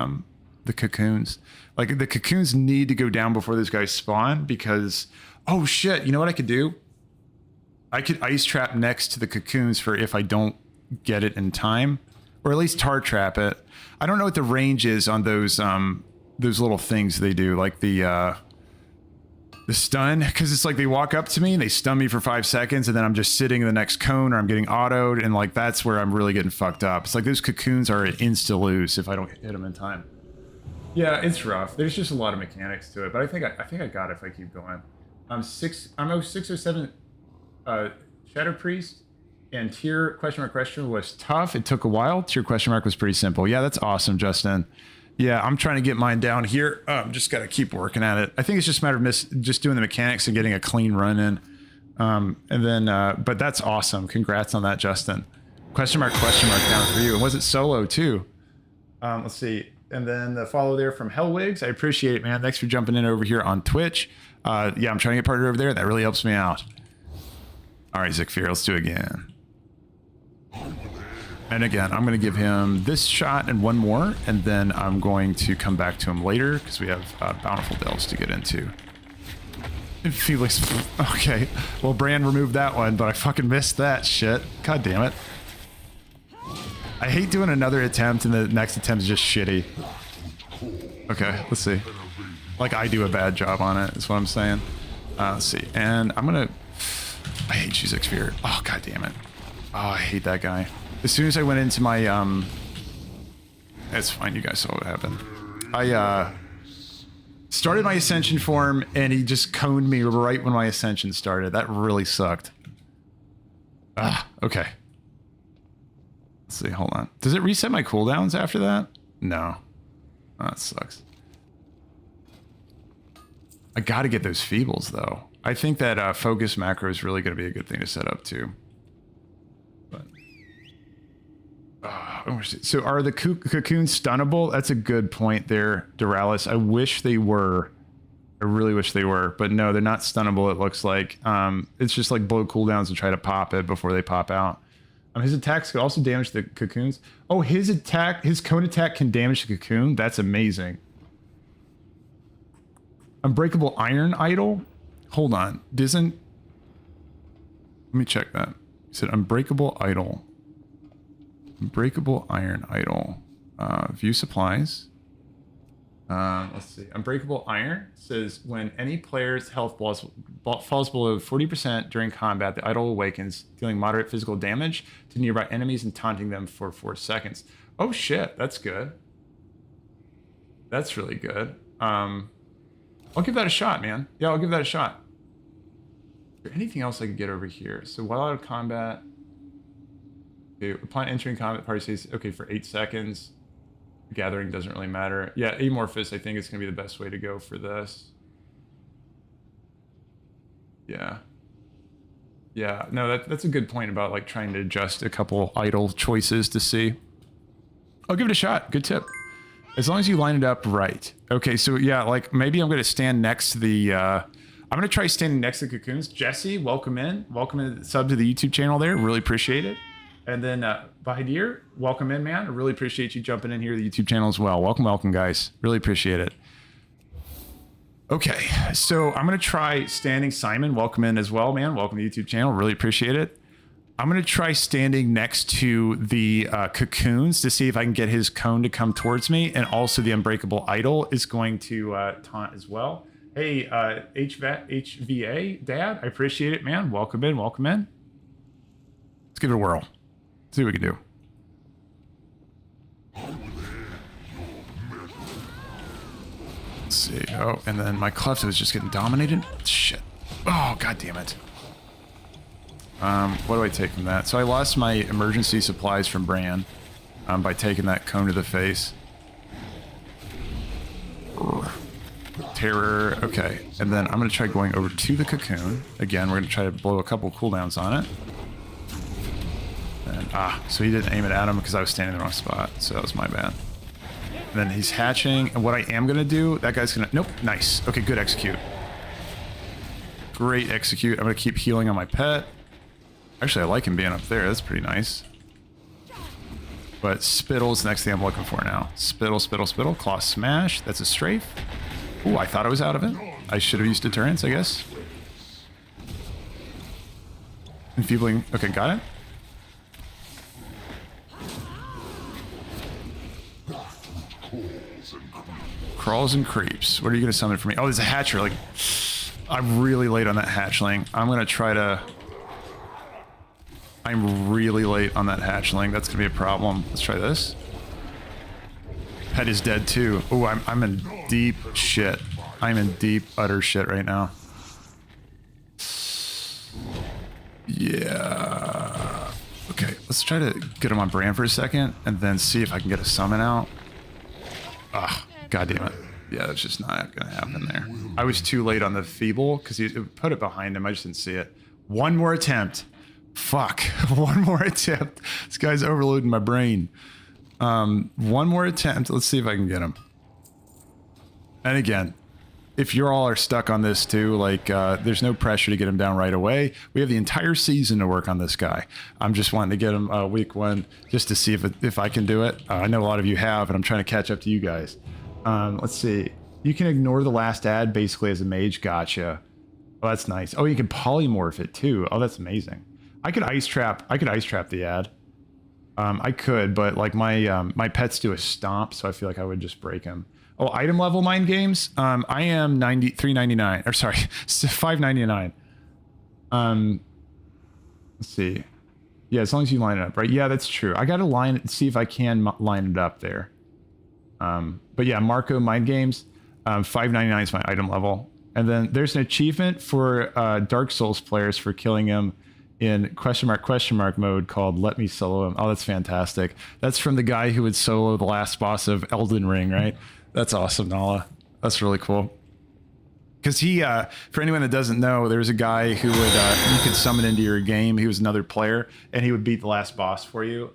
cocoons. Like the cocoons need to go down before those guys spawn because, oh shit, you know what I could do? I could ice trap next to the cocoons for if I don't get it in time, or at least tar trap it. I don't know what the range is on those little things they do, like the stun, because it's like they walk up to me and they stun me for 5 seconds and then I'm just sitting in the next cone or I'm getting autoed, and like that's where I'm really getting fucked up. It's like those cocoons are an insta lose if I don't hit them in time. Yeah, it's rough. There's just a lot of mechanics to it, but I think I got it if I keep going. I'm 607 Shadow Priest, and tier question was tough. It took a while. Tier question mark was pretty simple. Yeah, that's awesome, Justin. Yeah, I'm trying to get mine down here. Just got to keep working at it. I think it's just a matter of just doing the mechanics and getting a clean run in. And then, but that's awesome. Congrats on that, Justin. Question mark down for you. And was it solo too? Let's see. And then the follow there from Hellwigs. I appreciate it, man. Thanks for jumping in over here on Twitch. Yeah, I'm trying to get partnered over there. That really helps me out. All right, Zekvir, let's do it again. And again, I'm going to give him this shot and one more, and then I'm going to come back to him later because we have Bountiful Delves to get into. Felix, okay. Well, Brann removed that one, but I fucking missed that shit. God damn it. I hate doing another attempt and the next attempt is just shitty. Okay, let's see. Like I do a bad job on it, is what I'm saying. Let's see. And I'm going to... I hate you, Zekvir. Oh, god damn it. Oh, I hate that guy. As soon as I went into my, it's fine, you guys saw what happened. I, started my Ascension form, and he just coned me right when my Ascension started. That really sucked. Ah, okay. Let's see, hold on. Does it reset my cooldowns after that? No. Oh, that sucks. I gotta get those Feebles, though. I think that, focus macro is really gonna be a good thing to set up, too. So are the cocoons stunnable? That's a good point there, Doralis. I wish they were. I really wish they were. But no, they're not stunnable, it looks like. It's just like blow cooldowns and try to pop it before they pop out. His attacks could also damage the cocoons. Oh, his cone attack can damage the cocoon? That's amazing. Unbreakable Iron Idol? Hold on. Let me check that. He said Unbreakable Idol. Unbreakable Iron Idol. View supplies. Let's see. Unbreakable Iron says when any player's health falls below 40% during combat, the idol awakens, dealing moderate physical damage to nearby enemies and taunting them for 4 seconds. Oh shit, that's good. That's really good. I'll give that a shot, man. Yeah, I'll give that a shot. Is there anything else I could get over here? So while out of combat... Okay, upon entering combat, party stays okay for 8 seconds. Gathering doesn't really matter. Yeah, Amorphous, I think, is going to be the best way to go for this. Yeah. Yeah, no, that's a good point about like trying to adjust a couple idle choices to see. I'll give it a shot. Good tip. As long as you line it up right. Okay, so yeah, like maybe I'm going to stand next to the... I'm going to try standing next to the cocoons. Jesse, welcome in. Welcome in, sub to the YouTube channel there. Really appreciate it. And then Bahadir, welcome in, man. I really appreciate you jumping in here to the YouTube channel as well. Welcome, welcome, guys. Really appreciate it. Okay, so I'm going to try standing. Simon, welcome in as well, man. Welcome to the YouTube channel. Really appreciate it. I'm going to try standing next to the cocoons to see if I can get his cone to come towards me. And also the Unbreakable Idol is going to taunt as well. Hey, HVA, Dad, I appreciate it, man. Welcome in, welcome in. Let's give it a whirl. See what we can do. Let's see. Oh, and then my cleft was just getting dominated. Shit. Oh, god damn it. What do I take from that? So I lost my emergency supplies from Brann by taking that cone to the face. Terror. Okay. And then I'm going to try going over to the cocoon. Again, we're going to try to blow a couple cooldowns on it. And, so he didn't aim it at him because I was standing in the wrong spot. So that was my bad. And then he's hatching. And what I am going to do, that guy's going to... Nope. Nice. Okay, good execute. Great execute. I'm going to keep healing on my pet. Actually, I like him being up there. That's pretty nice. But Spittle's the next thing I'm looking for now. Spittle, Spittle, Spittle. Claw Smash. That's a strafe. Ooh, I thought I was out of it. I should have used deterrence, I guess. Enfeebling. Okay, got it. Crawls and creeps. What are you going to summon for me? Oh, there's a hatcher. Like, I'm really late on that hatchling. I'm going to try to... I'm really late on that hatchling. That's going to be a problem. Let's try this. Pet is dead too. Oh, I'm in deep shit. I'm in deep, utter shit right now. Yeah. Okay, let's try to get him on Brann for a second and then see if I can get a summon out. Ah, god damn it. Yeah, that's just not going to happen there. I was too late on the feeble because he put it behind him. I just didn't see it. One more attempt. Fuck. One more attempt. This guy's overloading my brain. One more attempt. Let's see if I can get him. And again, if you all are stuck on this too, like, there's no pressure to get him down right away. We have the entire season to work on this guy. I'm just wanting to get him week one just to see if I can do it. I know a lot of you have, and I'm trying to catch up to you guys. Let's see. You can ignore the last ad basically as a mage. Gotcha. Oh, that's nice. Oh, you can polymorph it too. Oh, that's amazing. I could ice trap the ad. I could, but like my pets do a stomp, so I feel like I would just break him. Oh, item level mind games. I am 399 or sorry, 599. Let's see. Yeah, as long as you line it up, right? Yeah, that's true. I gotta see if I can line it up there. But yeah, Marco mind games. 599 is my item level, and then there's an achievement for Dark Souls players for killing him in question mark mode called Let Me Solo Him. Oh, that's fantastic. That's from the guy who would solo the last boss of Elden Ring, right? That's awesome, Nala. That's really cool. Because he, for anyone that doesn't know, there was a guy who would, you could summon into your game. He was another player, and he would beat the last boss for you.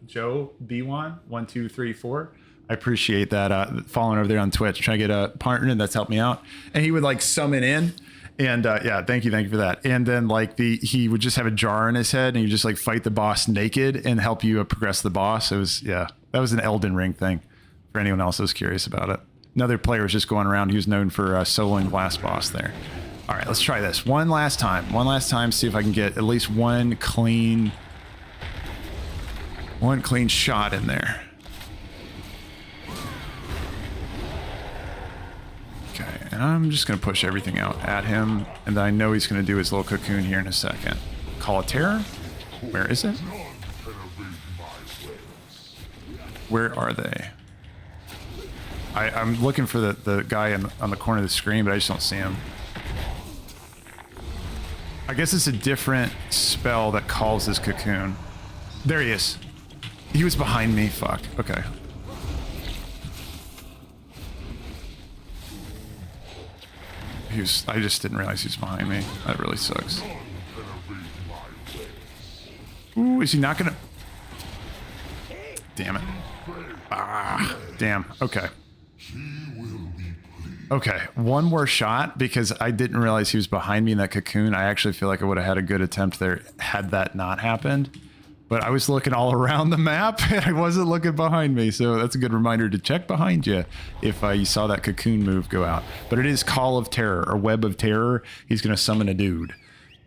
Joe B1, 1234. I appreciate that. Following over there on Twitch, trying to get a partner that's helped me out. And he would like summon in. And yeah, thank you for that. And then like he would just have a jar in his head, and you just like fight the boss naked and help you progress the boss. It was, yeah, that was an Elden Ring thing for anyone else that was curious about it. Another player was just going around. He was known for soloing the last boss there. All right, let's try this one last time. See if I can get at least one clean shot in there. And I'm just going to push everything out at him. And I know he's going to do his little cocoon here in a second. Call of Terror? Where is it? Where are they? I'm looking for the guy on the corner of the screen, but I just don't see him. I guess it's a different spell that calls this cocoon. There he is. He was behind me. Fuck. Okay. I just didn't realize he was behind me. That really sucks. Ooh, is he not gonna? Damn it. Ah, damn. Okay. Okay, one more shot because I didn't realize he was behind me in that cocoon. I actually feel like I would have had a good attempt there had that not happened. But I was looking all around the map and I wasn't looking behind me. So that's a good reminder to check behind you if you saw that cocoon move go out. But it is Call of Terror or Web of Terror. He's going to summon a dude.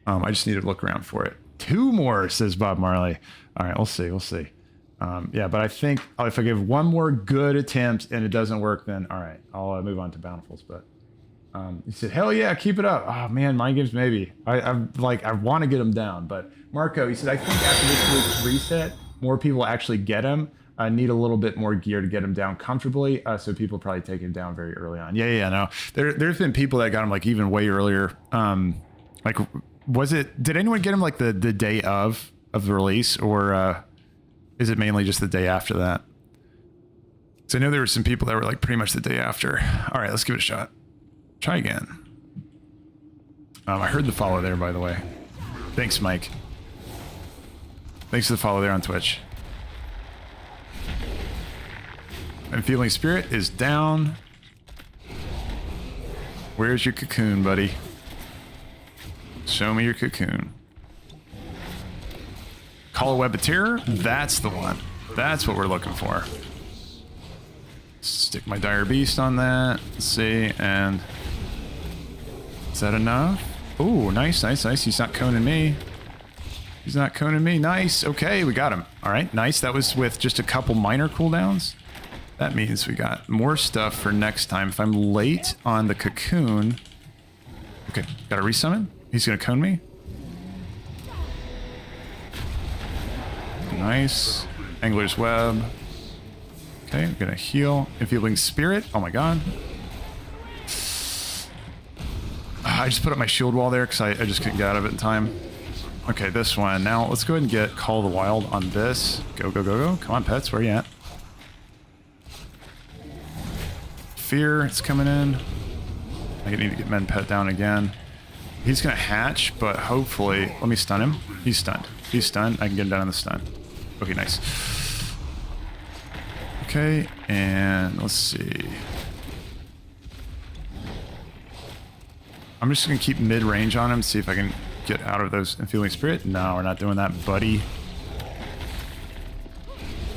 I just need to look around for it. 2 more, says Bob Marley. All right, we'll see. We'll see. Yeah, but I think if I give one more good attempt and it doesn't work, then all right, I'll move on to Bountifuls. But he said, hell yeah, keep it up. Oh man, mind games maybe. I want to get him down. But Marco, he said, I think after this week's reset, more people actually get him. I need a little bit more gear to get him down comfortably. So people probably take him down very early on. Yeah, no. There's been people that got him like even way earlier. Like, did anyone get him like the day of the release, or is it mainly just the day after that? So I know there were some people that were like pretty much the day after. All right, let's give it a shot. Try again. I heard the follow there, by the way. Thanks, Mike. Thanks for the follow there on Twitch. And Feeling Spirit is down. Where's your cocoon, buddy? Show me your cocoon. Call a Web of Terror? That's the one. That's what we're looking for. Stick my Dire Beast on that. Let's see, and... is that enough? Oh, nice. He's not coning me. He's not coning me. Nice. Okay, we got him. All right, nice. That was with just a couple minor cooldowns. That means we got more stuff for next time. If I'm late on the cocoon... okay, got a resummon. He's going to cone me. Nice. Angler's Web. Okay, I'm going to heal. Enfeebling Spirit. Oh my god. I just put up my shield wall there because I just couldn't get out of it in time. Okay, this one. Now, let's go ahead and get Call of the Wild on this. Go. Come on, pets. Where are you at? Fear. It's coming in. I need to get Men Pet down again. He's going to hatch, but hopefully... let me stun him. He's stunned. He's stunned. I can get him down on the stun. Okay, nice. Okay, and let's see. I'm just going to keep mid-range on him, see if I can get out of those Enfeebling Spirit. No, we're not doing that, buddy.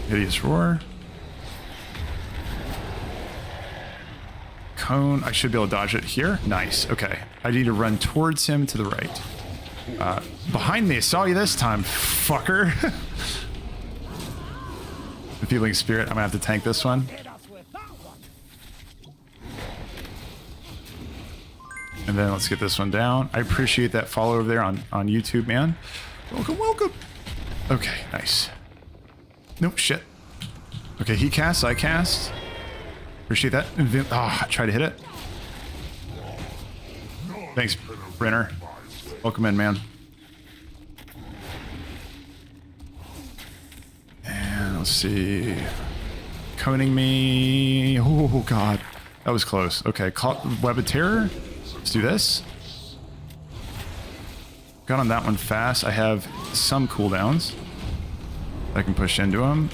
Hideous Roar. Cone. I should be able to dodge it here. Nice. Okay. I need to run towards him to the right. Behind me. I saw you this time, fucker. Enfeebling Spirit. I'm going to have to tank this one. And then let's get this one down. I appreciate that follow over there on YouTube, man. Welcome. Okay, nice. Nope, shit. Okay, he casts, I cast. Appreciate that. Ah, try to hit it. Thanks, Brenner. Welcome in, man. And let's see. Coning me. Oh, God. That was close. Okay, Web of Terror. Let's do this. Got on that one fast. I have some cooldowns. I can push into him.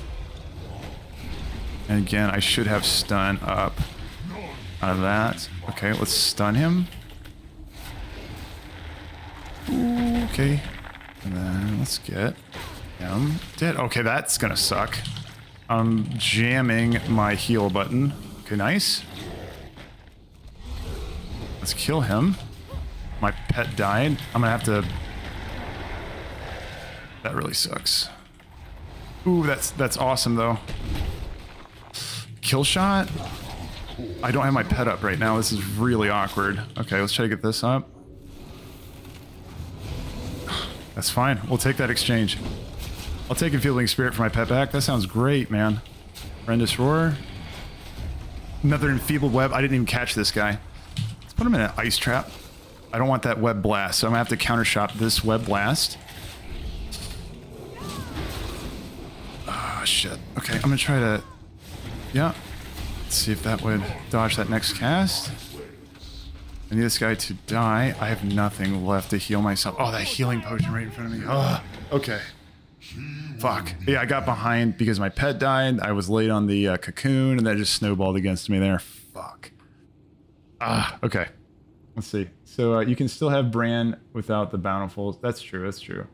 And again, I should have stun up out of that. Okay, let's stun him. Ooh, okay. And then let's get him dead. Okay, that's gonna suck. I'm jamming my heal button. Okay, nice. Let's kill him. My pet died. I'm gonna have to... that really sucks. Ooh, that's awesome though. Kill shot? I don't have my pet up right now. This is really awkward. Okay, let's try to get this up. That's fine. We'll take that exchange. I'll take Enfeebling Spirit for my pet back. That sounds great, man. Horrendous Roar. Another Enfeebled Web. I didn't even catch this guy. Let's put him in an ice trap. I don't want that Web Blast, so I'm going to have to counter shot this Web Blast. Oh, shit. Okay, I'm going to try to... yeah. Let's see if that would dodge that next cast. I need this guy to die. I have nothing left to heal myself. Oh, that healing potion right in front of me. Oh, okay. Fuck. Yeah, I got behind because my pet died. I was late on the cocoon, and that just snowballed against me there. Fuck. Okay. Let's see. So you can still have Brann without the Bountiful. That's true. That's true.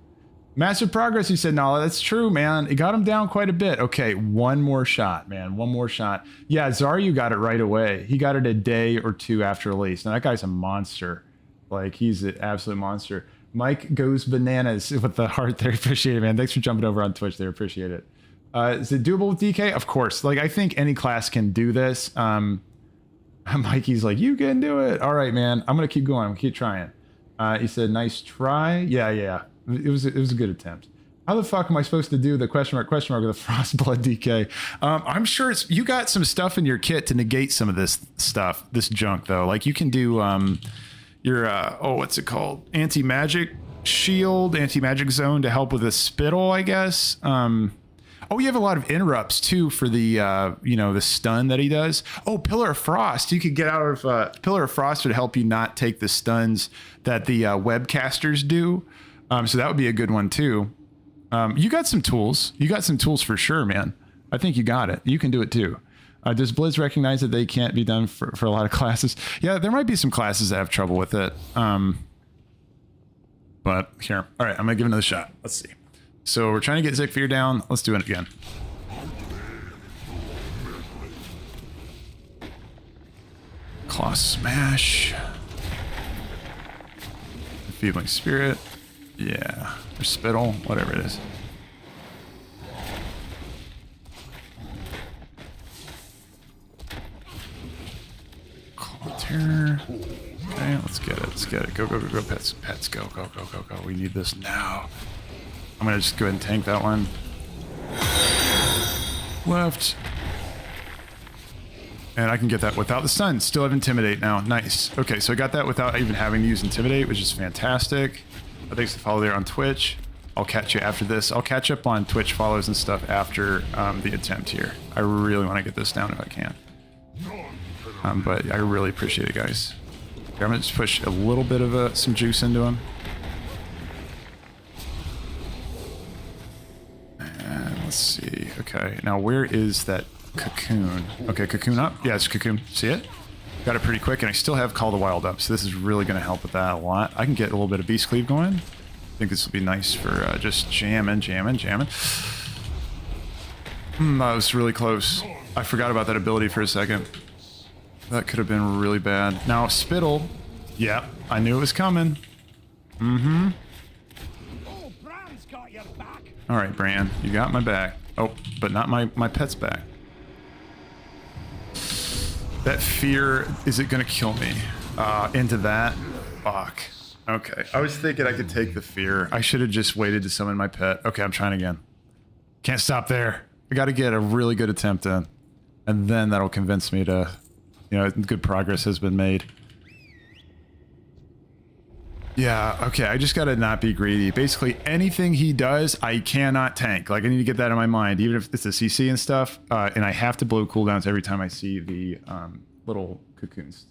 Massive progress, he said. No, that's true, man. It got him down quite a bit. Okay, one more shot, man. One more shot. Yeah, Zaryu got it right away. He got it a day or two after release. Now, that guy's a monster. Like, he's an absolute monster. Mike goes bananas with the heart there. Appreciate it, man. Thanks for jumping over on Twitch there. Appreciate it. Is it doable with DK? Of course. Like, I think any class can do this. Mikey's like, you can do it. All right, man. I'm going to keep going. I'm going to keep trying. He said, nice try. Yeah. It was a good attempt. How the fuck am I supposed to do the question mark with the Frostblood DK? I'm sure you got some stuff in your kit to negate some of this stuff, this junk though. Like you can do your what's it called? Anti-magic shield, anti-magic zone to help with the spittle, I guess. Oh, you have a lot of interrupts too for the the stun that he does. Oh, Pillar of Frost. You could get out of Pillar of Frost would help you not take the stuns that the webcasters do. So that would be a good one too. You got some tools. You got some tools for sure, man. I think you got it. You can do it too. Does Blizz recognize that they can't be done for a lot of classes? Yeah, there might be some classes that have trouble with it. But here. All right, I'm going to give it another shot. Let's see. So we're trying to get Zekvir down. Let's do it again. Claw Smash. Feebling Spirit. Yeah, or spittle, whatever it is. Claw Terror. Okay, let's get it. Let's get it. Go, pets. Pets, go. We need this now. I'm gonna just go ahead and tank that one. Left. And I can get that without the stun. Still have Intimidate now. Nice. Okay, so I got that without even having to use Intimidate, which is fantastic. Thanks for follow there on Twitch. I'll catch you after this. I'll catch up on Twitch follows and stuff after the attempt here. I really want to get this down if I can. But I really appreciate it, guys. Okay, I'm going to just push a little bit of some juice into him. And let's see. Okay, now where is that cocoon? Okay, cocoon up. Yeah, it's cocoon. See it? Got it pretty quick, and I still have Call the Wild up, so this is really going to help with that a lot. I can get a little bit of Beast Cleave going. I think this will be nice for just jamming. That was really close. I forgot about that ability for a second. That could have been really bad. Now, Spittle. Yeah, I knew it was coming. Mm-hmm. Oh, Brann's got your back. All right, Brann, you got my back. Oh, but not my pet's back. That fear, is it gonna kill me? Into that? Fuck. Okay, I was thinking I could take the fear. I should have just waited to summon my pet. Okay, I'm trying again. Can't stop there. I gotta get a really good attempt in. And then that'll convince me to, good progress has been made. Yeah, okay, I just gotta not be greedy. Basically, anything he does, I cannot tank. Like, I need to get that in my mind, even if it's a CC and stuff. And I have to blow cooldowns every time I see the little cocoons.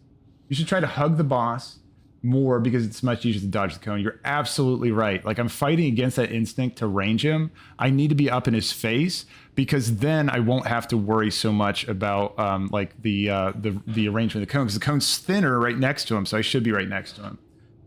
You should try to hug the boss more because it's much easier to dodge the cone. You're absolutely right. Like, I'm fighting against that instinct to range him. I need to be up in his face because then I won't have to worry so much about the arrangement of the cone, because the cone's thinner right next to him, so I should be right next to him.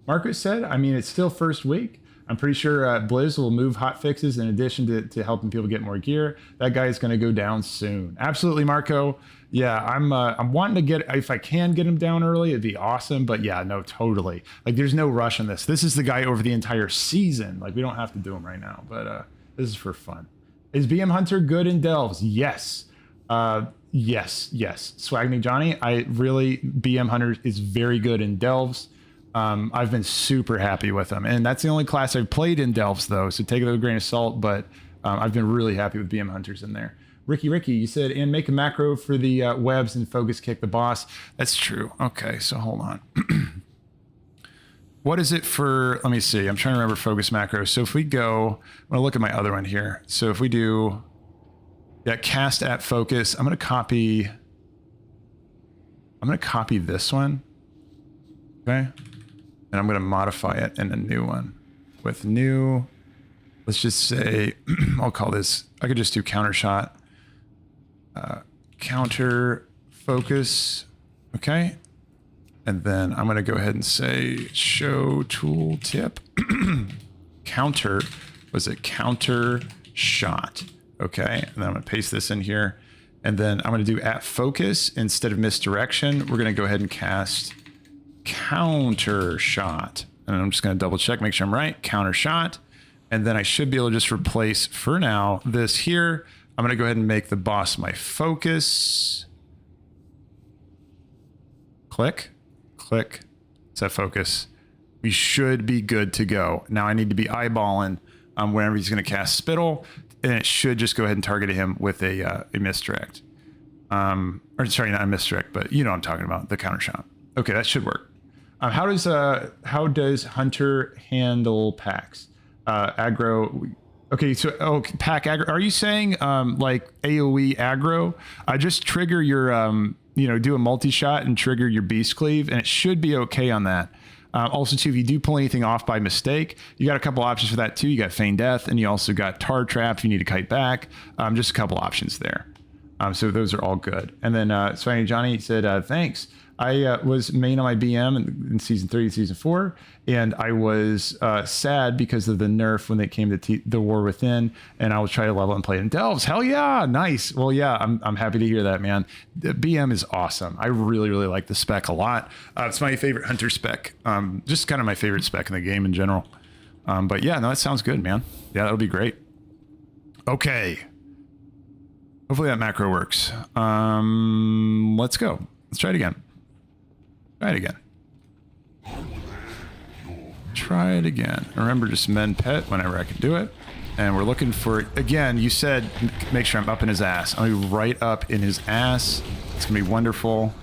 Marcus said, I mean, it's still first week. I'm pretty sure Blizz will move hot fixes in addition to helping people get more gear. That guy is going to go down soon. Absolutely, Marco. Yeah, I'm wanting to get, if I can get him down early, it'd be awesome. But yeah, no, totally. Like, there's no rush on this. This is the guy over the entire season. Like, we don't have to do him right now, but this is for fun. Is BM Hunter good in Delves? Yes. Yes. Swagme Johnny, BM Hunter is very good in Delves. I've been super happy with them, and that's the only class I've played in Delves, though, so take it with a grain of salt, but I've been really happy with BM Hunters in there. Ricky, you said, and make a macro for the webs and focus kick the boss. That's true. Okay, so hold on. What is it for, let me see, I'm trying to remember focus macro. So if we go, I'm going to look at my other one here. So if we do, cast at focus, I'm going to copy this one. Okay. And I'm going to modify it in a new one. With new, let's just say, I'll call this, I could just do counter shot. Counter focus. Okay. And then I'm going to go ahead and say show tool tip. Counter, was it counter shot? Okay. And then I'm going to paste this in here. And then I'm going to do at focus instead of misdirection. We're going to go ahead and cast counter shot. And I'm just going to double check, make sure I'm right. Counter shot. And then I should be able to just replace, for now, this here. I'm going to go ahead and make the boss my focus. Click, click, set focus. We should be good to go. Now I need to be eyeballing whenever he's going to cast spittle, and it should just go ahead and target him with a misdirect. Or sorry, not a misdirect, but you know what I'm talking about, the counter shot. Okay, that should work. How does Hunter handle packs? Aggro. Okay, so pack aggro. Are you saying like AoE aggro? Just trigger your do a multi-shot and trigger your beast cleave, and it should be okay on that. Also, too, if you do pull anything off by mistake, you got a couple options for that too. You got feign death, and you also got tar trap if you need to kite back. Just a couple options there. So those are all good. And then Swaggy Johnny said, thanks. I was main on my BM in season 3 and season 4, and I was sad because of the nerf when they came to the War Within, and I was trying to level and play in Delves. Hell yeah, nice. Well, yeah, I'm happy to hear that, man. The BM is awesome. I really, really like the spec a lot. It's my favorite hunter spec. Just kind of my favorite spec in the game in general. But yeah, no, that sounds good, man. Yeah, that'll be great. Okay. Hopefully that macro works. Let's go. Let's try it again. Try it again. Try it again. Remember, just mend pet whenever I can do it. And we're looking for, again, you said, make sure I'm up in his ass. I'll be right up in his ass. It's going to be wonderful.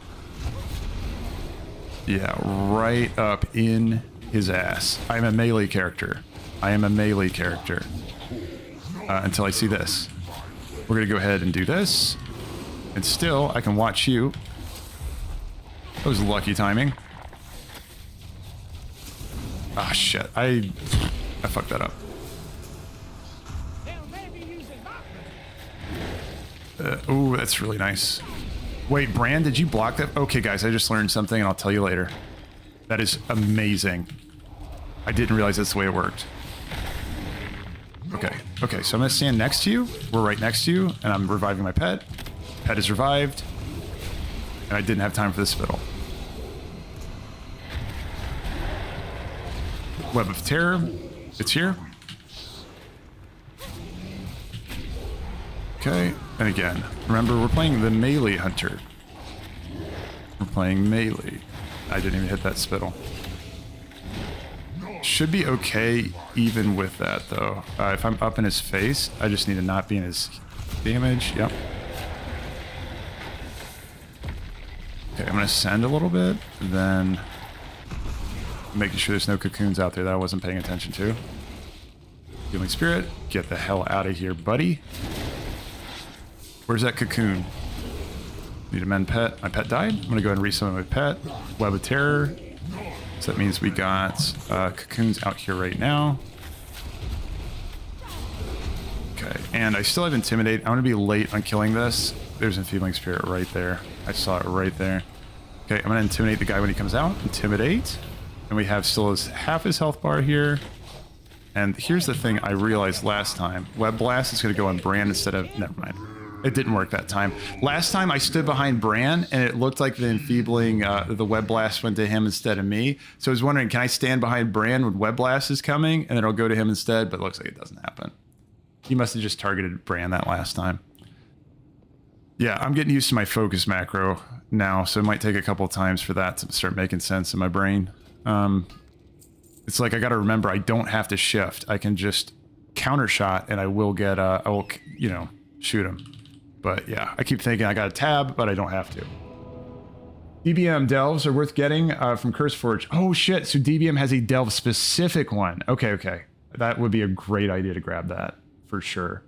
Yeah, right up in his ass. I'm a melee character. I am a melee character. Until I see this. We're going to go ahead and do this. And still, I can watch you. That was lucky timing. Ah, shit. I fucked that up. Ooh, that's really nice. Wait, Brann, did you block that? Okay, guys, I just learned something, and I'll tell you later. That is amazing. I didn't realize that's the way it worked. Okay, okay, so I'm going to stand next to you. We're right next to you, and I'm reviving my pet. Pet is revived. And I didn't have time for the spittle. Web of Terror. It's here. Okay, and again, remember we're playing the melee hunter. We're playing melee. I didn't even hit that spittle. Should be okay even with that though. If I'm up in his face, I just need to not be in his damage. Yep. Okay, I'm gonna send a little bit, then making sure there's no cocoons out there that I wasn't paying attention to. Healing Spirit, get the hell out of here, buddy. Where's that cocoon? Need to mend pet. My pet died. I'm gonna go ahead and resummon my pet. Web of Terror. So that means we got cocoons out here right now. Okay, and I still have Intimidate. I'm gonna be late on killing this. There's Enfeebling Spirit right there. I saw it right there. Okay, I'm gonna intimidate the guy when he comes out. Intimidate. And we have still half his health bar here. And here's the thing I realized last time. Web Blast is gonna go on Brann instead of, never mind. It didn't work that time. Last time I stood behind Brann and it looked like the enfeebling, the Web Blast went to him instead of me. So I was wondering, can I stand behind Brann when Web Blast is coming and then it'll go to him instead? But it looks like it doesn't happen. He must have just targeted Brann that last time. Yeah, I'm getting used to my focus macro now, so it might take a couple of times for that to start making sense in my brain. It's like I got to remember I don't have to shift. I can just counter shot and I will get, I will, you know, shoot him. But yeah, I keep thinking I got a tab, but I don't have to. DBM Delves are worth getting from CurseForge. Oh shit, so DBM has a Delve specific one. Okay, okay. That would be a great idea to grab that for sure.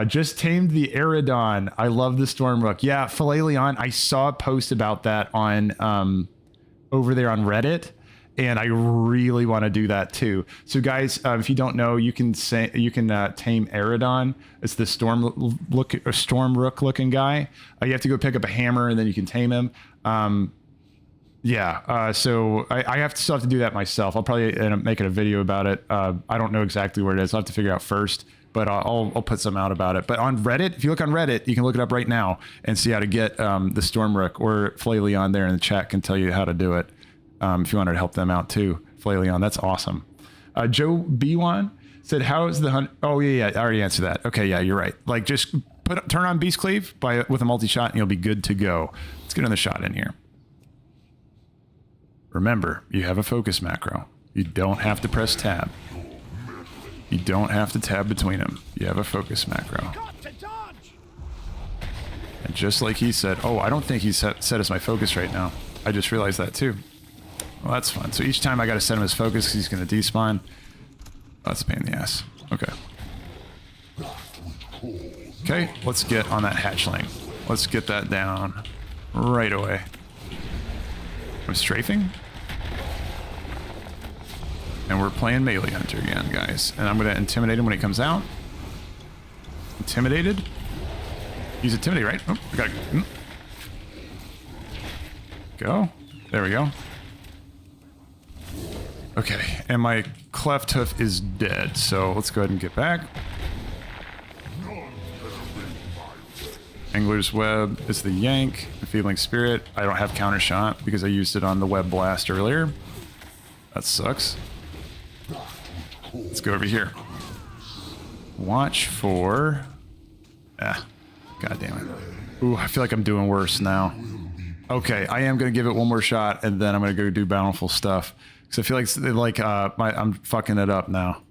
Just tamed the Eridon. I love the Stormrook. Yeah, Filet Leon, I saw a post about that on over there on Reddit. and I really want to do that too. So guys, if you don't know, you can tame Eridon. It's the storm rook looking guy. You have to go pick up a hammer and then you can tame him. So I still have to do that myself. I'll probably end up making a video about it. I don't know exactly where it is. I'll have to figure out first, but I'll put some out about it. But on Reddit, if you look on Reddit, you can look it up right now and see how to get the Stormrook, or Flayleon there in the chat can tell you how to do it. If you wanted to help them out too, Flayleon, that's awesome. Joe B1 said, how is the hunt? Oh yeah, I already answered that. Okay, yeah, you're right. Like just turn on Beast Cleave with a multi-shot and you'll be good to go. Let's get another shot in here. Remember, you have a focus macro. You don't have to press tab. You don't have to tab between them. You have a focus macro. And just like he said, oh, I don't think he set as my focus right now. I just realized that too. Well, that's fun. So each time I got to set him as focus because he's going to despawn. Oh, that's a pain in the ass. Okay. Okay, let's get on that hatchling. Let's get that down right away. I'm strafing. And we're playing Melee Hunter again, guys. And I'm going to intimidate him when he comes out. Intimidated. He's intimidated, right? Oh, we gotta go. There we go. Okay, and my cleft hoof is dead, so let's go ahead and get back. Angler's Web is the yank. The Feeling Spirit. I don't have counter shot because I used it on the web blast earlier. That sucks. Let's go over here. Watch for... God damn it. Ooh, I feel like I'm doing worse now. Okay, I am going to give it one more shot, and then I'm going to go do Bountiful stuff. Because I feel like I'm fucking it up now.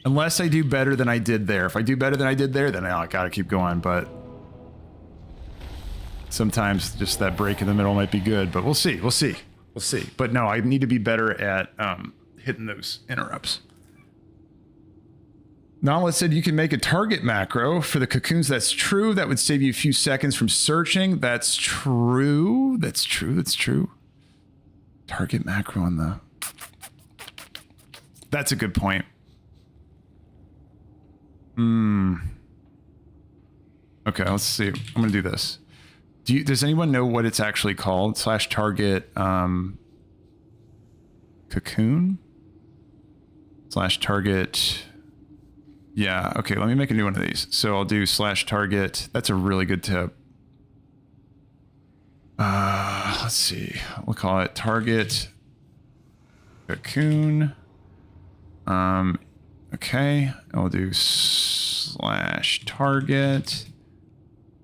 Unless I do better than I did there. If I do better than I did there, then I gotta keep going, but... Sometimes just that break in the middle might be good, but we'll see, we'll see. We'll see. But no, I need to be better at hitting those interrupts. Nala said you can make a target macro for the cocoons. That's true. That would save you a few seconds from searching. That's true. That's true. That's true. Target macro on the... That's a good point. Okay, let's see. I'm going to do this. Does anyone know what it's actually called? /target cocoon? /target... Yeah, okay, let me make a new one of these. So I'll do /target. That's a really good tip. Let's see. We'll call it target cocoon. Okay, I'll do /target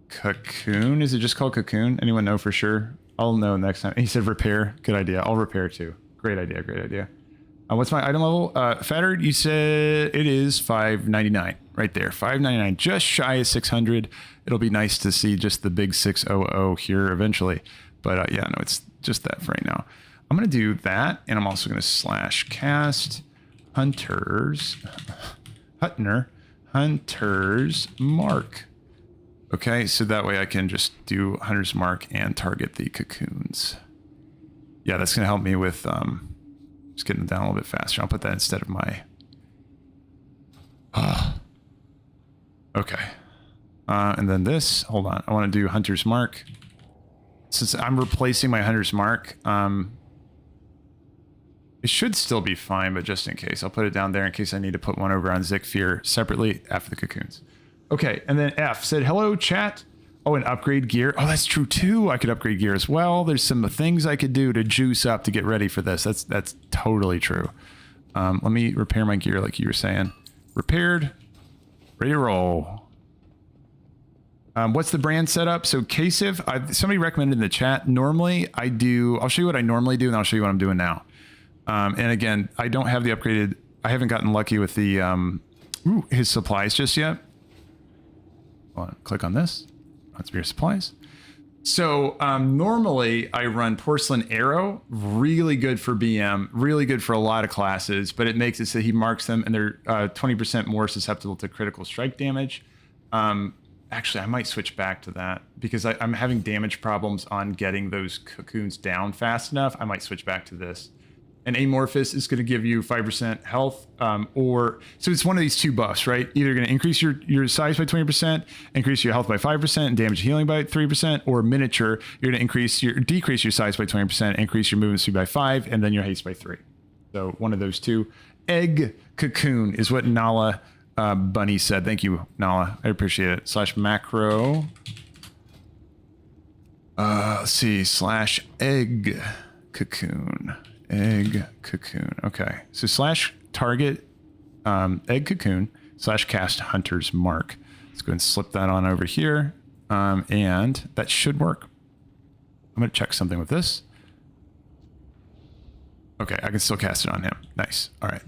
cocoon. Is it just called cocoon? Anyone know for sure? I'll know next time. He said repair. Good idea. I'll repair too. Great idea. Great idea. What's my item level? Fatter, you said it is 599 right there. 599, just shy of 600. It'll be nice to see just the big 600 here eventually. But yeah, no, it's just that for right now. I'm going to do that. And I'm also going to /cast Hunter's Mark. Okay, so that way I can just do Hunter's Mark and target the cocoons. Yeah, that's going to help me with just getting it down a little bit faster. I'll put that instead of my... Okay. And then this, hold on. I want to do Hunter's Mark. Since I'm replacing my Hunter's Mark, it should still be fine, but just in case, I'll put it down there in case I need to put one over on Zekvir separately after the cocoons. Okay, and then F said, hello, chat. Oh, and upgrade gear. Oh, that's true too. I could upgrade gear as well. There's some things I could do to juice up to get ready for this. That's totally true. Let me repair my gear like you were saying. Repaired. Ready to roll. What's the brand setup? So Kasiv, somebody recommended in the chat. Normally I do, I'll show you what I normally do and I'll show you what I'm doing now. And again, I don't have the upgraded, I haven't gotten lucky with the his supplies just yet. Hold on, click on this. That's your supplies. So normally I run Porcelain Arrow, really good for BM, really good for a lot of classes, but it makes it so he marks them and they're 20% more susceptible to critical strike damage. Actually, I might switch back to that because I'm having damage problems on getting those cocoons down fast enough. I might switch back to this. And Amorphous is going to give you 5% health, so it's one of these two buffs, right? Either going to increase your size by 20%, increase your health by 5%, and damage healing by 3%, or Miniature, you're going to decrease your size by 20%, increase your movement speed by 5, and then your haste by 3. So one of those two. Egg Cocoon is what Nala Bunny said. Thank you, Nala. I appreciate it. /macro. Let's see. /egg cocoon. Egg cocoon. Okay. So /target egg cocoon /cast hunter's mark. Let's go ahead and slip that on over here. And that should work. I'm going to check something with this. Okay. I can still cast it on him. Nice. All right.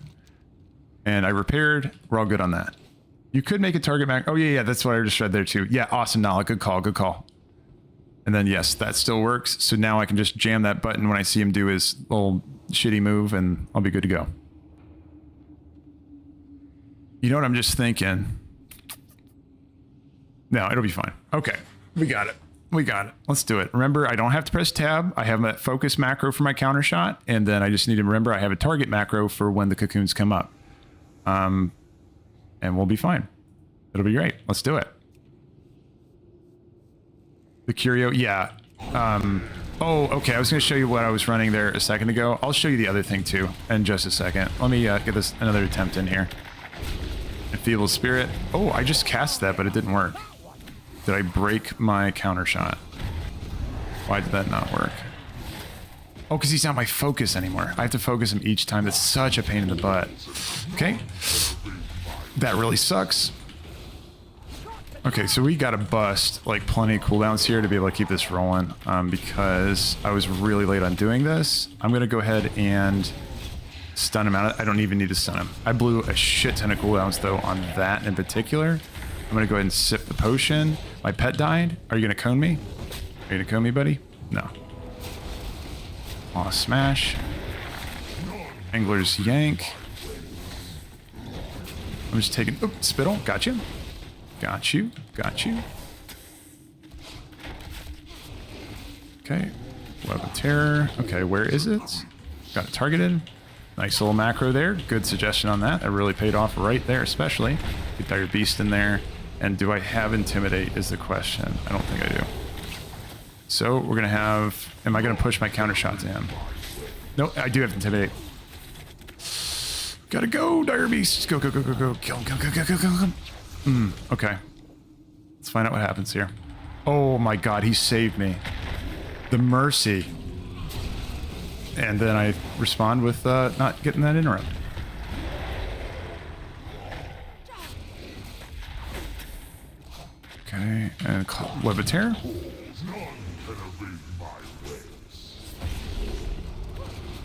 And I repaired. We're all good on that. You could make a target back. Oh, yeah. That's what I just read there, too. Yeah. Awesome, Nala. Good call. Good call. And then, yes, that still works. So now I can just jam that button when I see him do his little shitty move, and I'll be good to go. You know what I'm just thinking? No, it'll be fine. Okay. We got it. We got it. Let's do it. Remember, I don't have to press tab. I have a focus macro for my counter shot, and then I just need to remember I have a target macro for when the cocoons come up. And we'll be fine. It'll be great. Let's do it. The Curio, yeah. Oh, okay. I was going to show you what I was running there a second ago. I'll show you the other thing too in just a second. Let me get this another attempt in here. Enfeebled Spirit. Oh, I just cast that, but it didn't work. Did I break my counter shot? Why did that not work? Oh, because he's not my focus anymore. I have to focus him each time. That's such a pain in the butt. Okay. That really sucks. Okay, so we got to bust like plenty of cooldowns here to be able to keep this rolling because I was really late on doing this. I'm going to go ahead and stun him out. I don't even need to stun him. I blew a shit ton of cooldowns though on that in particular. I'm going to go ahead and sip the potion. My pet died. Are you going to cone me? Are you going to cone me, buddy? No. Aw, smash. Angler's yank. I'm just taking... Oh, spittle. Gotcha. Got you. Got you. Okay. Web of Terror. Okay, where is it? Got it targeted. Nice little macro there. Good suggestion on that. That really paid off right there, especially. Get Dire Beast in there. And do I have Intimidate is the question. I don't think I do. So we're going to have... Am I going to push my counter shot to him? No, I do have Intimidate. Gotta go, Dire Beast. Go, go, go, go, go. Kill him, kill him, kill him, kill him. Okay. Let's find out what happens here. Oh my god, he saved me. The mercy. And then I respond with not getting that interrupt. Okay, and Web of Terror.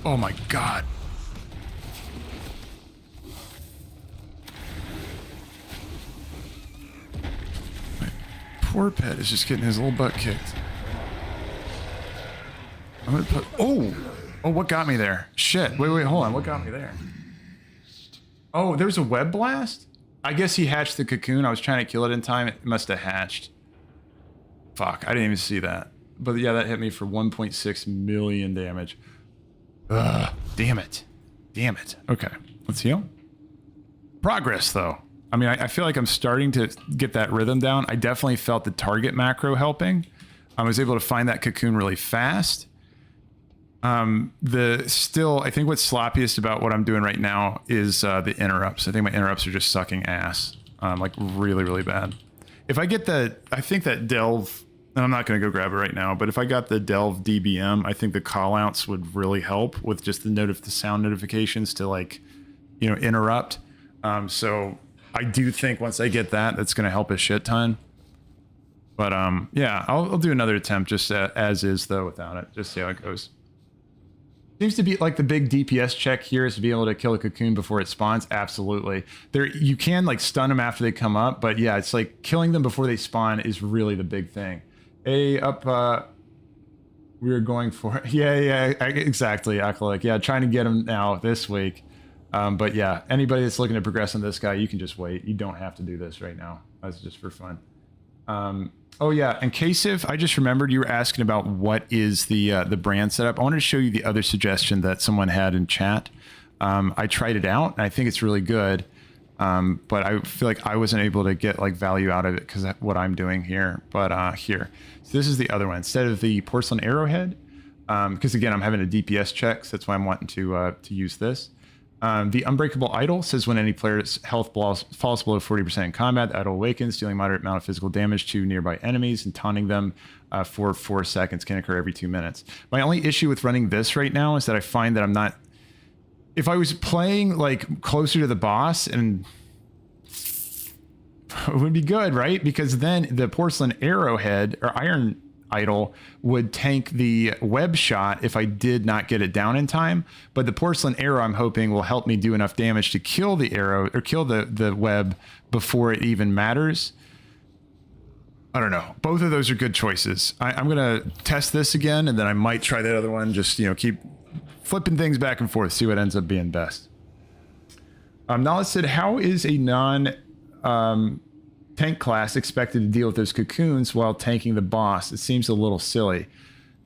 Oh my god. Poor pet is just getting his little butt kicked. I'm gonna put... Oh! Oh, what got me there? Shit. Wait, hold on. What got me there? Oh, there's a web blast? I guess he hatched the cocoon. I was trying to kill it in time. It must have hatched. Fuck, I didn't even see that. But yeah, that hit me for 1.6 million damage. Ugh, damn it. Damn it. Okay, let's heal. Progress, though. I mean, I feel like I'm starting to get that rhythm down. I definitely felt the target macro helping. I was able to find that cocoon really fast. I think what's sloppiest about what I'm doing right now is the interrupts. I think my interrupts are just sucking ass, like really, really bad. If I get I think that Delv, and I'm not going to go grab it right now, but if I got the Delv DBM, I think the callouts would really help with just the sound notifications to interrupt. So I do think once I get that, that's going to help a shit ton. But yeah, I'll do another attempt just as is though without it, just see how it goes. Seems to be like the big DPS check here is to be able to kill a cocoon before it spawns. Absolutely. You can like stun them after they come up, but yeah, it's like killing them before they spawn is really the big thing. We were going for exactly. Acolyte. Yeah, trying to get him now this week. But yeah, anybody that's looking to progress on this guy, you can just wait. You don't have to do this right now. That's just for fun. Oh yeah, and Kasif, I just remembered you were asking about what is the Brann setup. I wanted to show you the other suggestion that someone had in chat. I tried it out, and I think it's really good. But I feel like I wasn't able to get like value out of it because what I'm doing here. But here, so this is the other one. Instead of the porcelain arrowhead, because again, I'm having a DPS check, so that's why I'm wanting to use this. The Unbreakable Idol says when any player's health falls below 40% in combat, the idol awakens, dealing moderate amount of physical damage to nearby enemies and taunting them for 4 seconds. Can occur every 2 minutes. My only issue with running this right now is that I find that I'm not... If I was playing like closer to the boss, and it would be good, right? Because then the porcelain arrowhead or iron idol would tank the web shot if I did not get it down in time. But the porcelain arrow, I'm hoping, will help me do enough damage to kill the arrow or kill the web before it even matters. I don't know. Both of those are good choices. I'm gonna test this again, and then I might try that other one. Just, you know, keep flipping things back and forth, see what ends up being best. Nala said, how is a tank class expected to deal with those cocoons while tanking the boss? It seems a little silly.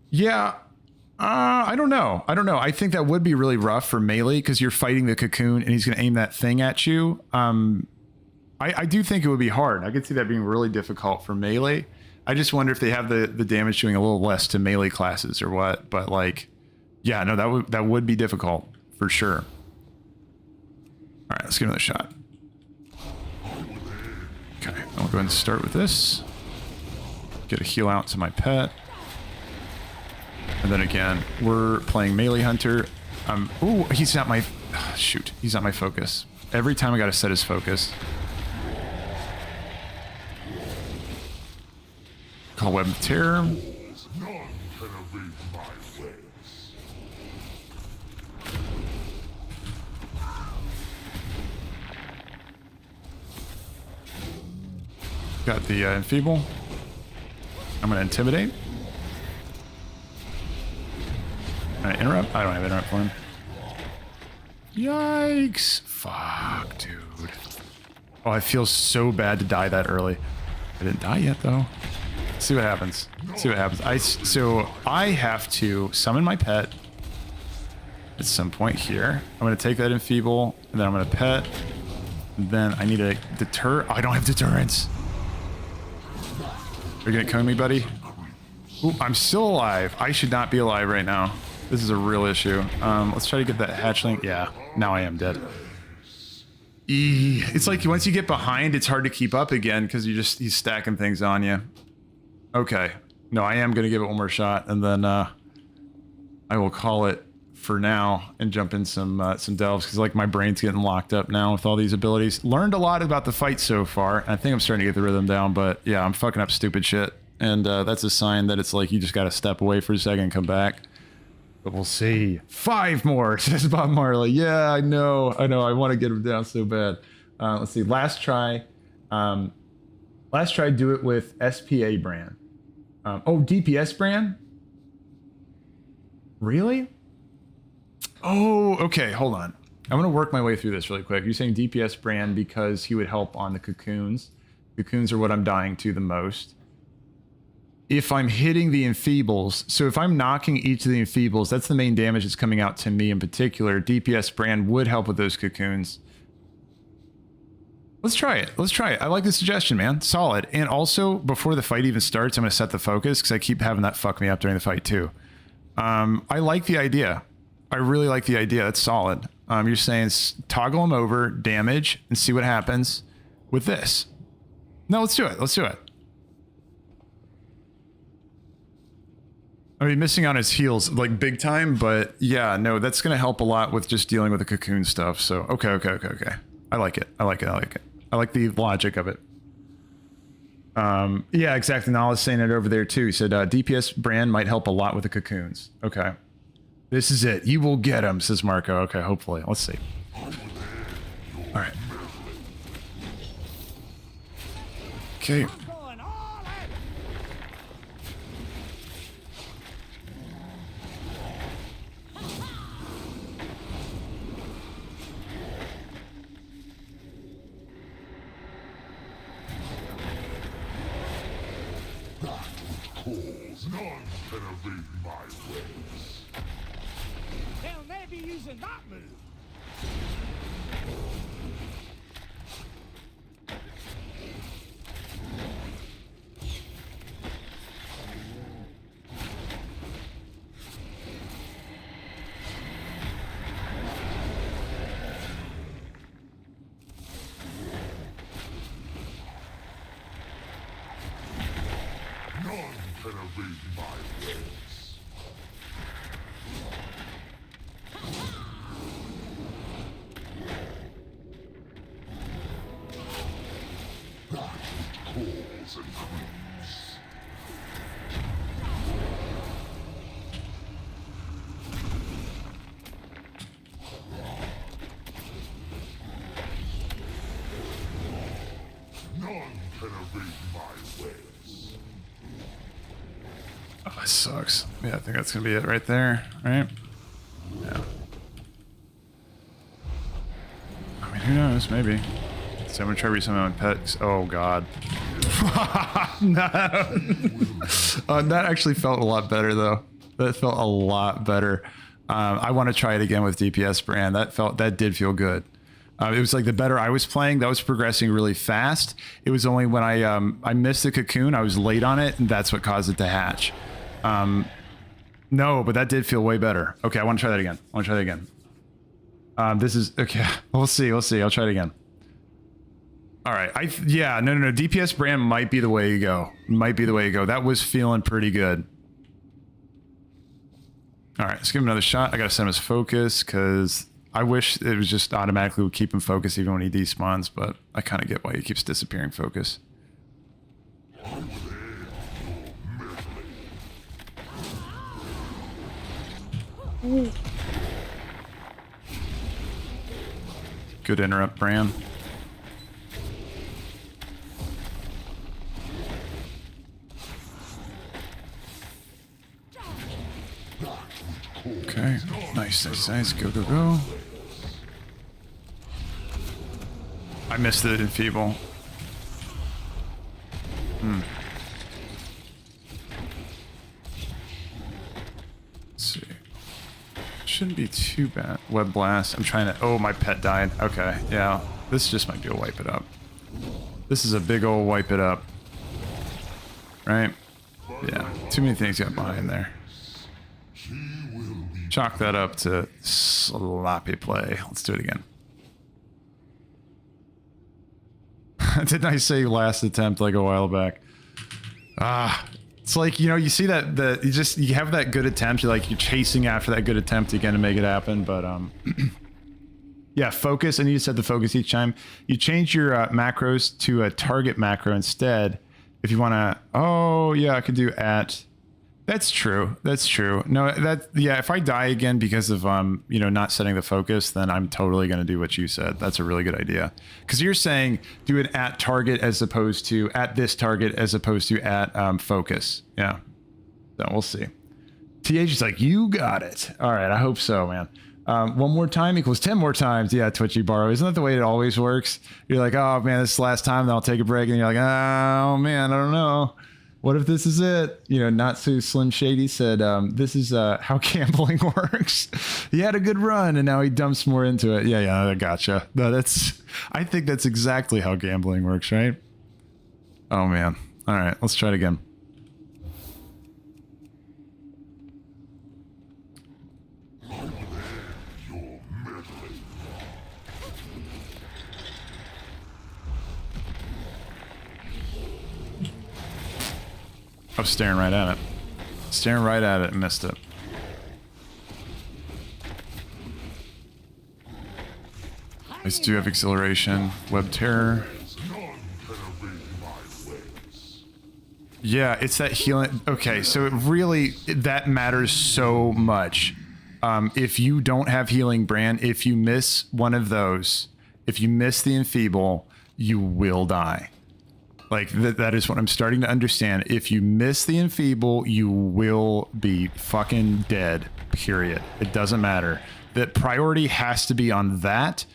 Yeah, I don't know. I think that would be really rough for melee because you're fighting the cocoon and he's going to aim that thing at you. I do think it would be hard. I could see that being really difficult for melee. I just wonder if they have the damage doing a little less to melee classes or what. But like, yeah, no, that would be difficult for sure. All right, let's give another shot. Okay, I'll go ahead and start with this. Get a heal out to my pet. And then again, we're playing Melee Hunter. Ooh, he's not my... shoot, he's not my focus. Every time I gotta set his focus. Call Web of Terror. Got the Enfeeble. I'm going to Intimidate. Interrupt? I don't have Interrupt for him. Yikes. Fuck, dude. Oh, I feel so bad to die that early. I didn't die yet, though. Let's see what happens. See what happens. So I have to summon my pet at some point here. I'm going to take that Enfeeble, and then I'm going to pet. And then I need to deter. Oh, I don't have deterrence. Are you gonna cone me, buddy? Ooh, I'm still alive. I should not be alive right now. This is a real issue. Let's try to get that hatchling. Yeah, now I am dead. It's like once you get behind, it's hard to keep up again because he's stacking things on you. Okay. No, I am gonna give it one more shot, and then I will call it for now and jump in some delves because like my brain's getting locked up now with all these abilities. Learned a lot about the fight so far. I think I'm starting to get the rhythm down, but yeah, I'm fucking up stupid shit, and that's a sign that it's like you just got to step away for a second and come back. But we'll see. 5 more, says Bob Marley. Yeah, I know. I want to get him down so bad. Let's see. Last try. Do it with SPA Brann. Oh, DPS Brann. Really? Oh, okay, hold on. I'm going to work my way through this really quick. You're saying DPS Brann because he would help on the cocoons. Cocoons are what I'm dying to the most. If I'm hitting the Enfeebles, so if I'm knocking each of the Enfeebles, that's the main damage that's coming out to me in particular. DPS Brann would help with those cocoons. Let's try it. Let's try it. I like the suggestion, man. Solid. And also, before the fight even starts, I'm going to set the focus because I keep having that fuck me up during the fight too. I like the idea. I really like the idea. That's solid. You're saying toggle them over, damage, and see what happens with this. No, let's do it. Let's do it. I mean, missing on his heals, like big time, but yeah, no, that's going to help a lot with just dealing with the cocoon stuff. So, okay. I like it. I like the logic of it. Yeah, exactly. Nala's saying it over there too. He said, DPS Brann might help a lot with the cocoons. Okay. This is it. You will get him, says Marco. Okay, hopefully. Let's see. All right. Okay. calls, none can evade my ways. They'll never be using that move. None can evade my ways. That which calls and creeps. None can evade my ways. Oh, that sucks. Yeah, I think that's gonna be it right there, right? Yeah. I mean, who knows? Maybe. So I'm gonna try resummon my pets. Oh god. No. That actually felt a lot better though. That felt a lot better. I want to try it again with DPS Brann. That did feel good. It was like the better I was playing, that was progressing really fast. It was only when I missed the cocoon, I was late on it, and that's what caused it to hatch. No, but that did feel way better. Okay, I want to try that again. This is okay. We'll see. I'll try it again. All right. Yeah. No. DPS Brann might be the way you go. That was feeling pretty good. All right. Let's give him another shot. I gotta set him as focus because I wish it was just automatically would keep him focused even when he despawns, but I kind of get why he keeps disappearing focus. Good interrupt, Brann. Okay, nice. Go. I missed the enfeeble. Let's see. Shouldn't be too bad. Web blast. I'm trying to. Oh, my pet died. Okay, yeah. This just might be a wipe it up. This is a big old wipe it up. Right? Yeah. Too many things got behind there. Chalk that up to sloppy play. Let's do it again. Didn't I say last attempt like a while back? It's like, you know, you see that you have that good attempt, you're chasing after that good attempt again to make it happen, but yeah, focus. I need to set the focus each time. You change your macros to a target macro instead. If you want to, oh yeah, I could do at. That's true. No, yeah, if I die again because of, you know, not setting the focus, then I'm totally going to do what you said. That's a really good idea. Because you're saying do it at target as opposed to at this target as opposed to at focus. Yeah. So we'll see. TH is like, you got it. All right. I hope so, man. 1 more time equals 10 more times. Yeah, Twitchy Borrow. Isn't that the way it always works? You're like, oh, man, this is the last time. Then I'll take a break. And you're like, oh, man, I don't know. What if this is it? You know, Not So Slim Shady said, this is how gambling works. He had a good run and now he dumps more into it. Yeah, I gotcha. No, I think that's exactly how gambling works, right? Oh, man. All right, let's try it again. I was staring right at it. And missed it. I do have acceleration, web terror. Yeah, it's that healing. Okay, so that matters so much. If you don't have healing, Brann, if you miss one of those, if you miss the enfeeble, you will die. Like, that is what I'm starting to understand. If you miss the enfeeble, you will be fucking dead, period. It doesn't matter. The priority has to be on that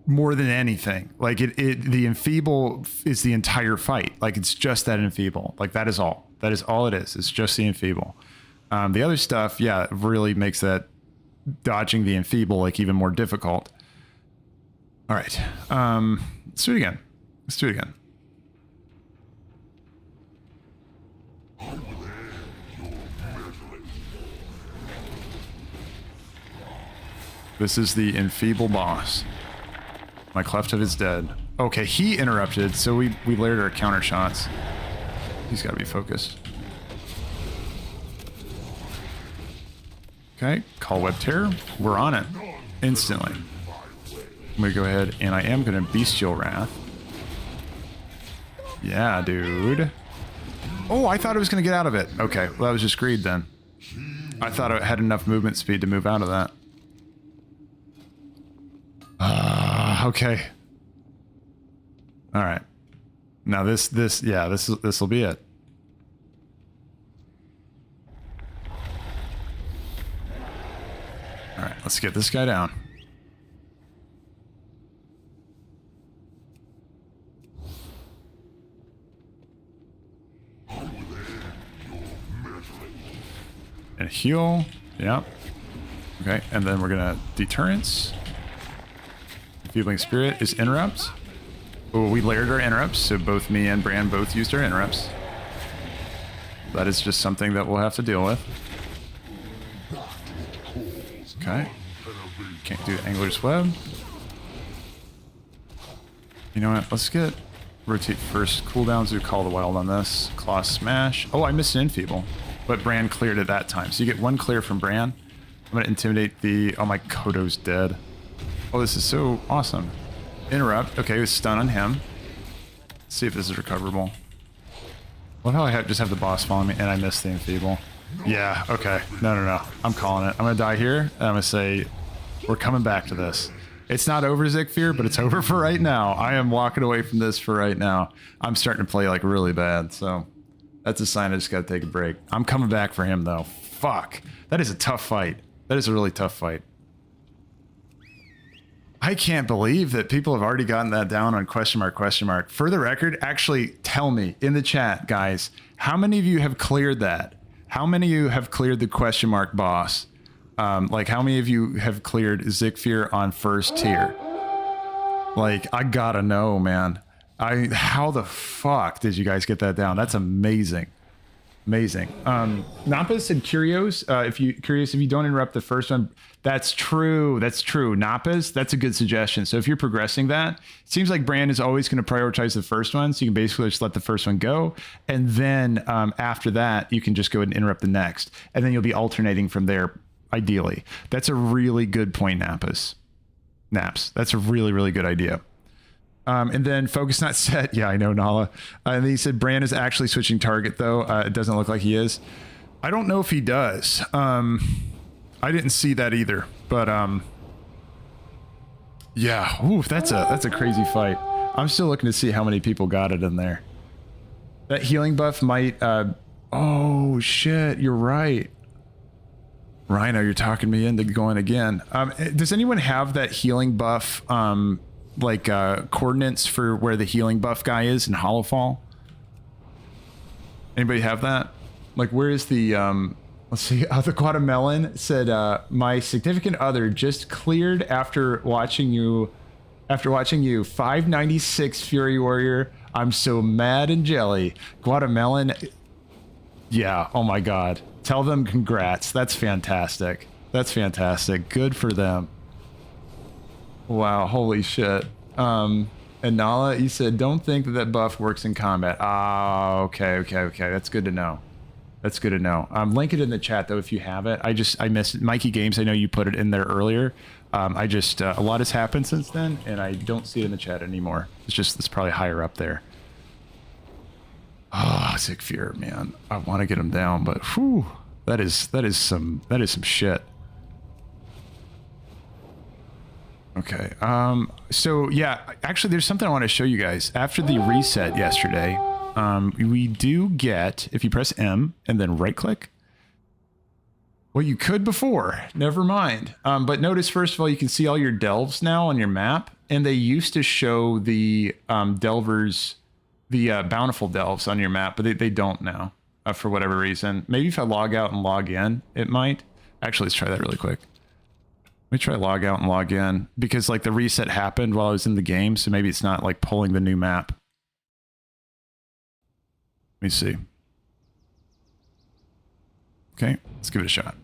more than anything. Like, the enfeeble is the entire fight. Like, it's just that enfeeble. Like, that is all. That is all it is. It's just the enfeeble. The other stuff, yeah, really makes that dodging the enfeeble like even more difficult. All right. Let's do it again. Let's do it again. This is the enfeeble boss. My cleft of is dead. Okay, he interrupted, so we layered our counter shots. He's got to be focused. Okay, call web terror. We're on it instantly. I'm gonna go ahead and I am gonna bestial wrath. Yeah, dude. Oh, I thought it was gonna get out of it. Okay, well that was just greed then. I thought it had enough movement speed to move out of that. Okay. All right. Now this will be it. All right, let's get this guy down. And heal. Yep. Okay, and then we're gonna deterrence. Enfeebling Spirit is interrupts. Oh, we layered our interrupts, so both me and Brann both used our interrupts. That is just something that we'll have to deal with. Okay. Can't do Angler's Web. You know what? Let's get rotate first. Cooldowns do Call the Wild on this. Claw Smash. Oh, I missed an Enfeeble, but Brann cleared at that time. So you get one clear from Brann. I'm going to intimidate the... Oh, my Kodo's dead. Oh, this is so awesome. Interrupt. Okay, it was stun on him. Let's see if this is recoverable. What how I just have the boss follow me and I missed the Enfeeble. Yeah, okay. No. I'm calling it. I'm going to die here and I'm going to say, we're coming back to this. It's not over, Zekvir, but it's over for right now. I am walking away from this for right now. I'm starting to play like really bad, so that's a sign I just got to take a break. I'm coming back for him though. Fuck. That is a tough fight. That is a really tough fight. I can't believe that people have already gotten that down on question mark. For the record, actually tell me in the chat, guys, how many of you have cleared that? How many of you have cleared the question mark boss? Like how many of you have cleared Zekvir on first tier? Like, I gotta know, man. How the fuck did you guys get that down? That's amazing. Amazing. Nappa said Curios. If you don't interrupt the first one, that's true. That's true. Nappa's, that's a good suggestion. So if you're progressing that, it seems like Brann is always going to prioritize the first one. So you can basically just let the first one go. And then after that, you can just go ahead and interrupt the next. And then you'll be alternating from there, ideally. That's a really good point, Naps. That's a really, really good idea. And then focus not set. Yeah, I know, Nala. And then he said Brann is actually switching target, though. It doesn't look like he is. I don't know if he does. I didn't see that either. But yeah, ooh, that's a crazy fight. I'm still looking to see how many people got it in there. That healing buff might. Oh shit, you're right. Rhino, you're talking me into going again. Does anyone have that healing buff? Like coordinates for where the healing buff guy is in Hollowfall? Anybody have that? Like, where is the let's see. The Guatemala said my significant other just cleared after watching you 596 Fury Warrior. I'm so mad and jelly. Guatemalan. Yeah, oh my god, tell them congrats. That's fantastic. That's fantastic. Good for them. Wow, holy shit. And Nala, you said, don't think that buff works in combat. Ah, okay. That's good to know. That's good to know. Link it in the chat, though, if you have it. I missed it. Mikey Games, I know you put it in there earlier. A lot has happened since then, and I don't see it in the chat anymore. It's probably higher up there. Ah, Zekvir, man. I want to get him down, but whew, that is some shit. Okay, so yeah, actually there's something I want to show you guys. After the reset yesterday, we do get, if you press M and then right click, well, you could before, never mind. But notice, first of all, you can see all your delves now on your map, and they used to show the delvers, the bountiful delves on your map, but they don't now. for whatever reason. Maybe if I log out and log in, it might. Actually, let's try that really quick. Let me try log out and log in because like the reset happened while I was in the game. So maybe it's not like pulling the new map. Let me see. Okay, let's give it a shot.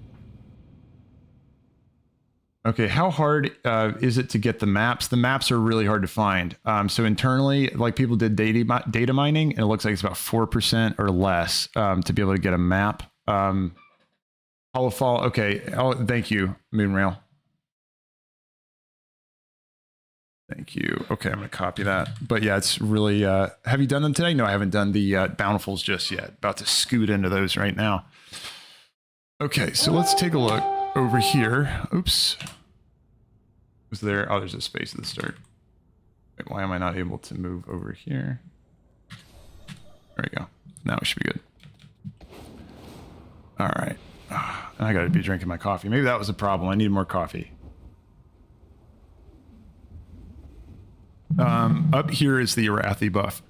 Okay, how hard is it to get the maps? The maps are really hard to find. So internally, like people did data mining, and it looks like it's about 4% or less to be able to get a map. Holofall, okay. Oh, thank you, Moonrail. Thank you. Okay, I'm going to copy that. But yeah, it's really... have you done them today? No, I haven't done the Bountifuls just yet. About to scoot into those right now. Okay, so let's take a look over here. Oops. Was there... Oh, there's a space at the start. Wait, why am I not able to move over here? There we go. Now we should be good. All right. I got to be drinking my coffee. Maybe that was a problem. I need more coffee. Up here is the Arathi buff.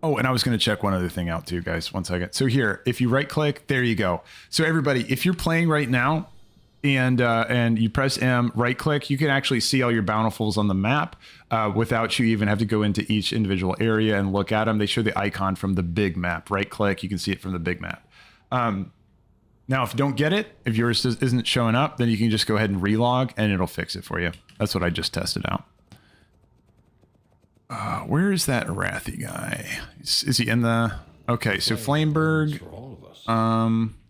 Oh, and I was going to check one other thing out too, guys. 1 second. So here, if you right click, there you go. So everybody, if you're playing right now and you press M, right click, you can actually see all your bountifuls on the map without you even have to go into each individual area and look at them. They show the icon from the big map. Right click, you can see it from the big map. Now, if you don't get it, if yours isn't showing up, then you can just go ahead and relog and it'll fix it for you. That's what I just tested out. Where is that Arathi guy? Is he in the... Okay, so Flameberg.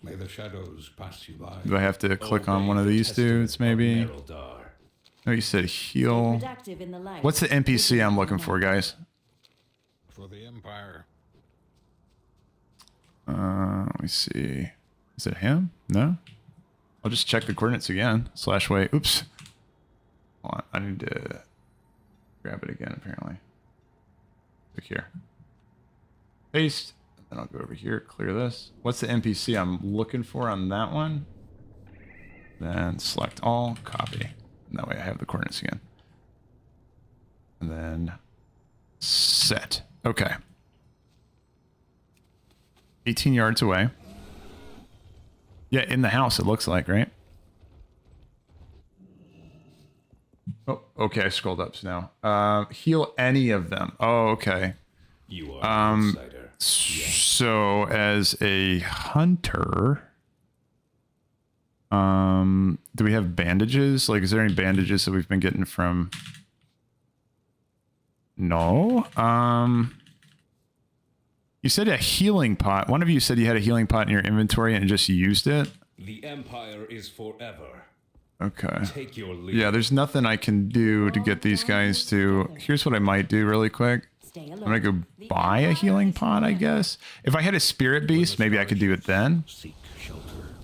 May the shadows pass you by. Do I have to click on one of these dudes, maybe? Oh, you said heal. What's the NPC I'm looking for, guys? For the Empire. Let me see. Is it him? No? I'll just check the coordinates again. /way. Oops. Hold on. I need to grab it again, apparently. Click here. Paste. Then I'll go over here, clear this. What's the NPC I'm looking for on that one? Then select all, copy. And that way I have the coordinates again. And then set. Okay. 18 yards away. Yeah, in the house it looks like, right? Oh, okay, I scrolled up now. Heal any of them. Oh, okay. You are an outsider. So as a hunter, do we have bandages? Like, is there any bandages that we've been getting from? No. You said a healing pot. One of you said you had a healing pot in your inventory and just used it. The Empire is forever. Okay. Take your lead. Yeah, there's nothing I can do to get these guys to... Here's what I might do really quick. I'm gonna go buy a healing pot, I guess. If I had a spirit beast, maybe I could do it then. Seek shelter.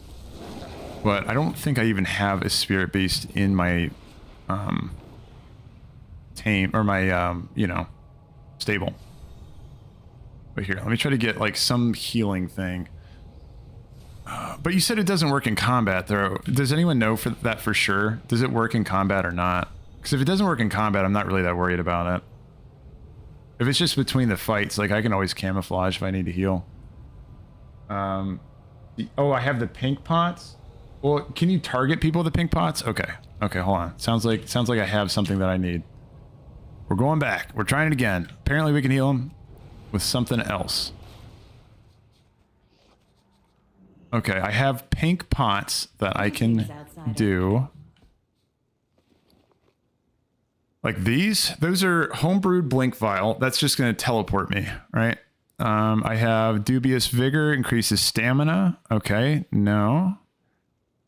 But I don't think I even have a spirit beast in my tame or my you know, stable. But here, let me try to get like some healing thing. But you said it doesn't work in combat, though. Does anyone know for that for sure? Does it work in combat or not? Because if it doesn't work in combat, I'm not really that worried about it. If it's just between the fights, like I can always camouflage if I need to heal. Oh, I have the pink pots. Well, can you target people with the pink pots? Okay. Okay, hold on. Sounds like I have something that I need. We're going back. We're trying it again. Apparently we can heal them with something else. Okay, I have pink pots that I can do. Like these. Those are homebrewed blink vial. That's just going to teleport me, right? I have dubious vigor, increases stamina. Okay, no.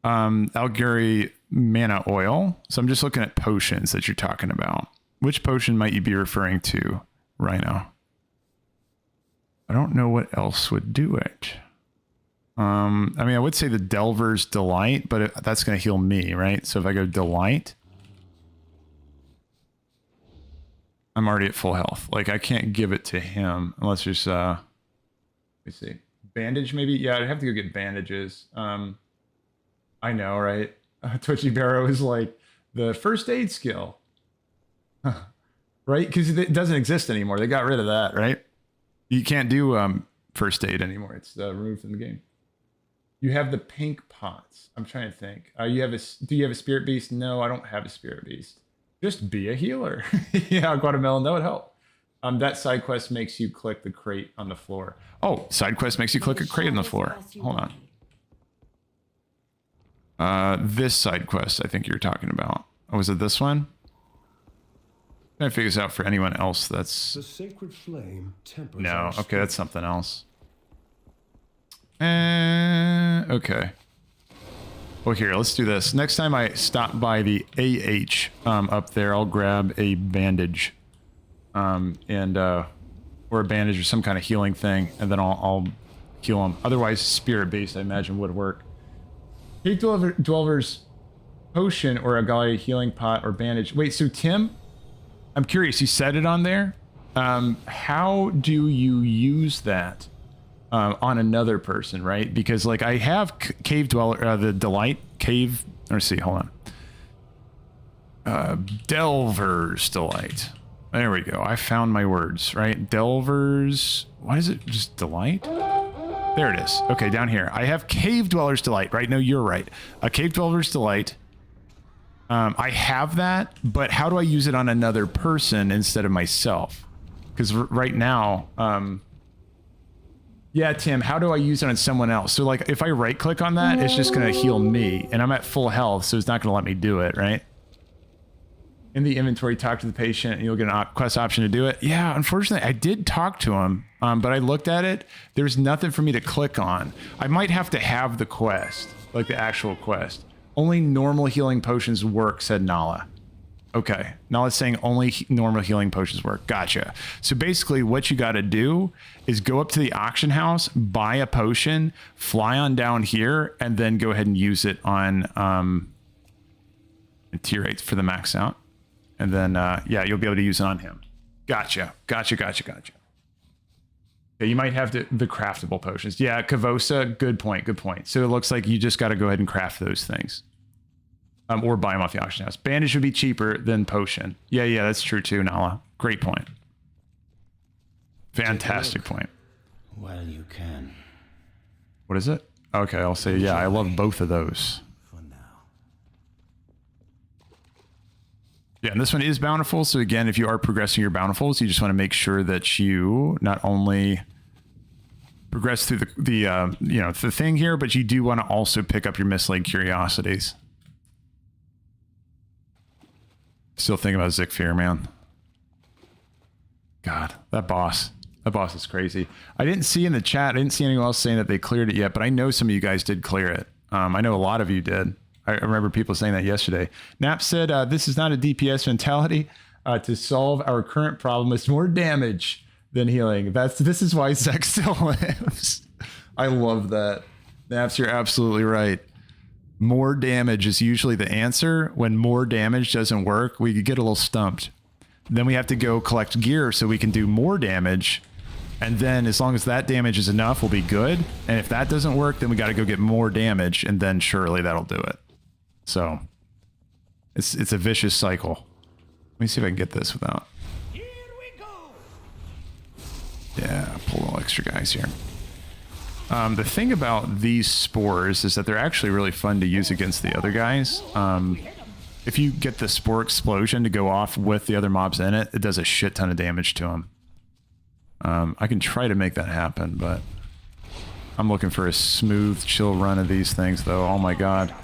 Algary mana oil. So I'm just looking at potions that you're talking about. Which potion might you be referring to, Rhino? I don't know what else would do it. I mean, I would say the Delver's Delight, but that's going to heal me, right? So if I go Delight, I'm already at full health. Like, I can't give it to him unless there's, let me see. Bandage, maybe? Yeah, I'd have to go get bandages. I know, right? Twitchy Barrow is like the first aid skill. Right? Because it doesn't exist anymore. They got rid of that, right? You can't do first aid anymore. It's removed from the game. You have the pink pots. I'm trying to think. Do you have a spirit beast? No, I don't have a spirit beast. Just be a healer. Yeah, Guatemala, that would help. That side quest makes you click the crate on the floor. Oh, side quest makes you click a crate on the floor. Hold on. This side quest I think you're talking about. Oh, was it this one? I'm trying to figure this out for anyone else that's... The sacred flame tempers No, okay, that's something else. Okay. Well, here, let's do this. Next time I stop by the AH up there, I'll grab a bandage. Or a bandage or some kind of healing thing, and then I'll heal them. Otherwise, spirit-based, I imagine, would work. Cave Delver's potion or a Galia healing pot or bandage. Wait, so Tim, I'm curious, you said it on there. How do you use that on another person, right? Because like I have Cave Dweller, the Delight Cave. Let's see, hold on. Delver's Delight. There we go. I found my words, right? Delver's. What is it? Just Delight? There it is. Okay, down here. I have Cave Dweller's Delight, right? No, you're right. A Cave Dweller's Delight. I have that, but how do I use it on another person instead of myself? Because right now, yeah, Tim, how do I use it on someone else? So like if I right click on that, it's just going to heal me and I'm at full health. So it's not going to let me do it, right? In the inventory, talk to the patient and you'll get a quest option to do it. Yeah, unfortunately, I did talk to him, but I looked at it. There's nothing for me to click on. I might have to have the quest, like the actual quest. Only normal healing potions work, said Nala. Okay, Nala's saying only normal healing potions work. Gotcha. So basically what you got to do is go up to the auction house, buy a potion, fly on down here, and then go ahead and use it on tier 8 for the max out. And then, yeah, you'll be able to use it on him. Gotcha. Yeah, you might have the craftable potions. Yeah, Kavosa, good point. So it looks like you just got to go ahead and craft those things. Or buy them off the auction house. Bandage would be cheaper than potion. Yeah, that's true too, Nala. Great point. Fantastic point. Well, you can. What is it? Okay, I'll say, yeah, I love both of those. Yeah, and this one is bountiful. So again, if you are progressing your bountifuls, you just want to make sure that you not only progress through the thing here, but you do want to also pick up your mislaid curiosities. Still thinking about Zekvir, man. God, that boss is crazy. I didn't see in the chat, I didn't see anyone else saying that they cleared it yet, but I know some of you guys did clear it. I know a lot of you did. I remember people saying that yesterday. Nap said, this is not a DPS mentality. To solve our current problem, it's more damage than healing. This is why Zek still lives. I love that. Naps, you're absolutely right. More damage is usually the answer. When more damage doesn't work, we get a little stumped. Then we have to go collect gear so we can do more damage. And then as long as that damage is enough, we'll be good. And if that doesn't work, then we got to go get more damage. And then surely that'll do it. So it's a vicious cycle. Let me see if I can get this without. Here we go. Yeah, pull a little extra guys here. The thing about these spores is that they're actually really fun to use against the other guys. If you get the spore explosion to go off with the other mobs in it, it does a shit ton of damage to them. I can try to make that happen, but I'm looking for a smooth, chill run of these things, though. Oh my god.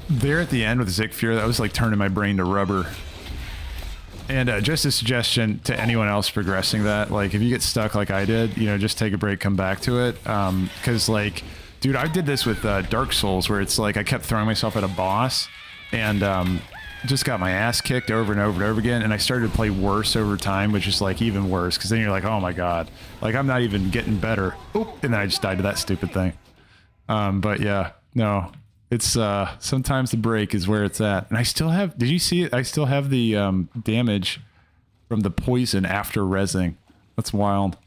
There at the end with Zekvir, that was like turning my brain to rubber. And just a suggestion to anyone else progressing that, like if you get stuck like I did, just take a break, come back to it. Because like, dude, I did this with Dark Souls where it's like I kept throwing myself at a boss and just got my ass kicked over and over and over again. And I started to play worse over time, which is like even worse. Because then you're like, oh my god, like I'm not even getting better. Oop, and then I just died to that stupid thing. But yeah, no. It's sometimes the break is where it's at. And I still have, did you see it? I still have the damage from the poison after rezzing. That's wild.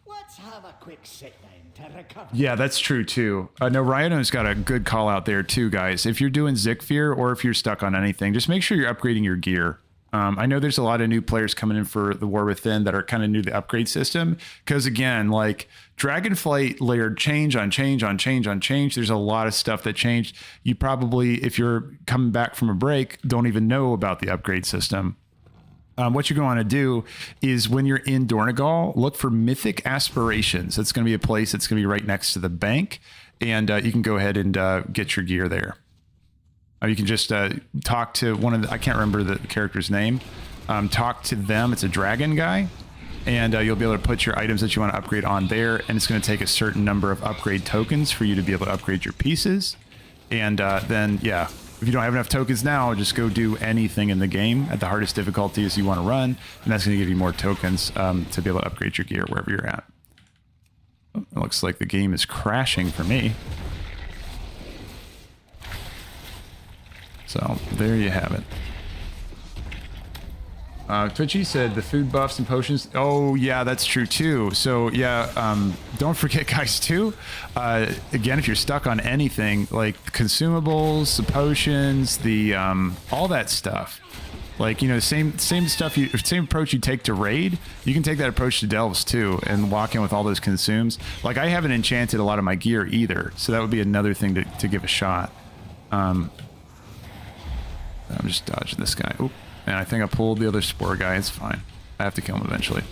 Let's have a quick sit down to recover. Yeah, that's true too. No, Rhino's got a good call out there too, guys. If you're doing Zekvir or if you're stuck on anything, just make sure you're upgrading your gear. I know there's a lot of new players coming in for the War Within that are kind of new to the upgrade system. Because again, like Dragonflight layered change on change on change on change. There's a lot of stuff that changed. You probably, if you're coming back from a break, don't even know about the upgrade system. What you're going to do is when you're in Dornegal, look for Mythic Aspirations. It's going to be a place that's going to be right next to the bank. And you can go ahead and get your gear there. You can just talk to one of the, I can't remember the character's name. Talk to them. It's a dragon guy. And you'll be able to put your items that you want to upgrade on there. And it's going to take a certain number of upgrade tokens for you to be able to upgrade your pieces. And then, yeah, if you don't have enough tokens now, just go do anything in the game at the hardest difficulty as you want to run. And that's going to give you more tokens to be able to upgrade your gear wherever you're at. Oh, it looks like the game is crashing for me. So there you have it. Twitchy said the food buffs and potions. Oh yeah, that's true too. So yeah, don't forget guys too. Again, if you're stuck on anything like consumables, the potions, the all that stuff, like, you know, same stuff, same approach you take to raid, you can take that approach to delves too, and walk in with all those consumes. Like I haven't enchanted a lot of my gear either, so that would be another thing to give a shot. I'm just dodging this guy. Oop. And I think I pulled the other spore guy. It's fine. I have to kill him eventually.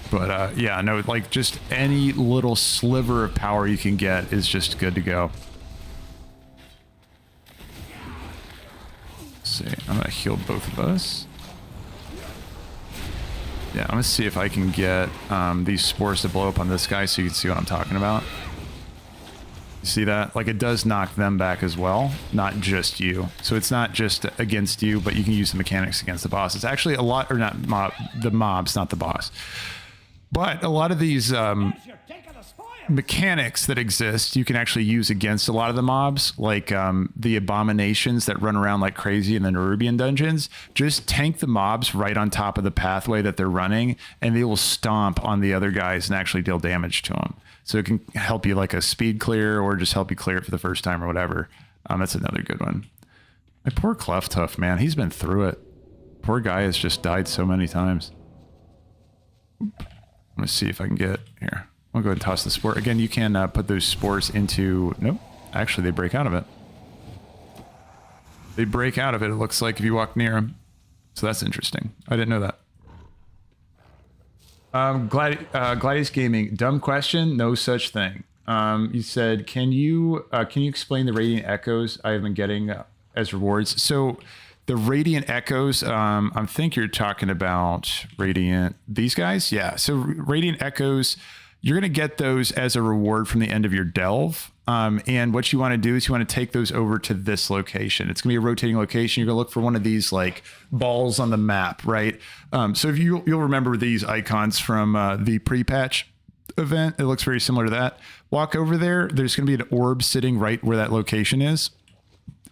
But yeah, no, like just any little sliver of power you can get is just good to go. Let's see, I'm gonna heal both of us. Yeah, I'm gonna see if I can get these spores to blow up on this guy so you can see what I'm talking about. You see that? Like it does knock them back as well, not just you. So it's not just against you, but you can use the mechanics against the boss. It's actually a lot, or not the mobs, not the boss. But a lot of these mechanics that exist, you can actually use against a lot of the mobs, like the abominations that run around like crazy in the Nerubian dungeons. Just tank the mobs right on top of the pathway that they're running, and they will stomp on the other guys and actually deal damage to them. So it can help you like a speed clear, or just help you clear it for the first time or whatever. That's another good one. My poor Cleftuff, man, he's been through it. Poor guy has just died so many times. I'm gonna see if I can get here. I'll go ahead and toss the spore. Again, you can put those spores into... Nope. Actually, they break out of it. They break out of it, it looks like, if you walk near them. So that's interesting. I didn't know that. Gladius Gaming, dumb question, no such thing. You said, can you explain the Radiant Echoes I have been getting as rewards? So the Radiant Echoes, I think you're talking about Radiant, these guys? Yeah, so Radiant Echoes, you're going to get those as a reward from the end of your delve. And what you want to do is you want to take those over to this location. It's going to be a rotating location. You're going to look for one of these like balls on the map, right? So if you'll remember these icons from the pre-patch event. It looks very similar to that. Walk over there. There's going to be an orb sitting right where that location is.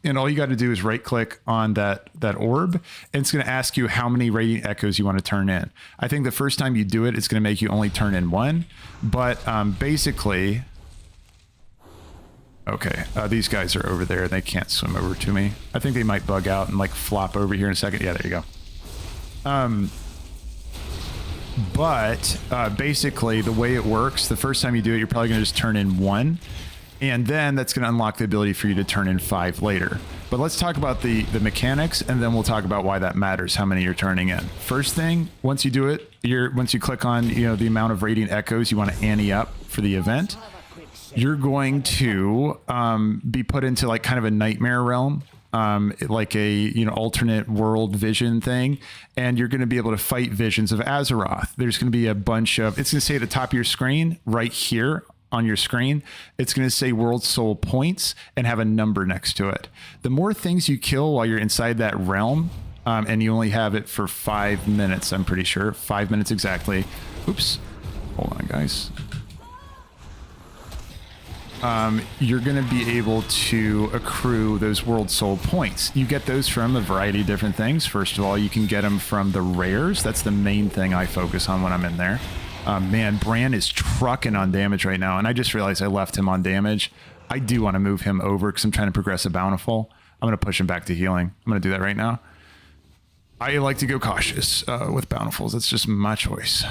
And all you got to do is right click on that orb, and it's going to ask you how many Radiant Echoes you want to turn in. I think the first time you do it, it's going to make you only turn in one. But basically... Okay, these guys are over there. They can't swim over to me. I think they might bug out and like flop over here in a second. Yeah, there you go. But basically the way it works, the first time you do it, you're probably going to just turn in one. And then that's going to unlock the ability for you to turn in 5 later. But let's talk about the mechanics, and then we'll talk about why that matters, how many you're turning in. First thing, once you do it, once you click on the amount of Radiant Echoes you want to ante up for the event, you're going to be put into like kind of a nightmare realm, like a alternate world vision thing, and you're going to be able to fight visions of Azeroth. There's going to be a bunch of, it's going to say at the top of your screen right here on your screen, it's going to say World Soul Points and have a number next to it. The more things you kill while you're inside that realm, and you only have it for 5 minutes, I'm pretty sure 5 minutes exactly. Oops, hold on guys. You're going to be able to accrue those World Soul Points. You get those from a variety of different things. First of all, you can get them from the rares. That's the main thing I focus on when I'm in there. Man, Brann is trucking on damage right now, and I just realized I left him on damage. I do want to move him over because I'm trying to progress a Bountiful. I'm going to push him back to healing. I'm going to do that right now. I like to go cautious with Bountifuls. That's just my choice.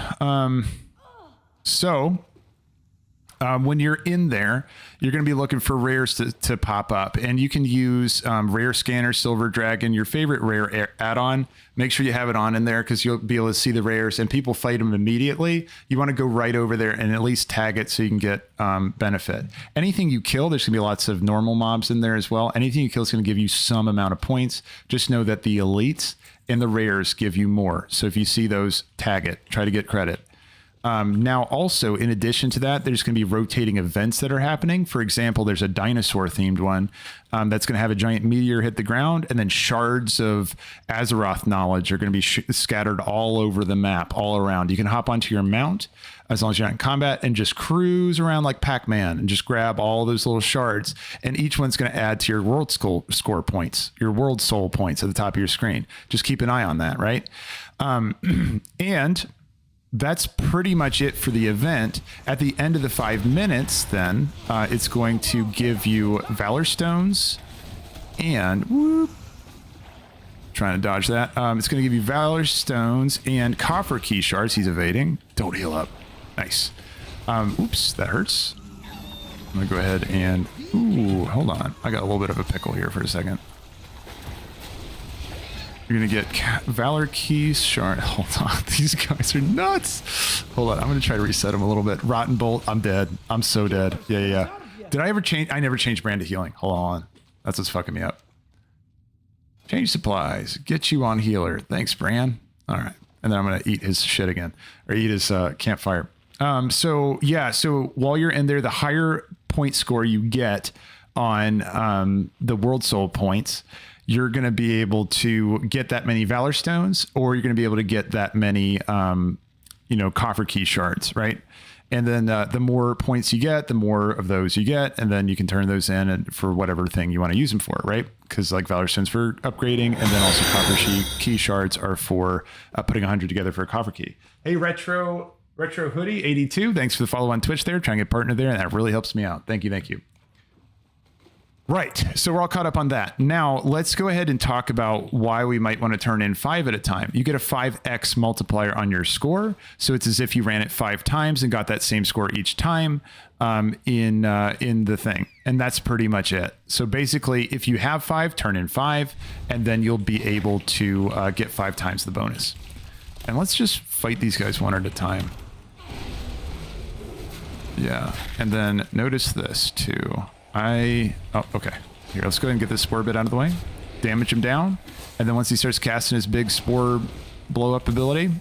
When you're in there, you're going to be looking for rares to pop up, and you can use Rare Scanner, Silver Dragon, your favorite rare add-on. Make sure you have it on in there because you'll be able to see the rares, and people fight them immediately. You want to go right over there and at least tag it so you can get benefit. Anything you kill, there's going to be lots of normal mobs in there as well. Anything you kill is going to give you some amount of points. Just know that the elites and the rares give you more. So if you see those, tag it. Try to get credit. Now, also, in addition to that, there's going to be rotating events that are happening. For example, there's a dinosaur-themed one that's going to have a giant meteor hit the ground, and then shards of Azeroth knowledge are going to be scattered all over the map, all around. You can hop onto your mount, as long as you're not in combat, and just cruise around like Pac-Man and just grab all those little shards, and each one's going to add to your world score points, your world soul points at the top of your screen. Just keep an eye on that, right? And that's pretty much it for the event. At the end of the 5 minutes, then, it's going to give you Valor Stones and... trying to dodge that. It's going to give you Valor Stones and Coffer Key Shards. He's evading. Don't heal up. Nice. Oops, that hurts. I'm going to go ahead and... Ooh, hold on. I got a little bit of a pickle here for a second. You're going to get Valor Keys Shard. Hold on. These guys are nuts. Hold on. I'm going to try to reset them a little bit. Rotten Bolt. I'm dead. I'm so dead. Yeah. Did I ever change? I never changed Brann to healing. Hold on. That's what's fucking me up. Change supplies. Get you on healer. Thanks, Brann. All right. And then I'm going to eat his shit again. Or eat his campfire. So while you're in there, the higher point score you get on the World Soul points, you're going to be able to get that many Valor Stones, or you're going to be able to get that many, Coffer Key Shards, right? And then the more points you get, the more of those you get, and then you can turn those in and for whatever thing you want to use them for, right? Because like Valor Stones for upgrading, and then also Coffer Key Shards are for putting 100 together for a Coffer Key. Hey, Retro Hoodie 82, thanks for the follow on Twitch there. Trying to get partner there, and that really helps me out. Thank you. Right, so we're all caught up on that. Now, let's go ahead and talk about why we might want to turn in 5 at a time. You get a 5x multiplier on your score, so it's as if you ran it 5 times and got that same score each time in the thing. And that's pretty much it. So basically, if you have 5, turn in 5, and then you'll be able to get 5 times the bonus. And let's just fight these guys one at a time. Yeah, and then notice this too. Okay. Here, let's go ahead and get this spore bit out of the way. Damage him down. And then once he starts casting his big spore blow up ability,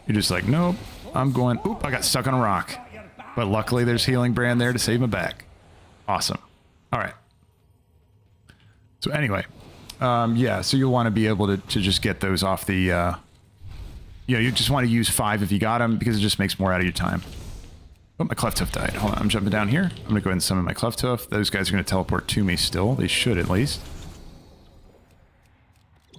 you're just like, nope, I'm going, oop, I got stuck on a rock. But luckily there's healing Brann there to save my back. Awesome. All right. So anyway, so you'll want to be able to just get those off the, you just want to use 5 if you got them because it just makes more out of your time. Oh, my Cleft Hoof died. Hold on, I'm jumping down here. I'm going to go ahead and summon my Cleft Hoof. Those guys are going to teleport to me still. They should, at least.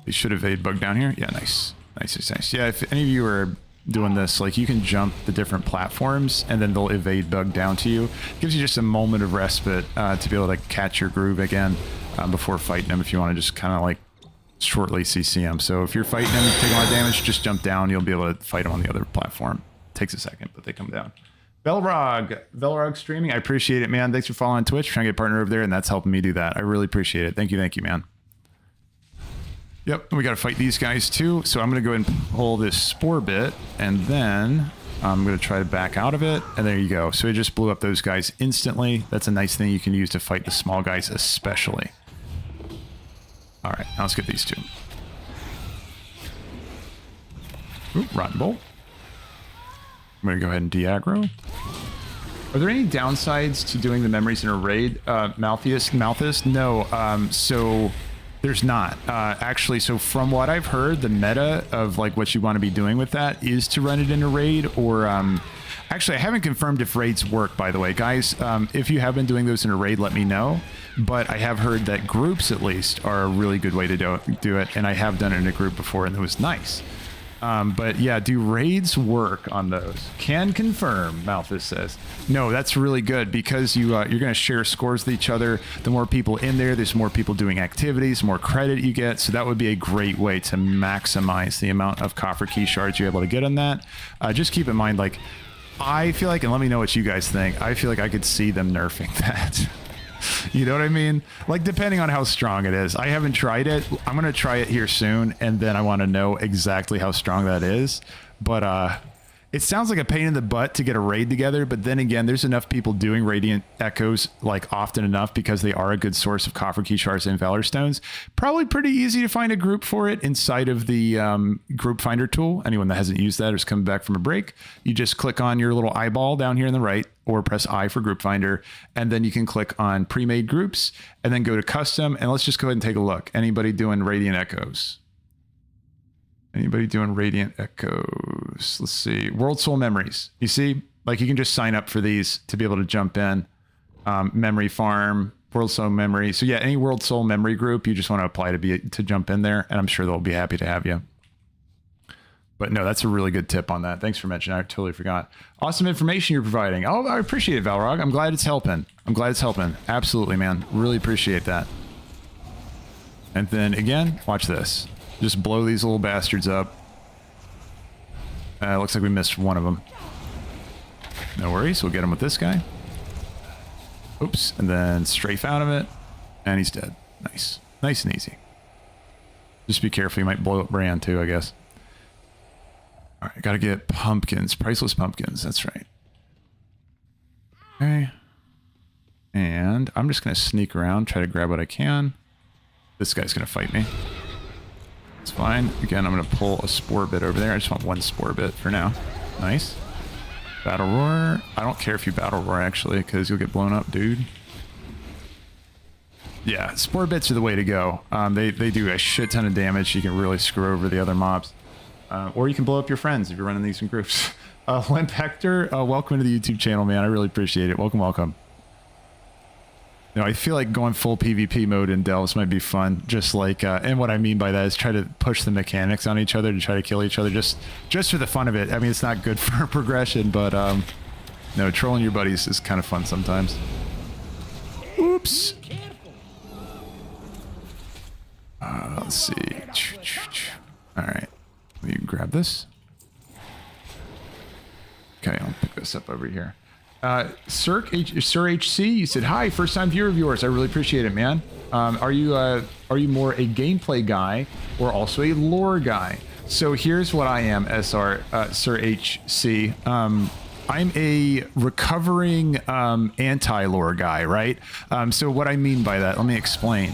They should evade bug down here. Yeah, nice. Nice. Yeah, if any of you are doing this, like, you can jump the different platforms, and then they'll evade bug down to you. It gives you just a moment of respite to be able to catch your groove again before fighting them if you want to just kind of, like, shortly CC them. So if you're fighting them, taking a lot of damage, just jump down. You'll be able to fight them on the other platform. Takes a second, but they come down. Velrog streaming. I appreciate it, man. Thanks for following Twitch. Trying to get a partner over there, and that's helping me do that. I really appreciate it. Thank you, man. Yep, we got to fight these guys too. So I'm going to go ahead and pull this spore bit, and then I'm going to try to back out of it. And there you go. So it just blew up those guys instantly. That's a nice thing you can use to fight the small guys especially. All right, now let's get these two. Ooh, Rotten Bolt. I'm going to go ahead and de-aggro. Are there any downsides to doing the memories in a raid, Malthus? No, so there's not. Actually, so from what I've heard, the meta of like what you want to be doing with that is to run it in a raid, or actually, I haven't confirmed if raids work, by the way. Guys, if you have been doing those in a raid, let me know. But I have heard that groups, at least, are a really good way to do it, and I have done it in a group before, and it was nice. But yeah, do raids work on those? Can confirm, Malthus says. No, that's really good because you're going to share scores with each other. The more people in there, there's more people doing activities, more credit you get. So that would be a great way to maximize the amount of copper key shards you're able to get on that. Just keep in mind, like, I feel like, and let me know what you guys think, I feel like I could see them nerfing that. You know what I mean? Like, depending on how strong it is. I haven't tried it. I'm going to try it here soon, and then I want to know exactly how strong that is. But it sounds like a pain in the butt to get a raid together, but then again, there's enough people doing Radiant Echoes, like, often enough because they are a good source of Copper Key Shards and Valor Stones. Probably pretty easy to find a group for it inside of the group finder tool. Anyone that hasn't used that or is coming back from a break, you just click on your little eyeball down here on the right, or press I for group finder, and then you can click on pre-made groups and then go to custom, and let's just go ahead and take a look. Anybody doing Radiant Echoes? Anybody doing Radiant Echoes? Let's see. World Soul Memories. You see, like, you can just sign up for these to be able to jump in. Memory Farm, World Soul Memory. So yeah, any World Soul Memory group, you just want to apply to jump in there, and I'm sure they'll be happy to have you. But no, that's a really good tip on that. Thanks for mentioning. I totally forgot. Awesome information you're providing. Oh, I appreciate it, Valrog. I'm glad it's helping. I'm glad it's helping. Absolutely, man. Really appreciate that. And then again, watch this. Just blow these little bastards up. Looks like we missed one of them. No worries. We'll get him with this guy. Oops. And then strafe out of it. And he's dead. Nice. Nice and easy. Just be careful. You might blow up Brann too, I guess. All right, gotta get pumpkins, priceless pumpkins. That's right. Okay. And I'm just gonna sneak around, try to grab what I can. This guy's gonna fight me. It's fine. Again, I'm gonna pull a spore bit over there. I just want one spore bit for now. Nice. Battle roar. I don't care if you battle roar actually, because you'll get blown up, dude. Yeah, spore bits are the way to go. They do a shit ton of damage. You can really screw over the other mobs. Or you can blow up your friends if you're running these in groups. Limp Hector, welcome to the YouTube channel, man. I really appreciate it. Welcome, welcome. You know, I feel like going full PvP mode in Delves might be fun. Just like, and what I mean by that is try to push the mechanics on each other to try to kill each other just for the fun of it. I mean, it's not good for progression, but no, trolling your buddies is kind of fun sometimes. Oops. Let's see. All right. You can grab this. Okay, I'll pick this up over here. Sir HC, you said hi, first time viewer of yours. I really appreciate it, man. Are you more a gameplay guy or also a lore guy? So here's what I am, Sir HC. I'm a recovering anti-lore guy, right? So what I mean by that, let me explain.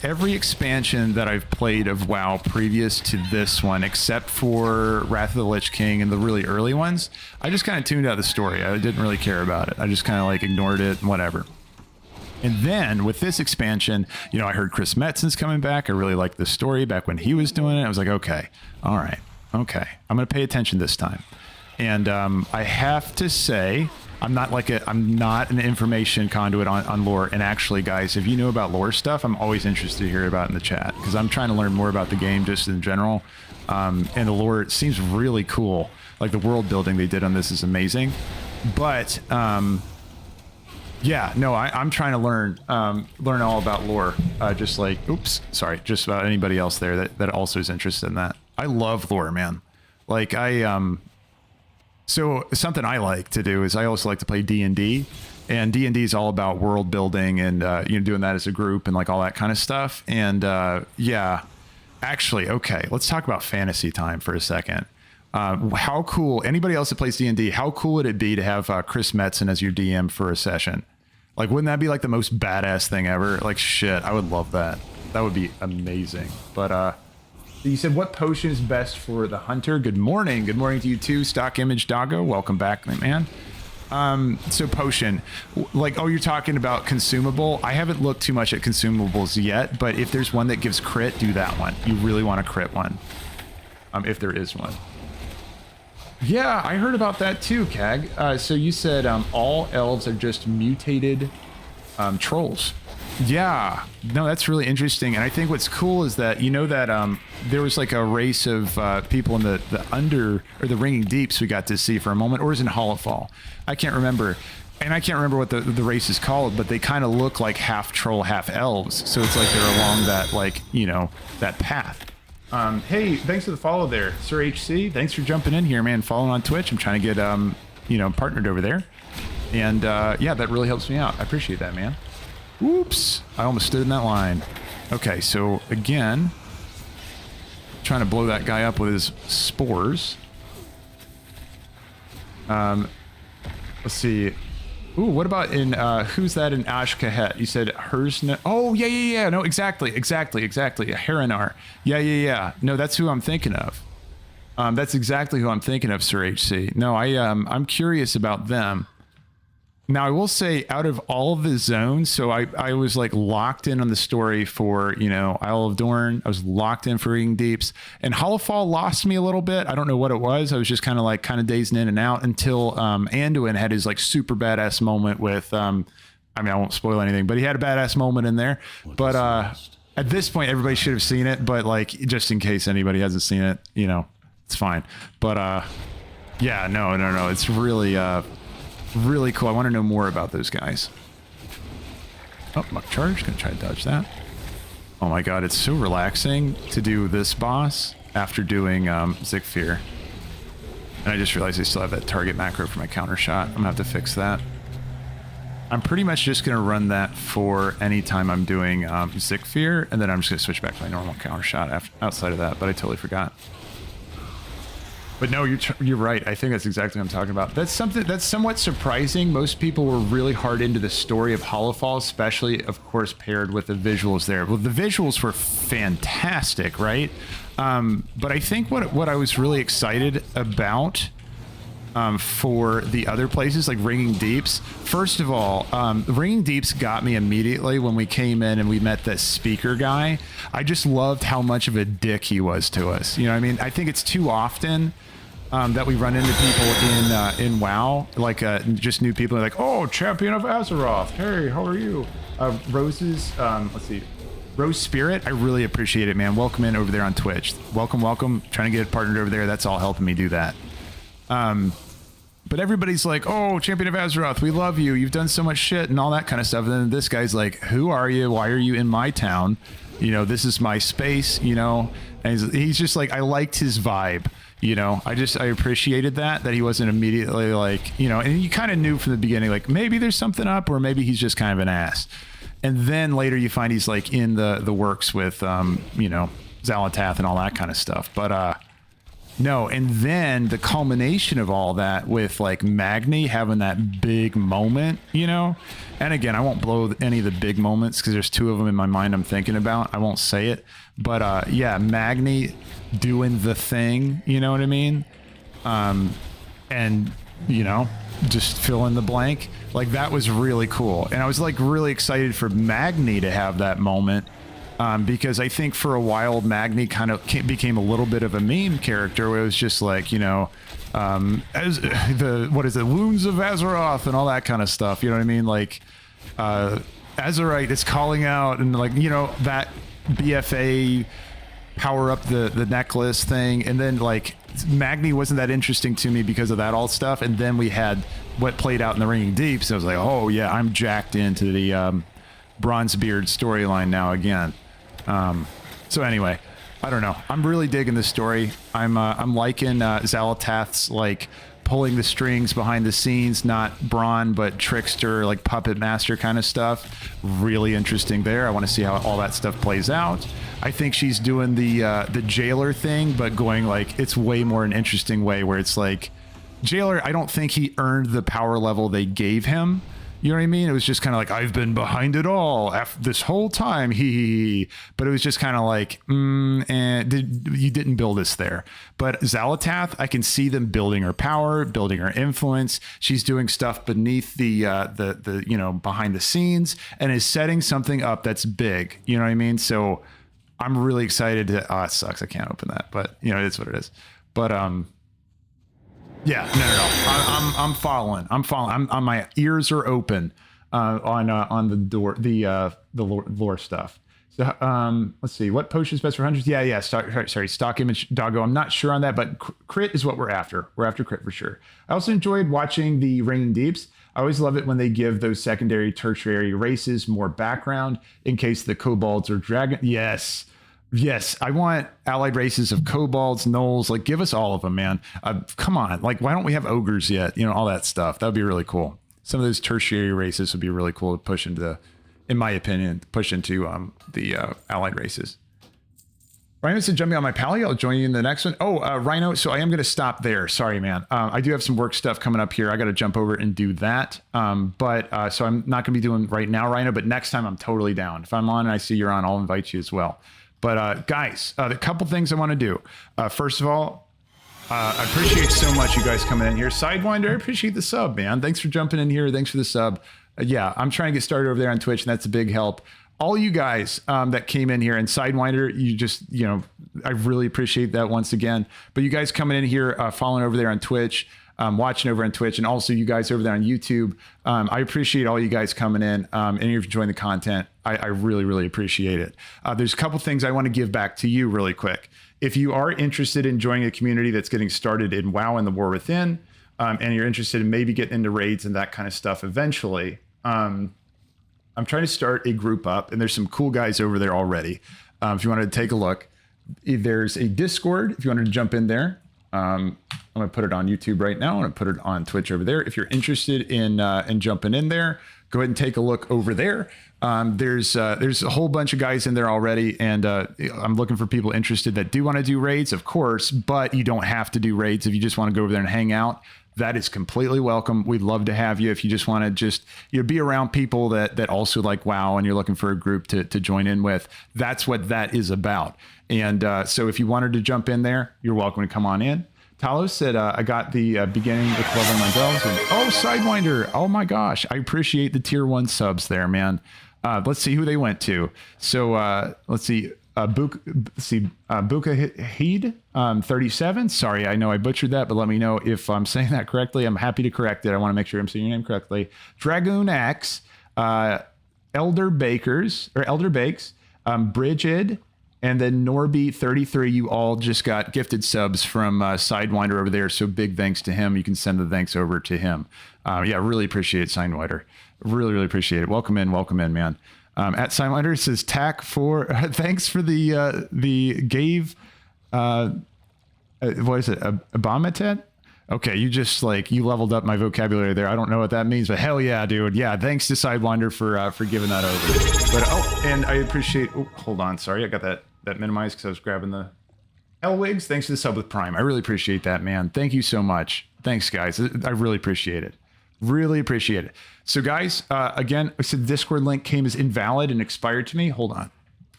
Every expansion that I've played of WoW previous to this one, except for Wrath of the Lich King and the really early ones, I just kind of tuned out the story. I didn't really care about it. I just kind of like ignored it and whatever. And then with this expansion, you know, I heard Chris Metzen's coming back. I really liked the story back when he was doing it. I was like, okay, all right, okay. I'm going to pay attention this time. And I have to say, I'm not an information conduit on lore. And actually, guys, if you know about lore stuff, I'm always interested to hear about it in the chat because I'm trying to learn more about the game just in general. And the lore, it seems really cool. Like the world building they did on this is amazing. But yeah, no, I'm trying to learn all about lore. Just like, oops, sorry, just about anybody else there that also is interested in that. I love lore, man. Like so something I like to do is I also like to play D&D, and D&D is all about world building and you know, doing that as a group and like all that kind of stuff. And yeah, actually, okay, let's talk about fantasy time for a second. How cool, anybody else that plays D&D, how cool would it be to have Chris Metzen as your DM for a session? Like, wouldn't that be like the most badass thing ever? Like, shit, I would love that. That would be amazing. But you said, what potion is best for the hunter? Good morning. Good morning to you too, Stock Image Doggo. Welcome back, man. So potion, like, oh, you're talking about consumable. I haven't looked too much at consumables yet, but if there's one that gives crit, do that one. You really want to crit one. If there is one. Yeah, I heard about that too, Kag. So you said all elves are just mutated trolls. Yeah, no, that's really interesting. And I think what's cool is that, you know, that there was like a race of people in the under or the ringing deeps we got to see for a moment, or is it in Hollowfall? I can't remember. And I can't remember what the race is called, but they kind of look like half troll, half elves. So it's like they're along that, like, you know, that path. Hey, thanks for the follow there, Sir HC. Thanks for jumping in here, man. Following on Twitch. I'm trying to get, you know, partnered over there. And yeah, that really helps me out. I appreciate that, man. Oops, I almost stood in that line. Okay, so again, trying to blow that guy up with his spores. Let's see. Ooh, what about in, who's that in Ashkahet? You said hers. Oh, yeah. No, exactly. A Harinar. Yeah. No, that's who I'm thinking of. That's exactly who I'm thinking of, Sir HC. No, I'm curious about them. Now, I will say, out of all of the zones, so I was like locked in on the story for, you know, Isle of Dorn. I was locked in for Ringing Deeps, and Hollowfall lost me a little bit. I don't know what it was. I was just kind of dazing in and out until Anduin had his like super badass moment with, I mean, I won't spoil anything, but he had a badass moment in there. But at this point, everybody should have seen it. But like, just in case anybody hasn't seen it, you know, it's fine. But yeah, no, it's really cool. I want to know more about those guys. Oh, Muck Charge. Gonna try to dodge that. Oh my god, it's so relaxing to do this boss after doing Zekvir. And I just realized I still have that target macro for my counter shot. I'm gonna have to fix that. I'm pretty much just gonna run that for any time I'm doing Zekvir, and then I'm just gonna switch back to my normal counter shot outside of that, but I totally forgot. But no, you're right. I think that's exactly what I'm talking about. That's something that's somewhat surprising. Most people were really hard into the story of Hollowfall, especially, of course, paired with the visuals there. Well, the visuals were fantastic, right? But I think what I was really excited about for the other places, like Ringing Deeps, first of all, Ringing Deeps got me immediately when we came in and we met that speaker guy. I just loved how much of a dick he was to us. You know what I mean? I think it's too often that we run into people in WoW, like just new people, like, oh, Champion of Azeroth. Hey, how are you? Rose's, let's see, Rose Spirit. I really appreciate it, man. Welcome in over there on Twitch. Welcome. Trying to get it partnered over there. That's all helping me do that. But everybody's like, oh, Champion of Azeroth, we love you. You've done so much shit and all that kind of stuff. And then this guy's like, who are you? Why are you in my town? You know, this is my space, you know? And he's just like, I liked his vibe. You know, I appreciated that he wasn't immediately like, you know, and you kind of knew from the beginning, like maybe there's something up or maybe he's just kind of an ass. And then later you find he's like in the works with, you know, Xalatath and all that kind of stuff. But, no, and then the culmination of all that with like Magni having that big moment, you know, and again, I won't blow any of the big moments because there's two of them in my mind I'm thinking about. I won't say it, but yeah, Magni doing the thing, you know what I mean? And, you know, just fill in the blank. Like that was really cool. And I was like really excited for Magni to have that moment. Because I think for a while Magni kind of became a little bit of a meme character where it was just like, you know, as what is it, Wounds of Azeroth and all that kind of stuff, you know what I mean? Like Azerite is calling out and like, you know, that BFA power up the necklace thing, and then like Magni wasn't that interesting to me because of that all stuff, and then we had what played out in the Ringing Deeps. I was like, oh yeah, I'm jacked into the Bronzebeard storyline now again. So anyway, I don't know. I'm really digging this story. I'm liking Xalatath's like pulling the strings behind the scenes, not Brann, but trickster, like puppet master kind of stuff. Really interesting there. I want to see how all that stuff plays out. I think she's doing the jailer thing, but going like, it's way more an interesting way where it's like, jailer, I don't think he earned the power level they gave him. You know what I mean? It was just kind of like, I've been behind it all this whole time. But it was just kind of like, you didn't build us there. But Xalatath, I can see them building her power, building her influence. She's doing stuff beneath the you know, behind the scenes, and is setting something up that's big. You know what I mean? So I'm really excited to, it sucks. I can't open that, but you know, it is what it is. But, yeah, no. I'm following. My ears are open. on the door, the lore stuff. So let's see, what potion is best for hunters? Yeah. Stock image doggo. I'm not sure on that, but crit is what we're after. We're after crit for sure. I also enjoyed watching the Raining Deeps. I always love it when they give those secondary, tertiary races more background in case the kobolds or dragon. Yes. I want allied races of kobolds, gnolls. Like, give us all of them, man. Come on. Like, why don't we have ogres yet? You know, all that stuff. That would be really cool. Some of those tertiary races would be really cool to push into, in my opinion, push into the allied races. Rhino said, jumping on my pally. I'll join you in the next one. Oh, Rhino. So I am going to stop there. Sorry, man. I do have some work stuff coming up here. I got to jump over and do that. So I'm not going to be doing right now, Rhino, but next time I'm totally down. If I'm on and I see you're on, I'll invite you as well. But guys, the couple things I want to do. First of all, I appreciate so much you guys coming in here. Sidewinder, I appreciate the sub, man. Thanks for jumping in here. Thanks for the sub. Yeah, I'm trying to get started over there on Twitch, and that's a big help. All you guys that came in here, and Sidewinder, I really appreciate that once again. But you guys coming in here, following over there on Twitch, watching over on Twitch, and also you guys over there on YouTube. I appreciate all you guys coming in and you're enjoying the content. I really, really appreciate it. There's a couple things I want to give back to you really quick. If you are interested in joining a community that's getting started in WoW and the War Within, and you're interested in maybe getting into raids and that kind of stuff eventually, I'm trying to start a group up, and there's some cool guys over there already. If you wanted to take a look, there's a Discord. If you wanted to jump in there, I'm going to put it on YouTube right now. I'm going to put it on Twitch over there. If you're interested in jumping in there, go ahead and take a look over there. There's a whole bunch of guys in there already, and I'm looking for people interested that do want to do raids, of course, but you don't have to do raids. If you just want to go over there and hang out, that is completely welcome. We'd love to have you. If you just want to be around people that also like WoW and you're looking for a group to join in with, that's what that is about. And so if you wanted to jump in there, you're welcome to come on in. Talos said, I got the beginning with leveling my delves. And, oh, Sidewinder. Oh my gosh. I appreciate the tier 1 subs there, man. Let's see who they went to. So let's see. Buka Heed 37. Sorry, I know I butchered that, but let me know if I'm saying that correctly. I'm happy to correct it. I want to make sure I'm saying your name correctly. Dragoon X, Elder Bakes, Brigid, and then Norby 33. You all just got gifted subs from Sidewinder over there. So big thanks to him. You can send the thanks over to him. Yeah, really appreciate Sidewinder. Really, really appreciate it. Welcome in, man. At Sidewinder says tack for thanks for the gave what is it, Abomitet? Okay, you leveled up my vocabulary there. I don't know what that means, but hell yeah, dude. Yeah, thanks to Sidewinder for giving that over. But and I appreciate. Oh, hold on, sorry, I got that minimized because I was grabbing the Elwigs. Thanks to the sub with Prime. I really appreciate that, man. Thank you so much. Thanks, guys. I really appreciate it. Really appreciate it. So, guys, again, I said the Discord link came as invalid and expired to me. Hold on,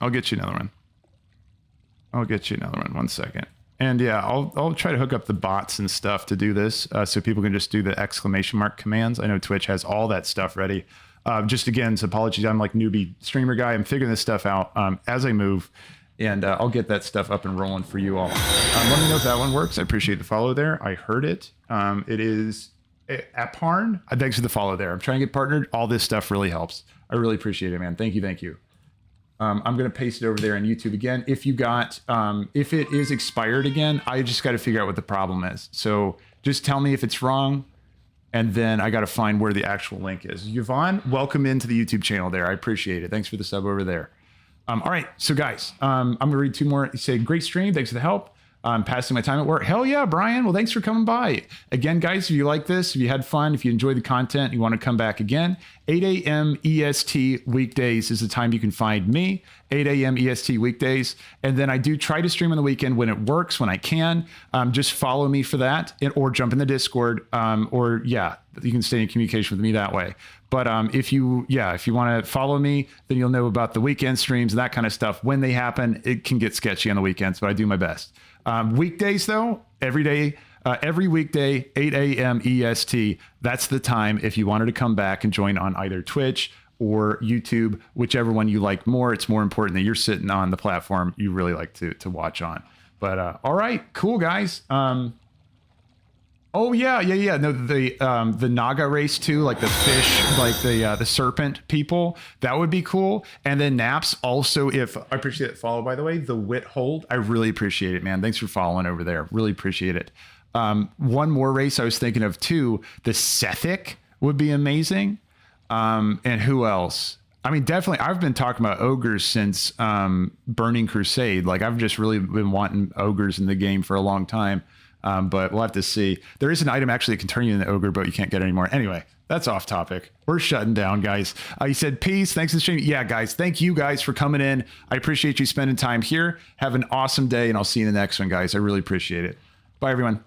I'll get you another one. 1 second. And yeah, I'll try to hook up the bots and stuff to do this, so people can just do the exclamation mark commands. I know Twitch has all that stuff ready. Just again, so apologies. I'm like newbie streamer guy. I'm figuring this stuff out as I move, and I'll get that stuff up and rolling for you all. Let me know if that one works. I appreciate the follow there. I heard it. It is Aparn. Thanks for the follow there. I'm trying to get partnered. All this stuff really helps. I really appreciate it, man. Thank you. I'm going to paste it over there on YouTube again. If if it is expired again, I just got to figure out what the problem is. So just tell me if it's wrong, and then I got to find where the actual link is. Yvonne, welcome into the YouTube channel there. I appreciate it. Thanks for the sub over there. All right, so guys, I'm going to read 2 more. You say, great stream. Thanks for the help. I'm passing my time at work. Hell yeah, Brian. Well, thanks for coming by. Again, guys, if you like this, if you had fun, if you enjoyed the content, you want to come back again, 8 a.m. EST weekdays is the time you can find me, 8 a.m. EST weekdays. And then I do try to stream on the weekend when it works, when I can. Just follow me for that, or jump in the Discord, or yeah, you can stay in communication with me that way. But if you want to follow me, then you'll know about the weekend streams and that kind of stuff. When they happen, it can get sketchy on the weekends, but I do my best. Weekdays, though, every day, every weekday, 8 a.m. EST. That's the time if you wanted to come back and join on either Twitch or YouTube, whichever one you like more. It's more important that you're sitting on the platform you really like to watch on. But all right, cool, guys. Oh yeah. No, the Naga race too, like the fish, like the serpent people. That would be cool. And then Naps also. If I appreciate it, follow by the way, the Wit Hold. I really appreciate it, man. Thanks for following over there. Really appreciate it. One more race I was thinking of too. The Sethic would be amazing. And who else? I mean, definitely. I've been talking about ogres since Burning Crusade. Like I've just really been wanting ogres in the game for a long time. But we'll have to see. There is an item actually that can turn you into ogre, but you can't get it anymore. Anyway, that's off topic. We're shutting down, guys. He said, peace. Thanks for the stream. Yeah, guys. Thank you guys for coming in. I appreciate you spending time here. Have an awesome day, and I'll see you in the next one, guys. I really appreciate it. Bye, everyone.